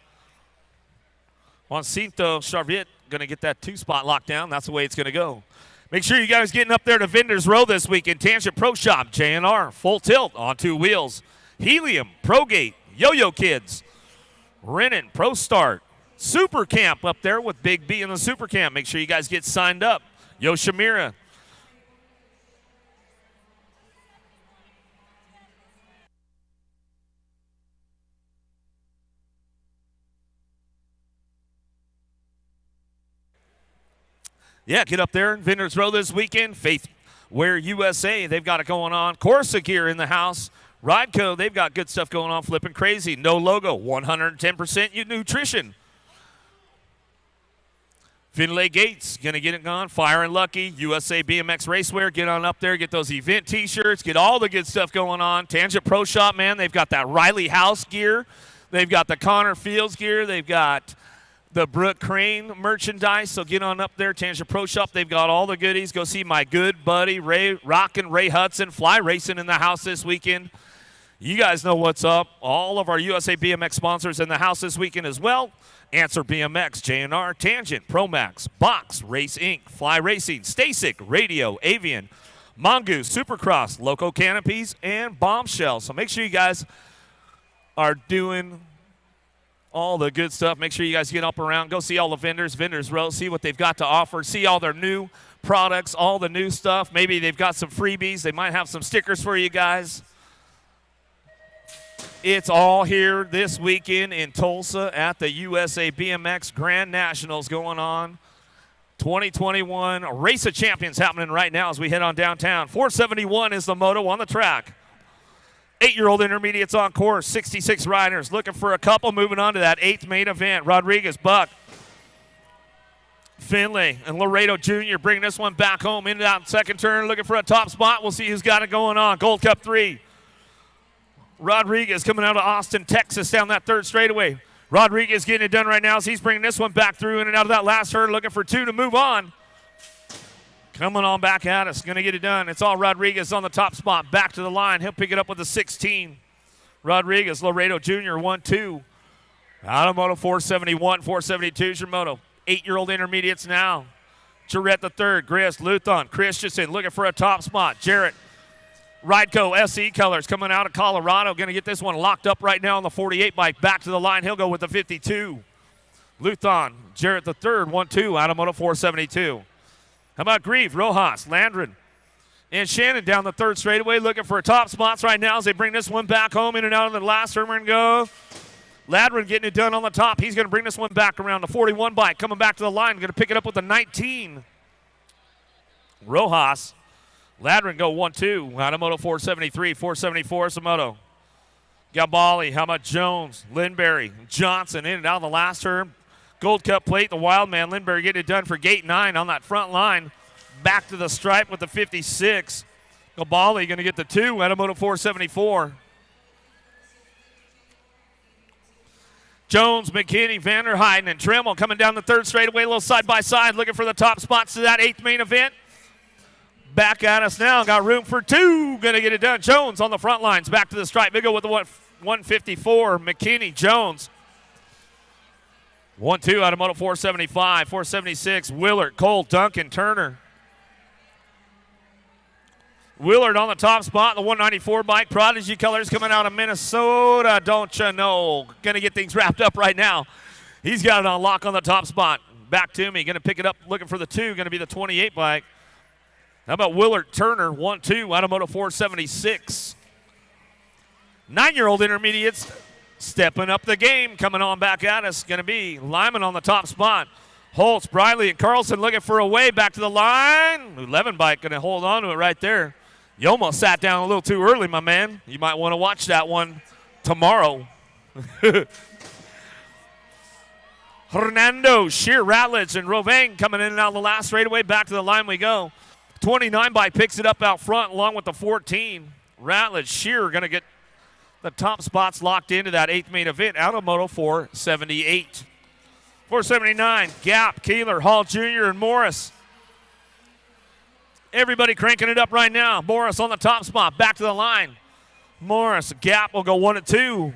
Juancito Charviet going to get that 2 spot locked down. That's the way it's going to go. Make sure you guys getting up there to Vendors Row this weekend. Tangent Pro Shop, JNR, Full Tilt on 2 wheels. Helium, ProGate, Yo-Yo Kids, Renan, Pro Start, Super Camp up there with Big B in the Super Camp. Make sure you guys get signed up. Yoshimura. Yeah, get up there in Vendors Row this weekend. Faith Wear USA, they've got it going on. Corsa Gear in the house. Rideco, they've got good stuff going on. Flipping crazy. No logo, 110% nutrition. Finlay Gates, going to get it gone. Fire and Lucky, USA BMX Racewear. Get on up there, get those event T-shirts, get all the good stuff going on. Tangent Pro Shop, man, they've got that Riley House gear. They've got the Connor Fields gear. They've got the Brooke Crane merchandise, so get on up there. Tangent Pro Shop, they've got all the goodies. Go see my good buddy Ray Hudson, fly racing in the house this weekend. You guys know what's up. All of our USA BMX sponsors in the house this weekend as well. Answer BMX, JNR, Tangent, Promax, Box, Race Inc., Fly Racing, Stasic, Radio, Avian, Mongoose, Supercross, Loco Canopies, and Bombshell. So make sure you guys are doing all the good stuff. Make sure you guys get up around. Go see all the vendors, Vendors Row, see what they've got to offer. See all their new products, all the new stuff. Maybe they've got some freebies. They might have some stickers for you guys. It's all here this weekend in Tulsa at the USA BMX Grand Nationals going on. 2021 Race of Champions happening right now as we head on downtown. 471 is the moto on the track. 8-year-old intermediates on course, 66 riders. Looking for a couple, moving on to that 8th main event. Rodriguez, Buck, Finlay, and Laredo Jr. bringing this one back home into that second turn. Looking for a top spot. We'll see who's got it going on. Gold Cup 3. Rodriguez coming out of Austin, Texas, down that third straightaway. Rodriguez getting it done right now as he's bringing this one back through in and out of that last turn, looking for 2 to move on. Coming on back at us, going to get it done. It's all Rodriguez on the top spot. Back to the line. He'll pick it up with the 16. Rodriguez, Laredo Jr., 1-2. Automoto 471, 472 is your moto. 8-year-old intermediates now. Jarrett the third, Gris, Luthon, Christensen looking for a top spot. Jarrett, Rideco SE Colors coming out of Colorado. Going to get this one locked up right now on the 48 bike. Back to the line. He'll go with the 52. Luthon, Jarrett the third, 1-2, Automoto 472. How about Grieve, Rojas, Landron, and Shannon down the third straightaway looking for top spots right now as they bring this one back home in and out of the last turn. We're going to go. Ladron getting it done on the top. He's going to bring this one back around the 41 bike. Coming back to the line. Going to pick it up with the 19. Rojas. Ladron go 1-2. Automoto 473, 474 Samoto. Gabali. How about Jones? Lindberry. Johnson in and out of the last turn. Gold Cup plate. The wild man Lindberry getting it done for gate 9 on that front line. Back to the stripe with the 56. Gabali going to get the 2. Automoto 474. Jones, McKinney, Vanderheiden, and Tremmel coming down the third straightaway, a little side by side, looking for the top spots to that 8th main event. Back at us now, got room for 2, going to get it done. Jones on the front lines, back to the stripe. Big O with the 154, McKinney, Jones. 1-2, Automoto 475, 476, Willard, Cole, Duncan, Turner. Willard on the top spot, the 194 bike. Prodigy Colors coming out of Minnesota, don't you know? Going to get things wrapped up right now. He's got it on lock on the top spot. Back to me, going to pick it up, looking for the 2, going to be the 28 bike. How about Willard Turner, 1-2, Automoto 476. 9-year-old intermediates stepping up the game, coming on back at us. Going to be Lyman on the top spot. Holtz, Briley, and Carlson looking for a way back to the line. 11 bike going to hold on to it right there. You almost sat down a little too early, my man. You might want to watch that one tomorrow. Hernando, Shear, Ratledge, and Rovang coming in and out of the last straightaway. Back to the line we go. 29 bike picks it up out front along with the 14. Ratledge, Shear going to get the top spots locked into that 8th main event. Automoto 478. 479, Gap, Keeler, Hall Jr., and Morris. Everybody cranking it up right now. Morris on the top spot, back to the line. Morris, Gap will go 1-2.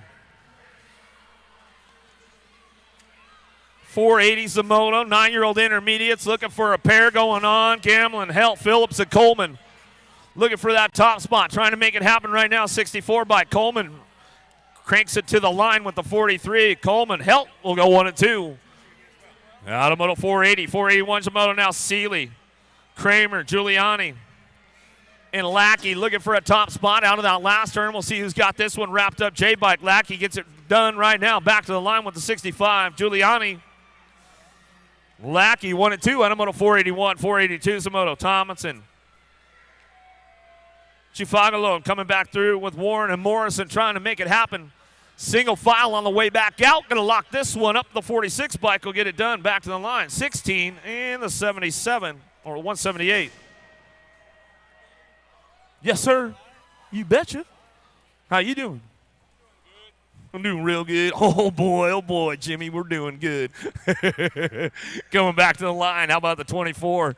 480 Zamoto, 9-year-old intermediates looking for a pair going on. Gamlin, Helt, Phillips, and Coleman looking for that top spot, trying to make it happen right now. 64 by Coleman cranks it to the line with the 43. Coleman, Helt will go 1-2. Automoto 480, 481 Zamoto now. Seeley, Kramer, Giuliani, and Lackey looking for a top spot out of that last turn. We'll see who's got this one wrapped up. J-Bike, Lackey gets it done right now. Back to the line with the 65. Giuliani, Lackey 1-2. Automoto 481, 482 Zamoto. Tomlinson, Chifagalo coming back through with Warren and Morrison trying to make it happen. Single file on the way back out. Going to lock this one up. The 46 bike will get it done. Back to the line. 16 and the 77 or 178. Yes, sir. You betcha. How you doing? I'm doing real good. Oh, boy, Jimmy, we're doing good. Coming back to the line. How about the 24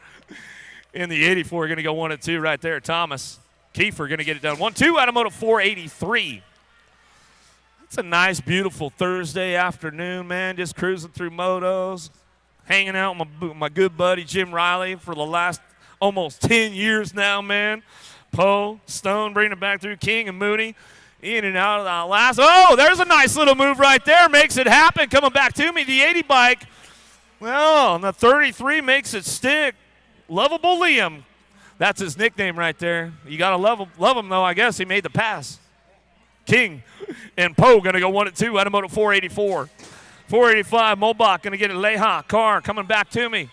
and the 84? Going to go 1-2 right there. Thomas Kiefer going to get it done. 1-2, Automoto 483. It's a nice, beautiful Thursday afternoon, man. Just cruising through motos, hanging out with my good buddy Jim Riley for the last almost 10 years now, man. Poe, Stone bringing it back through, King and Mooney. In and out of the last. Oh, there's a nice little move right there. Makes it happen. Coming back to me, the 80 bike. Well, and the 33 makes it stick. Lovable Liam. That's his nickname right there. You got to love him, though, I guess. He made the pass. King and Poe going to go 1-2. Automoto 484. 485, Mobach going to get it. Leha, Carr coming back to me.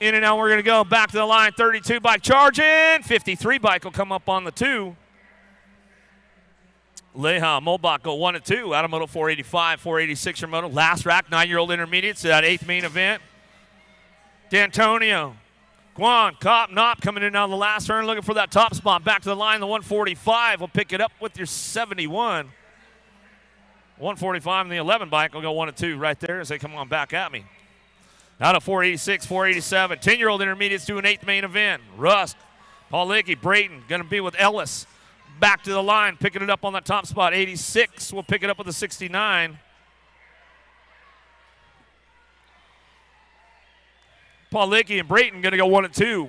In and out, we're going to go back to the line. 32 bike charging. 53 bike will come up on the 2. Leha, Mobach go 1-2. Automoto 485, 486 your moto. Last rack, 9-year-old intermediates to that 8th main event. D'Antonio, Guan, Cop, Knopp coming in on the last turn, looking for that top spot. Back to the line, the 145 will pick it up with your 71. 145 and the 11 bike will go 1-2 right there as they come on back at me. Out of 486, 487. 10-year-old intermediates to an 8th main event. Rusk, Paul Licky, Brayton going to be with Ellis. Back to the line, picking it up on that top spot. 86 will pick it up with a 69. Paul Licky and Brayton going to go 1 and 2.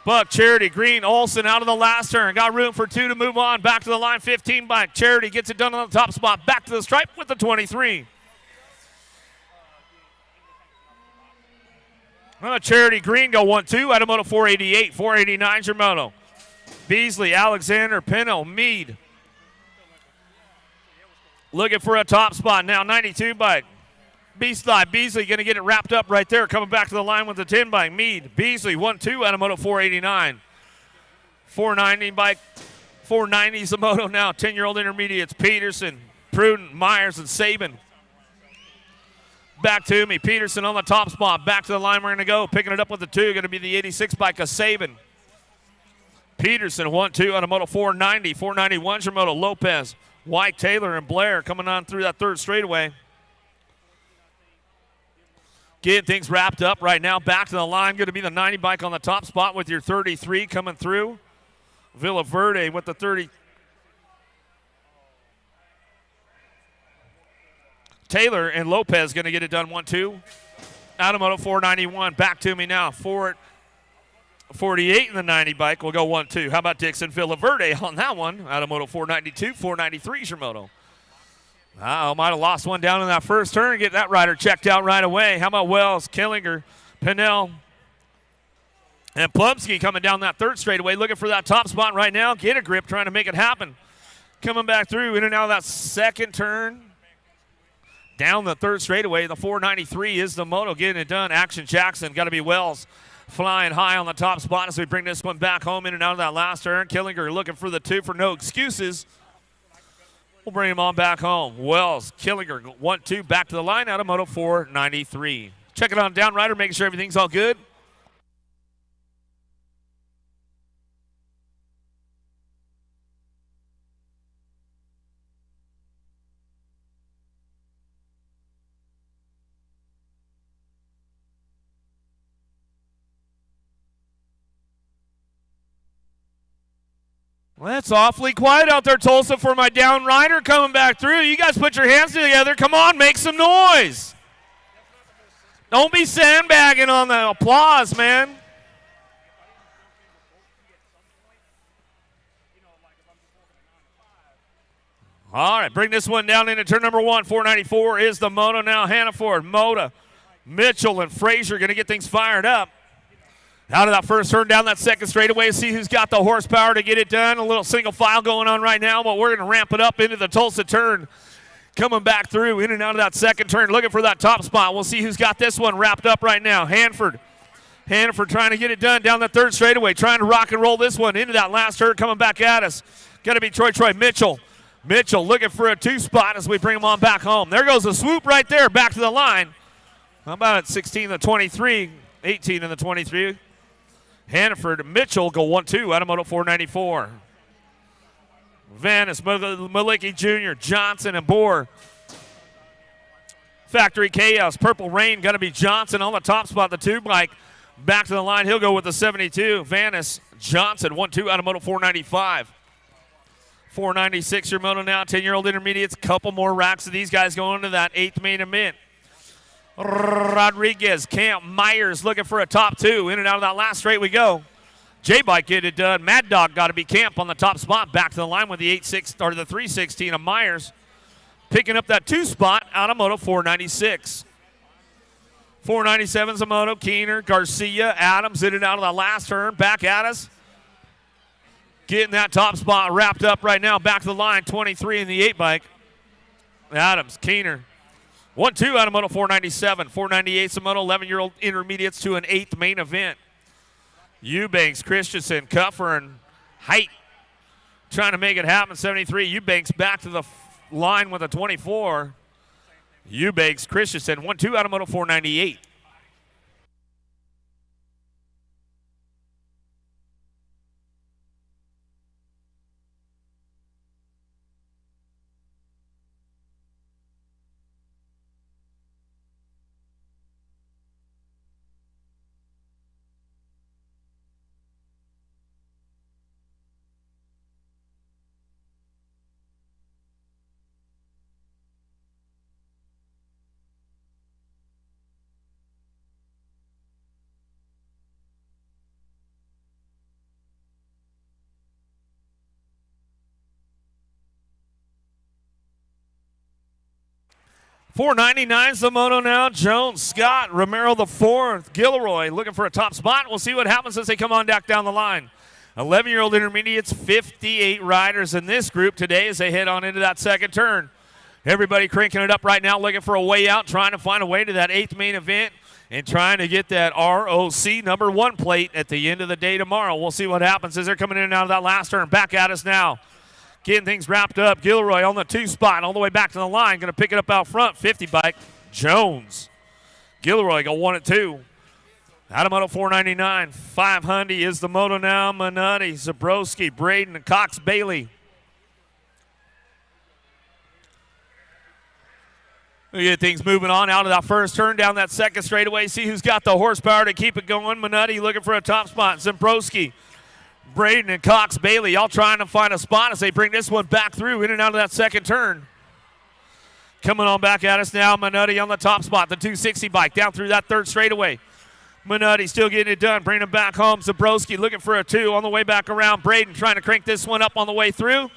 Buck, Charity, Green, Olson out of the last turn. Got room for 2 to move on. Back to the line, 15 bike. Charity gets it done on the top spot. Back to the stripe with the 23. Charity Green go 1-2. Out of moto 488. 489 is your moto. Beasley, Alexander, Pinto, Mead. Looking for a top spot now. 92 bike. Beasley going to get it wrapped up right there. Coming back to the line with the 10 bike. Mead, Beasley, 1-2 out of moto 489. 490 bike. 490 is the moto now. 10-year-old intermediates. Peterson, Prudent, Myers, and Saban. Back to me. Peterson on the top spot. Back to the line we're going to go. Picking it up with the 2. Going to be the 86 bike of Saban. Peterson, 1-2 out of moto 490. 491's your moto. Lopez, White, Taylor, and Blair coming on through that third straightaway. Getting things wrapped up right now. Back to the line. Going to be the 90 bike on the top spot with your 33 coming through. Villaverde with the 30. Taylor and Lopez going to get it done 1-2. Out of moto 491. Back to me now. 448 in the 90 bike will go 1-2. How about Dixon Villaverde on that one? Out of moto 492. 493 is your moto. Might have lost one down in that first turn. Get that rider checked out right away. How about Wells, Killinger, Pinnell, and Plumsky coming down that third straightaway, looking for that top spot right now. Get a grip, trying to make it happen. Coming back through, in and out of that second turn. Down the third straightaway, the 493 is the moto getting it done. Action Jackson, got to be Wells. Flying high on the top spot as we bring this one back home in and out of that last turn. Killinger looking for the 2 for no excuses. We'll bring him on back home. Wells, Killinger, 1-2, back to the line out of moto 493. Check it on down, rider, making sure everything's all good. Well, that's awfully quiet out there, Tulsa, for my down rider coming back through. You guys put your hands together. Come on, make some noise. Don't be sandbagging on the applause, man. All right, bring this one down into turn number 1. 494 is the moto now. Hannaford, Moda, Mitchell, and Frazier going to get things fired up. Out of that first turn, down that second straightaway, see who's got the horsepower to get it done. A little single file going on right now, but we're going to ramp it up into the Tulsa turn. Coming back through, in and out of that second turn, looking for that top spot. We'll see who's got this one wrapped up right now. Hanford trying to get it done down the third straightaway, trying to rock and roll this one into that last turn, coming back at us. Got to be Troy Mitchell. Mitchell looking for a 2 spot as we bring him on back home. There goes the swoop right there, back to the line. How about at 16 to 23, 18 in the 23. Hannaford and Mitchell go 1-2 out of moto 494. Vanis, Malicki Jr., Johnson, and Bohr. Factory Chaos, Purple Rain, got to be Johnson on the top spot, the 2 bike. Back to the line, he'll go with the 72. Vanis, Johnson, 1-2 out of moto 495. 496 your moto now, 10-year-old intermediates. Couple more racks of these guys going into that 8th main event. Rodriguez, Camp, Myers looking for a top 2. In and out of that last straight we go. J-Bike get it done. Mad Dog got to be Camp on the top spot. Back to the line with the 316 of Myers. Picking up that 2 spot out of moto 496. 497's a moto. Keener, Garcia, Adams in and out of the last turn. Back at us. Getting that top spot wrapped up right now. Back to the line, 23 in the 8 bike. Adams, Keener. 1-2 out of moto 497. 498's a moto, 11-year-old intermediates to an 8th main event. Eubanks, Christensen, Cuffer, and Height trying to make it happen. 73. Eubanks back to the line with a 24. Eubanks, Christensen, 1-2 out of moto 498. 499's the moto now. Jones, Scott, Romero the fourth, Gilroy looking for a top spot. We'll see what happens as they come on back down the line. 11-year-old intermediates, 58 riders in this group today as they head on into that second turn. Everybody cranking it up right now, looking for a way out, trying to find a way to that 8th main event and trying to get that ROC number 1 plate at the end of the day tomorrow. We'll see what happens as they're coming in and out of that last turn. Back at us now. Getting things wrapped up. Gilroy on the 2 spot, all the way back to the line. Going to pick it up out front. 50 bike. Jones. Gilroy go 1 at 2. Out of moto 499. 500 is the moto now. Minotti, Zabrowski, Braden, and Cox Bailey. We get things moving on out of that first turn, down that second straightaway. See who's got the horsepower to keep it going. Minotti looking for a top spot. Zabrowski, Braden, and Cox Bailey all trying to find a spot as they bring this one back through in and out of that second turn. Coming on back at us now, Minotti on the top spot, the 260 bike down through that third straightaway. Minotti still getting it done, bringing it back home. Zabrowski looking for a 2 on the way back around. Braden trying to crank this one up on the way through.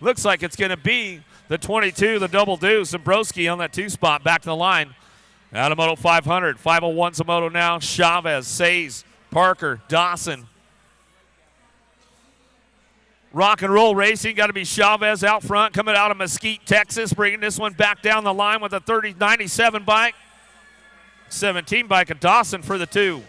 Looks like it's going to be the 22, the double do. Zabrowski on that 2 spot, back to the line. Out of moto 500, 501's a moto now. Chavez, Says, Parker, Dawson. Rock and roll racing, got to be Chavez out front, coming out of Mesquite, Texas, bringing this one back down the line with a 97 bike. 17 bike of Dawson for the 2.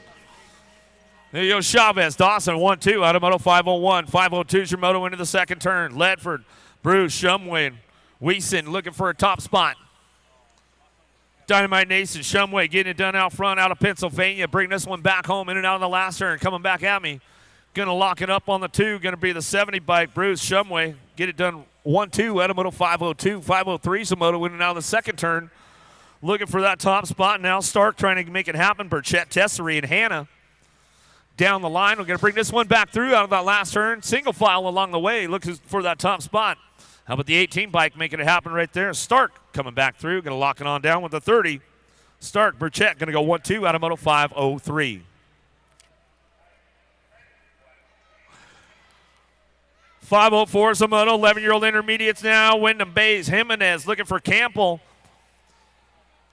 There you go, Chavez, Dawson, 1-2 out of moto 501. 502's your moto into the second turn. Ledford, Bruce, Shumway, Weeson looking for a top spot. Dynamite Nason, Shumway getting it done out front out of Pennsylvania. Bring this one back home in and out of the last turn. Coming back at me. Going to lock it up on the 2. Going to be the 70 bike. Bruce, Shumway. Get it done 1-2 out of moto 502. 503's the moto in and out of the second turn. Looking for that top spot now. Stark trying to make it happen. Burchett, Tessery, and Hannah down the line. We're going to bring this one back through out of that last turn. Single file along the way. Looking for that top spot. How about the 18 bike making it happen right there? Stark coming back through. Going to lock it on down with the 30. Stark, Burchett going to go 1-2 out of moto 503. 504 is the moto. 11-year-old intermediates now. Wyndham Bays, Jimenez looking for Campbell.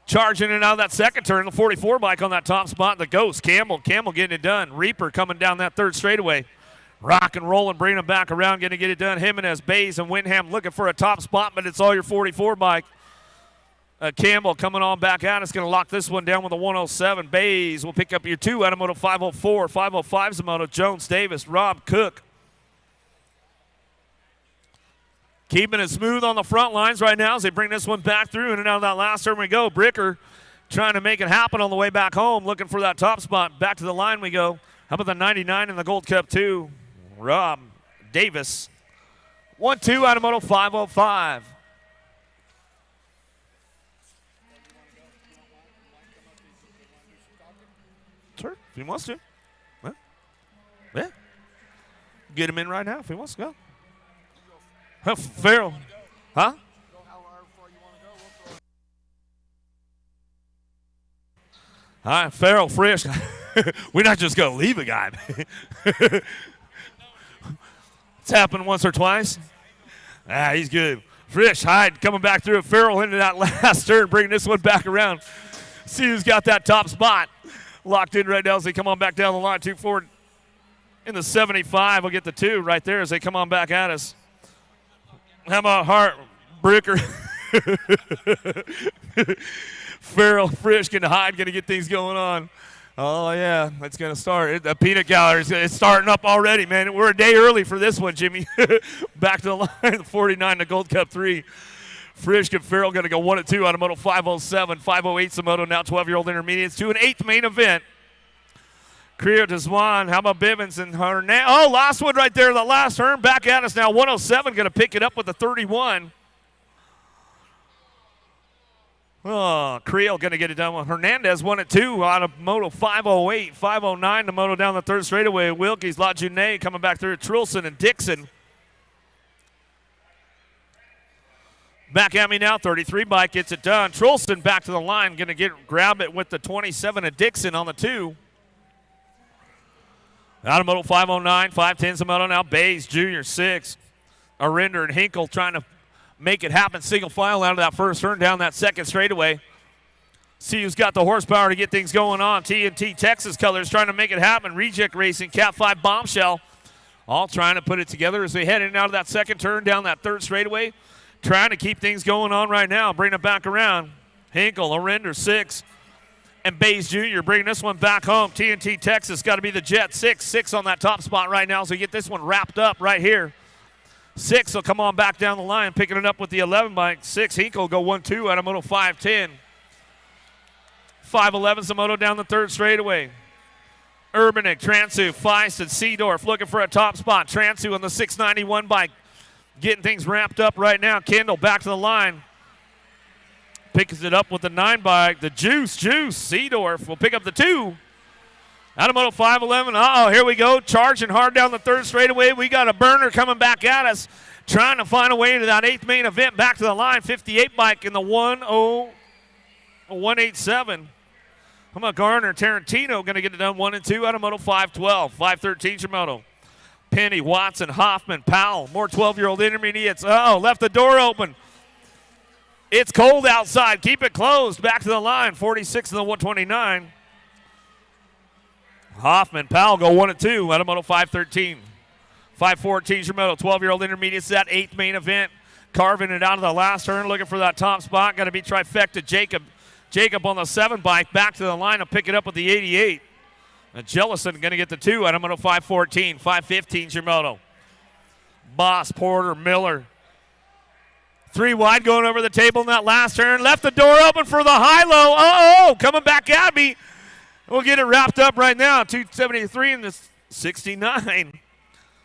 Charging it out of that second turn. The 44 bike on that top spot. The Ghost, Campbell getting it done. Reaper coming down that third straightaway. Rock and roll and bringing them back around, going to get it done. Jimenez, Bays, and Windham looking for a top spot, but it's all your 44 bike. Campbell coming on back out. It's going to lock this one down with a 107. Bays will pick up your 2 out of moto 504. 505's the moto. Jones, Davis, Rob, Cook. Keeping it smooth on the front lines right now as they bring this one back through in and out of that last turn we go. Bricker trying to make it happen on the way back home, looking for that top spot. Back to the line we go. How about the 99 in the Gold Cup 2? Rob Davis. 1-2 out of moto 505. Sure, if he wants to. Yeah. Get him in right now if he wants to go. Farrell. Huh? All right, Farrell, Frisch. We're not just going to leave a guy. It's happened once or twice. He's good. Frisch, Hyde coming back through. Farrell into that last turn, bringing this one back around. See who's got that top spot. Locked in right now as they come on back down the line. 2 forward in the 75. We'll get the 2 right there as they come on back at us. How about Hart, Bricker? Farrell, Frisch, and Hyde going to get things going on. Oh, yeah, it's going to start. The peanut gallery is starting up already, man. We're a day early for this one, Jimmy. Back to the line, 49 to Gold Cup 3. Frisch and Farrell going to go 1-2 out of moto 507. 508's the moto now, 12-year-old intermediates to an 8th main event. Creo Deswan, how about Bivens and Hernandez? Oh, last one right there, the last turn. Back at us now, 107 going to pick it up with the 31. Oh, Creel going to get it done with Hernandez, 1-2 out of moto 508. 509 the moto down the third straightaway. Wilkes, LaJunet coming back through. Trulson and Dixon. Back at me now, 33 bike gets it done. Trulson back to the line, going to grab it with the 27 of Dixon on the 2. Out of moto 509, 510's the moto now. Bays, Jr., 6. Arinder and Hinkle trying to make it happen. Single file out of that first turn down that second straightaway. See who's got the horsepower to get things going on. TNT Texas Colors trying to make it happen. Reject Racing, Cat 5 Bombshell, all trying to put it together as they head in and out of that second turn down that third straightaway. Trying to keep things going on right now. Bring it back around. Hinkle, Arender, 6. And Bays Jr. bringing this one back home. TNT Texas got to be the Jet. 6 on that top spot right now. So we get this one wrapped up right here. 6 will come on back down the line, picking it up with the 11 bike. 6, Hinkle go 1-2 at a moto 5-10. 5-11 Zamoto down the third straightaway. Urbanik, Transu, Feist, and Seedorf looking for a top spot. Transu on the 691 bike. Getting things wrapped up right now. Kendall back to the line. Picks it up with the 9 bike. The Juice. Seedorf will pick up the 2. Adamoto 511. Here we go. Charging hard down the third straightaway. We got a burner coming back at us. Trying to find a way into that 8th main event. Back to the line. 58 bike in the 187. How about Garner? Tarantino going to get it done 1 and 2. Adamoto 512. 513 Shimoto. Penny, Watson, Hoffman, Powell. More 12-year-old intermediates. Left the door open. It's cold outside. Keep it closed. Back to the line. 46 in the 129. Hoffman, Powell go 1 and 2. Adamoto 513. 514 Shimoto. 12-year-old intermediates. That 8th main event. Carving it out of the last turn. Looking for that top spot. Got to be trifecta. Jacob on the 7 bike. Back to the line. I'll pick it up with the 88. Jellison going to get the 2. Adamoto 514. 515 Shimoto. Boss, Porter, Miller. 3 wide going over the table in that last turn. Left the door open for the high-low. Coming back at me. We'll get it wrapped up right now. 273 and the 69.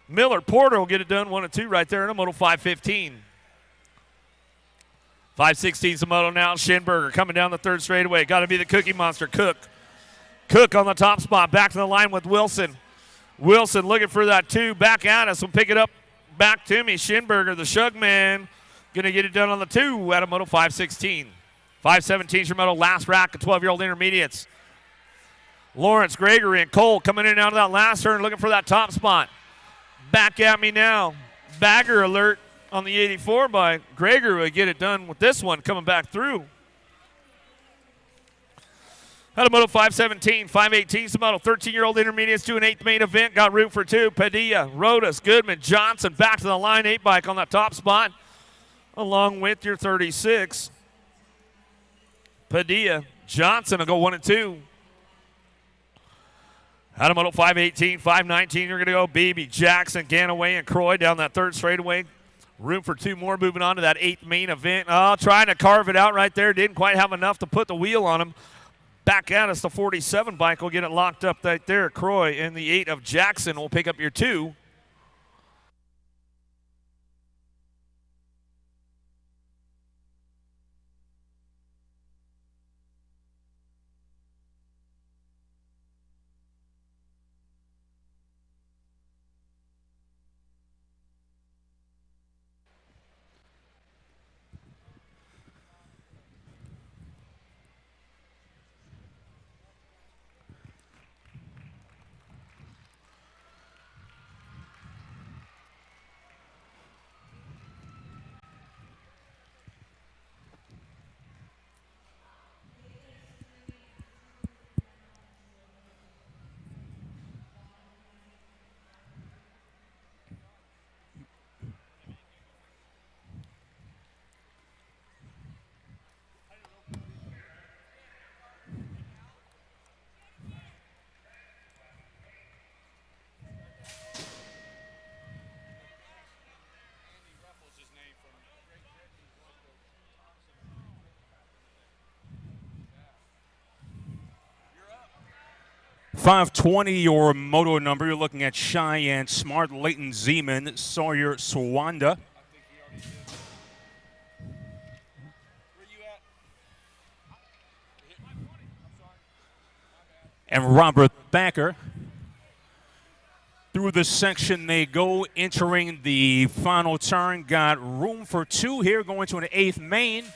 Miller, Porter will get it done 1 and 2 right there in Adamoto 515. 516 Zamoto now. Schinberger coming down the third straightaway. Got to be the Cookie Monster. Cook on the top spot. Back to the line with Wilson. Wilson looking for that 2. Back at us. We'll pick it up back to me. Schinberger, the Shugman, going to get it done on the 2. Adamoto 516. 517 Shimoto. Last rack of 12-year-old intermediates. Lawrence, Gregory, and Cole coming in and out of that last turn looking for that top spot. Back at me now. Bagger alert on the 84 by Gregory will get it done with this one coming back through. Adamoto 517, 518 Zamoto. 13-year-old intermediates to an 8th main event. Got root for 2. Padilla, Rodas, Goodman, Johnson back to the line. 8 bike on that top spot along with your 36. Padilla, Johnson will go 1 and 2. Adamoto 518, 519, you're going to go Beebe, Jackson, Ganaway, and Croy down that third straightaway. Room for 2 more moving on to that 8th main event. Trying to carve it out right there. Didn't quite have enough to put the wheel on him. Back at us, the 47 bike will get it locked up right there. Croy and the 8 of Jackson will pick up your 2. .520 your moto number. You're looking at Cheyenne Smart, Leighton Zeman, Sawyer Swanda. And Robert Thacker. Through the section they go, entering the final turn. Got room for 2 here, going to an 8th main.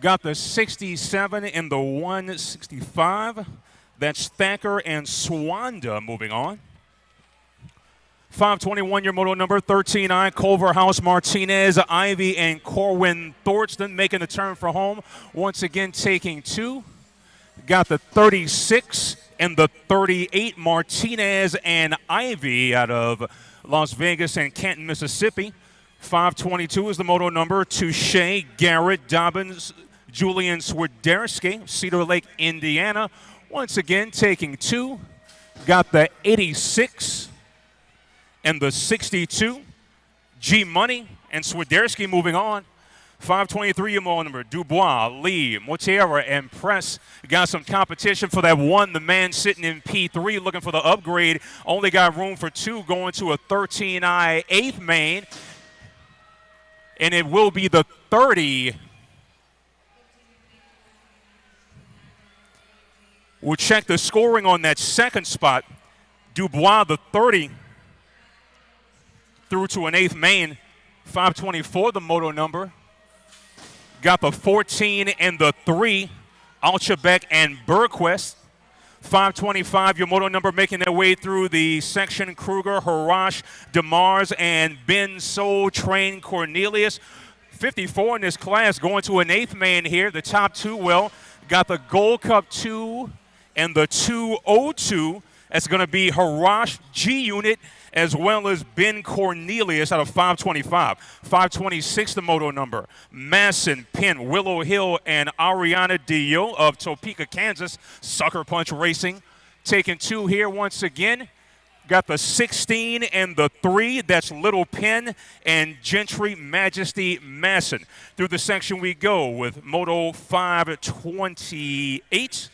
Got the 67 and the 165. That's Thacker and Swanda moving on. 521, your moto number 13I, Culverhouse, Martinez, Ivy, and Corwin Thornton making the turn for home. Once again, taking 2. Got the 36 and the 38, Martinez and Ivy out of Las Vegas and Canton, Mississippi. 522 is the moto number. Touche, Garrett, Dobbins, Julian Swiderski, Cedar Lake, Indiana. Once again, taking 2. Got the 86 and the 62. G Money and Swiderski moving on. 523, your moto number. Dubois, Lee, Motiera, and Press got some competition for that 1. The man sitting in P3 looking for the upgrade. Only got room for 2 going to a 13I 8th main. And it will be the 30. We'll check the scoring on that second spot. Dubois, the 30, through to an 8th main. 524, the moto number. Got the 14 and the 3, Alchabek and Bergquist. 525, your moto number making their way through the section. Kruger, Harash, DeMars, and Ben Sol, Train, Cornelius. 54 in this class going to an 8th man here. The top 2 will. Got the Gold Cup 2 and the 202. That's going to be Harash G Unit as well as Ben Cornelius out of 525. 526, the moto number. Masson, Penn, Willow Hill, and Ariana Dio of Topeka, Kansas. Sucker Punch Racing. Taking 2 here once again. Got the 16 and the 3. That's Little Penn and Gentry Majesty Masson. Through the section we go with Moto 528.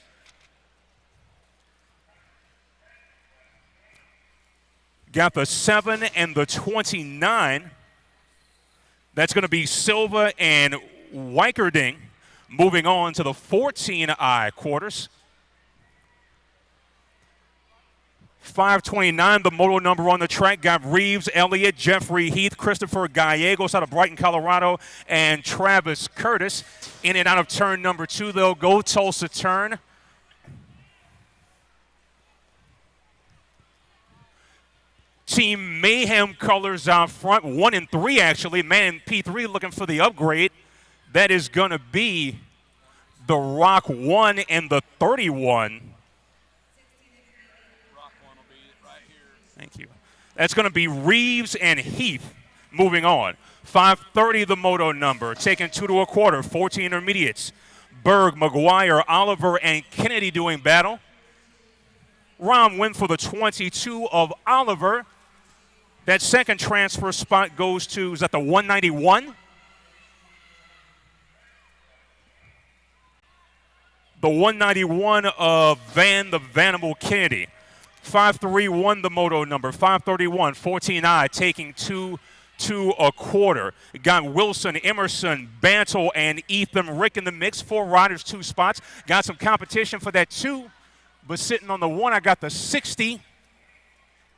Got the 7 and the 29. That's going to be Silva and Weikerding. Moving on to the 14I quarters. 529, the moto number on the track. Got Reeves, Elliott, Jeffrey Heath, Christopher Gallegos out of Brighton, Colorado, and Travis Curtis. In and out of turn number 2, they'll go Tulsa turn. Team Mayhem colors out front, 1 and 3 actually. Man, P3 looking for the upgrade. That is going to be the Rock 1 and the 31. Rock 1 will be right here. Thank you. That's going to be Reeves and Heath. Moving on. 530 the moto number. Taking 2 to a quarter. 14 intermediates. Berg, McGuire, Oliver, and Kennedy doing battle. Rom win for the 22 of Oliver. That second transfer spot goes to, is that the 191? The 191 of Van the Vanimal Kennedy. 531 the moto number. 531, 14I taking 2 to a quarter. Got Wilson, Emerson, Bantle, and Ethan Rick in the mix. 4 riders, 2 spots. Got some competition for that 2. But sitting on the 1, I got the 60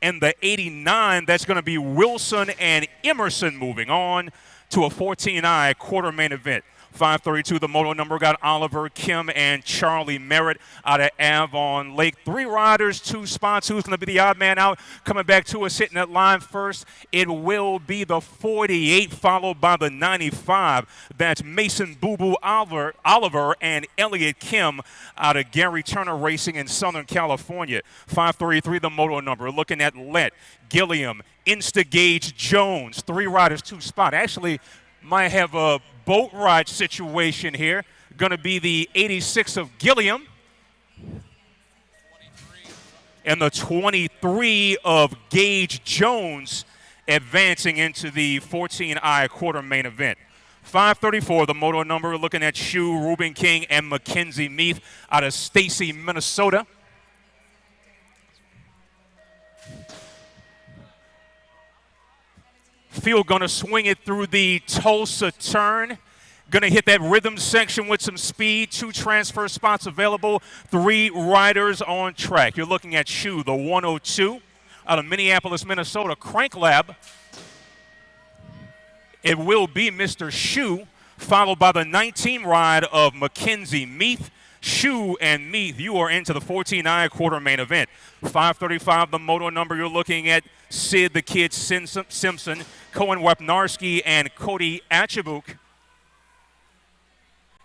and the 89. That's going to be Wilson and Emerson moving on to a 14I quarter main event. 532, the moto number, got Oliver, Kim, and Charlie Merritt out of Avon Lake. 3 riders, 2 spots. Who's going to be the odd man out? Coming back to us, hitting that line first, it will be the 48, followed by the 95. That's Mason Boo Boo Oliver and Elliott Kim out of Gary Turner Racing in Southern California. 533, the moto number, looking at Lett, Gilliam, Instagage Jones. 3 riders, 2 spots. Actually, might have a boat ride situation here. Going to be the 86 of Gilliam. 23. And the 23 of Gage Jones advancing into the 14I quarter main event. 534, the moto number, looking at Shu, Ruben King, and Mackenzie Meath out of Stacy, Minnesota. Field going to swing it through the Tulsa turn. Going to hit that rhythm section with some speed. 2 transfer spots available. 3 riders on track. You're looking at Shu, the 102 out of Minneapolis, Minnesota, Crank Lab. It will be Mr. Shu, followed by the 19 ride of Mackenzie Meath. Shu and Meath, you are into the 14-9 quarter main event. 535, the moto number, you're looking at Sid the Kid Simpson, Cohen Wapnarski, and Cody Achabuk.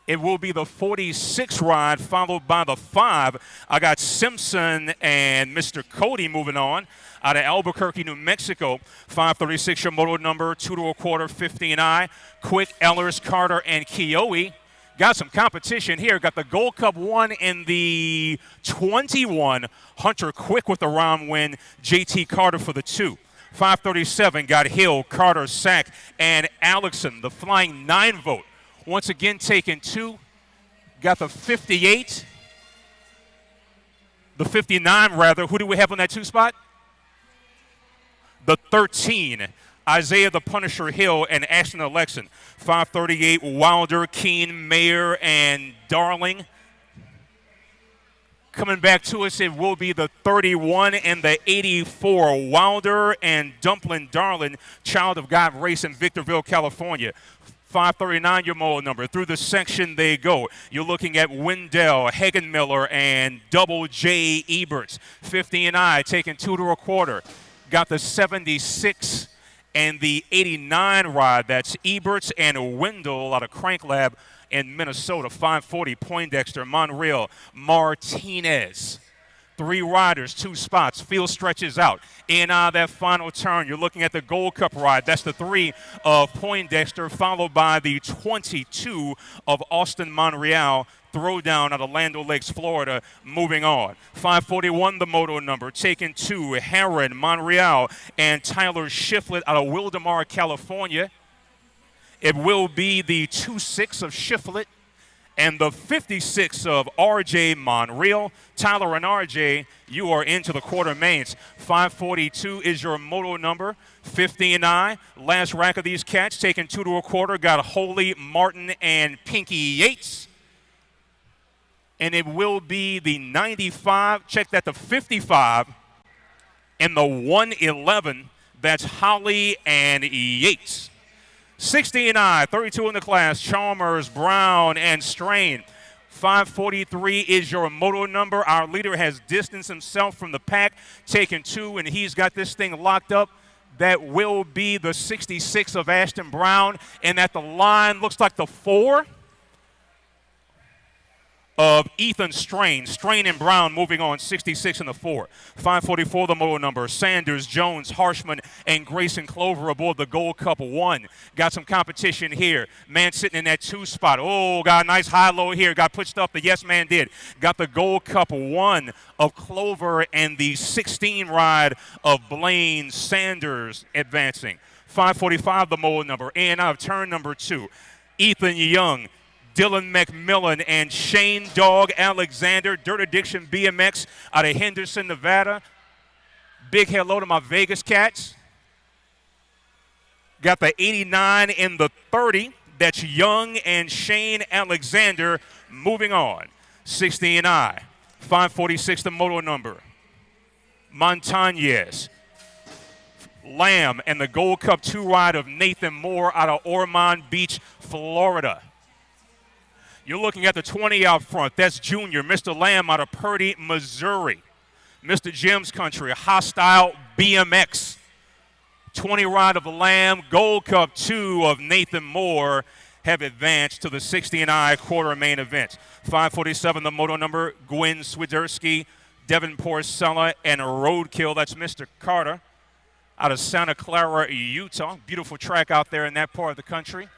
It will be the 46 ride, followed by the 5. I got Simpson and Mr. Cody moving on out of Albuquerque, New Mexico. 536, your moto number, 2 to a quarter, 15I. Quick, Ellers, Carter, and Kiyoe. Got some competition here. Got the Gold Cup 1 in the 21. Hunter Quick with the round win. JT Carter for the 2. 537 got Hill, Carter, Sack, and Alexson, the flying 9 vote. Once again, taking 2. Got the 58. The 59, rather. Who do we have on that 2 spot? The 13. Isaiah the Punisher Hill and Ashton Alexson. 538, Wilder, Keene, Mayer, and Darling. Coming back to us, it will be the 31 and the 84, Wilder and Dumplin Darling, Child of God Race in Victorville, California. 539, your moto number. Through the section they go. You're looking at Wendell, Hagenmiller, and Double J Eberts. 50I taking 2 to a quarter. Got the 76 and the 89 ride. That's Eberts and Wendell out of Crank Lab in Minnesota. 540, Poindexter, Monreal, Martinez. 3 riders, 2 spots. Field stretches out. In that final turn, you're looking at the Gold Cup ride. That's the 3 of Poindexter, followed by the 22 of Austin Monreal. Throwdown out of Land Lakes, Florida, moving on. 541, the moto number, taking 2, Heron, Monreal, and Tyler Shiflett out of Wildemar, California. It will be the 26 of Shiflett and the 56 of RJ Monreal. Tyler and RJ, you are into the quarter mains. 542 is your moto number. 59, last rack of these cats, taking 2 to a quarter. Got Holy, Martin, and Pinky Yates. And it will be the 95, check that, the 55, and the 111. That's Holly and Yates. 69, 32 in the class, Chalmers, Brown, and Strain. 543 is your moto number. Our leader has distanced himself from the pack, taking 2, and he's got this thing locked up. That will be the 66 of Ashton Brown. And at the line, looks like the 4 of Ethan Strain. Strain and Brown moving on, 66 and the 4. 544, the moto number. Sanders, Jones, Harshman, and Grayson Clover aboard the Gold Cup 1. Got some competition here. Man sitting in that 2 spot. Oh, got a nice high-low here. Got pushed up. The yes man did. Got the Gold Cup 1 of Clover and the 16 ride of Blaine Sanders advancing. 545, the moto number. And out of turn number 2, Ethan Young, Dylan McMillan, and Shane Dog Alexander, Dirt Addiction BMX out of Henderson, Nevada. Big hello to my Vegas cats. Got the 89 in the 30. That's Young and Shane Alexander moving on. 60I. 546, the moto number. Montañez, Lamb, and the Gold Cup 2 ride of Nathan Moore out of Ormond Beach, Florida. You're looking at the 20 out front. That's Junior, Mr. Lamb out of Purdy, Missouri. Mr. Jim's Country, Hostile BMX. 20 ride of Lamb, Gold Cup 2 of Nathan Moore have advanced to the 60I quarter main event. 547, the moto number, Gwen Swiderski, Devin Porcella, and Roadkill. That's Mr. Carter out of Santa Clara, Utah. Beautiful track out there in that part of the country.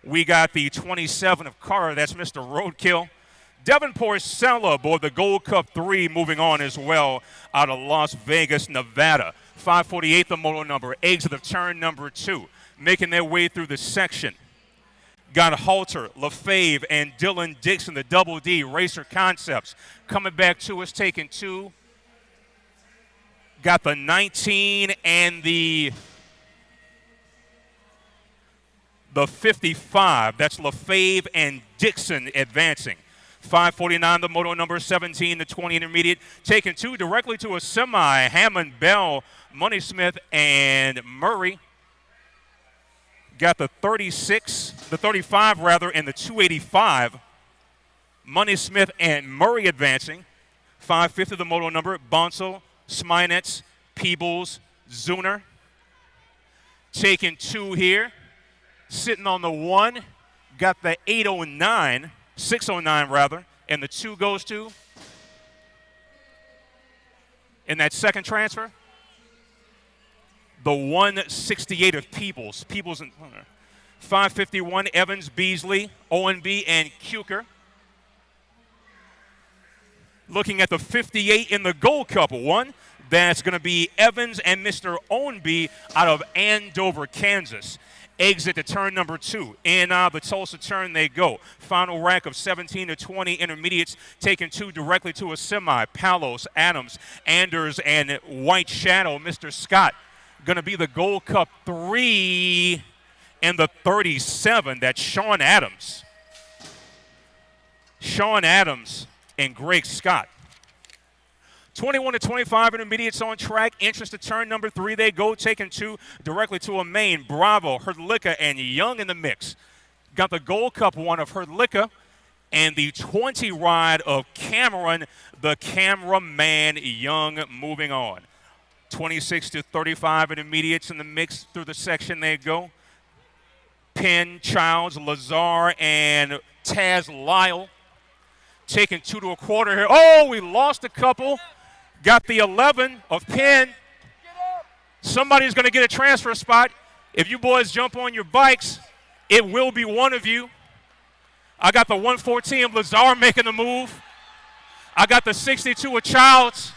We got the 27 of Carter. That's Mr. Roadkill. Devin Porcella aboard the Gold Cup 3 moving on as well out of Las Vegas, Nevada. 548, the moto number. Exit of turn number 2. Making their way through the section. Got Halter, LaFave, and Dylan Dixon, the Double D, Racer Concepts. Coming back to us, taking 2. Got the 19 and the 55. That's LaFave and Dixon advancing. 549, the moto number. 17, the 20 intermediate. Taking 2 directly to a semi. Hammond, Bell, Money Smith, and Murray. Got the 36, the 35 rather, and the 285. Money Smith and Murray advancing. 550 the moto number. Bonsall, Smynetz, Peebles, Zuner. Taking 2 here. Sitting on the 1. Got the 809, 609 rather. And the 2 goes to. In that second transfer. The 168 of Peebles. Peebles and 551, Evans, Beasley, Owenby, and Kuker. Looking at the 58 in the Gold Cup one, that's going to be Evans and Mr. Owenby out of Andover, Kansas. Exit to turn number 2. In the Tulsa turn they go. Final rack of 17 to 20 intermediates, taking 2 directly to a semi. Palos, Adams, Anders, and White Shadow, Mr. Scott. Going to be the Gold Cup 3 and the 37. That's Sean Adams. Sean Adams and Greg Scott. 21 to 25 intermediates on track. Entrance to turn number 3. They go, taking 2 directly to a main. Bravo, Herdlicka, and Young in the mix. Got the Gold Cup 1 of Herdlicka and the 20 ride of Cameron, the cameraman Young, moving on. 26 to 35 intermediates in the mix through the section they go. Penn, Childs, Lazar, and Taz Lyle. Taking 2 to a quarter here. Oh, we lost a couple. Got the 11 of Penn. Somebody's going to get a transfer spot. If you boys jump on your bikes, it will be one of you. I got the 114 of Lazar making the move. I got the 62 of Childs.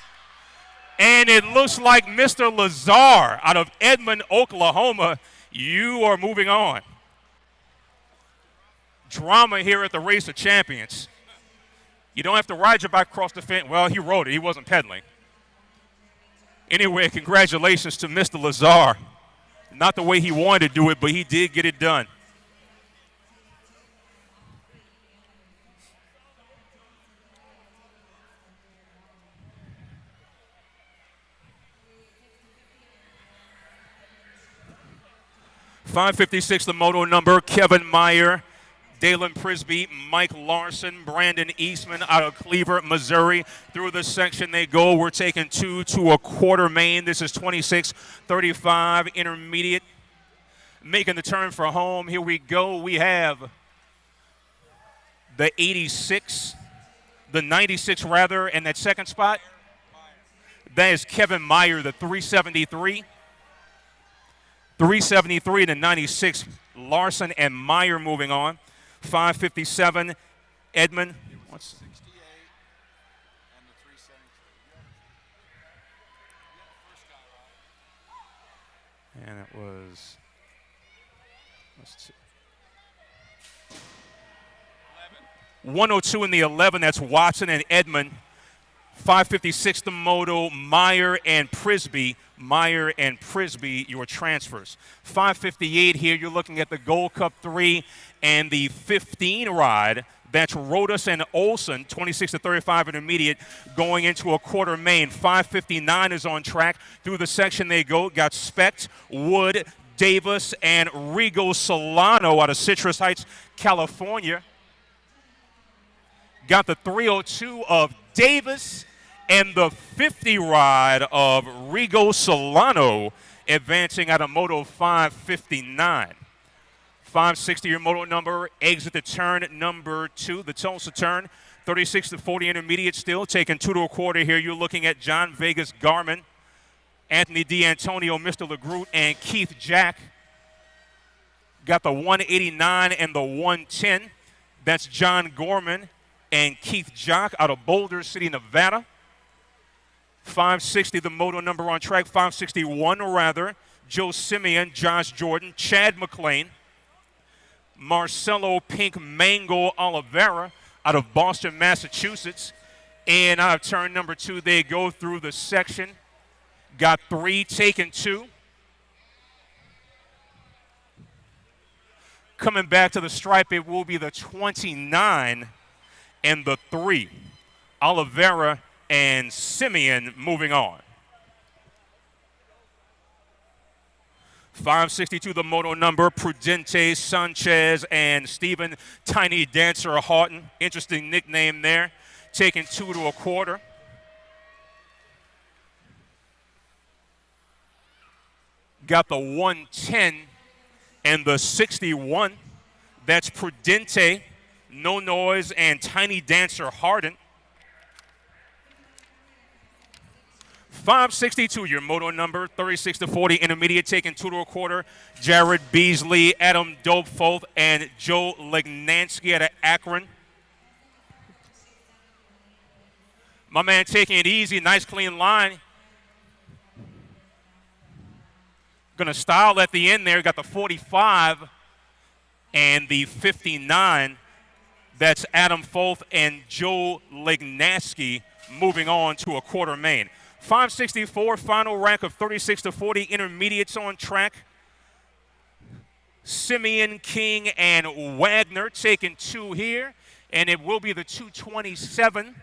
And it looks like Mr. Lazar out of Edmond, Oklahoma. You are moving on. Drama here at the Race of Champions. You don't have to ride your bike across the fence. Well, he rode it. He wasn't pedaling. Anyway, congratulations to Mr. Lazar. Not the way he wanted to do it, but he did get it done. .556 the moto number, Kevin Meyer, Dalen Prisby, Mike Larson, Brandon Eastman out of Cleaver, Missouri. Through the section they go. We're taking 2 to a quarter main. This is 26-35 intermediate. Making the turn for home. Here we go. We have the 86, the 96 rather, and that second spot. That is Kevin Meyer, the 373. 373 to 96, Larson and Meyer moving on. 557, Edmond. What's 68 and the 373. And it was, let's see. 102 in the 11, that's Watson and Edmond. 556 the moto, Meyer and Prisby. Meyer and Prisby, your transfers. 558 here, you're looking at the Gold Cup 3 and the 15 ride. That's Rodas and Olson, 26 to 35 intermediate, going into a quarter main. 559 is on track. Through the section they go. Got Specht, Wood, Davis, and Rigo Solano out of Citrus Heights, California. Got the 302 of Davis and the 50 ride of Rigo Solano advancing out of Moto 559. 560 your moto number, exit the turn number 2, the Tulsa turn. 36 to 40 intermediate still, taking 2 to a quarter here. You're looking at John Vegas Garman, Anthony D'Antonio, Mr. LeGroot, and Keith Jack. Got the 189 and the 110. That's John Gorman and Keith Jock out of Boulder City, Nevada. 560, the moto number on track. 561, rather. Joe Simeon, Josh Jordan, Chad McLean, Marcelo Pink Mango Oliveira out of Boston, Massachusetts. And out of turn number 2, they go through the section. Got 3, taken 2. Coming back to the stripe, it will be the 29 and the 3. Oliveira and Simeon moving on. 562, the moto number, Prudente Sanchez and Stephen Tiny Dancer Houghton. Interesting nickname there. Taking 2 to a quarter. Got the 110 and the 61. That's Prudente, No Noise, and Tiny Dancer Houghton. 562, your moto number, 36 to 40, intermediate, taking 2 to a quarter. Jared Beasley, Adam Dopefoth, and Joe Legnansky out of Akron. My man taking it easy, nice clean line. Gonna style at the end there, got the 45 and the 59. That's Adam Foth and Joe Legnansky moving on to a quarter main. 564, final rank of 36 to 40, intermediates on track. Simeon, King, and Wagner taking 2 here, and it will be the 227.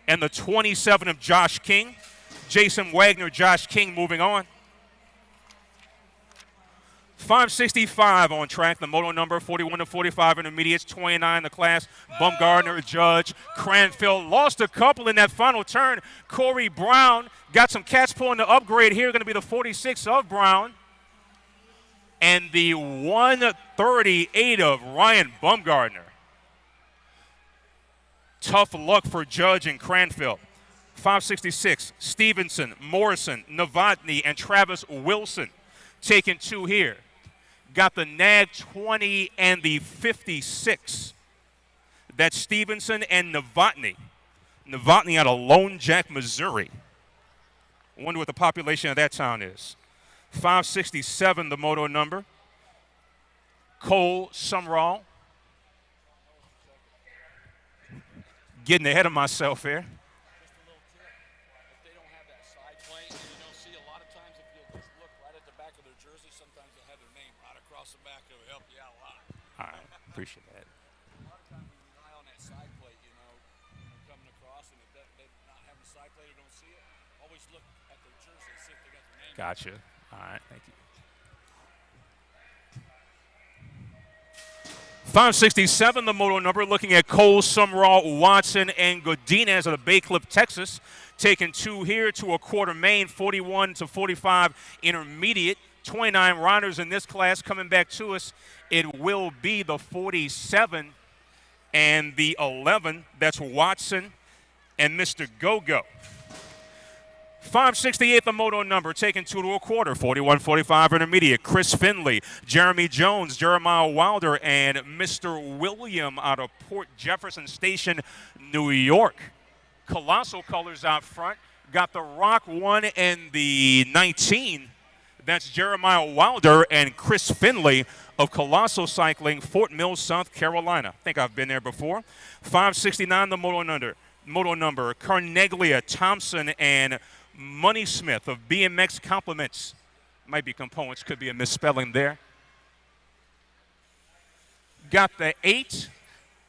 And the 27 of Josh King. Jason Wagner, Josh King moving on. 565 on track, the moto number, 41 to 45 intermediates, 29 the class. Bumgardner, Judge, Cranfield lost a couple in that final turn. Corey Brown got some cats pulling the upgrade here, going to be the 46 of Brown. And the 138 of Ryan Bumgardner. Tough luck for Judge and Cranfield. 566, Stevenson, Morrison, Novotny, and Travis Wilson taking 2 here. Got the NAG 20 and the 56. That's Stevenson and Novotny. Novotny out of Lone Jack, Missouri. I wonder what the population of that town is. 567, the moto number. Cole Sumrall. Getting ahead of myself here. Appreciate that. A lot of times when you eye on that side plate, you know, coming across and they're not having a side plate or don't see it, always look at their jersey, see if they got their name. Gotcha. All right, thank you. 567, the moto number, looking at Cole, Sumrall, Watson, and Godinez out of Bay Cliff, Texas. Taking 2 here to a quarter main, 41 to 45 intermediate. 29 riders in this class coming back to us. It will be the 47 and the 11. That's Watson and Mr. Go-Go. 568, the moto number, taking 2 to a quarter. 41-45 intermediate. Chris Finley, Jeremy Jones, Jeremiah Wilder, and Mr. William out of Port Jefferson Station, New York. Colossal colors out front. Got the Rock 1 and the 19. That's Jeremiah Wilder and Chris Finley of Colossal Cycling, Fort Mill, South Carolina. I think I've been there before. 569, the moto number. Carneglia, Thompson, and Money Smith of BMX Compliments. Might be components, could be a misspelling there. Got the 8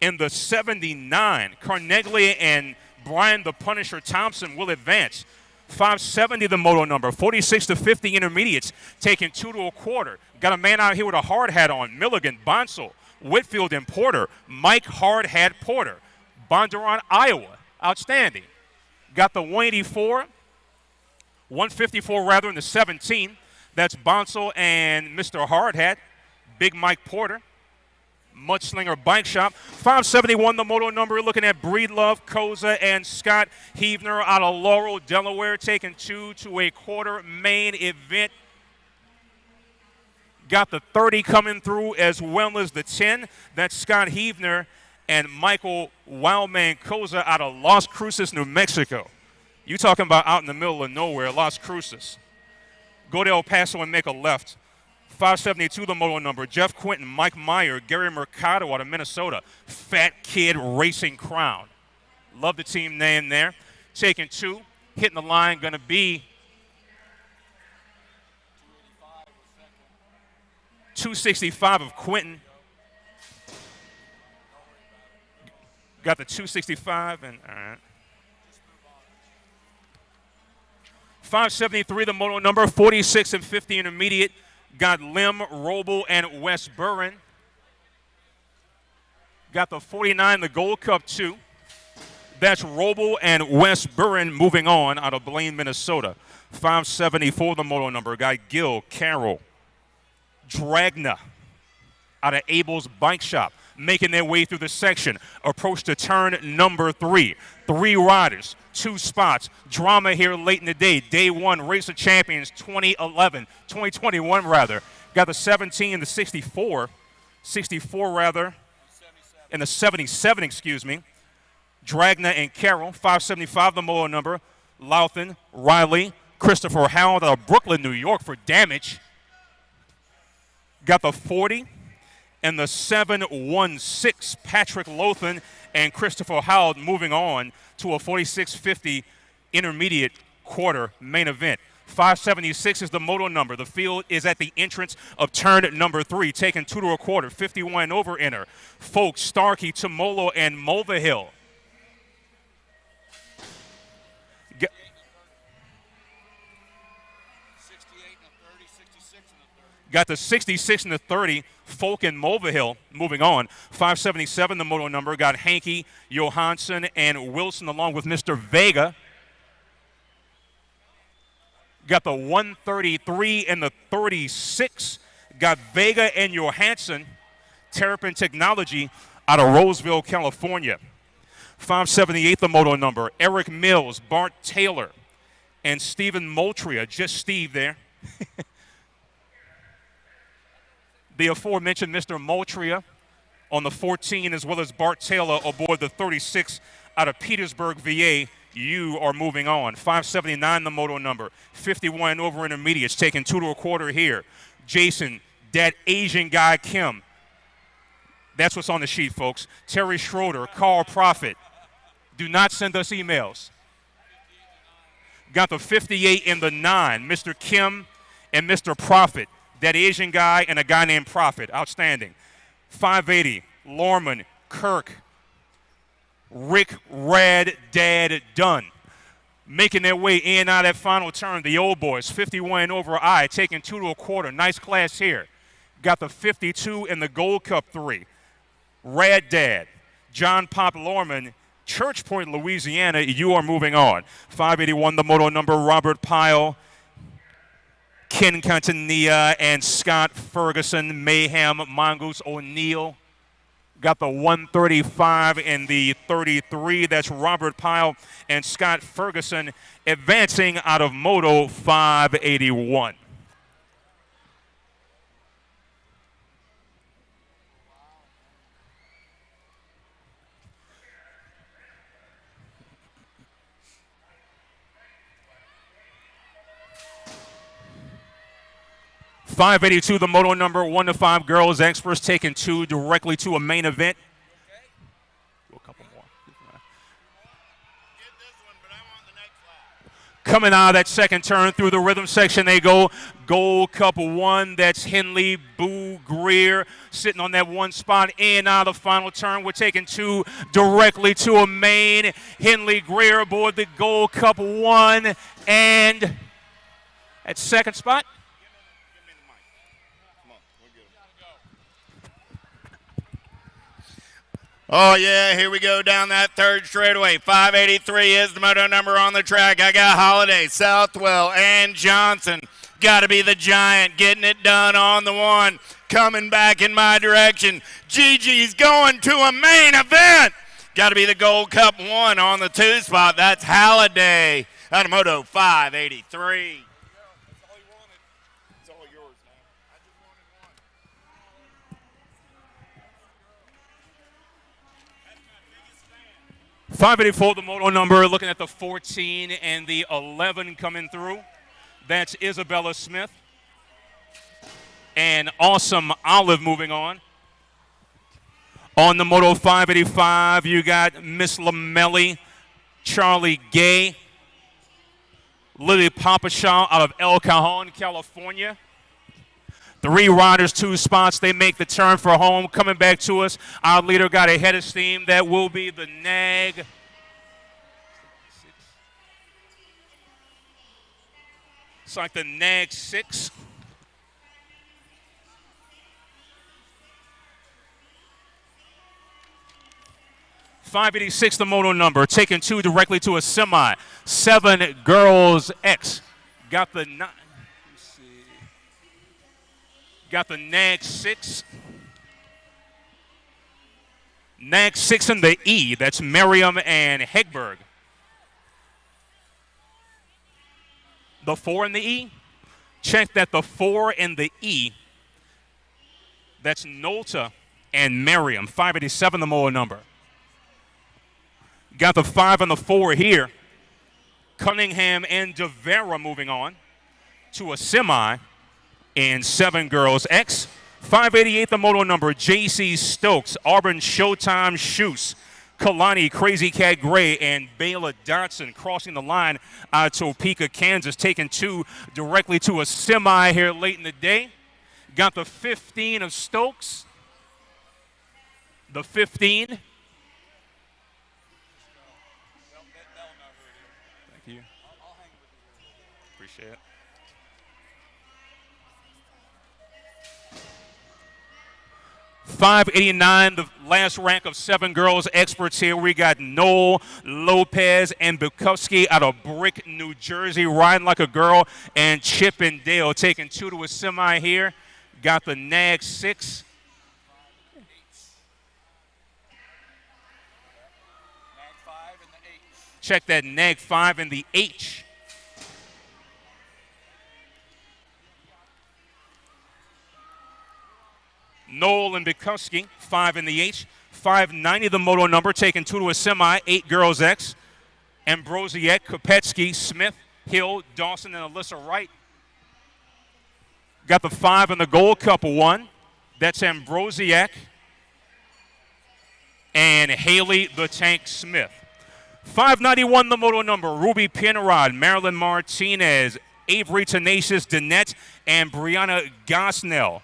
and the 79. Carneglia and Brian the Punisher Thompson will advance. 570, the moto number, 46 to 50 intermediates, taking 2 to a quarter. Got a man out here with a hard hat on. Milligan, Bonsall, Whitfield, and Porter. Mike Hard Hat Porter. Bondurant, Iowa. Outstanding. Got the 184, 154 rather, in the 17. That's Bonsall and Mr. Hard Hat. Big Mike Porter. Mudslinger Bike Shop. 571, the moto number, looking at Breedlove, Koza, and Scott Heavner out of Laurel, Delaware, taking 2 to a quarter main event. Got the 30 coming through as well as the 10. That's Scott Heavner and Michael Wildman Koza out of Las Cruces, New Mexico. You talking about out in the middle of nowhere, Las Cruces. Go to El Paso and make a left. 572, the moto number. Jeff Quinton, Mike Meyer, Gary Mercado out of Minnesota. Fat Kid Racing Crown. Love the team name there. Taking 2. Hitting the line, going to be 265 of Quinton. Got the 265 and all right. 573, the moto number. 46 and 50 intermediate. Got Lim, Roble, and Wes Burren. Got the 49, the Gold Cup 2. That's Roble and Wes Burren moving on out of Blaine, Minnesota. 574, the moto number. Got Gil, Carroll, Dragna out of Abel's Bike Shop, making their way through the section. Approach to turn number 3. 3 riders, 2 spots. Drama here late in the day. Day 1, Race of Champions 2021 rather. Got the 17 and the 64 rather, and the 77, excuse me. Dragna and Carroll. 575, the moto number. Louthan, Riley, Christopher Howard out of Brooklyn, New York for Damage. Got the 40 and the 716, Patrick Lothan and Christopher Howard moving on to a 46.50 intermediate quarter main event. 576 is the moto number. The field is at the entrance of turn number 3, taking 2 to a quarter, 51 and over enter. Folk, Starkey, Tomolo, and Mulvihill. Got the 66 and the 30, Folk and Mulvihill moving on. 577, the moto number. Got Hankey, Johansson, and Wilson along with Mr. Vega. Got the 133 and the 36. Got Vega and Johansson, Terrapin Technology out of Roseville, California. 578, the moto number. Eric Mills, Bart Taylor, and Stephen Moultria. Just Steve there. The aforementioned Mr. Moultria on the 14, as well as Bart Taylor aboard the 36 out of Petersburg, VA. You are moving on. 579, the moto number. 51 over intermediates, taking 2 to a quarter here. Jason, that Asian guy, Kim. That's what's on the sheet, folks. Terry Schroeder, Carl Profit. Do not send us emails. Got the 58 and the 9, Mr. Kim and Mr. Profit. That Asian guy and a guy named Profit. Outstanding. 580, Lorman, Kirk, Rick, Rad, Dad, Dunn. Making their way in and out of that final turn. The old boys, 51 and over I, taking 2 to a quarter. Nice class here. Got the 52 and the Gold Cup 3. Rad Dad, John Pop Lorman, Church Point, Louisiana. You are moving on. 581, the moto number. Robert Pyle, Ken Cantanilla, and Scott Ferguson. Mayhem, Mongoose O'Neill. Got the 135 and the 33. That's Robert Pyle and Scott Ferguson advancing out of Moto 581. .582, the moto number. 1 to 5 girls experts taking 2 directly to a main event. Do a couple more. Coming out of that second turn through the rhythm section, they go. Gold Cup 1. That's Henley, Boo, Greer sitting on that one spot. In and out of the final turn. We're taking 2 directly to a main. Henley, Greer aboard the Gold Cup 1. And at second spot. Oh, yeah, here we go down that third straightaway. 583 is the moto number on the track. I got Holiday, Southwell, and Johnson. Got to be the Giant getting it done on the 1. Coming back in my direction. Gigi's going to a main event. Got to be the Gold Cup 1 on the 2 spot. That's Holiday out of Moto 583. 584, the moto number. Looking at the 14 and the 11 coming through. That's Isabella Smith. And Awesome Olive moving on. On the Moto 585, you got Miss Lamelli, Charlie Gay, Lily Papashaw out of El Cajon, California. 3 riders, 2 spots. They make the turn for home. Coming back to us, our leader got a head of steam. That will be the nag. Looks like the nag 6. $586 the moto number, taking 2 directly to a semi. 7 girls X. Got the nag 6. Nag 6 in the E. That's Merriam and Hegberg. The 4 in the E. Check that the 4 in the E. That's Nolta and Merriam. 587 the moto number. Got the 5 and the 4 here. Cunningham and DeVera moving on to a semi in 7 girls X. 588 the moto number, J.C. Stokes, Auburn Showtime Shoes, Kalani, Crazy Cat Gray, and Bayla Dotson crossing the line out of Topeka, Kansas, taking 2 directly to a semi here late in the day. Got the 15 of Stokes. The 15. Thank you. Appreciate it. $589, the last rank of 7 girls experts here. We got Noel, Lopez, and Bukowski out of Brick, New Jersey, riding like a girl, and Chip and Dale taking 2 to a semi here. Got the nag 6. Check that nag 5 in the H. Noel and Bukowski, 5 in the H. 590 the moto number, taking 2 to a semi, 8 girls X. Ambrosiak, Kopetsky, Smith, Hill, Dawson, and Alyssa Wright. Got the 5 in the Gold Cup 1. That's Ambrosiak and Haley the Tank Smith. 591 the moto number, Ruby Penrod, Marilyn Martinez, Avery Tenacious Danette, and Brianna Gosnell.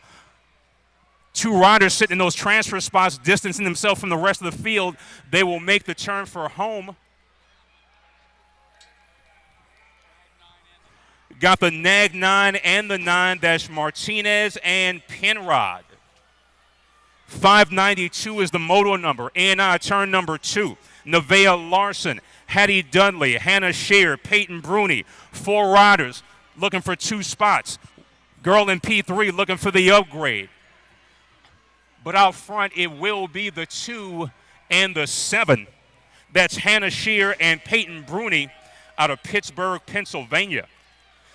2 riders sitting in those transfer spots, distancing themselves from the rest of the field. They will make the turn for home. Got the nag 9 and the 9, that's Martinez and Penrod. 592 is the moto number, ANI turn number 2. Nevaeh Larson, Hattie Dudley, Hannah Scheer, Peyton Bruni. 4 riders looking for 2 spots. Girl in P3 looking for the upgrade. But out front, it will be the 2 and the 7. That's Hannah Scheer and Peyton Bruni out of Pittsburgh, Pennsylvania.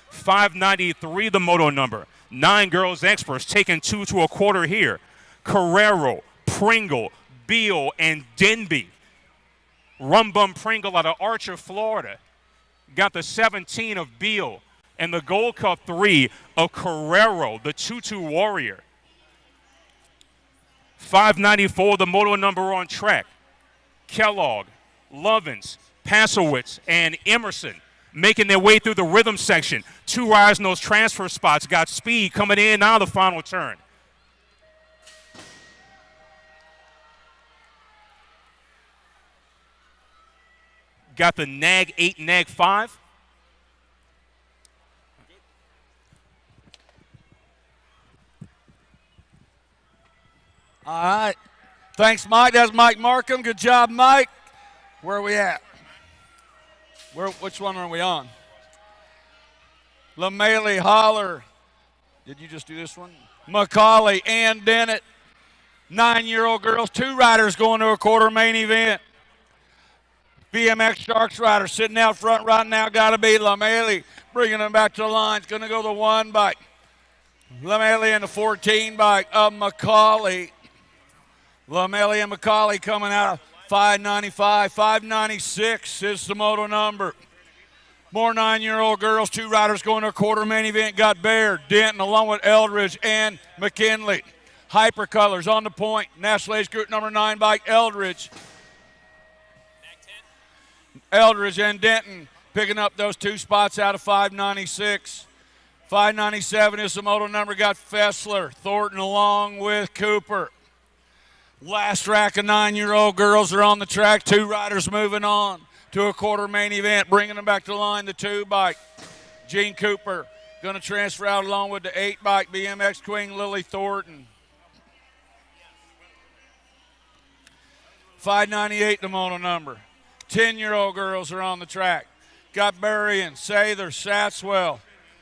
593 the moto number. 9 girls experts taking 2 to a quarter here. Carrero, Pringle, Beal, and Denby. Rumbum Pringle out of Archer, Florida. Got the 17 of Beal and the Gold Cup 3 of Carrero, the 2-2 warrior. 594, the moto number on track. Kellogg, Lovins, Pasowitz, and Emerson making their way through the rhythm section. 2 riders in those transfer spots. Got speed coming in now the final turn. Got the nag 8, nag 5. All right. Thanks, Mike. That's Mike Markham. Good job, Mike. Where are we at? Which one are we on? LaMalee Holler. Did you just do this one? McCauley and Dennett. 9-year-old girls. 2 riders going to a quarter main event. BMX Sharks rider sitting out front right now. Got to be LaMalee. Bringing them back to the line. It's going to go the 1 bike. LaMalee and the 14 bike of McCauley. LaMalee and McCauley coming out of 595. 596 is the moto number. More 9-year-old girls. 2 riders going to a quarter main event. Got Baird, Denton, along with Eldridge and McKinley. Hypercolors on the point. National Age Group number 9 bike, Eldridge. Eldridge and Denton picking up those 2 spots out of 596. 597 is the moto number. Got Fessler, Thornton along with Cooper. Last rack of 9-year-old girls are on the track. 2 riders moving on to a quarter main event, bringing them back to the line. The 2 bike, Gene Cooper Going to transfer out along with the 8 bike, BMX Queen Lily Thornton. 598 the moto number. 10-year-old girls are on the track. Got Berrien, Sather, Satswell,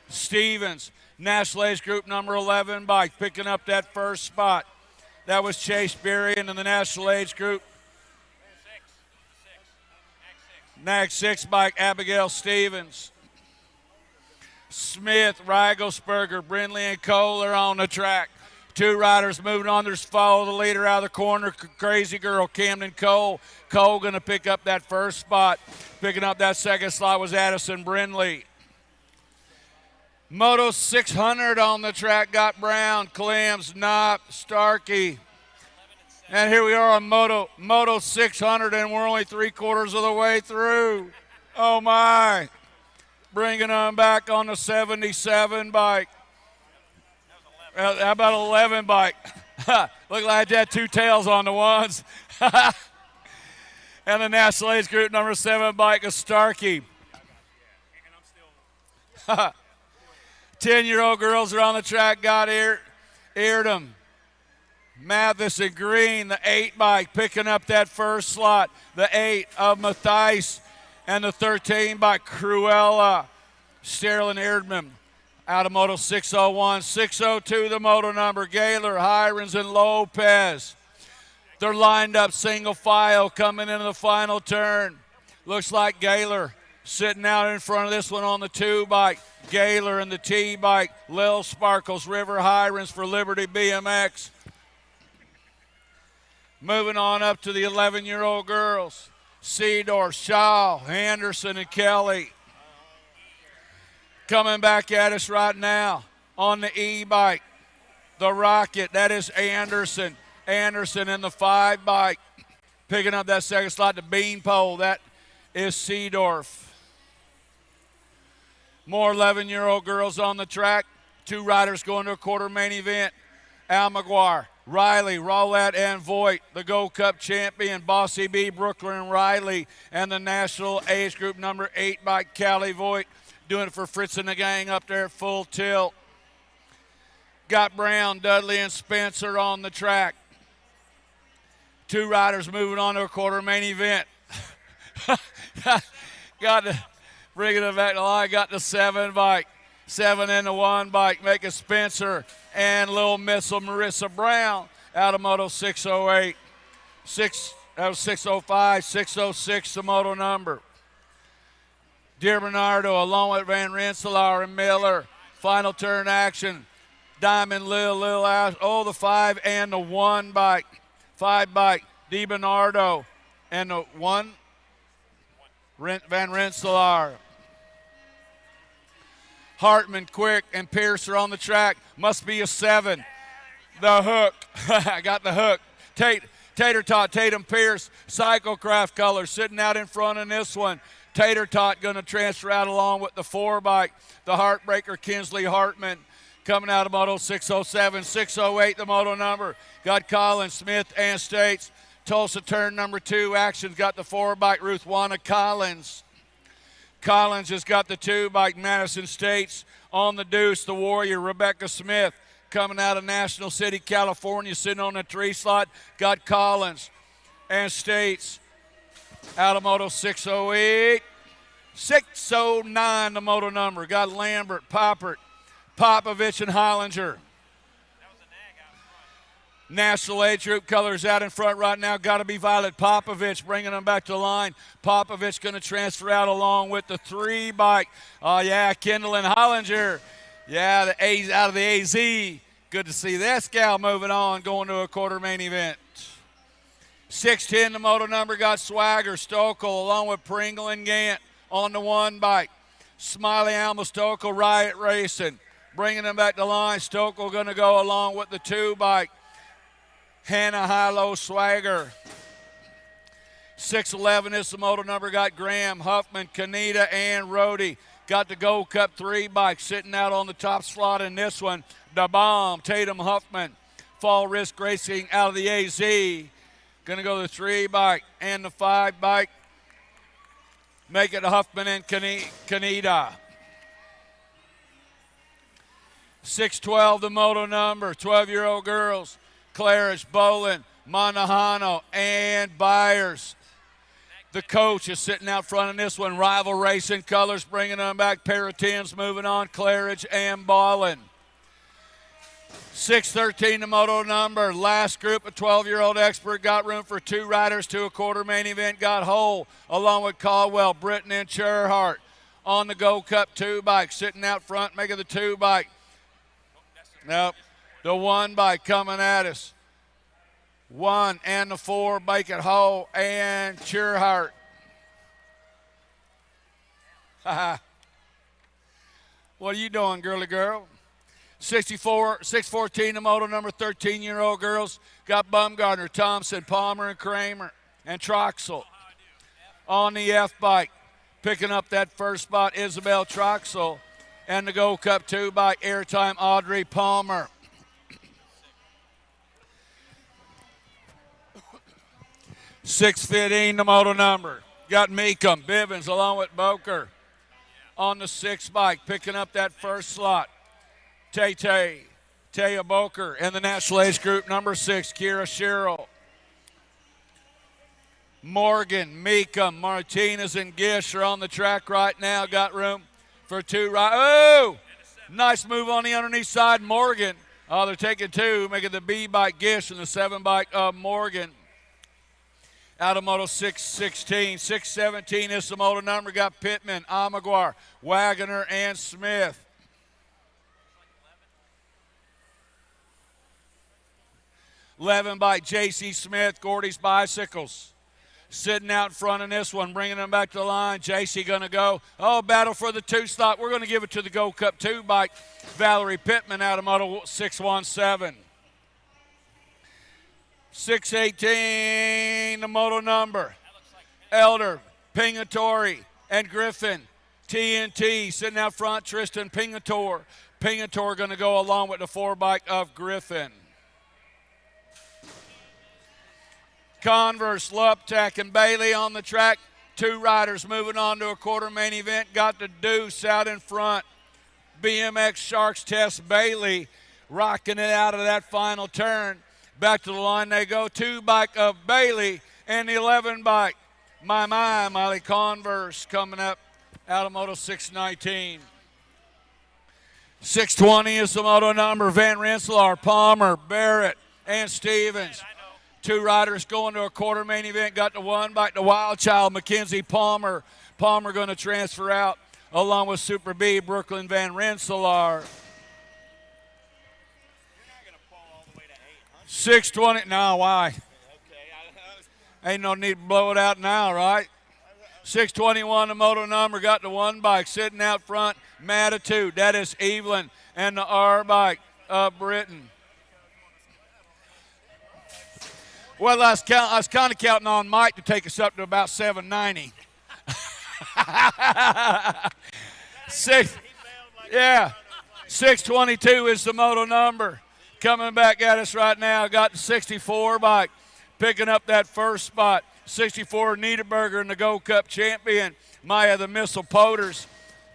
Stevens, National Age Group number 11 bike, picking up that first spot. That was Chase Berrien in the National Age Group. NAG 6 bike, Abigail Stevens. Smith, Rigelsberger, Brindley, and Cole are on the track. 2 riders moving on. There's follow the leader out of the corner. Crazy girl, Camden Cole. Cole going to pick up that first spot. Picking up that second slot was Addison Brindley. Moto 600 on the track. Got Brown, Clems, Knopp, Starkey. And here we are on Moto 600, and we're only 3/4 of the way through. Oh, my. Bringing them back on the 77 bike. How about 11 bike? Look like that, 2 tails on the ones. And the National Age Group number 7 bike is Starkey. 10-year-old girls are on the track. Got Eardham, Mathis, and Green, the 8 bike, picking up that first slot. The 8 of Mathias and the 13 bike, Cruella, Sterling Erdman. Out of Moto 601, 602 the moto number, Gaylor, Hirons, and Lopez. They're lined up single file coming into the final turn. Looks like Gaylor sitting out in front of this one on the 2 bike. Gaylor and the T bike, Lil Sparkles, River Hirons for Liberty BMX. Moving on up to the 11-year-old girls. Seedorf, Shaw, Anderson, and Kelly. Coming back at us right now on the E-bike, the Rocket, that is Anderson. Anderson in the 5 bike, picking up that second slot. The Beanpole, that is Seedorf. More 11-year-old girls on the track. 2 riders going to a quarter main event. Almaguer, Riley, Rowlett, and Voigt, the Gold Cup champion. Bossy B, Brooklyn Riley, and the National Age Group number 8 bike, Callie Voigt. Doing it for Fritz and the gang up there at full tilt. Got Brown, Dudley, and Spencer on the track. 2 riders moving on to a quarter main event. Got the, bringing it back to the line, got the 7 bike. 7 in the 1 bike, making Spencer and Little Missile Marissa Brown out of Moto 608. That was 605, 606 the moto number. Dear Bernardo, along with Van Rensselaer and Miller. Final turn action. Diamond, Lil Ash. Oh, the 5 and the 1 bike. 5 bike. Di Bernardo and the 1. Van Rensselaer. Hartman, Quick, and Pierce are on the track. Must be a 7. The hook. I got the hook. Tater Tot, Tatum Pierce, Cyclecraft colors sitting out in front in this one. Tater Tot going to transfer out along with the 4 bike. The Heartbreaker, Kinsley Hartman, coming out of Moto 607, 608 the moto number. Got Collins, Smith, and States. Tulsa turn number 2 action's got the 4 bike, Ruth Wanna Collins. Collins has got the 2 bike, Madison States. On the deuce, the Warrior, Rebecca Smith, coming out of National City, California, sitting on the 3 slot. Got Collins and States. Out of Moto 608, 609 the moto number. Got Lambert, Poppert, Popovich, and Hollinger. National Age Group colors out in front right now. Got to be Violet Popovich, bringing them back to the line. Popovich going to transfer out along with the 3 bike. Oh, yeah, Kendall and Hollinger. Yeah, the A's out of the AZ. Good to see that gal moving on, going to a quarter main event. 610 the moto number, got Swagger, Stokel, along with Pringle and Gant on the 1 bike. Smiley, Alma, Stokel, Riot Racing, bringing them back to line. Stokel going to go along with the 2 bike. Hannah, Hilo, Swagger. 611 is the moto number, got Graham, Huffman, Kanita, and Rhodey. Got the Gold Cup 3 bike sitting out on the top slot in this one. The Bomb, Tatum Huffman, Fall Risk Racing out of the AZ. Going to go the 3 bike and the 5 bike. Make it Huffman and Kaneda. 612, the moto number, 12-year-old girls, Claridge, Bolin, Monahano, and Byers. The coach is sitting out front in this one. Rival Racing Colors bringing them back. Pair of 10s moving on, Claridge and Ballin. 613, the moto number. Last group of 12-year-old expert got room for 2 riders to a quarter main event. Got Hole along with Caldwell, Britton, and Cherhart on the Gold Cup 2 bike. Sitting out front, making the 2 bike. Nope, the 1 bike coming at us. 1 and the 4, Bacon Hole and Cherhart. What are you doing, girly girl? 614, the moto number, 13-year-old girls. Got Bumgardner, Thompson, Palmer, and Kramer, and Troxel. On the F bike, picking up that first spot, Isabel Troxel. And the Gold Cup 2 bike, airtime, Audrey Palmer. 615, the moto number. Got Meekum, Bivens, along with Boker. On the 6 bike, picking up that first slot. Taya Boker, and the National Age Group number 6, Kira Sherrill. Morgan, Meekum, Martinez, and Gish are on the track right now. Got room for 2 riders. Oh! Nice move on the underneath side, Morgan. Oh, they're taking 2, making the B bike Gish and the 7 bike of Morgan. Out of moto 616. 617 is the moto number. Got Pittman, Amaguar, Wagoner, and Smith. 11 by J.C. Smith, Gordy's Bicycles. Sitting out front in this one, bringing them back to the line. J.C. going to go. Oh, battle for the 2 slot. We're going to give it to the Gold Cup 2 bike. Valerie Pittman out of moto 617. 618, the moto number. Elder, Pingatori, and Griffin. TNT sitting out front, Tristan Pingator. Pingator going to go along with the 4 bike of Griffin. Converse, Luptak, and Bailey on the track. 2 riders moving on to a quarter main event. Got the Deuce out in front. BMX Sharks Test Bailey rocking it out of that final turn. Back to the line they go. 2 bike of Bailey and the 11 bike. Miley Converse coming up out of moto 619. 620 is the moto number. Van Rensselaer, Palmer, Barrett, and Stevens. 2 riders going to a quarter main event. Got the 1 bike, the Wild Child, Mackenzie Palmer. Palmer going to transfer out along with Super B, Brooklyn Van Rensselaer. 620, no, why? Ain't no need to blow it out now, right? 621, the moto number, got the 1 bike sitting out front, Matitude. That is Evelyn, and the R bike of Britain. Well, I was kind of counting on Mike to take us up to about 790. 622 is the moto number. Coming back at us right now, got the 64 bike, picking up that first spot. 64 Niederberger and the Gold Cup champion, Maya the Missile Poters,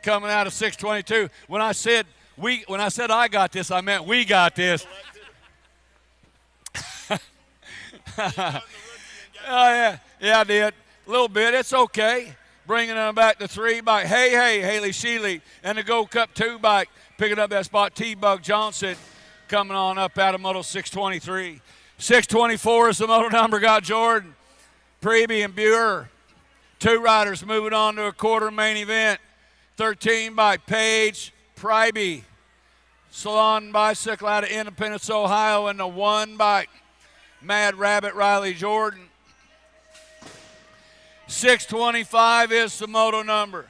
coming out of 622. When I said I got this, I meant we got this. Oh yeah, I did a little bit. It's okay. Bringing them back to 3 bike. Hey, Haley Sheely and the Gold Cup 2 bike, picking up that spot. T-Bug Johnson coming on up out of moto 623. 624 is the moto number. Got Jordan, Preby, and Buer. 2 riders moving on to a quarter main event. 13 by Page Preby. Salon Bicycle out of Independence, Ohio, and the 1 bike. Mad Rabbit Riley Jordan. 625 is the moto number.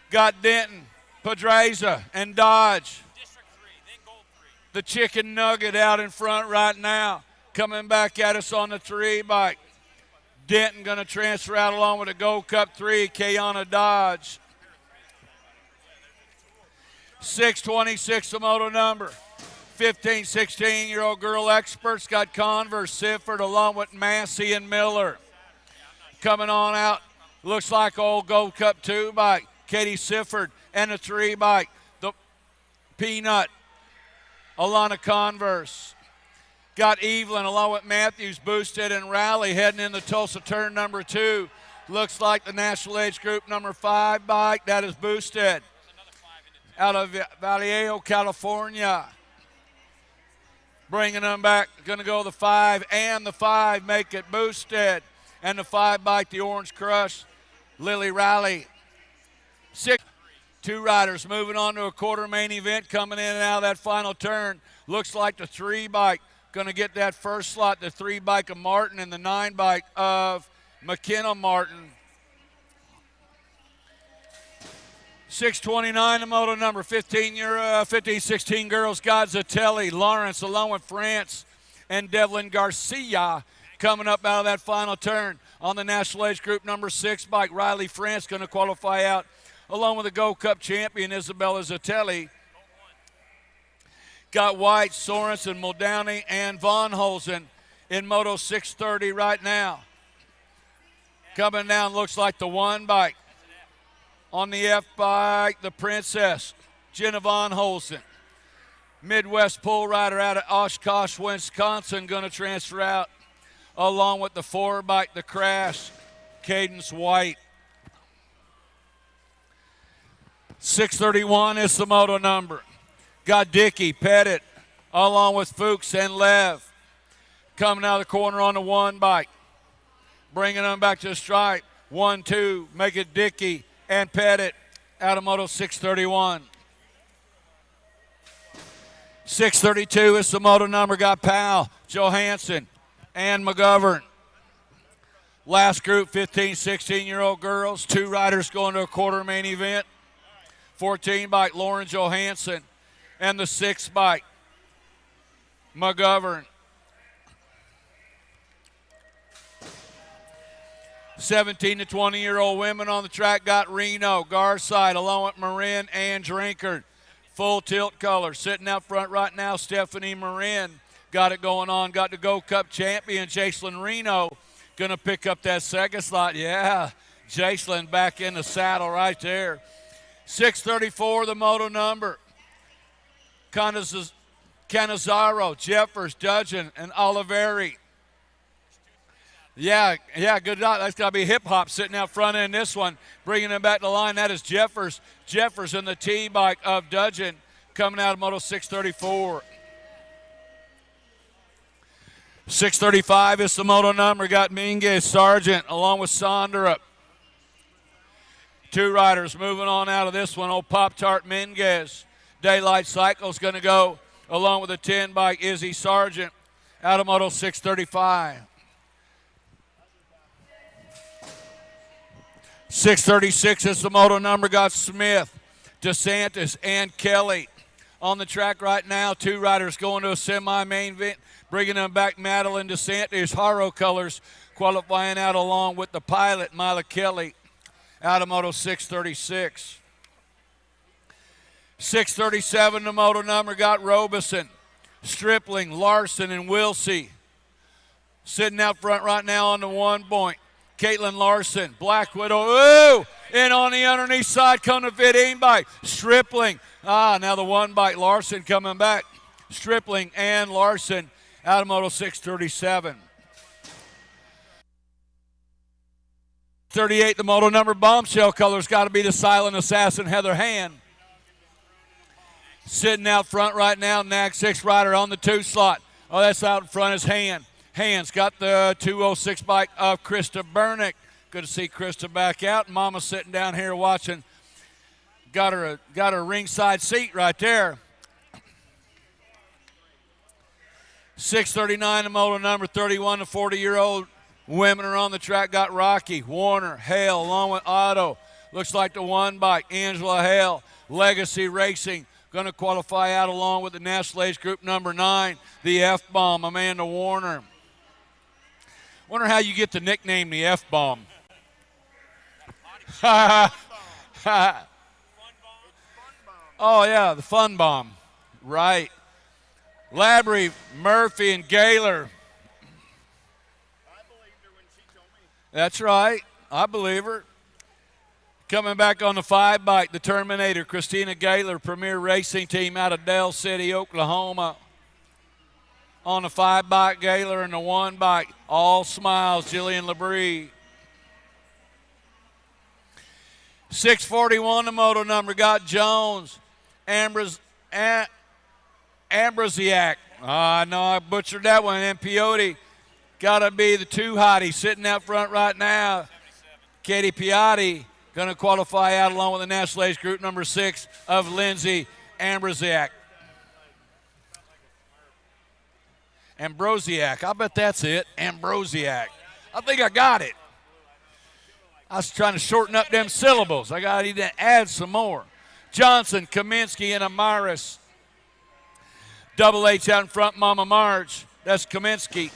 Got Denton, Pedraza, and Dodge. The Chicken Nugget out in front right now. Coming back at us on the 3 bike. Denton going to transfer out along with the Gold Cup 3, Kayana Dodge. 626 the moto number. 15, 16-year-old girl experts got Converse, Sifford, along with Massey and Miller. Coming on out, looks like old Gold Cup 2 bike, Katie Sifford, and the 3 bike. Peanut, Alana Converse. Got Evelyn along with Matthews, Boosted, and Rally heading into Tulsa turn number 2. Looks like the national age group number 5 bike. That is Boosted out of Vallejo, California. Bringing them back, going to go the 5 and the 5, make it Boosted. And the 5 bike, the Orange Crush, Lily Rally. 6, 2 riders moving on to a quarter main event, coming in and out of that final turn. Looks like the 3 bike going to get that first slot, the 3 bike of Martin and the 9 bike of McKenna Martin. 629, the moto number 15-16 girls, Godzatelli, Lawrence along with France and Devlin Garcia coming up out of that final turn. On the national age group number 6 bike, Riley France going to qualify out along with the Gold Cup champion Isabella Zatelli. Got White, Sorensen, Muldowney, and Von Holzen in Moto 630 right now. Coming down looks like the 1 bike. On the F bike, the Princess, Jenna Von Holzen. Midwest Pull Rider out of Oshkosh, Wisconsin, going to transfer out along with the 4 bike, the Crash, Cadence White. 631 is the moto number. Got Dickey, Pettit, along with Fuchs and Lev. Coming out of the corner on the 1 bike. Bringing them back to the stripe. 1, 2, make it Dickey and Pettit out of Moto 631. 632 is the moto number. Got Powell, Johansson, and McGovern. Last group, 15, 16-year-old girls. 2 riders going to a quarter main event. 14 bike, Lauren Johansson, and the 6 bike, McGovern. 17 to 20-year-old women on the track got Reno, Garside, along with Marin and Drinkard. Full tilt color. Sitting out front right now, Stephanie Marin. Got it going on. Got the Gold Cup champion, Jacelyn Reno, going to pick up that second slot. Yeah, Jacelyn back in the saddle right there. 634, the moto number. Canizaro, Jeffers, Dudgeon, and Oliveri. Yeah, good luck. That's got to be hip-hop sitting out front in this one. Bringing them back to the line, that is Jeffers. Jeffers in the T-bike of Dudgeon coming out of Moto 634. 635 is the moto number. Got Minguez, Sargent, along with Sonderup. 2 riders moving on out of this one. Old Pop-Tart Minguez. Daylight Cycle's going to go along with the 10 bike, Izzy Sargent, out of Moto 635. 636 is the moto number. Got Smith, DeSantis, and Kelly on the track right now. 2 riders going to a semi-main event. Bringing them back, Madeline DeSantis, Haro colors, qualifying out along with the pilot, Mila Kelly, out of Moto 636. 637, the moto number. Got Robeson, Stripling, Larson, and Wilsey. Sitting out front right now on the 1 point. Caitlin Larson, Black Widow, ooh! And on the underneath side, coming to 15 bike, Stripling. Now the 1 bike, Larson coming back. Stripling and Larson out of Moto 637. 38, the moto number. Bombshell colors got to be the Silent Assassin, Heather Hand. Sitting out front right now, NAG 6 rider on the 2 slot. Oh, that's out in front is Hand. Hand's got the 206 bike of Krista Bernick. Good to see Krista back out. Mama's sitting down here watching. Got her a ringside seat right there. 639, the moto number. 31 to 40-year-old women are on the track. Got Rocky, Warner, Hale, along with Otto. Looks like the 1 bike, Angela Hale, Legacy Racing. Going to qualify out along with the national age group number 9, the F-Bomb, Amanda Warner. Wonder how you get the nickname the F-Bomb. Oh, yeah, the Fun Bomb. Right. Labrie, Murphy, and Gaylor. I believed her when she told me. That's right. I believe her. Coming back on the 5 bike, the Terminator, Christina Gaylor, Premier Racing Team out of Dell City, Oklahoma. On the 5 bike, Gaylor, and the 1 bike, all smiles, Jillian Labrie. 641, the moto number, got Jones, Ambrosiak. I know I butchered that one. And Piotti, got to be the 2 hottie sitting out front right now. Katie Piotti going to qualify out along with the National Age Group number 6 of Lindsay Ambrosiak. Ambrosiak, I bet that's it. Ambrosiak. I think I got it. I was trying to shorten up them syllables. I got to need to add some more. Johnson, Kaminsky, and Amaris. Double H out in front, Mama Marge. That's Kaminsky.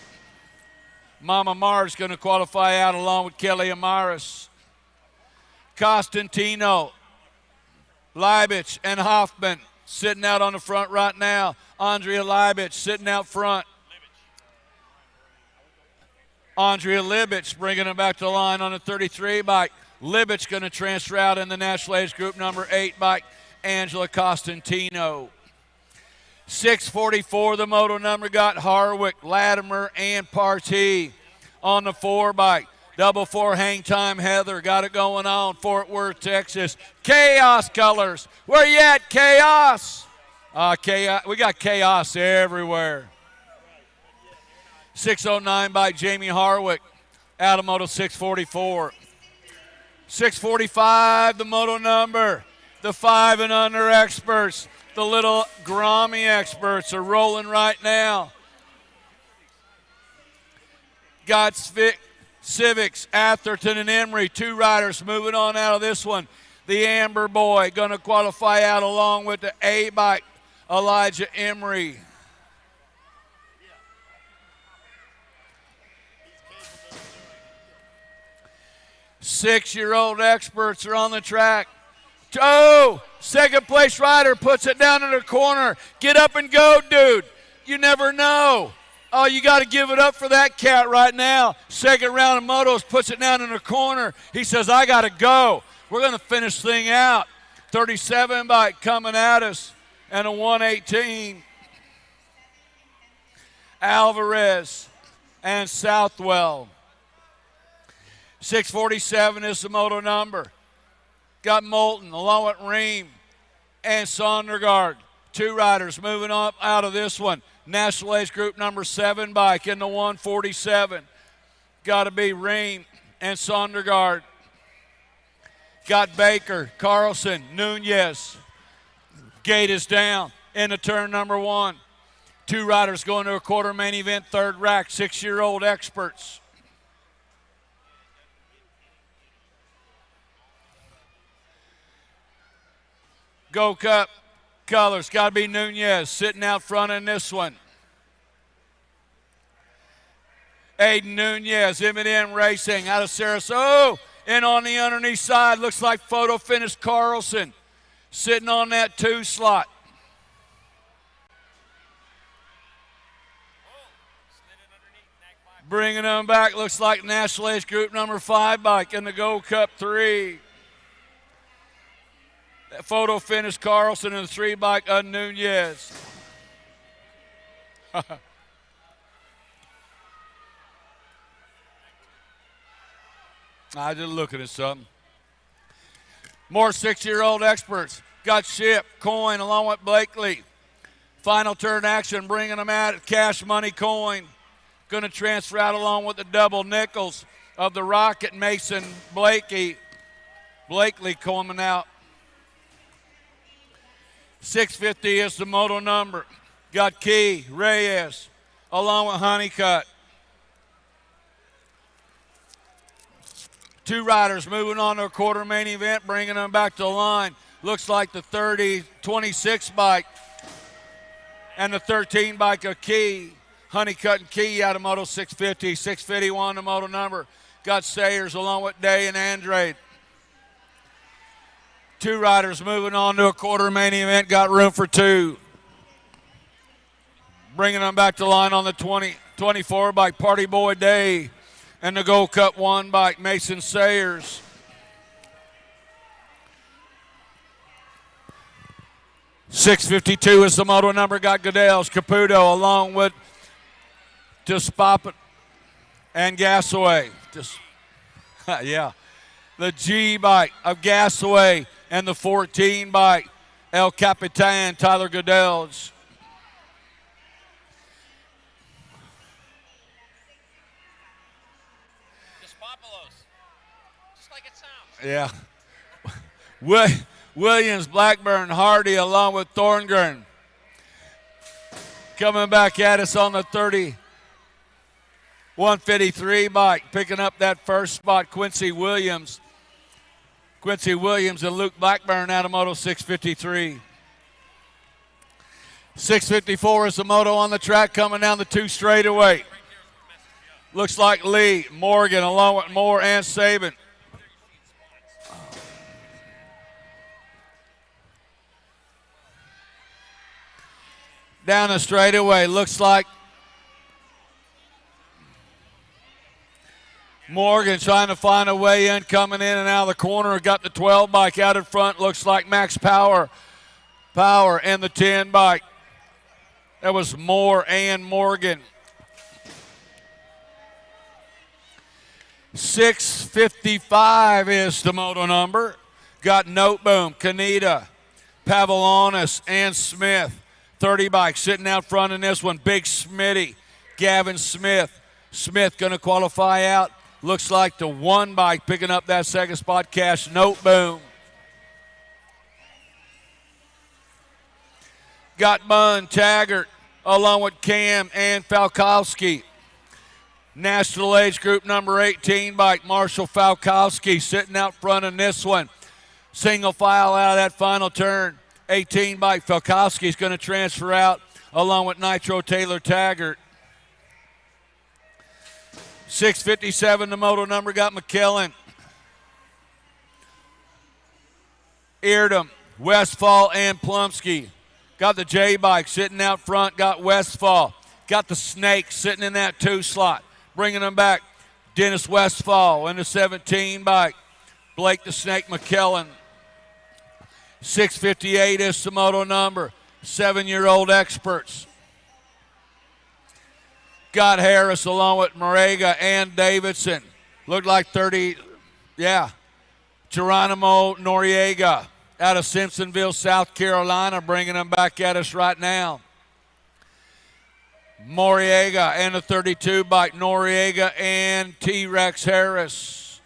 Mama Marge going to qualify out along with Kelly Amaris. Costantino, Leibich, and Hoffman sitting out on the front right now. Andrea Leibich sitting out front. Andrea Libich bringing him back to the line on the 33 bike. Libich going to transfer out in the National Age Group number 8 bike. Angela Costantino. 644, the moto number, got Harwick, Latimer, and Partee. On the 4 bike. Double 4 hang time, Heather. Got it going on. Fort Worth, Texas. Chaos Colors. Where you at, Chaos? Chaos. We got chaos everywhere. 609 by Jamie Harwick. Out of moto 644. 645, the moto number. The 5 and under experts. The little Grammy experts are rolling right now. Got Civics, Atherton, and Emery, 2 riders moving on out of this one. The Amber Boy going to qualify out along with the A bike, Elijah Emery. Six-year-old experts are on the track. Oh, second place rider puts it down in the corner. Get up and go, dude. You never know. Oh, you got to give it up for that cat right now. Second round of motos, puts it down in the corner. He says, I got to go. We're going to finish this thing out. 37 bike coming at us and a 118. Alvarez and Southwell. 647 is the moto number. Got Moulton along with Ream and Sondergaard. 2 riders moving up out of this one. National Age Group number 7 bike in the 147. Got to be Ream and Sondergaard. Got Baker, Carlson, Nunez. Gate is down into turn number 1. 2 riders going to a quarter main event, 3rd rack, 6-year-old experts. Go Cup colors, got to be Nunez sitting out front in this one. Aiden Nunez, M&M Racing out of Sarasota. Oh, and on the underneath side, looks like photo finish Carlson sitting on that 2 slot. Bringing them back, looks like National Age Group number 5 bike in the Go Cup 3. That photo finish Carlson in the 3 bike of Nunez. I just looking at something. More 6-year-old experts. Got Ship, Coin along with Blakely. Final turn action, bringing them out at Cash Money Coin. Going to transfer out along with the double nickels of the Rocket Mason Blakely coming out. 650 is the moto number. Got Key, Reyes, along with Honeycutt. 2 riders moving on to a quarter main event, bringing them back to the line. Looks like the 30-26 bike and the 13 bike of Key. Honeycutt and Key out of moto 650. 651 the moto number. Got Sayers along with Day and Andrade. 2 riders moving on to a quarter main event. Got room for 2. Bringing them back to line on the 24 bike, Party Boy Day. And the Gold Cup 1 bike, Mason Sayers. 652 is the moto number. Got Goodell's, Caputo, along with Despopit and Gasaway. Yeah. The G bike of Gasaway and the 14 bike, El Capitan, Tyler Goodell's. Just like it sounds. Yeah. Williams, Blackburn, Hardy, along with Thorngren. Coming back at us on the 153 bike, picking up that first spot, Quincy Williams. Quincy Williams and Luke Blackburn out of Moto 653. 654 is the moto on the track coming down the 2 straightaway. Looks like Lee, Morgan, along with Moore and Saban. Down the straightaway, looks like Morgan trying to find a way in, coming in and out of the corner. Got the 12 bike out in front. Looks like Max Power and the 10 bike. That was Moore and Morgan. 655 is the moto number. Got Noteboom, Kaneda, Pavlonis, and Smith. 30 bike sitting out front in this one. Big Smitty, Gavin Smith. Smith going to qualify out. Looks like the 1 bike picking up that second spot, Cash Noteboom. Got Bunn, Taggart, along with Cam and Falkowski. National age group number 18 bike, Marshall Falkowski sitting out front in this one. Single file out of that final turn. 18 bike, Falkowski's going to transfer out along with Nitro Taylor Taggart. 657, the moto number, got McKellen, Eardham, Westfall, and Plumsky. Got the J bike sitting out front, got Westfall. Got the Snake sitting in that 2 slot. Bringing them back, Dennis Westfall in the 17 bike. Blake the Snake McKellen. 658 is the moto number. 7-year-old experts. Got Harris along with Morega and Davidson. Looked like 30, Geronimo Noriega out of Simpsonville, South Carolina, bringing them back at us right now. Moriega and the 32 bike, Noriega and T-Rex Harris.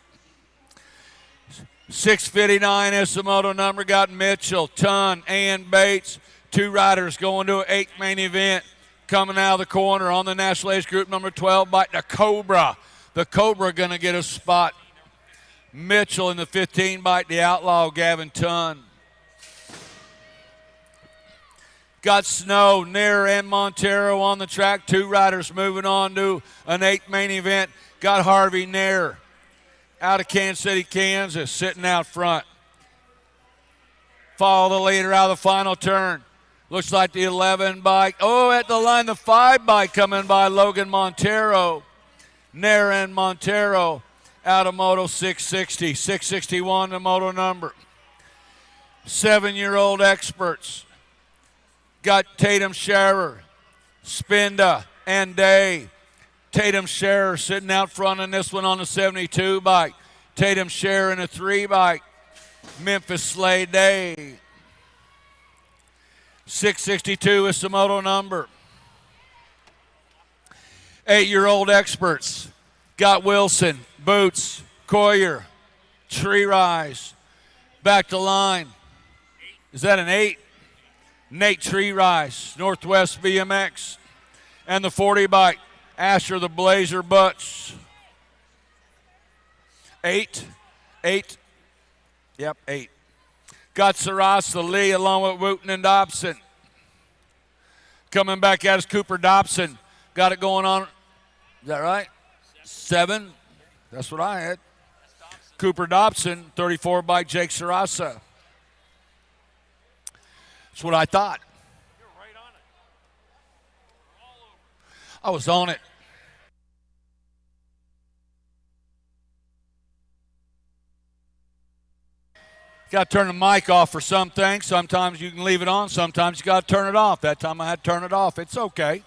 659 is the moto number. Got Mitchell, Tunn, and Bates. 2 riders going to an 8th main event. Coming out of the corner on the National Age Group number 12 bike, the Cobra. The Cobra going to get a spot. Mitchell in the 15 bike, the Outlaw, Gavin Tunn. Got Snow, Nair, and Montero on the track. 2 riders moving on to an 8th main event. Got Harvey Nair out of Kansas City, Kansas, sitting out front. Follow the leader out of the final turn. Looks like the 11 bike. Oh, at the line, the 5 bike coming by Logan Montero. Nair and Montero out of Moto 660. 661, the moto number. 7-year-old experts. Got Tatum Scherer, Spinda, and Day. Tatum Scherer sitting out front in this one on the 72 bike. Tatum Scherer in a 3 bike. Memphis Slade Day. 662 is the moto number. 8-year-old experts. Got Wilson, Boots, Coyer, Tree Rise. Back to line. Is that an 8? Nate Tree Rise, Northwest BMX. And the 40 bike, Asher the Blazer Butch. 8. Yep, 8. Got Sarasa Lee along with Wooten and Dobson. Coming back at us, Cooper Dobson. Got it going on. Is that right? 7. That's what I had. Cooper Dobson, 34 by Jake Sarasa. That's what I thought. You're right on it. All over. I was on it. Got to turn the mic off for some things. Sometimes you can leave it on. Sometimes you got to turn it off. That time I had to turn it off. It's okay.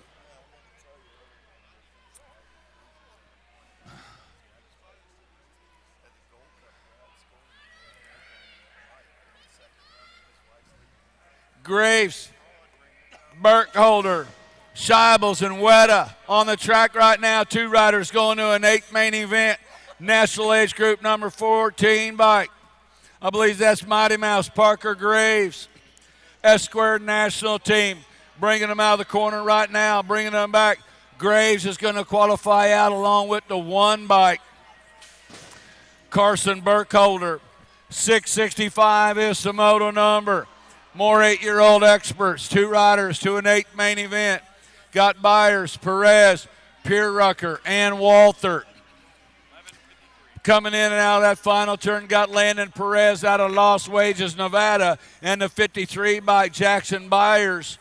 Graves, Burkholder, Scheibels, and Weta on the track right now. 2 riders going to an 8th main event. National age group number 14 bike. I believe that's Mighty Mouse Parker Graves. S-squared national team. Bringing them out of the corner right now. Bringing them back. Graves is going to qualify out along with the 1 bike. Carson Burkholder. 665 is the moto number. More 8-year-old experts, 2 riders to an 8th main event. Got Byers, Perez, Pierrucker, and Walther. Coming in and out of that final turn, got Landon Perez out of Las Wages, Nevada, and the 53 by Jackson Byers.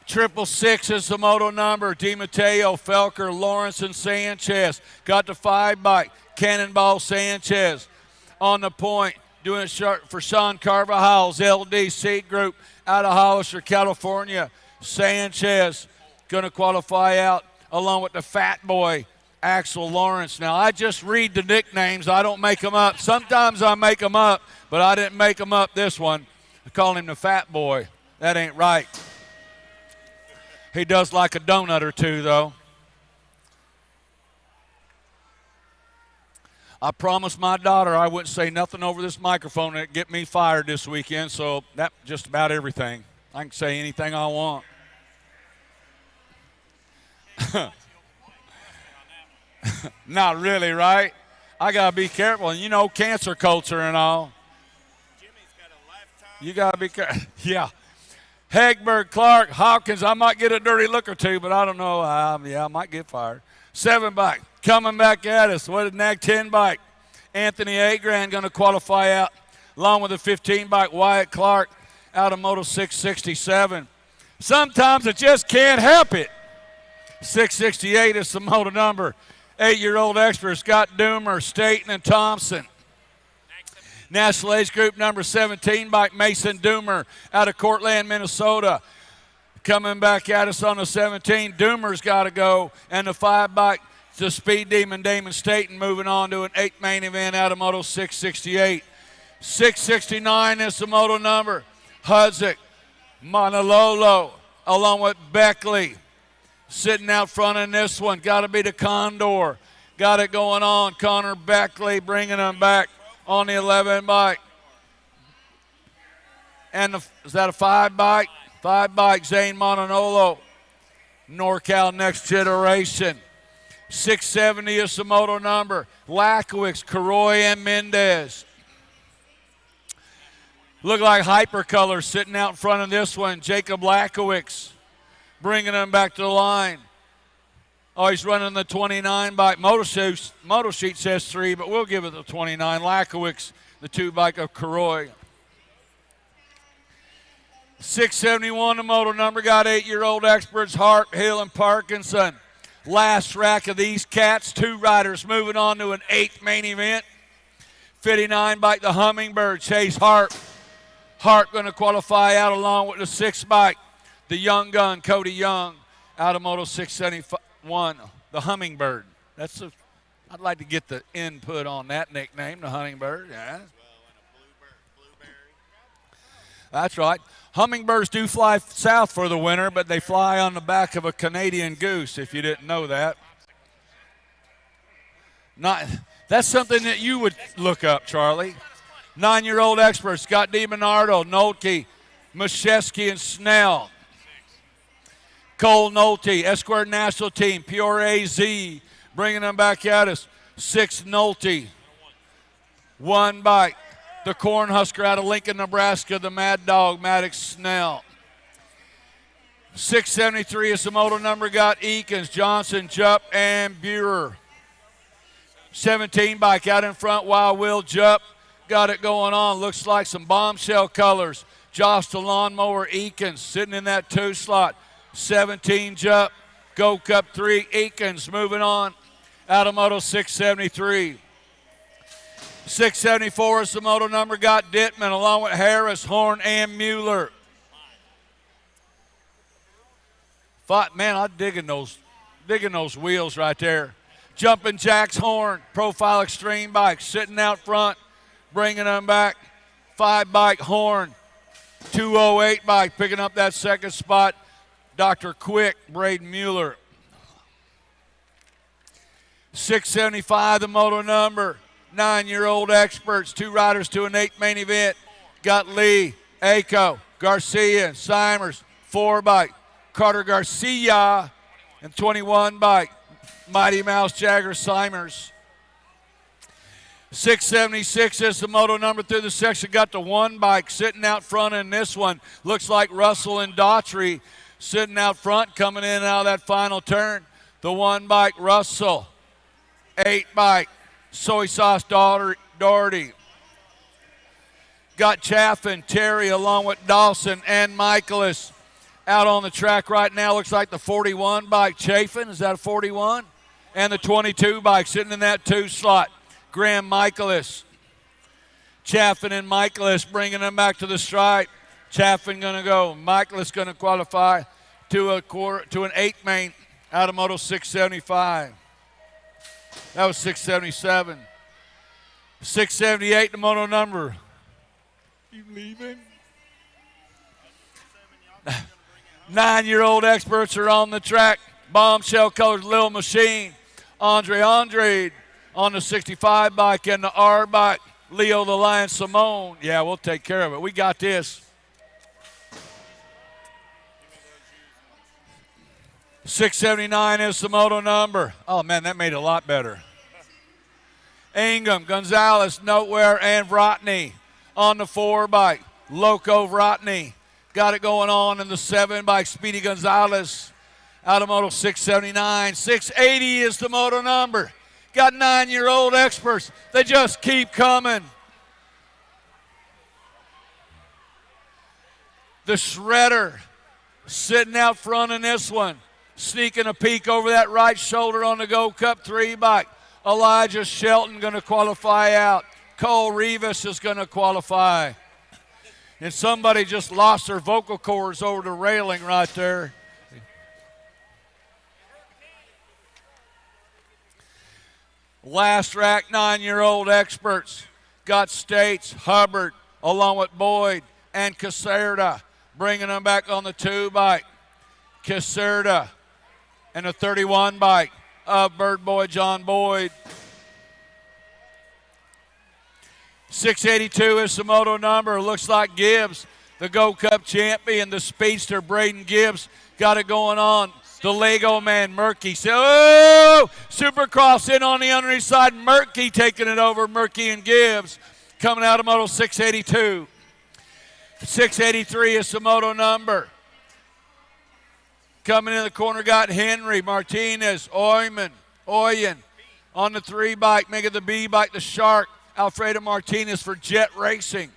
666 is the moto number. DiMatteo, Felker, Lawrence, and Sanchez. Got the 5 by Cannonball Sanchez on the point. Doing it short for Sean Carvajal's LDC group out of Hollister, California. Sanchez going to qualify out along with the fat boy, Axel Lawrence. Now, I just read the nicknames. I don't make them up. Sometimes I make them up, but I didn't make them up this one. I call him the fat boy. That ain't right. He does like a donut or 2, though. I promised my daughter I wouldn't say nothing over this microphone that'd get me fired this weekend, so that's just about everything. I can say anything I want. Not really, right? I got to be careful. And you know, cancer culture and all. You got to be careful. Yeah. Hegberg, Clark, Hawkins. I might get a dirty look or 2, but I don't know. Yeah, I might get fired. 7 bike. Coming back at us. What a nag 10 bike. Anthony Agran going to qualify out along with the 15 bike Wyatt Clark out of Moto 667. Sometimes I just can't help it. 668 is the moto number. 8-year-old expert Scott Doomer, Staten, and Thompson. National age group number 17 bike Mason Doomer out of Cortland, Minnesota. Coming back at us on the 17. Doomer's got to go. And the 5 bike to Speed Demon Damon Staten, moving on to an 8th main event out of Moto 668. 669 is the moto number. Hudzik, Manalolo, along with Beckley. Sitting out front in this one, got to be the Condor. Got it going on. Connor Beckley bringing them back on the 11 bike. And is that a 5 bike? 5 bike, Zane Mononolo. NorCal Next Generation. 670 is the moto number. Lakowicz, Karoy, and Mendez. Look like Hypercolor sitting out in front of this one. Jacob Lakowicz bringing them back to the line. Oh, he's running the 29 bike. Moto sheet says 3, but we'll give it the 29. Lakowicz, the 2 bike of Karoy. 671, the moto number. Got 8-year-old experts, Hart, Hill, and Parkinson. Last rack of these cats. 2 riders moving on to an 8th main event. 59 bike, the Hummingbird, Chase Hart. Hart going to qualify out along with the 6 bike. The young gun, Cody Young, out of Moto 671. The Hummingbird. I'd like to get the input on that nickname, the Hummingbird. Yeah. That's right. Hummingbirds do fly south for the winter, but they fly on the back of a Canadian goose, if you didn't know that. That's something that you would look up, Charlie. 9-year-old experts, Scott DiBernardo, Nolte, Mashesky, and Snell. Cole Nolte, Esquire National Team, Pure AZ, bringing them back at us. 6 Nolte. 1 bike. The Cornhusker out of Lincoln, Nebraska, the Mad Dog, Maddox Snell. 673 is the moto number. Got Eakins, Johnson, Jupp, and Buer. 17 bike out in front, Wild Will Jupp. Got it going on. Looks like some bombshell colors. Josh the Lawnmower Eakins sitting in that 2 slot. 17 Jupp. Go Cup 3 Eakins moving on out of Moto 673. 674 is the moto number. Got Dittman along with Harris, Horn, and Mueller. Man, I'm digging those wheels right there. Jumping Jacks Horn, Profile Extreme Bike, sitting out front, bringing them back. 5 bike Horn, 208 bike, picking up that second spot. Dr. Quick, Braden Mueller. 675, the moto number. 9-year-old experts, 2 riders to an 8 main event. Got Lee, Aco, Garcia, and Simers, 4 bike. Carter Garcia, and 21 bike. Mighty Mouse Jagger Simers. 676 is the moto number through the section. Got the 1 bike sitting out front in this one. Looks like Russell and Daughtry sitting out front, coming in and out of that final turn. The 1 bike, Russell. 8 bike, Soy Sauce Doherty. Got Chaffin, Terry, along with Dawson and Michaelis out on the track right now. Looks like the 41 bike, Chafin. Is that a 41? And the 22 bike sitting in that 2 slot. Graham Michaelis. Chaffin and Michaelis bringing them back to the stripe. Chaffin going to go. Michaelis going to qualify to an 8 main out of Moto 675. That was 677. 678, the moto number. You leaving? 9-year-old experts are on the track. Bombshell Colors, Little Machine. Andre on the 65 bike and the R bike. Leo the Lion Simone. Yeah, we'll take care of it. We got this. 679 is the moto number. Oh, man, that made it a lot better. Ingham, Gonzalez, Noteware, and Vrotny on the 4 bike. Loco Vrotny got it going on in the 7 bike. Speedy Gonzalez out of moto 679. 680 is the moto number. Got 9-year-old experts. They just keep coming. The Shredder sitting out front in this one. Sneaking a peek over that right shoulder on the Go Cup 3 bike. Elijah Shelton going to qualify out. Cole Rivas is going to qualify. And somebody just lost their vocal cords over the railing right there. Last rack, 9-year-old experts. Got States, Hubbard, along with Boyd and Caserta, bringing them back on the 2 bike. Caserta and the 31 bike of Bird Boy John Boyd. 682 is the moto number. Looks like Gibbs, the Go Cup champion, the speedster Braden Gibbs, got it going on. The Lego man, Murky. Oh, Supercross in on the underneath side. Murky taking it over. Murky and Gibbs coming out of moto 682. 683 is the moto number. Coming in the corner, got Henry, Martinez, Oyen on the 3 bike, making the B bike the Shark. Alfredo Martinez for Jet Racing.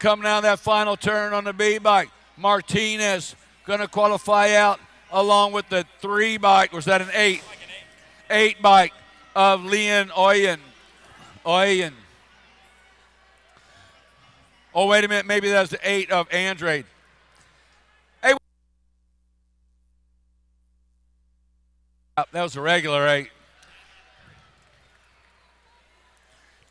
Coming out of that final turn on the B bike, Martinez going to qualify out along with the 3 bike. Was that an 8? 8 bike of Leon Oyen. Oh, wait a minute. Maybe that's the 8 of Andrade. Hey, that was a regular 8.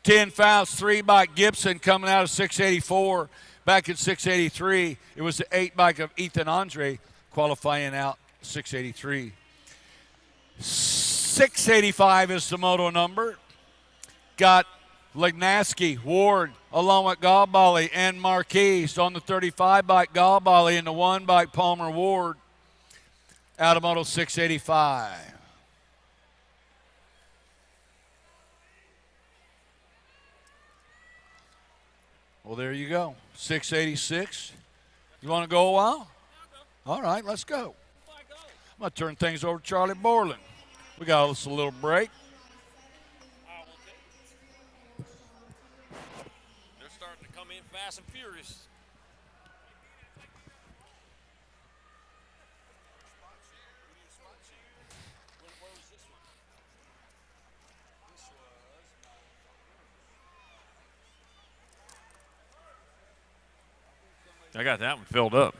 10 fouls, 3 bike Gibson coming out of 684. Back in 683, it was the 8 bike of Ethan Andre qualifying out 683. 685 is the moto number. Got Lignaski, Ward, along with Galbali and Marquise on the 35 bike Galbali and the 1 bike Palmer Ward out of moto 685. Well, there you go. 686. You want to go a while? All right, let's go. I'm going to turn things over to Charlie Borland. We got us a little break. They're starting to come in fast and furious. Where was this one? This was I got that one filled up.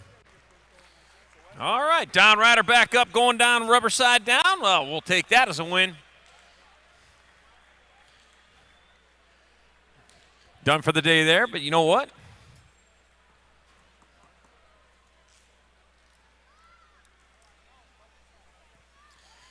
All right, down rider back up, going down, rubber side down. Well, we'll take that as a win. Done for the day there, but you know what?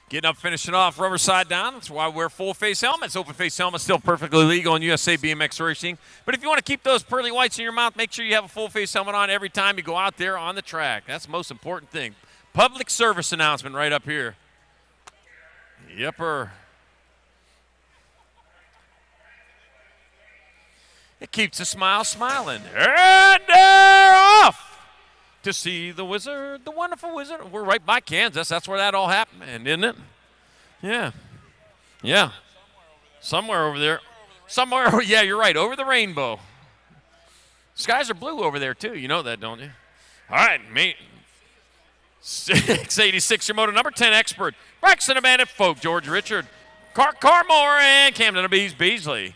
Getting up, finishing off, rubber side down. That's why we wear full face helmets. Open face helmets still perfectly legal in USA BMX racing. But if you want to keep those pearly whites in your mouth, make sure you have a full face helmet on every time you go out there on the track. That's the most important thing. Public service announcement right up here. Yepper. It keeps a smile smiling. And they're off to see the wizard, the wonderful wizard. We're right by Kansas. That's where that all happened, isn't it? Yeah. Yeah. Somewhere over there. Somewhere, yeah, you're right, over the rainbow. Skies are blue over there, too. You know that, don't you? All right, mate. 686, your moto number 10 expert. Braxton the Bandit Folk, George Richard. Carmore and Camden Beasley.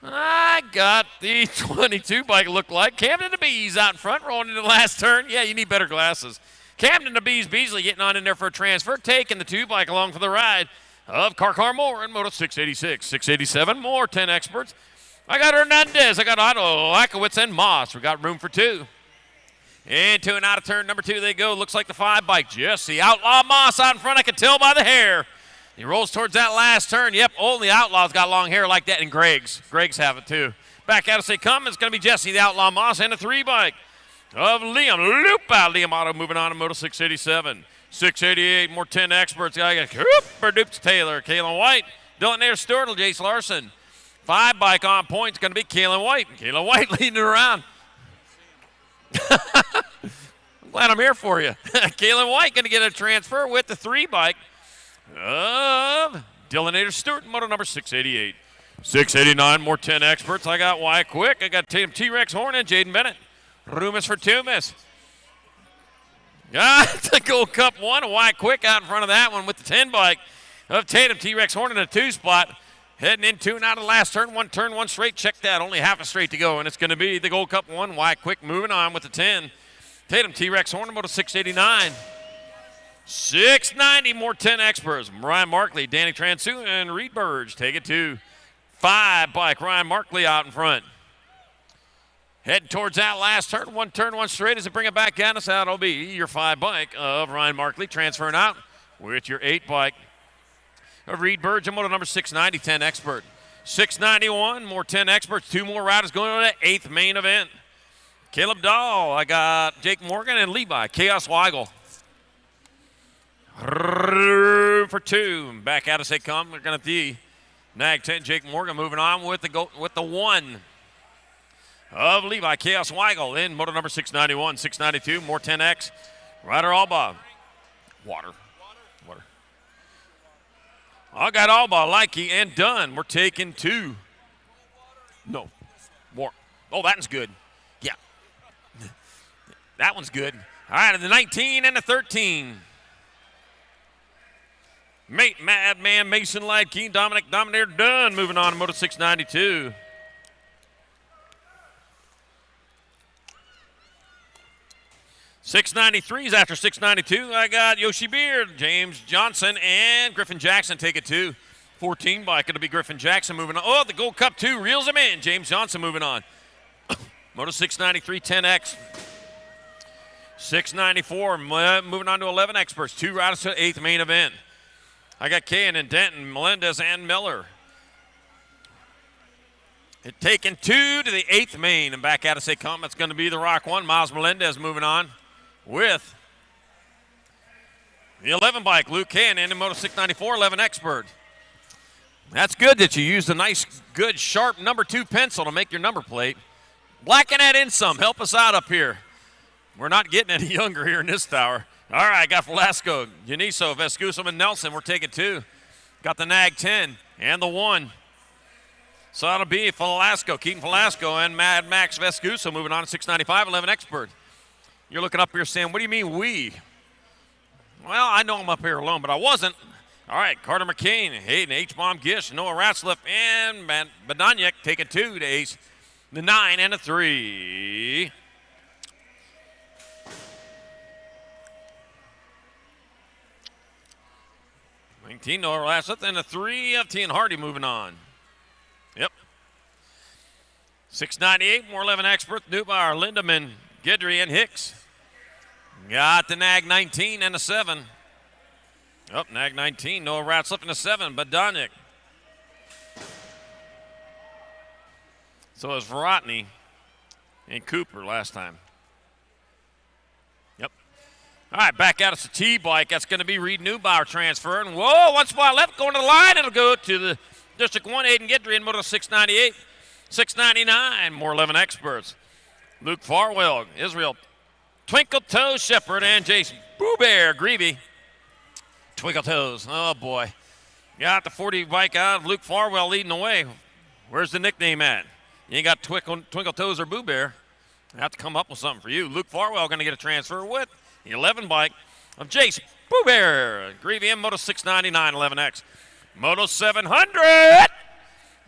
I got the 22 bike look like. Camden the Bees out in front, rolling into the last turn. Yeah, you need better glasses. Camden the Bees Beasley getting on in there for a transfer, taking the 2 bike along for the ride of Carmore and Moto 686. 687, more 10 experts. I got Hernandez, I got Otto, Lakowitz, and Moss. We got room for 2. Into and out of turn number 2 they go. Looks like the 5 bike. Jesse Outlaw Moss out in front, I can tell by the hair. He rolls towards that last turn. Yep, only Outlaw's got long hair like that, and Greg's have it too. Back out as they come, it's going to be Jesse, the Outlaw Moss, and a 3 bike of Liam Lupa. Liam Otto moving on to Moto 687. 688, more 10 experts. I got Cooper Dupes Taylor, Kalen White, Dylan Air Stewart, Jace Larson. 5 bike on point. It's going to be Kalen White. Kalen White leading it around. I'm glad I'm here for you. Kalen White going to get a transfer with the 3 bike of Dylan Stewart, moto number 688. 689, more 10 experts. I got Wyatt Quick. I got Tatum T-Rex Horn and Jaden Bennett. Rumus for Tumis. Got the Gold Cup 1. Wyatt Quick out in front of that one with the 10 bike of Tatum T-Rex Horn in a 2 spot. Heading into and out of the last turn. 1 turn, 1 straight. Check that. Only half a straight to go. And it's going to be the Gold Cup 1. Wyatt Quick moving on with the 10. Tatum T-Rex Horn, moto 689. 690, more 10 experts. Ryan Markley, Danny Transu, and Reed Burge take it to 5 bike. Ryan Markley out in front. Heading towards that last turn. 1 turn, 1 straight as they bring it back down. That'll be your 5 bike of Ryan Markley transferring out with your 8 bike of Reed Burge and moto number 690, 10 expert. 691, more 10 experts. 2 more riders going on to the 8th main event. Caleb Dahl, I got Jake Morgan and Levi, Chaos Weigel. For 2. Back out as they come. We're going to the Nag 10. Jake Morgan moving on with the 1 of Levi Chaos Weigel in moto number 691. 692. More 10X. Ryder Alba. Water. I got Alba, Likey, and Dunn. We're taking 2. No. More. Oh, that one's good. Yeah. That one's good. All right, the 19 and the 13. Mate, Madman, Mason Ladkey, Dominic Dominator Dunn moving on to Moto 692. $693s after 692. I got Yoshi Beard, James Johnson, and Griffin Jackson take it to 14 bike. It'll be Griffin Jackson moving on. Oh, the Gold Cup 2 reels him in. James Johnson moving on. Moto 693 10X. 694 moving on to 11 experts. 2 riders to the 8th main event. I got Cahan and Denton, Melendez, and Miller. It taking 2 to the 8th main. And back out of say come. It's going to be the Rock 1. Miles Melendez moving on with the 11 bike. Luke Cahan in Moto 694, 11 expert. That's good that you used a nice, good, sharp number 2 pencil to make your number plate. Blacken that in some. Help us out up here. We're not getting any younger here in this tower. All right, I got Velasco, Janiso, Vescusum, and Nelson. We're taking 2. Got the Nag 10 and the 1. So that'll be Velasco, Keaton Velasco, and Mad Max Vescuso moving on to 695, 11 expert. You're looking up here saying, what do you mean we? Well, I know I'm up here alone, but I wasn't. All right, Carter McCain, Hayden, H-Bomb Gish, Noah Ratzliff, and Badanyek taking 2 to ace. The 9 and a 3. 19 no last up, and a 3 of T and Hardy moving on. Yep. 698, more 11 experts. Newbauer, Lindemann, Guidry, and Hicks. Got the Nag 19 and a 7. Up, Nag 19, Noah Ratzliff and a 7, Badonic. So it was Rodney and Cooper last time. Yep. All right, back out it's a T-bike. That's going to be Reed Newbauer transferring. Whoa, one spot left, going to the line. It'll go to the District 1, Aiden Guidry in moto 698. 699, more 11 experts. Luke Farwell, Israel, Twinkle Toes Shepard, and Jason Boobear Greavy. Twinkle Toes, oh boy. Got the 40 bike out of Luke Farwell leading the way. Where's the nickname at? You ain't got Twinkle Toes or Boo Bear. I have to come up with something for you. Luke Farwell going to get a transfer with the 11 bike of Jace Boo Bear. Greavy in Moto 699 11X. Moto 700.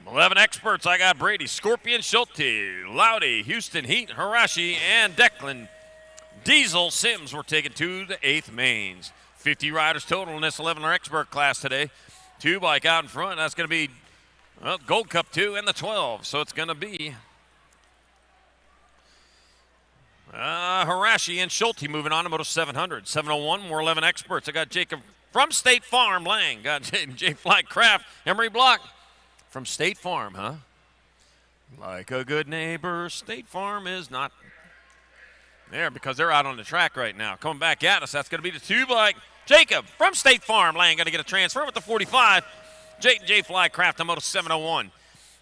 11 experts. I got Brady, Scorpion, Schulte, Loudy, Houston, Heat, Harashi, and Declan. Diesel Sims were taken to the 8th mains. 50 riders total in this 11 expert class today. 2 bike out in front. That's going to be Gold Cup 2 and the 12. So it's going to be Harashi and Schulte moving on to Moto 700. 701, more 11 experts. I got Jacob from State Farm, Lang. Got J Fly Craft, Emery Block from State Farm, huh? Like a good neighbor, State Farm is not there because they're out on the track right now. Coming back at us, that's going to be the 2 bike. Jacob from State Farm, Lang going to get a transfer with the 45. J Fly Craft on Moto 701.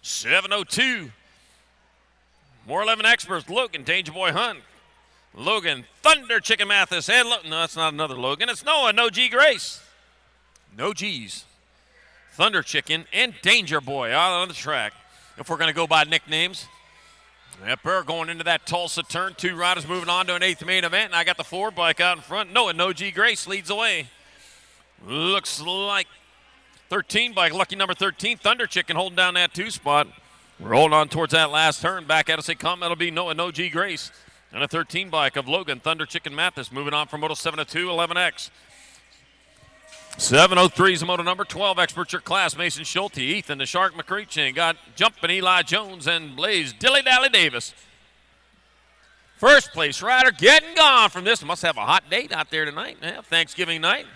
702. More 11 experts. Logan, Danger Boy Hunt. Logan, Thunder Chicken Mathis, and no, that's not another Logan. It's Noah, No G Grace. No G's. Thunder Chicken and Danger Boy out on the track. If we're going to go by nicknames. Yep, we're going into that Tulsa turn. 2 riders moving on to an 8th main event. And I got the 4 bike out in front. Noah, No G Grace leads the way. Looks like 13 bike, lucky number 13, Thunder Chicken holding down that 2 spot. We're holding on towards that last turn. Back at us, they come. It'll be Noah, No G Grace. And a 13 bike of Logan, Thunder Chicken Mathis, moving on from Moto 702, 11X. 703 is the moto number. 12 experts your class. Mason Schulte, Ethan the Shark McCreachin. Got Jumpin' Eli Jones and Blaze Dilly Dally Davis. First place rider getting gone from this. Must have a hot date out there tonight. Yeah, Thanksgiving night.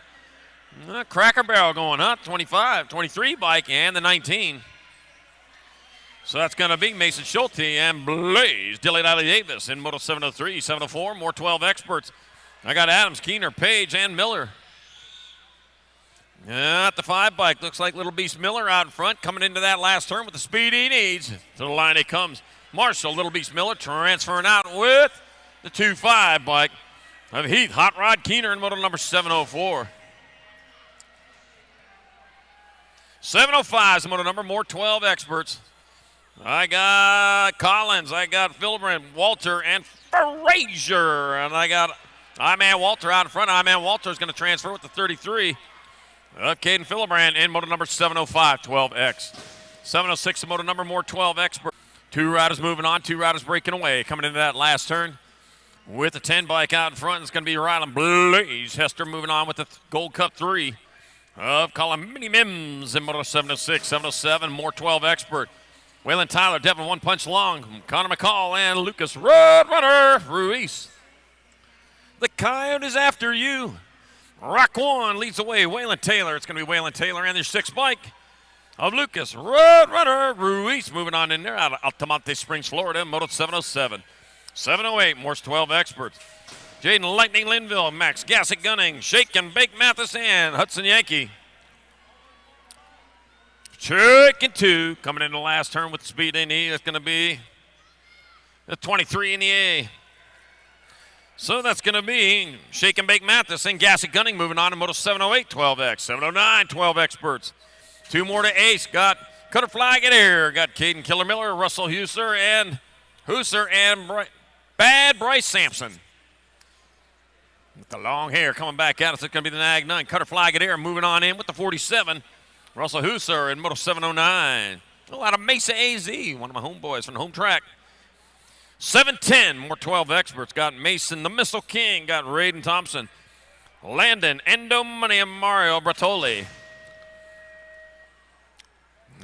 Cracker Barrel going, huh? 25, 23 bike and the 19. So that's going to be Mason Schulte and Blaze Dilly Dally Davis in Moto 703, 704. More 12 experts. I got Adams, Keener, Page, and Miller. At the 5 bike, looks like Little Beast Miller out in front, coming into that last turn with the speed he needs. To the line he comes. Marshall, Little Beast Miller, transferring out with the 2-5 bike of Heath, Hot Rod Keener in moto number 704. 705 is the moto number, more 12 experts. I got Collins, I got Philbrand, Walter, and Frazier. And I got I-Man Walter out in front. I-Man Walter is going to transfer with the 33. Caden Philbrand in moto number 705, 12X. 706 is moto number, more 12 expert. 2 riders moving on, 2 riders breaking away. Coming into that last turn with the 10 bike out in front. It's going to be Ryland Blaze Hester moving on with the Gold Cup 3 of Colin Mini Mims in moto 706, 707, more 12 expert. Waylon Tyler, Devin One Punch Long, Connor McCall, and Lucas Roadrunner Ruiz. The Coyote is after you. Rock 1 leads the way. Waylon Taylor. It's going to be Waylon Taylor and their 6 bike of Lucas Roadrunner Ruiz moving on in there out of Altamonte Springs, Florida, Moto 707. 708, more 12 experts. Jaden Lightning Linville, Max Gassick Gunning, Shake and Bake Mathis, and Hudson Yankee. Chicken 2 coming in the last turn with the speed they need. It's going to be the 23 in the A. So that's going to be Shake and Bake Mathis and Gassick Gunning moving on to Moto 708, 12X. 709, 12 experts. 2 more to Ace. Got Cutter Flag in here. Got Caden Killer Miller, Russell Husser, and Bad Bryce Sampson. With the long hair coming back at us, it's going to be the Nag 9. Cutter Flag in here, moving on in with the 47. Russell Husser in Moto 709. Out of Mesa AZ, one of my homeboys from the home track. 710, more 12 experts. Got Mason, the Missile King. Got Raiden Thompson, Landon, Endo Money, and Mario Bertoli.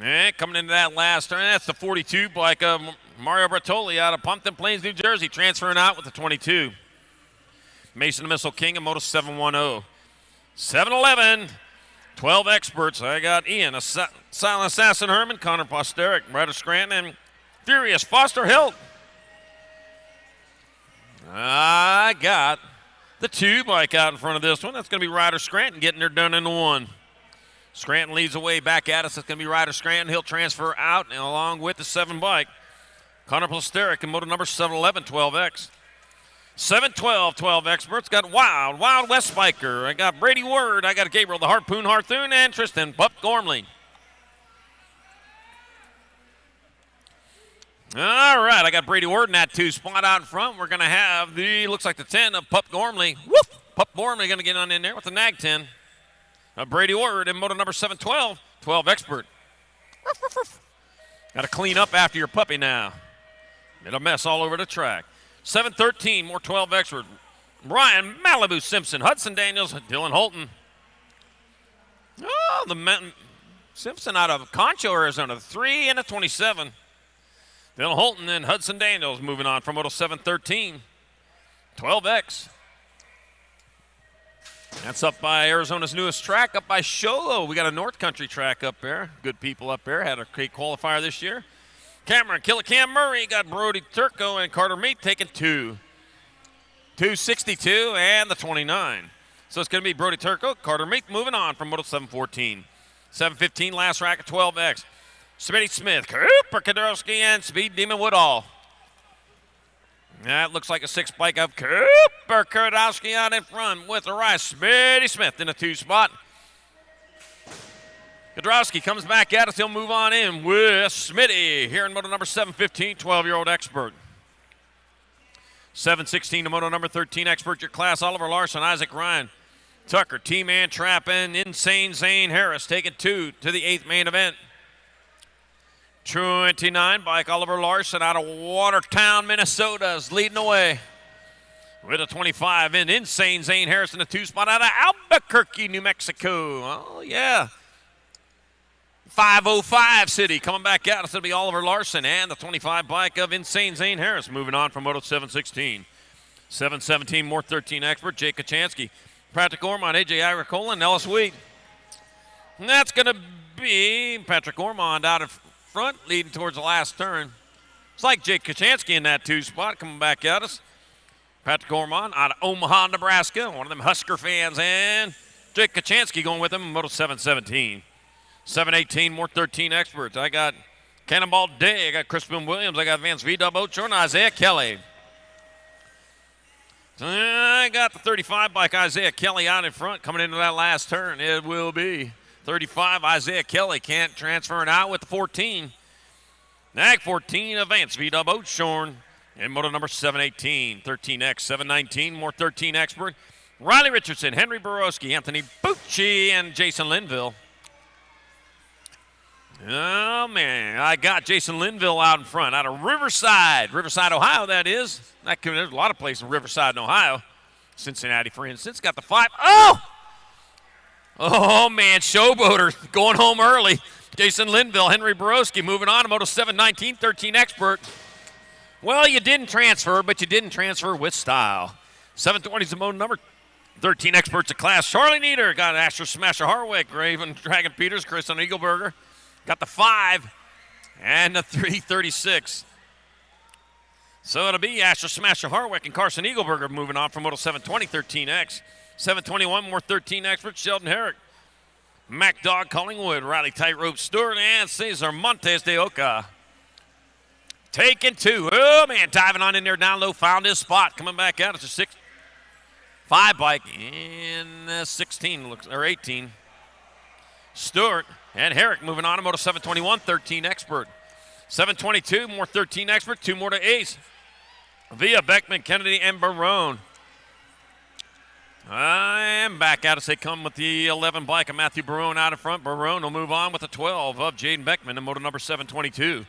And coming into that last turn, that's the 42 bike of Mario Bertoli out of Pumpkin Plains, New Jersey, transferring out with the 22. Mason the Missile King of Moto 710. 7-11, 12 experts. I got Ian, a Silent Assassin Herman, Connor Posterick, Ryder Scranton, and Furious Foster Hilt. I got the 2 bike out in front of this one. That's going to be Ryder Scranton getting her done in the 1. Scranton leads the way back at us. That's going to be Ryder Scranton. He'll transfer out and along with the 7 bike. Connor Posterick in moto number 711, 12X. 7-12, 12 experts. Got Wild West Biker. I got Brady Word. I got Gabriel the Harpoon Harthoon and Tristan Pup Gormley. All right, I got Brady Word in that 2 spot out in front. We're going to have looks like the 10 of Pup Gormley. Whoop! Pup Gormley going to get on in there with the nag 10. Brady Word in moto number 712, 12 expert. Got to clean up after your puppy now. Made a mess all over the track. 713, more 12 expert. Ryan Malibu Simpson, Hudson Daniels, Dylan Holton. Oh, the Simpson out of Concho, Arizona, 3 and a 27. Dylan Holton and Hudson Daniels moving on from moto 713, 12X. That's up by Arizona's newest track, up by Sholo. We got a North Country track up there. Good people up there. Had a great qualifier this year. Cameron Killicam Murray got Brody Turco and Carter Meat taking 2. 262 and the 29. So it's going to be Brody Turco, Carter Meat moving on from moto 714. 715, last rack of 12X. Smitty Smith, Cooper Kadrowski, and Speed Demon Woodall. That looks like a 6 bike of Cooper Kadrowski out in front with the rise. Smitty Smith in the 2 spot. Kadrowski comes back at us. He'll move on in with Smitty here in moto number 715, 12-year-old expert. 716 to moto number 13, expert your class. Oliver Larson, Isaac Ryan, Tucker, T-Man Trappin', Insane Zane Harris taking 2 to the 8th main event. 29 bike Oliver Larson out of Watertown, Minnesota is leading the way. With a 25 in Insane Zane Harris in the 2 spot out of Albuquerque, New Mexico. Oh, yeah. 505 City coming back out. It's going to be Oliver Larson and the 25 bike of Insane Zane Harris moving on from moto 716. 717, more 13 expert, Jake Kachansky. Patrick Ormond, AJ Agricola, and Ellis Wheat. And that's going to be Patrick Ormond out in front, leading towards the last turn. It's like Jake Kachansky in that 2 spot coming back at us. Patrick Ormond out of Omaha, Nebraska, one of them Husker fans, and Jake Kachansky going with him in moto 717. 718, more 13 experts. I got Cannonball Day. I got Crispin Williams. I got Vance V-Dub Ocho and Isaiah Kelly. I got the 35 bike Isaiah Kelly out in front coming into that last turn. It will be 35 Isaiah Kelly. Can't transfer it out with the 14. Nag 14 of Vance V-Dub Ocho in moto number 718. 13X, 719, more 13 expert. Riley Richardson, Henry Borowski, Anthony Bucci, and Jason Linville. Oh, man, I got Jason Linville out in front, out of Riverside, Ohio, that is. There's a lot of places in Riverside, Ohio. Cincinnati, for instance, got the 5. Oh, man, showboater going home early. Jason Linville, Henry Borowski moving on to moto 719, 13 expert. Well, you didn't transfer, but you didn't transfer with style. 720 is the moto number 13 experts of class. Charlie Nieder got Asher Smasher Harwick, Raven Dragon Peters, Chris on Eagleburger. Got the 5 and the 336. So it'll be Asher Smasher Harwick and Carson Eagleburger moving on from moto 720, 13X. 721, more 13 experts, Sheldon Herrick. Mac Dog Collingwood, Riley Tightrope Stewart, and Cesar Montes de Oca. Taking 2. Oh, man, diving on in there down low, found his spot. Coming back out, it's a 6-5 bike in 16, or 18. Stewart and Herrick moving on to moto 721, 13 expert. 722, more 13 expert, 2 more to Ace. Via Beckman, Kennedy, and Barone. I am back out as they come with the 11 bike of Matthew Barone out in front. Barone will move on with the 12 of Jaden Beckman in moto number 722.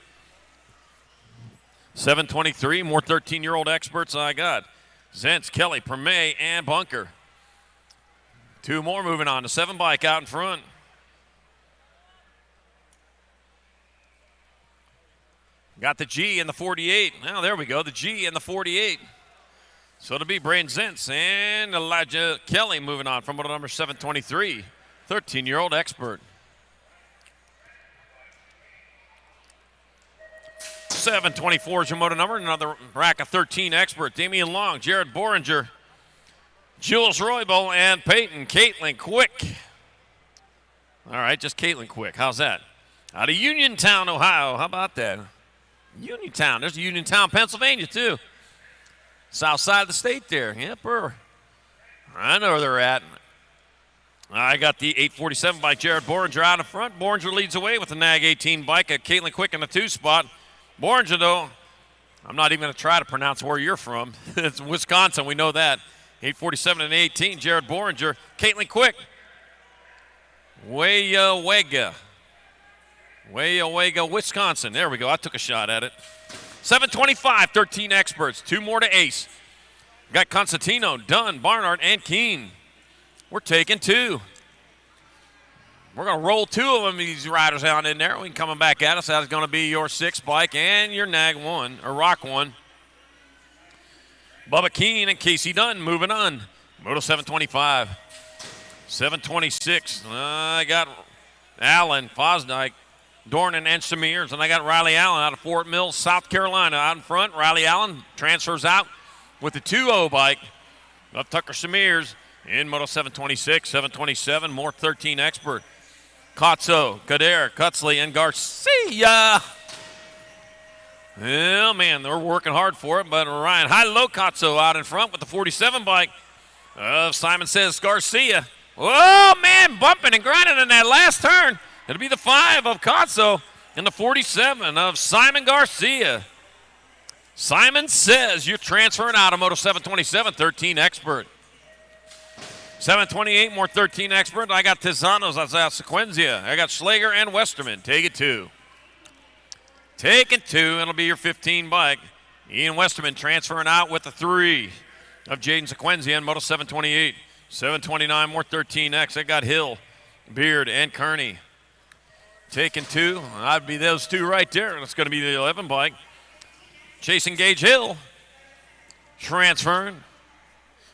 723, more 13-year-old experts I got. Zentz, Kelly, Permay, and Bunker. 2 more moving on. The 7 bike out in front. Got the G in the 48. Now, there we go, the G in the 48. So it'll be Braden Zentz and Elijah Kelly moving on from moto number 723, 13-year-old expert. 724 is your moto number. Another rack of 13 expert. Damian Long, Jared Boringer, Jules Roybal, and Peyton Caitlin Quick. All right, just Caitlin Quick. How's that? Out of Uniontown, Ohio. How about that? Uniontown. There's Uniontown, Pennsylvania, too. South side of the state there. Yep, I know where they're at. I got the 847 by Jared Boringer out in front. Boringer leads away with the NAG 18 bike. Caitlin Quick in the 2 spot. Boringer, though, I'm not even going to try to pronounce where you're from. It's Wisconsin. We know that. 847 and 18. Jared Boringer. Caitlin Quick. Weyawega, Wisconsin. There we go. I took a shot at it. 725, 13 experts. 2 more to ace. Got Constantino, Dunn, Barnard, and Keene. We're taking 2. We're going to roll 2 of them, these riders out in there. We can come back at us. That's going to be your 6 bike and your NAG 1, or Rock 1. Bubba Keene and Casey Dunn moving on. Moto 725. 726. I got Allen, Fosdyke, Dornan, and Samirs. And I got Riley Allen out of Fort Mill, South Carolina. Out in front, Riley Allen transfers out with the 2-0 bike of Tucker Samirs in Moto 726. 727, more 13 expert. Kotso, Kader, Cutsley, and Garcia. Well, man, they're working hard for it. But Ryan High-Low Kotso out in front with the 47 bike of Simon Says Garcia. Oh, man, bumping and grinding in that last turn. It'll be the 5 of Kotso and the 47 of Simon Garcia. Simon Says you're transferring out of Moto 727, 13 expert. 728, more 13 expert. I got Tizanos, that's out Sequenzia. I got Schlager and Westerman. Take it 2. Taking 2, it'll be your 15 bike. Ian Westerman transferring out with the 3 of Jaden Sequenzia in Moto 728. 729, more 13X. I got Hill, Beard, and Kearney. Taking 2. I'd be those 2 right there. That's going to be the 11 bike. Chasing Gage Hill. Transferring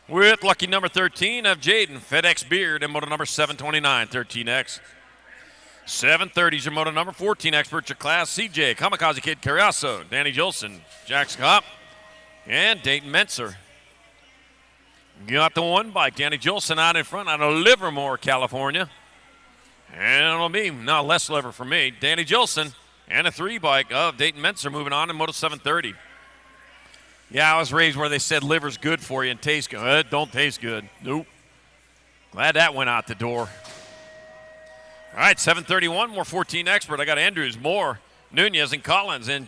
with lucky number 13 of Jaden, FedEx Beard, and moto number 729, 13X. 730 is your moto number 14 expert, your class CJ, Kamikaze Kid Carriazo, Danny Jolson, Jax Kopp, and Dayton Mentzer. Got the 1 bike, Danny Jolson out in front out of Livermore, California. And it'll be, no, less liver for me, Danny Jolson, and a 3 bike of Dayton Mentzer moving on in Moto 730. Yeah, I was raised where they said liver's good for you and tastes good. It don't taste good. Nope. Glad that went out the door. All right, 731, more 14 expert. I got Andrews, Moore, Nunez, and Collins, and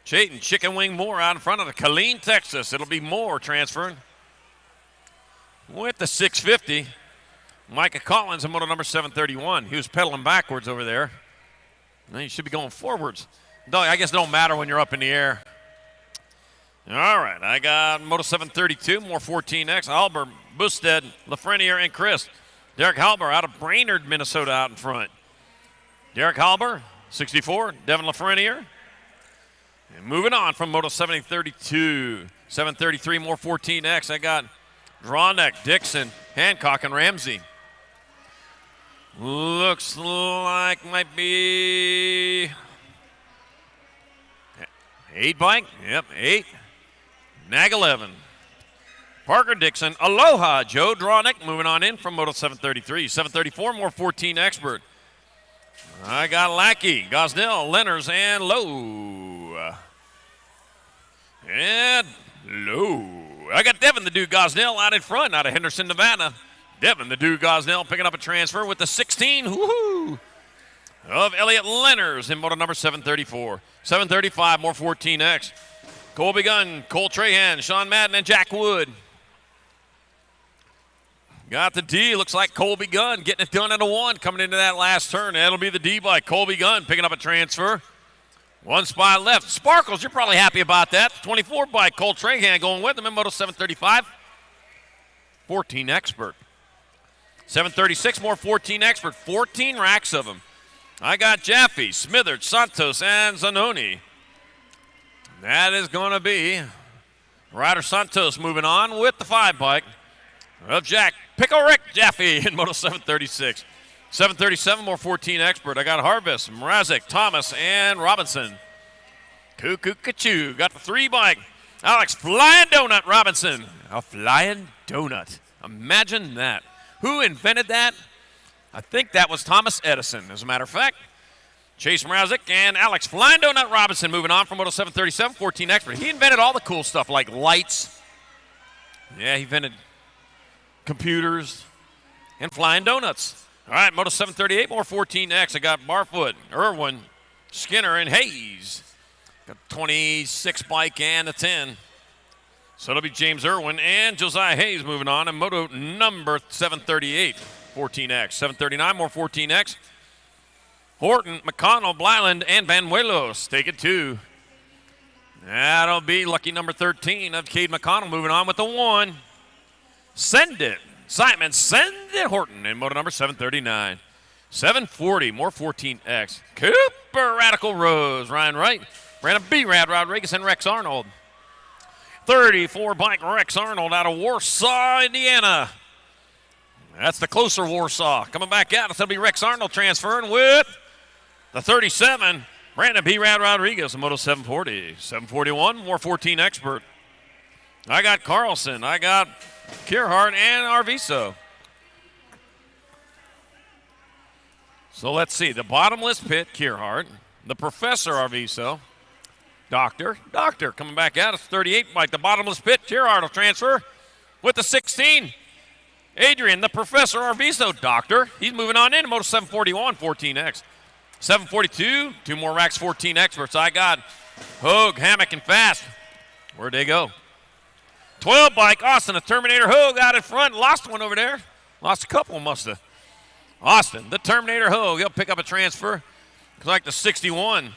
Chayton, Chicken Wing Moore out in front of the Killeen, Texas. It'll be Moore transferring with the 650. Micah Collins in moto number 731. He was pedaling backwards over there. Now you should be going forwards. I guess it don't matter when you're up in the air. All right, I got moto 732, more 14X. Halber, Busted, Lafreniere, and Chris. Derek Halber out of Brainerd, Minnesota out in front. Derek Halber, 64. Devin Lafreniere. And moving on from moto 732. 733, more 14X. I got Drawneck, Dixon, Hancock, and Ramsey. Looks like might be 8 bike. Yep, 8. Nag 11. Parker Dixon, Aloha, Joe Drawneck moving on in from moto 733. 734, more 14 expert. I got Lackey, Gosnell, Lenners, and Lowe. And Lowe. I got Devin the Dude Gosnell out in front out of Henderson, Nevada. Devin the Dude Gosnell picking up a transfer with the 16 of Elliot Lenners in moto number 734. 735, more 14X. Colby Gunn, Cole Trahan, Sean Madden, and Jack Wood. Got the D. Looks like Colby Gunn getting it done at a 1 coming into that last turn. That'll be the D bike. Colby Gunn picking up a transfer. 1 spot left. Sparkles, you're probably happy about that. 24 bike. Cole Trahan going with him in moto 735. 14 expert. 736, more 14 expert. 14 racks of them. I got Jaffe, Smithers, Santos, and Zanoni. That is going to be Ryder Santos moving on with the 5 bike of Jack Pickle Rick Jaffe in Moto 736. 737, more 14 expert. I got Harvest, Mrazek, Thomas, and Robinson. Cuckoo Kachoo got the 3 bike. Alex Flying Donut Robinson. A flying donut. Imagine that. Who invented that? I think that was Thomas Edison, as a matter of fact. Chase Mrazek and Alex Flying Donut Robinson moving on from Moto 737, 14 expert. He invented all the cool stuff like lights. Yeah, he invented computers and flying donuts. All right, Moto 738, more 14X. I got Barfoot, Irwin, Skinner, and Hayes. Got 26 bike and a 10. So it'll be James Irwin and Josiah Hayes moving on in Moto number 738, 14X. 739, more 14X. Horton, McConnell, Blyland, and Banuelos take it 2. That'll be lucky number 13 of Cade McConnell moving on with the 1. Send it. Simon, send it. Horton in Moto number 739. 740, more 14X. Cooper, Radical Rose, Ryan Wright, Brandon B. Rad Rodriguez, and Rex Arnold. 34 bike Rex Arnold out of Warsaw, Indiana. That's the closer Warsaw. Coming back out, it's going to be Rex Arnold transferring with the 37, Brandon B. Rad Rodriguez in Moto 740. 741, more 14 expert. I got Carlson, I got Kierhart, and Arviso. So let's see. The bottomless pit, Kierhart. The Professor, Arviso. Doctor coming back out. It's 38 bike. The bottomless pit, Kierhart will transfer with the 16. Adrian, the Professor, Arviso. Doctor. He's moving on in Moto 741, 14X. 742, 2 more racks, 14 experts. I got Hogue, Hammock, and Fast. Where'd they go? 12 bike, Austin, the Terminator Hogue out in front. Lost one over there. Lost a couple, must have. Austin, the Terminator Hogue. He'll pick up a transfer. Collect the 61.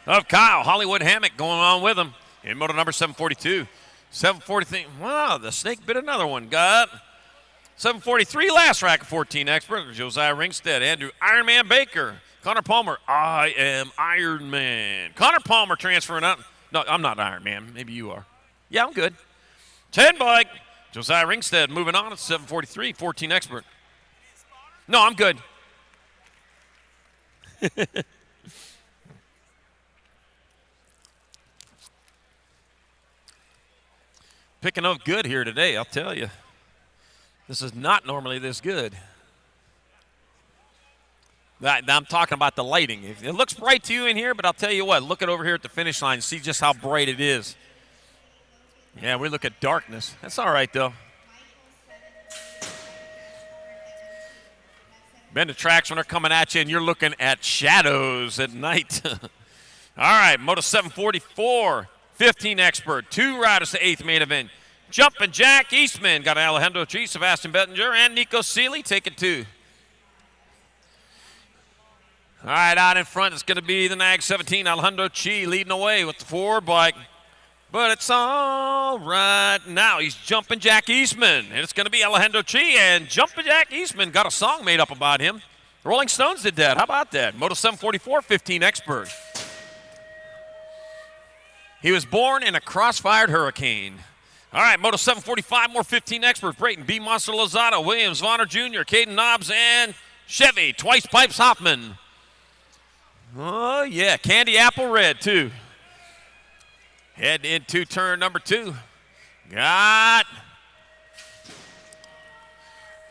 Of Kyle, Hollywood Hammock going on with him in Moto number 742. 743, wow, the snake bit another one. Got 743, last rack of 14 expert. Josiah Ringstead, Andrew Ironman Baker, Connor Palmer, I am Iron Man. Connor Palmer transferring out. No, I'm not Iron Man. Maybe you are. Yeah, I'm good. 10 bike, Josiah Ringstead moving on at 743, 14 expert. No, I'm good. Picking up good here today, I'll tell you. This is not normally this good. I'm talking about the lighting. It looks bright to you in here, but I'll tell you what, look at over here at the finish line and see just how bright it is. Yeah, we look at darkness. That's all right, though. Been to tracks when they're coming at you and you're looking at shadows at night. All right, Moto 744. 15 expert, 2 riders to 8th main event. Jumpin' Jack Eastman got Alejandro G, Sebastian Bettinger, and Nico Seeley taking 2. All right, out in front, it's going to be the NAG 17, Alejandro Chi leading away with the 4 bike. But it's all right now. He's Jumpin' Jack Eastman, and it's going to be Alejandro Chi, and Jumpin' Jack Eastman got a song made up about him. The Rolling Stones did that. How about that? Moto 744, 15 expert. He was born in a crossfired hurricane. All right, Moto 745, more 15 expert. Brayton, B. Monster Lozada, Williams, Vonner Jr., Caden Nobbs, and Chevy, Twice Pipes Hoffman. Oh, yeah, Candy Apple Red, too. Head into turn number 2. Got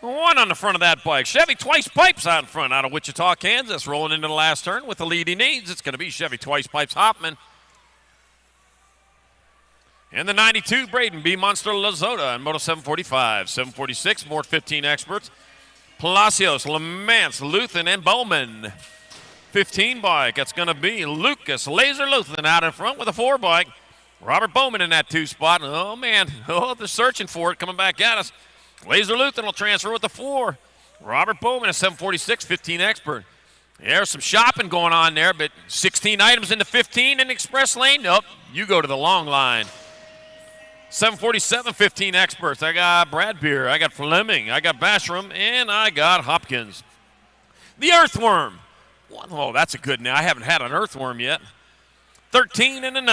1 on the front of that bike. Chevy Twice Pipes out in front out of Wichita, Kansas. Rolling into the last turn with the lead he needs. It's going to be Chevy Twice Pipes Hoffman. And the 92, Braden B. Monster Lazota in Moto 745. 746, more 15 experts. Palacios, Lamance, Luthen, and Bowman. 15 bike, that's going to be Lucas Laser Luthen out in front with a 4 bike. Robert Bowman in that 2 spot. Oh, man. Oh, they're searching for it. Coming back at us. Laser Luthen will transfer with the 4. Robert Bowman at 746, 15 expert. There's some shopping going on there, but 16 items into 15 in the express lane. Nope, you go to the long line. 747, 15 experts. I got Brad Beer, I got Fleming, I got Bashram, and I got Hopkins. The Earthworm, Oh, that's a good now. I haven't had an earthworm yet. 13 and a 9.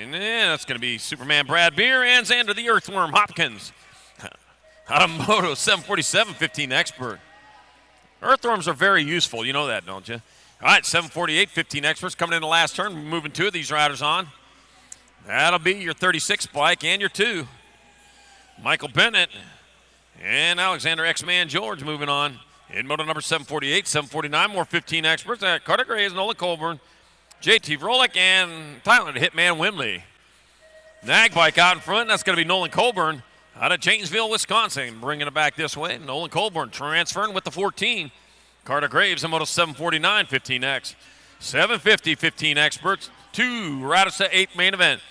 And that's going to be Superman Brad Beer and Xander the Earthworm Hopkins. Out of Moto 747, 15 expert. Earthworms are very useful. You know that, don't you? All right, 748, 15 experts coming in the last turn. We're moving 2 of these riders on. That'll be your 36 bike and your 2. Michael Bennett and Alexander X-Man George moving on. In moto number 748, 749, more 15 experts. Carter Graves, Nolan Colburn, JT Vrolik, and Tyler the Hitman Wimley. Nag bike out in front. That's going to be Nolan Colburn out of Janesville, Wisconsin. Bringing it back this way. Nolan Colburn transferring with the 14. Carter Graves in moto 749, 15X. 750, 15 experts. 2 riders to 8th main event.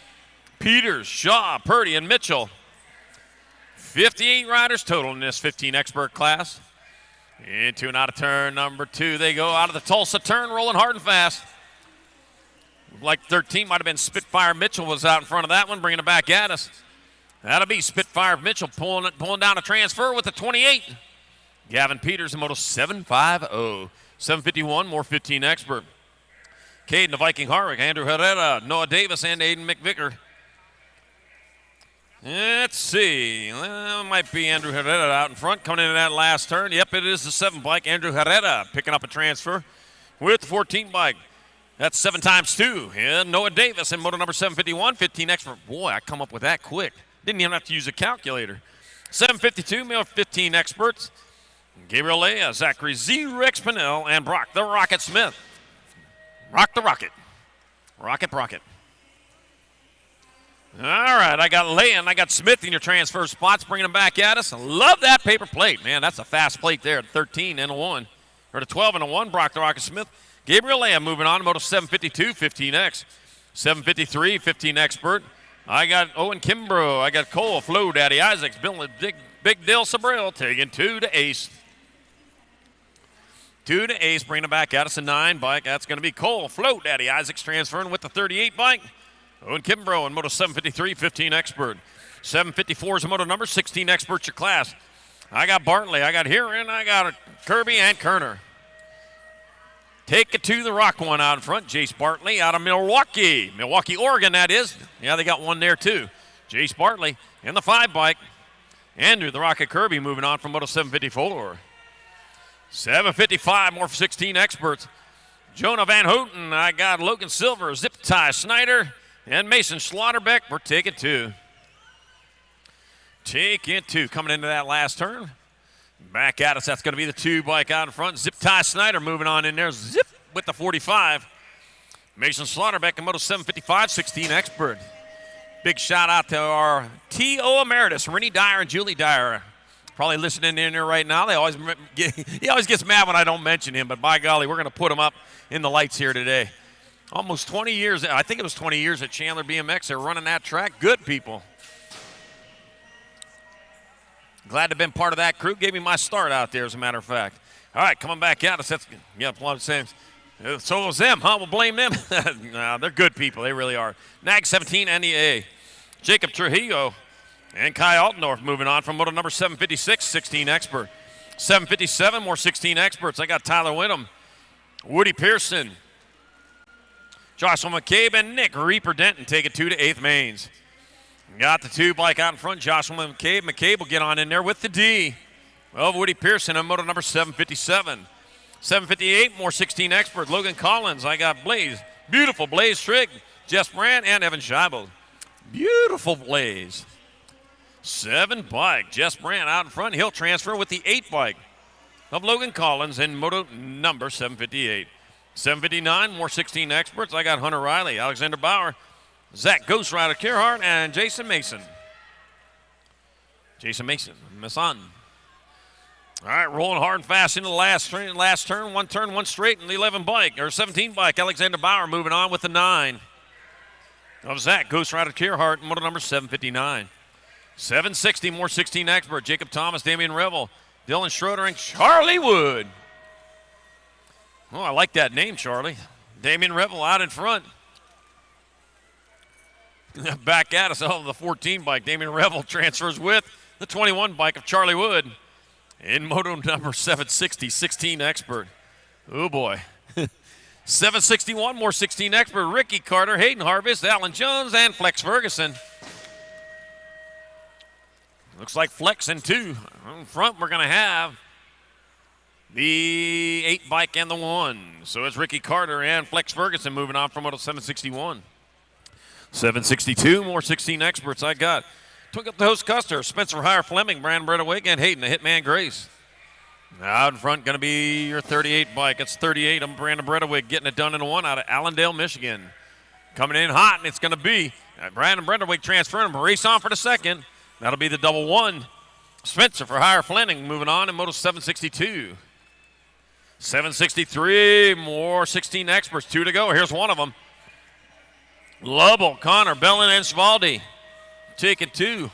Peters, Shaw, Purdy, and Mitchell. 58 riders total in this 15 expert class. Into and out of turn number 2. They go out of the Tulsa turn, rolling hard and fast. Like 13 might have been Spitfire Mitchell was out in front of that one, bringing it back at us. That'll be Spitfire Mitchell pulling down a transfer with the 28. Gavin Peters in moto 750. 751, more 15 expert. Caden the Viking Harwick, Andrew Herrera, Noah Davis, and Aiden McVicker. Let's see. Well, might be Andrew Herrera out in front coming into that last turn. Yep, it is the 7 bike. Andrew Herrera picking up a transfer with the 14 bike. That's 7 times 2. And Noah Davis in moto number 751, 15 expert. Boy, I come up with that quick. Didn't even have to use a calculator. 752, male 15 experts. Gabriel Leah, Zachary Z-Rex Pinnell, and Brock the Rocket Smith. Rock the Rocket. Rocket. All right, I got Leah and I got Smith in your transfer spots, bringing them back at us. I love that paper plate. Man, that's a fast plate there, 13 and a 1. Or to 12 and a 1, Brock the Rocket Smith. Gabriel Leah moving on to moto 752, 15X. 753, 15 expert. I got Owen Kimbrough. I got Cole, Flo, Daddy Isaacs, Bill, Big Dill Sabril, taking 2 to ace. 2 to ace, bringing it back at us, a 9 bike. That's going to be Cole, Flo, Daddy Isaacs transferring with the 38 bike. Owen Kimbrough in moto 753, 15 expert. 754 is a moto number, 16 expert your class. I got Bartley, I got Heron, I got Kirby and Kerner. Take it to the rock one out in front. Jace Bartley out of Milwaukee, Oregon, that is. Yeah, they got one there too. Jace Bartley in the 5 bike. Andrew the Rocket Kirby moving on from moto 754. 755, more 16 experts. Jonah Van Houten, I got Logan Silver, Zip Tie Snyder, and Mason Schlotterbeck. We're taking 2. Taking 2 coming into that last turn. Back at us, that's going to be the 2 bike out in front. Zip Tie Snyder moving on in there. Zip with the 45. Mason Schlotterbeck in moto 755, 16 expert. Big shout out to our T.O. Emeritus, Rennie Dyer and Julie Dyer. Probably listening in there right now. He always gets mad when I don't mention him, but by golly, we're going to put him up in the lights here today. Almost 20 years, I think it was 20 years at Chandler BMX. They're running that track. Good people. Glad to have been part of that crew. Gave me my start out there, as a matter of fact. All right, coming back at us. That's, yeah, a lot of saying. So was them, huh? We'll blame them. Nah, they're good people. They really are. NAG 17 and the A. Jacob Trujillo and Kai Altendorf moving on from moto number 756, 16 expert. 757, more 16 experts. I got Tyler Whittam, Woody Pearson, Joshua McCabe, and Nick Reaper Denton taking 2 to 8th mains. Got the 2 bike out in front, Joshua McCabe. McCabe will get on in there with the D. Well, Woody Pearson on moto number 757. 758, more 16 expert. Logan Collins, I got Blaze. Beautiful Blaze Trigg, Jess Brandt, and Evan Scheibel. Beautiful Blaze. 7 bike, Jess Brandt out in front. He'll transfer with the 8 bike of Logan Collins in moto number 758. 759, more 16 experts. I got Hunter Riley, Alexander Bauer, Zach Ghost Rider Kearhart, and Jason Mason. Mason. All right, rolling hard and fast into the last turn, one straight, and the 11 bike, or 17 bike. Alexander Bauer moving on with the 9 of Zach Ghost Rider Kearhart, moto number 759. 760, more 16 expert. Jacob Thomas, Damian Revel, Dylan Schroeder, and Charlie Wood. Oh, I like that name, Charlie. Damian Revel out in front. Back at us, the 14 bike. Damian Revel transfers with the 21 bike of Charlie Wood in moto number 760, 16 expert. Oh, boy. 761, more 16 expert, Ricky Carter, Hayden Harvest, Alan Jones, and Flex Ferguson. Looks like Flex in 2. In front, we're going to have the 8 bike and the 1. So it's Ricky Carter and Flex Ferguson moving on from 761. 762, more 16 experts I got. Took up the host Custer, Spencer Hire Fleming, Brandon Brettawig, and Hayden, the Hitman Grace. Out in front, going to be your 38 bike. It's 38. I'm Brandon Brettawig getting it done in 1 out of Allendale, Michigan. Coming in hot, and it's going to be Brandon Brettawig transferring him. Race on for the second. That'll be the double 1. Spencer for Hire Fleming moving on in Moto 762. 763, more 16 experts. 2 to go. Here's one of them. Lovell, Connor, Bellin, and Svaldi. Taking 2.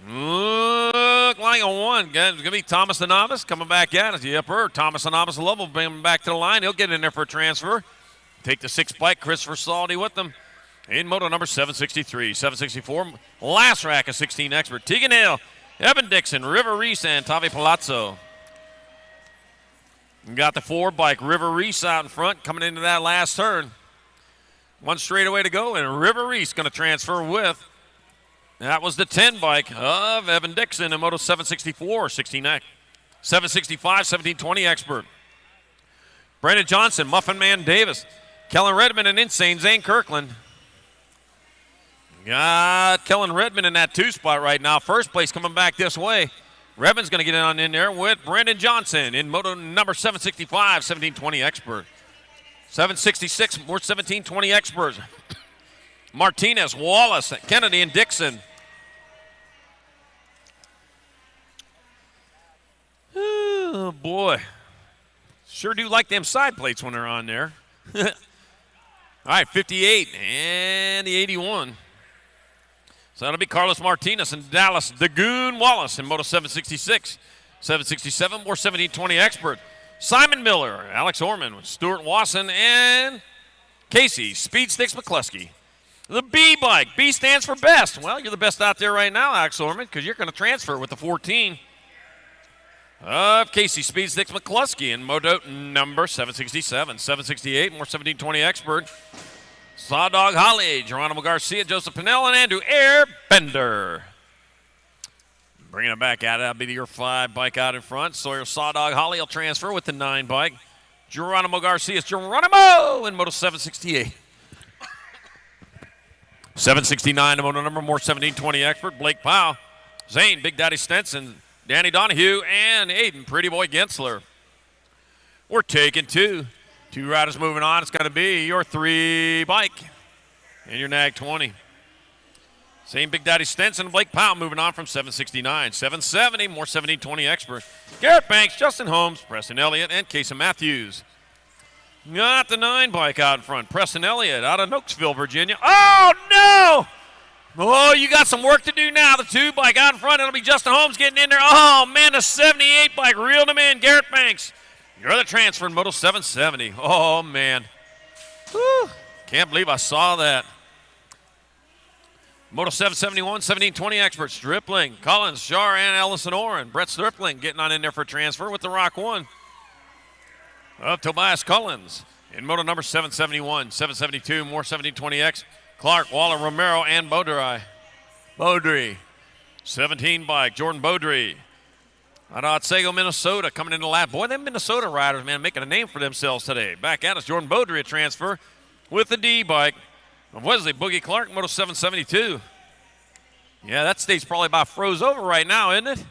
Look like a 1. It's going to be Thomas the Novice coming back at us. The upper. Thomas the Novice Lovell bringing back to the line. He'll get in there for a transfer. Take the 6 bike. Christopher Saldi with them. In moto number 763. 764. Last rack of 16 expert. Tegan Hill, Evan Dixon, River Reese, and Tavi Palazzo. We got the 4 bike. River Reese out in front coming into that last turn. 1 straightaway to go, and River Reese going to transfer with. That was the 10 bike of Evan Dixon in Moto 764, 16X. 765, 1720 expert. Brandon Johnson, Muffin Man Davis, Kellen Redmond, and Insane Zane Kirkland. Got Kellen Redmond in that 2 spot right now. First place coming back this way. Redmond's going to get on in there with Brandon Johnson in Moto number 765, 1720 expert. 766, more 1720 experts. Martinez, Wallace, Kennedy, and Dixon. Oh, boy. Sure do like them side plates when they're on there. All right, 58 and the 81. So that'll be Carlos Martinez and Dallas Dagoon Wallace in Moto 766. 767, more 1720 expert. Simon Miller, Alex Orman, Stuart Wasson, and Casey Speed Sticks McCluskey. The B bike. B stands for best. Well, you're the best out there right now, Alex Orman, because you're going to transfer with the 14 of Casey Speed Sticks McCluskey in Moto number 767. 768, more 1720 expert. Sawdog Holly, Geronimo Garcia, Joseph Pinnell, and Andrew Airbender. Bringing it back out, that'll be your 5 bike out in front. Sawyer Sawdog Holly will transfer with the 9 bike. Geronimo Garcia, Geronimo in Moto 768. 769 to Moto number, more 1720 expert. Blake Powell, Zane, Big Daddy Stenson, Danny Donahue, and Aiden Pretty Boy Gensler. We're taking 2. 2 riders moving on. It's going to be your 3 bike and your NAG 20. Same Big Daddy Stenson and Blake Powell moving on from 769. 770, more 1720 expert. Garrett Banks, Justin Holmes, Preston Elliott, and Casey Matthews. Got the 9 bike out in front. Preston Elliott out of Nokesville, Virginia. Oh, no! Oh, you got some work to do now. The 2 bike out in front. It'll be Justin Holmes getting in there. Oh, man, the 78 bike reeled him in. Garrett Banks. You're the transfer in Moto 770. Oh, man. Whew. Can't believe I saw that. Moto 771, 1720 experts. Stripling, Collins, Shar, and Ellison Oren. Brett Stripling getting on in there for transfer with the Rock 1. Tobias Collins in Moto number 771, 772, more 1720X. Clark, Waller, Romero, and Beaudry. 17 bike, Jordan Beaudry. Out of Otsego, Minnesota, coming into the lap. Boy, them Minnesota riders, man, making a name for themselves today. Back at us, Jordan Beaudry, a transfer with the D bike of Wesley Boogie Clark, Moto 772. Yeah, that state's probably about froze over right now, isn't it?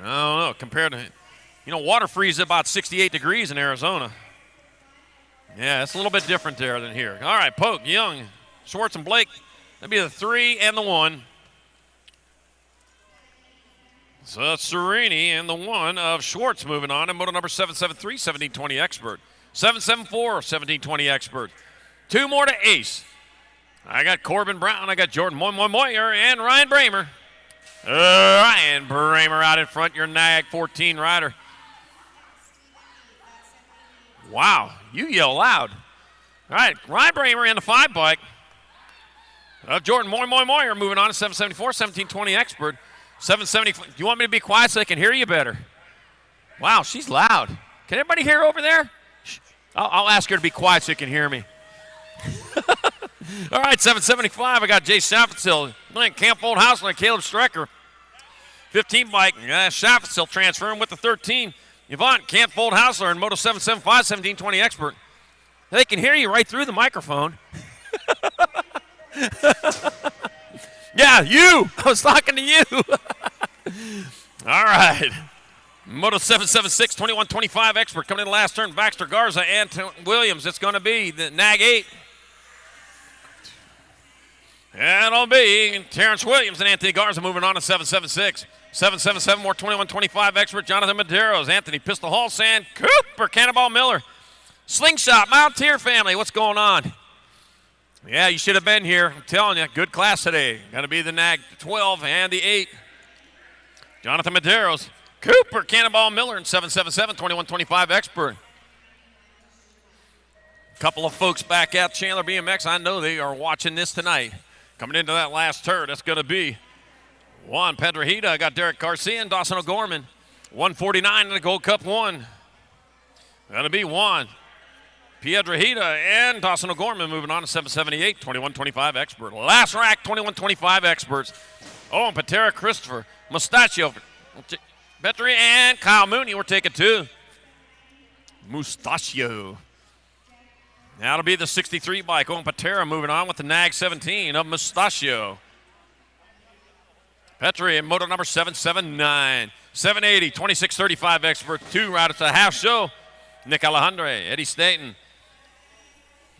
I don't know, compared to, water freezes about 68 degrees in Arizona. Yeah, it's a little bit different there than here. All right, Polk, Young, Schwartz, and Blake. That'd be the 3 and the 1. So Serini and the 1 of Schwartz moving on in Moto number 773, 1720 expert. 774, 1720 expert. 2 more to Ace. I got Corbin Brown, I got Jordan Moyer, and Ryan Bramer. Ryan Bramer out in front, your NAG 14 rider. Wow, you yell loud. All right, Ryan Bramer in the 5 bike. Jordan Moyer moving on to 774, 1720 expert. 770. Do you want me to be quiet so I can hear you better? Wow, she's loud. Can everybody hear over there? I'll ask her to be quiet so you can hear me. All right, 775. I got Jay Schaffenstill, Camp Old Hausler, and Caleb Strecker. 15 bike, Schaffenstill transferring with the 13. Yvonne, Camp Old Hausler, and Moto 775, 1720 expert. They can hear you right through the microphone. Yeah, you. I was talking to you. All right. Moto 776, 2125 expert coming in the last turn. Baxter Garza and Williams. It's going to be the Nag 8. And it'll be Terrence Williams and Anthony Garza moving on to 776. 777 more 2125 expert. Jonathan Medeiros, Anthony Pistol Hall, Sand Cooper, Cannonball Miller. Slingshot, Mountaineer family. What's going on? Yeah, you should have been here. I'm telling you, good class today. Going to be the Nag 12 and the 8. Jonathan Medeiros, Cooper, Cannonball Miller, and 777, 2125 expert. A couple of folks back at Chandler BMX. I know they are watching this tonight. Coming into that last turn, that's going to be Juan Pedrahita. I got Derek Garcia and Dawson O'Gorman. 149 in the Gold Cup 1. Going to be Juan Piedrahita and Dawson O'Gorman moving on to 778, 2125 expert. Last rack, 2125 experts. Oh, and Patera Christopher, Mustachio, Petri, and Kyle Mooney. We're taking 2. Mustachio. That'll be the 63 bike. Owen Patera moving on with the Nag 17 of Mustachio. Petri and moto number 779. 780, 2635 expert. 2 right at the half show. Nick Alejandre, Eddie Staten,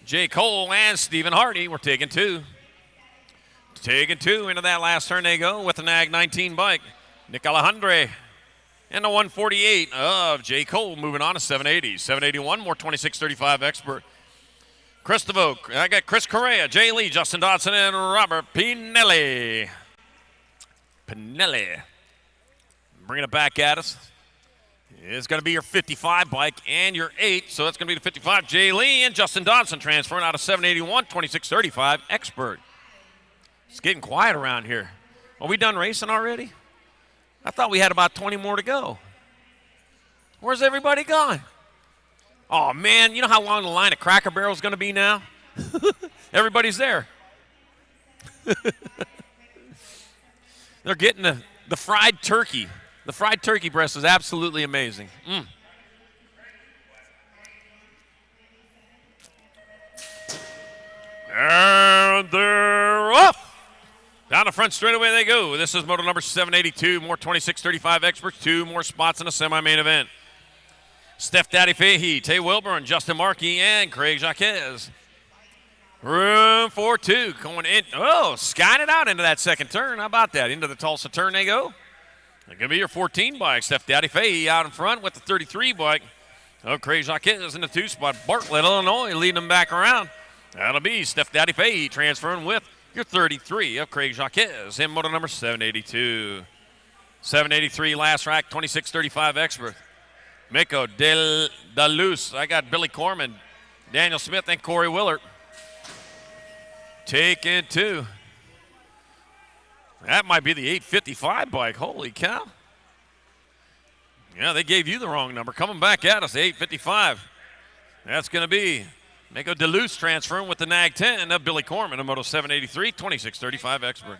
Jay Cole, and Stephen Hardy. We're taking 2. Taking 2 into that last turn they go with the Nag 19 bike. Nick Alejandre and the 148 of Jay Cole moving on to 780. 781 more 2635 expert. Christopher, I got Chris Correa, Jay Lee, Justin Dodson, and Robert Pinelli. Bringing it back at us. It's going to be your 55 bike and your 8, so that's going to be the 55. Jay Lee and Justin Dodson transferring out of 781, 2635 expert. It's getting quiet around here. Are we done racing already? I thought we had about 20 more to go. Where's everybody gone? Oh, man, you know how long the line of Cracker Barrel is going to be now? Everybody's there. They're getting the fried turkey. The fried turkey breast is absolutely amazing. And they're off. Down the front straightaway they go. This is moto number 782, more 2635 experts, 2 more spots in the semi-main event. Steph Daddy Fahey, Tay Wilburn, Justin Markey, and Craig Jaquez. Room for 2 going in. Oh, skying it out into that second turn. How about that? Into the Tulsa turn they go. It's going to be your 14 bike. Steph Daddy Fahey out in front with the 33 bike. Oh, Craig Jaquez in the 2 spot. Bartlett, Illinois, leading them back around. That'll be Steph Daddy Fahey transferring with your 33 of Craig Jaquez in moto number 782. 783 last rack, 2635 expert. Miko De Luz. I got Billy Corman, Daniel Smith, and Corey Willard. Taking 2. That might be the 855 bike. Holy cow. Yeah, they gave you the wrong number. Coming back at us, 855. That's going to be Mako DeLuce transferring with the Nag 10 of Billy Corman, a Moto 783, 2635 expert.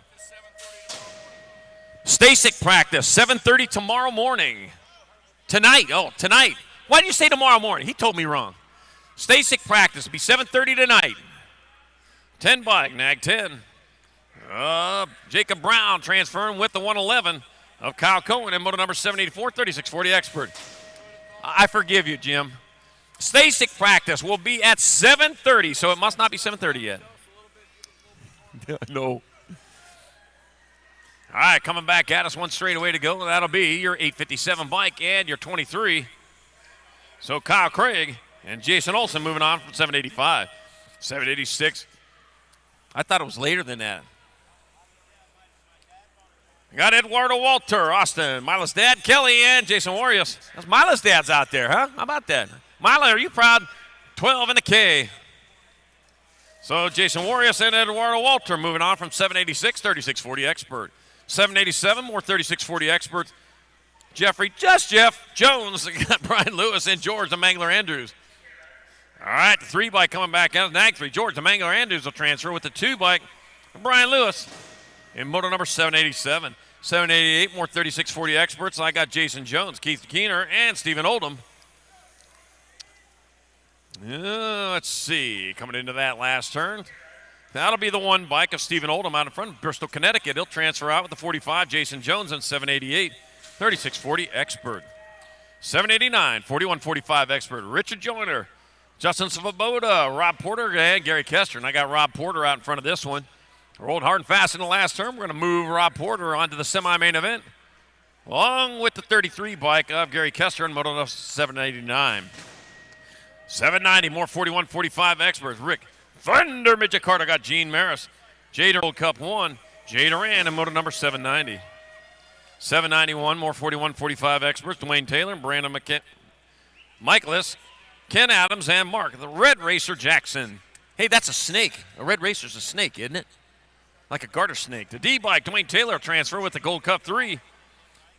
Stasic practice, 7:30 tomorrow morning. Tonight. Why did you say tomorrow morning? He told me wrong. Stasic practice will be 7:30 tonight. 10 bike, Nag 10. Jacob Brown transferring with the 111 of Kyle Cohen in moto number 784, 3640 expert. I forgive you, Jim. Stasic practice will be at 7:30, so it must not be 7:30 yet. No. All right, coming back at us, 1 straight away to go. That'll be your 857 bike and your 23. So Kyle Craig and Jason Olson moving on from 785. 786. I thought it was later than that. We got Eduardo Walter, Austin, Mila's dad, Kelly, and Jason Warriors. That's Mila's dad's out there, huh? How about that? Mila, are you proud? 12 in the K. So Jason Warriors and Eduardo Walter moving on from 786, 3640 expert. 787, more 3640 experts. Jeff Jones, got Brian Lewis and George the Mangler Andrews. All right, the 3 bike coming back out of Nag 3. George Domingo Andrews will transfer with the 2 bike. Brian Lewis in moto number 787. 788, more 3640 experts. I got Jason Jones, Keith Keener, and Stephen Oldham. Let's see, coming into that last turn. That'll be the 1 bike of Stephen Oldham out in front, Bristol, Connecticut. He'll transfer out with the 45, Jason Jones, and 788, 3640 expert. 789, 4145 expert, Richard Joyner, Justin Svoboda, Rob Porter, and Gary Kester. And I got Rob Porter out in front of this one. Rolled hard and fast in the last turn. We're going to move Rob Porter onto the semi-main event, along with the 33 bike of Gary Kester in Moto 789. 790, more 41-45 experts. Rick Thunder Midget Carter got Gene Maris. Jay World Cup 1, Jay Duran in Moto number 790. 791, more 41-45 experts. Dwayne Taylor and Brandon Michaelis, Ken Adams, and Mark, the Red Racer Jackson. Hey, that's a snake. A Red Racer's a snake, isn't it? Like a garter snake. The D-bike, Dwayne Taylor transfer with the Gold Cup 3.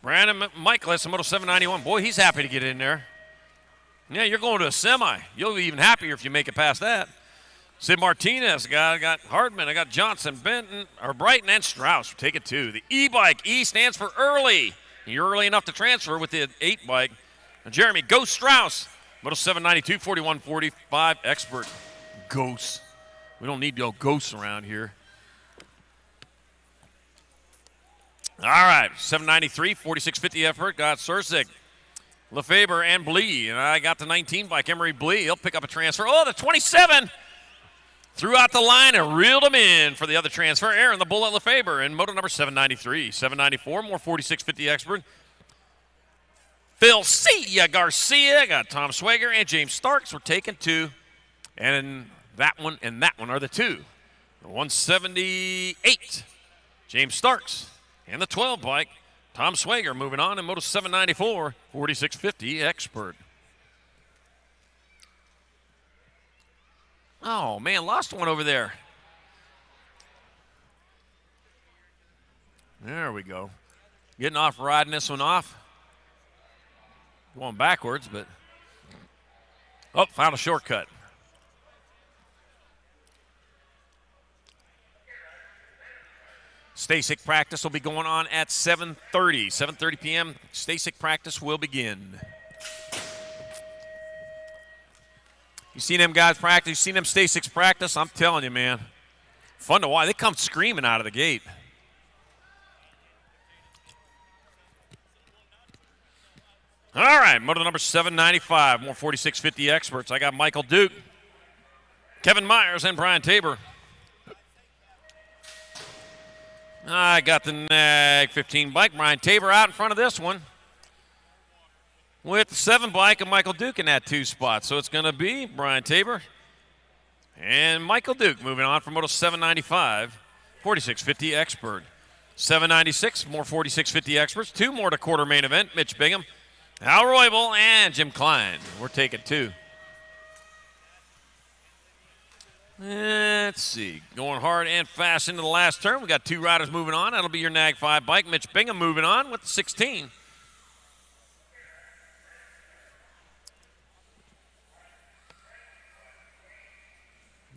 Brandon Michaelis in Moto 791. Boy, he's happy to get in there. Yeah, you're going to a semi. You'll be even happier if you make it past that. Sid Martinez, I got Hardman, I got Johnson, Benton, or Brighton, and Strauss. Take it 2. The E-bike, E stands for early. You're early enough to transfer with the 8 bike. And Jeremy Ghost Strauss, Moto 792, 41-45 expert. Ghosts. We don't need no ghosts around here. All right, 793, 4650 effort, got Sursik, Lefebvre, and Blee. And I got the 19 bike, Emery Blee. He'll pick up a transfer. Oh, the 27 threw out the line and reeled him in for the other transfer. Aaron, the Bullet Lefebvre, in moto number 793. 794, more 4650 expert. Phil C. Garcia, got Tom Swager, and James Starks were taken 2. And that one are the 2. The 178, James Starks. And the 12 bike, Tom Swager, moving on in Moto 794, 4650 expert. Oh, man, lost one over there. There we go. Getting off, riding this one off. Going backwards, but. Oh, found a shortcut. Stasic practice will be going on at 7:30. 7:30 p.m. Stasic practice will begin. You seen them guys practice? You seen them Stasics practice? I'm telling you, man. Fun to watch. They come screaming out of the gate. All right, moto number 795. More 4650 experts. I got Michael Duke, Kevin Myers, and Brian Tabor. I got the Nag 15 bike. Brian Tabor out in front of this one with the 7 bike and Michael Duke in that 2 spot. So it's going to be Brian Tabor and Michael Duke moving on from Moto 795, 4650 expert. 796, more 4650 experts. 2 more to quarter main event. Mitch Bingham, Al Roybal, and Jim Klein. We're taking 2. Let's see. Going hard and fast into the last turn. We got 2 riders moving on. That'll be your Nag 5 bike. Mitch Bingham moving on with the 16.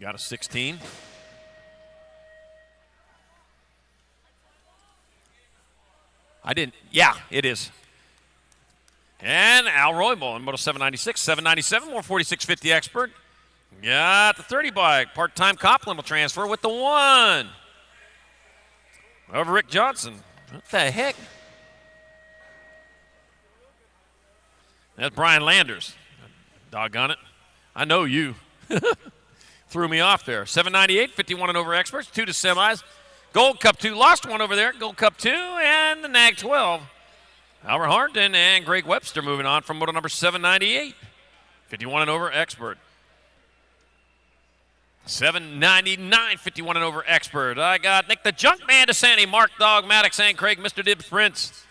Got a 16. I didn't. Yeah, it is. And Al Roybal in Moto 796. 797, more 4650 expert. Got the 30 bike. Part-time Copland will transfer with the 1. Over Rick Johnson. What the heck? That's Brian Landers. Doggone it. I know you. Threw me off there. 798, 51 and over experts. 2 to semis. Gold Cup 2. Lost one over there. Gold Cup 2 and the Nag 12. Albert Harden and Greg Webster moving on from moto number 798. 51 and over expert. 799, 51 and over expert. I got Nick the Junkman DeSanti, Mark Dog Maddox, and Craig Mr. Dibbs Prince.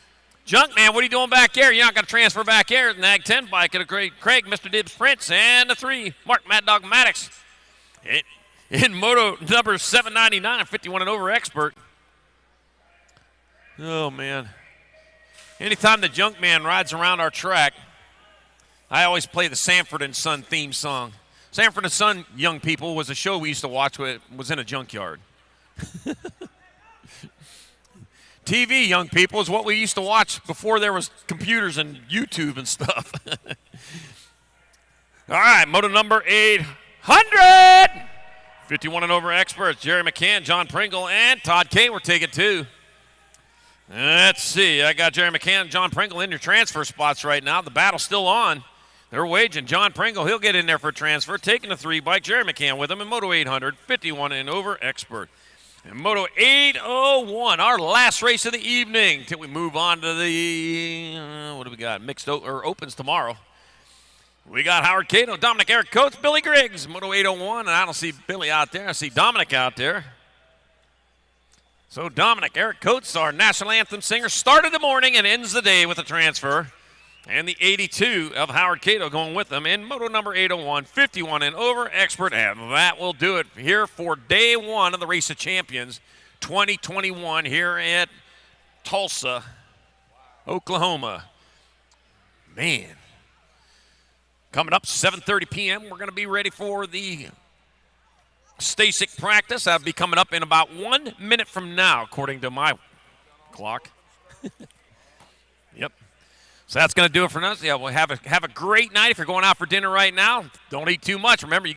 Junkman, what are you doing back there? You're not going to transfer back here. The Nag 10 bike at a Craig Mr. Dibbs Prince, and the 3, Mark Mad Dog Maddox. In moto number 799, 51 and over expert. Oh, man. Anytime the Junkman rides around our track, I always play the Sanford and Son theme song. Sanford and Son Young People was a show we used to watch when it was in a junkyard. TV Young People is what we used to watch before there was computers and YouTube and stuff. All right, moto number 800. 51 and over experts, Jerry McCann, John Pringle, and Todd Kane were taking 2. Let's see. I got Jerry McCann and John Pringle in your transfer spots right now. The battle's still on. They're waging. John Pringle, he'll get in there for a transfer, taking the 3 bike. Jerry McCann with him in Moto 800, 51 and over expert. And Moto 801, our last race of the evening till we move on to the, what do we got? Opens tomorrow. We got Howard Cato, Dominic Eric Coates, Billy Griggs, Moto 801, and I don't see Billy out there. I see Dominic out there. So Dominic Eric Coates, our national anthem singer, started the morning and ends the day with a transfer. And the 82 of Howard Cato going with them in Moto number 801, 51 and over expert. And that will do it here for day 1 of the Race of Champions 2021 here at Tulsa, Oklahoma. Man. Coming up 7:30 p.m., we're going to be ready for the Stasic practice. That'll be coming up in about 1 minute from now, according to my clock. Yep. So that's going to do it for us. Yeah, we'll have a great night. If you're going out for dinner right now, don't eat too much. Remember, you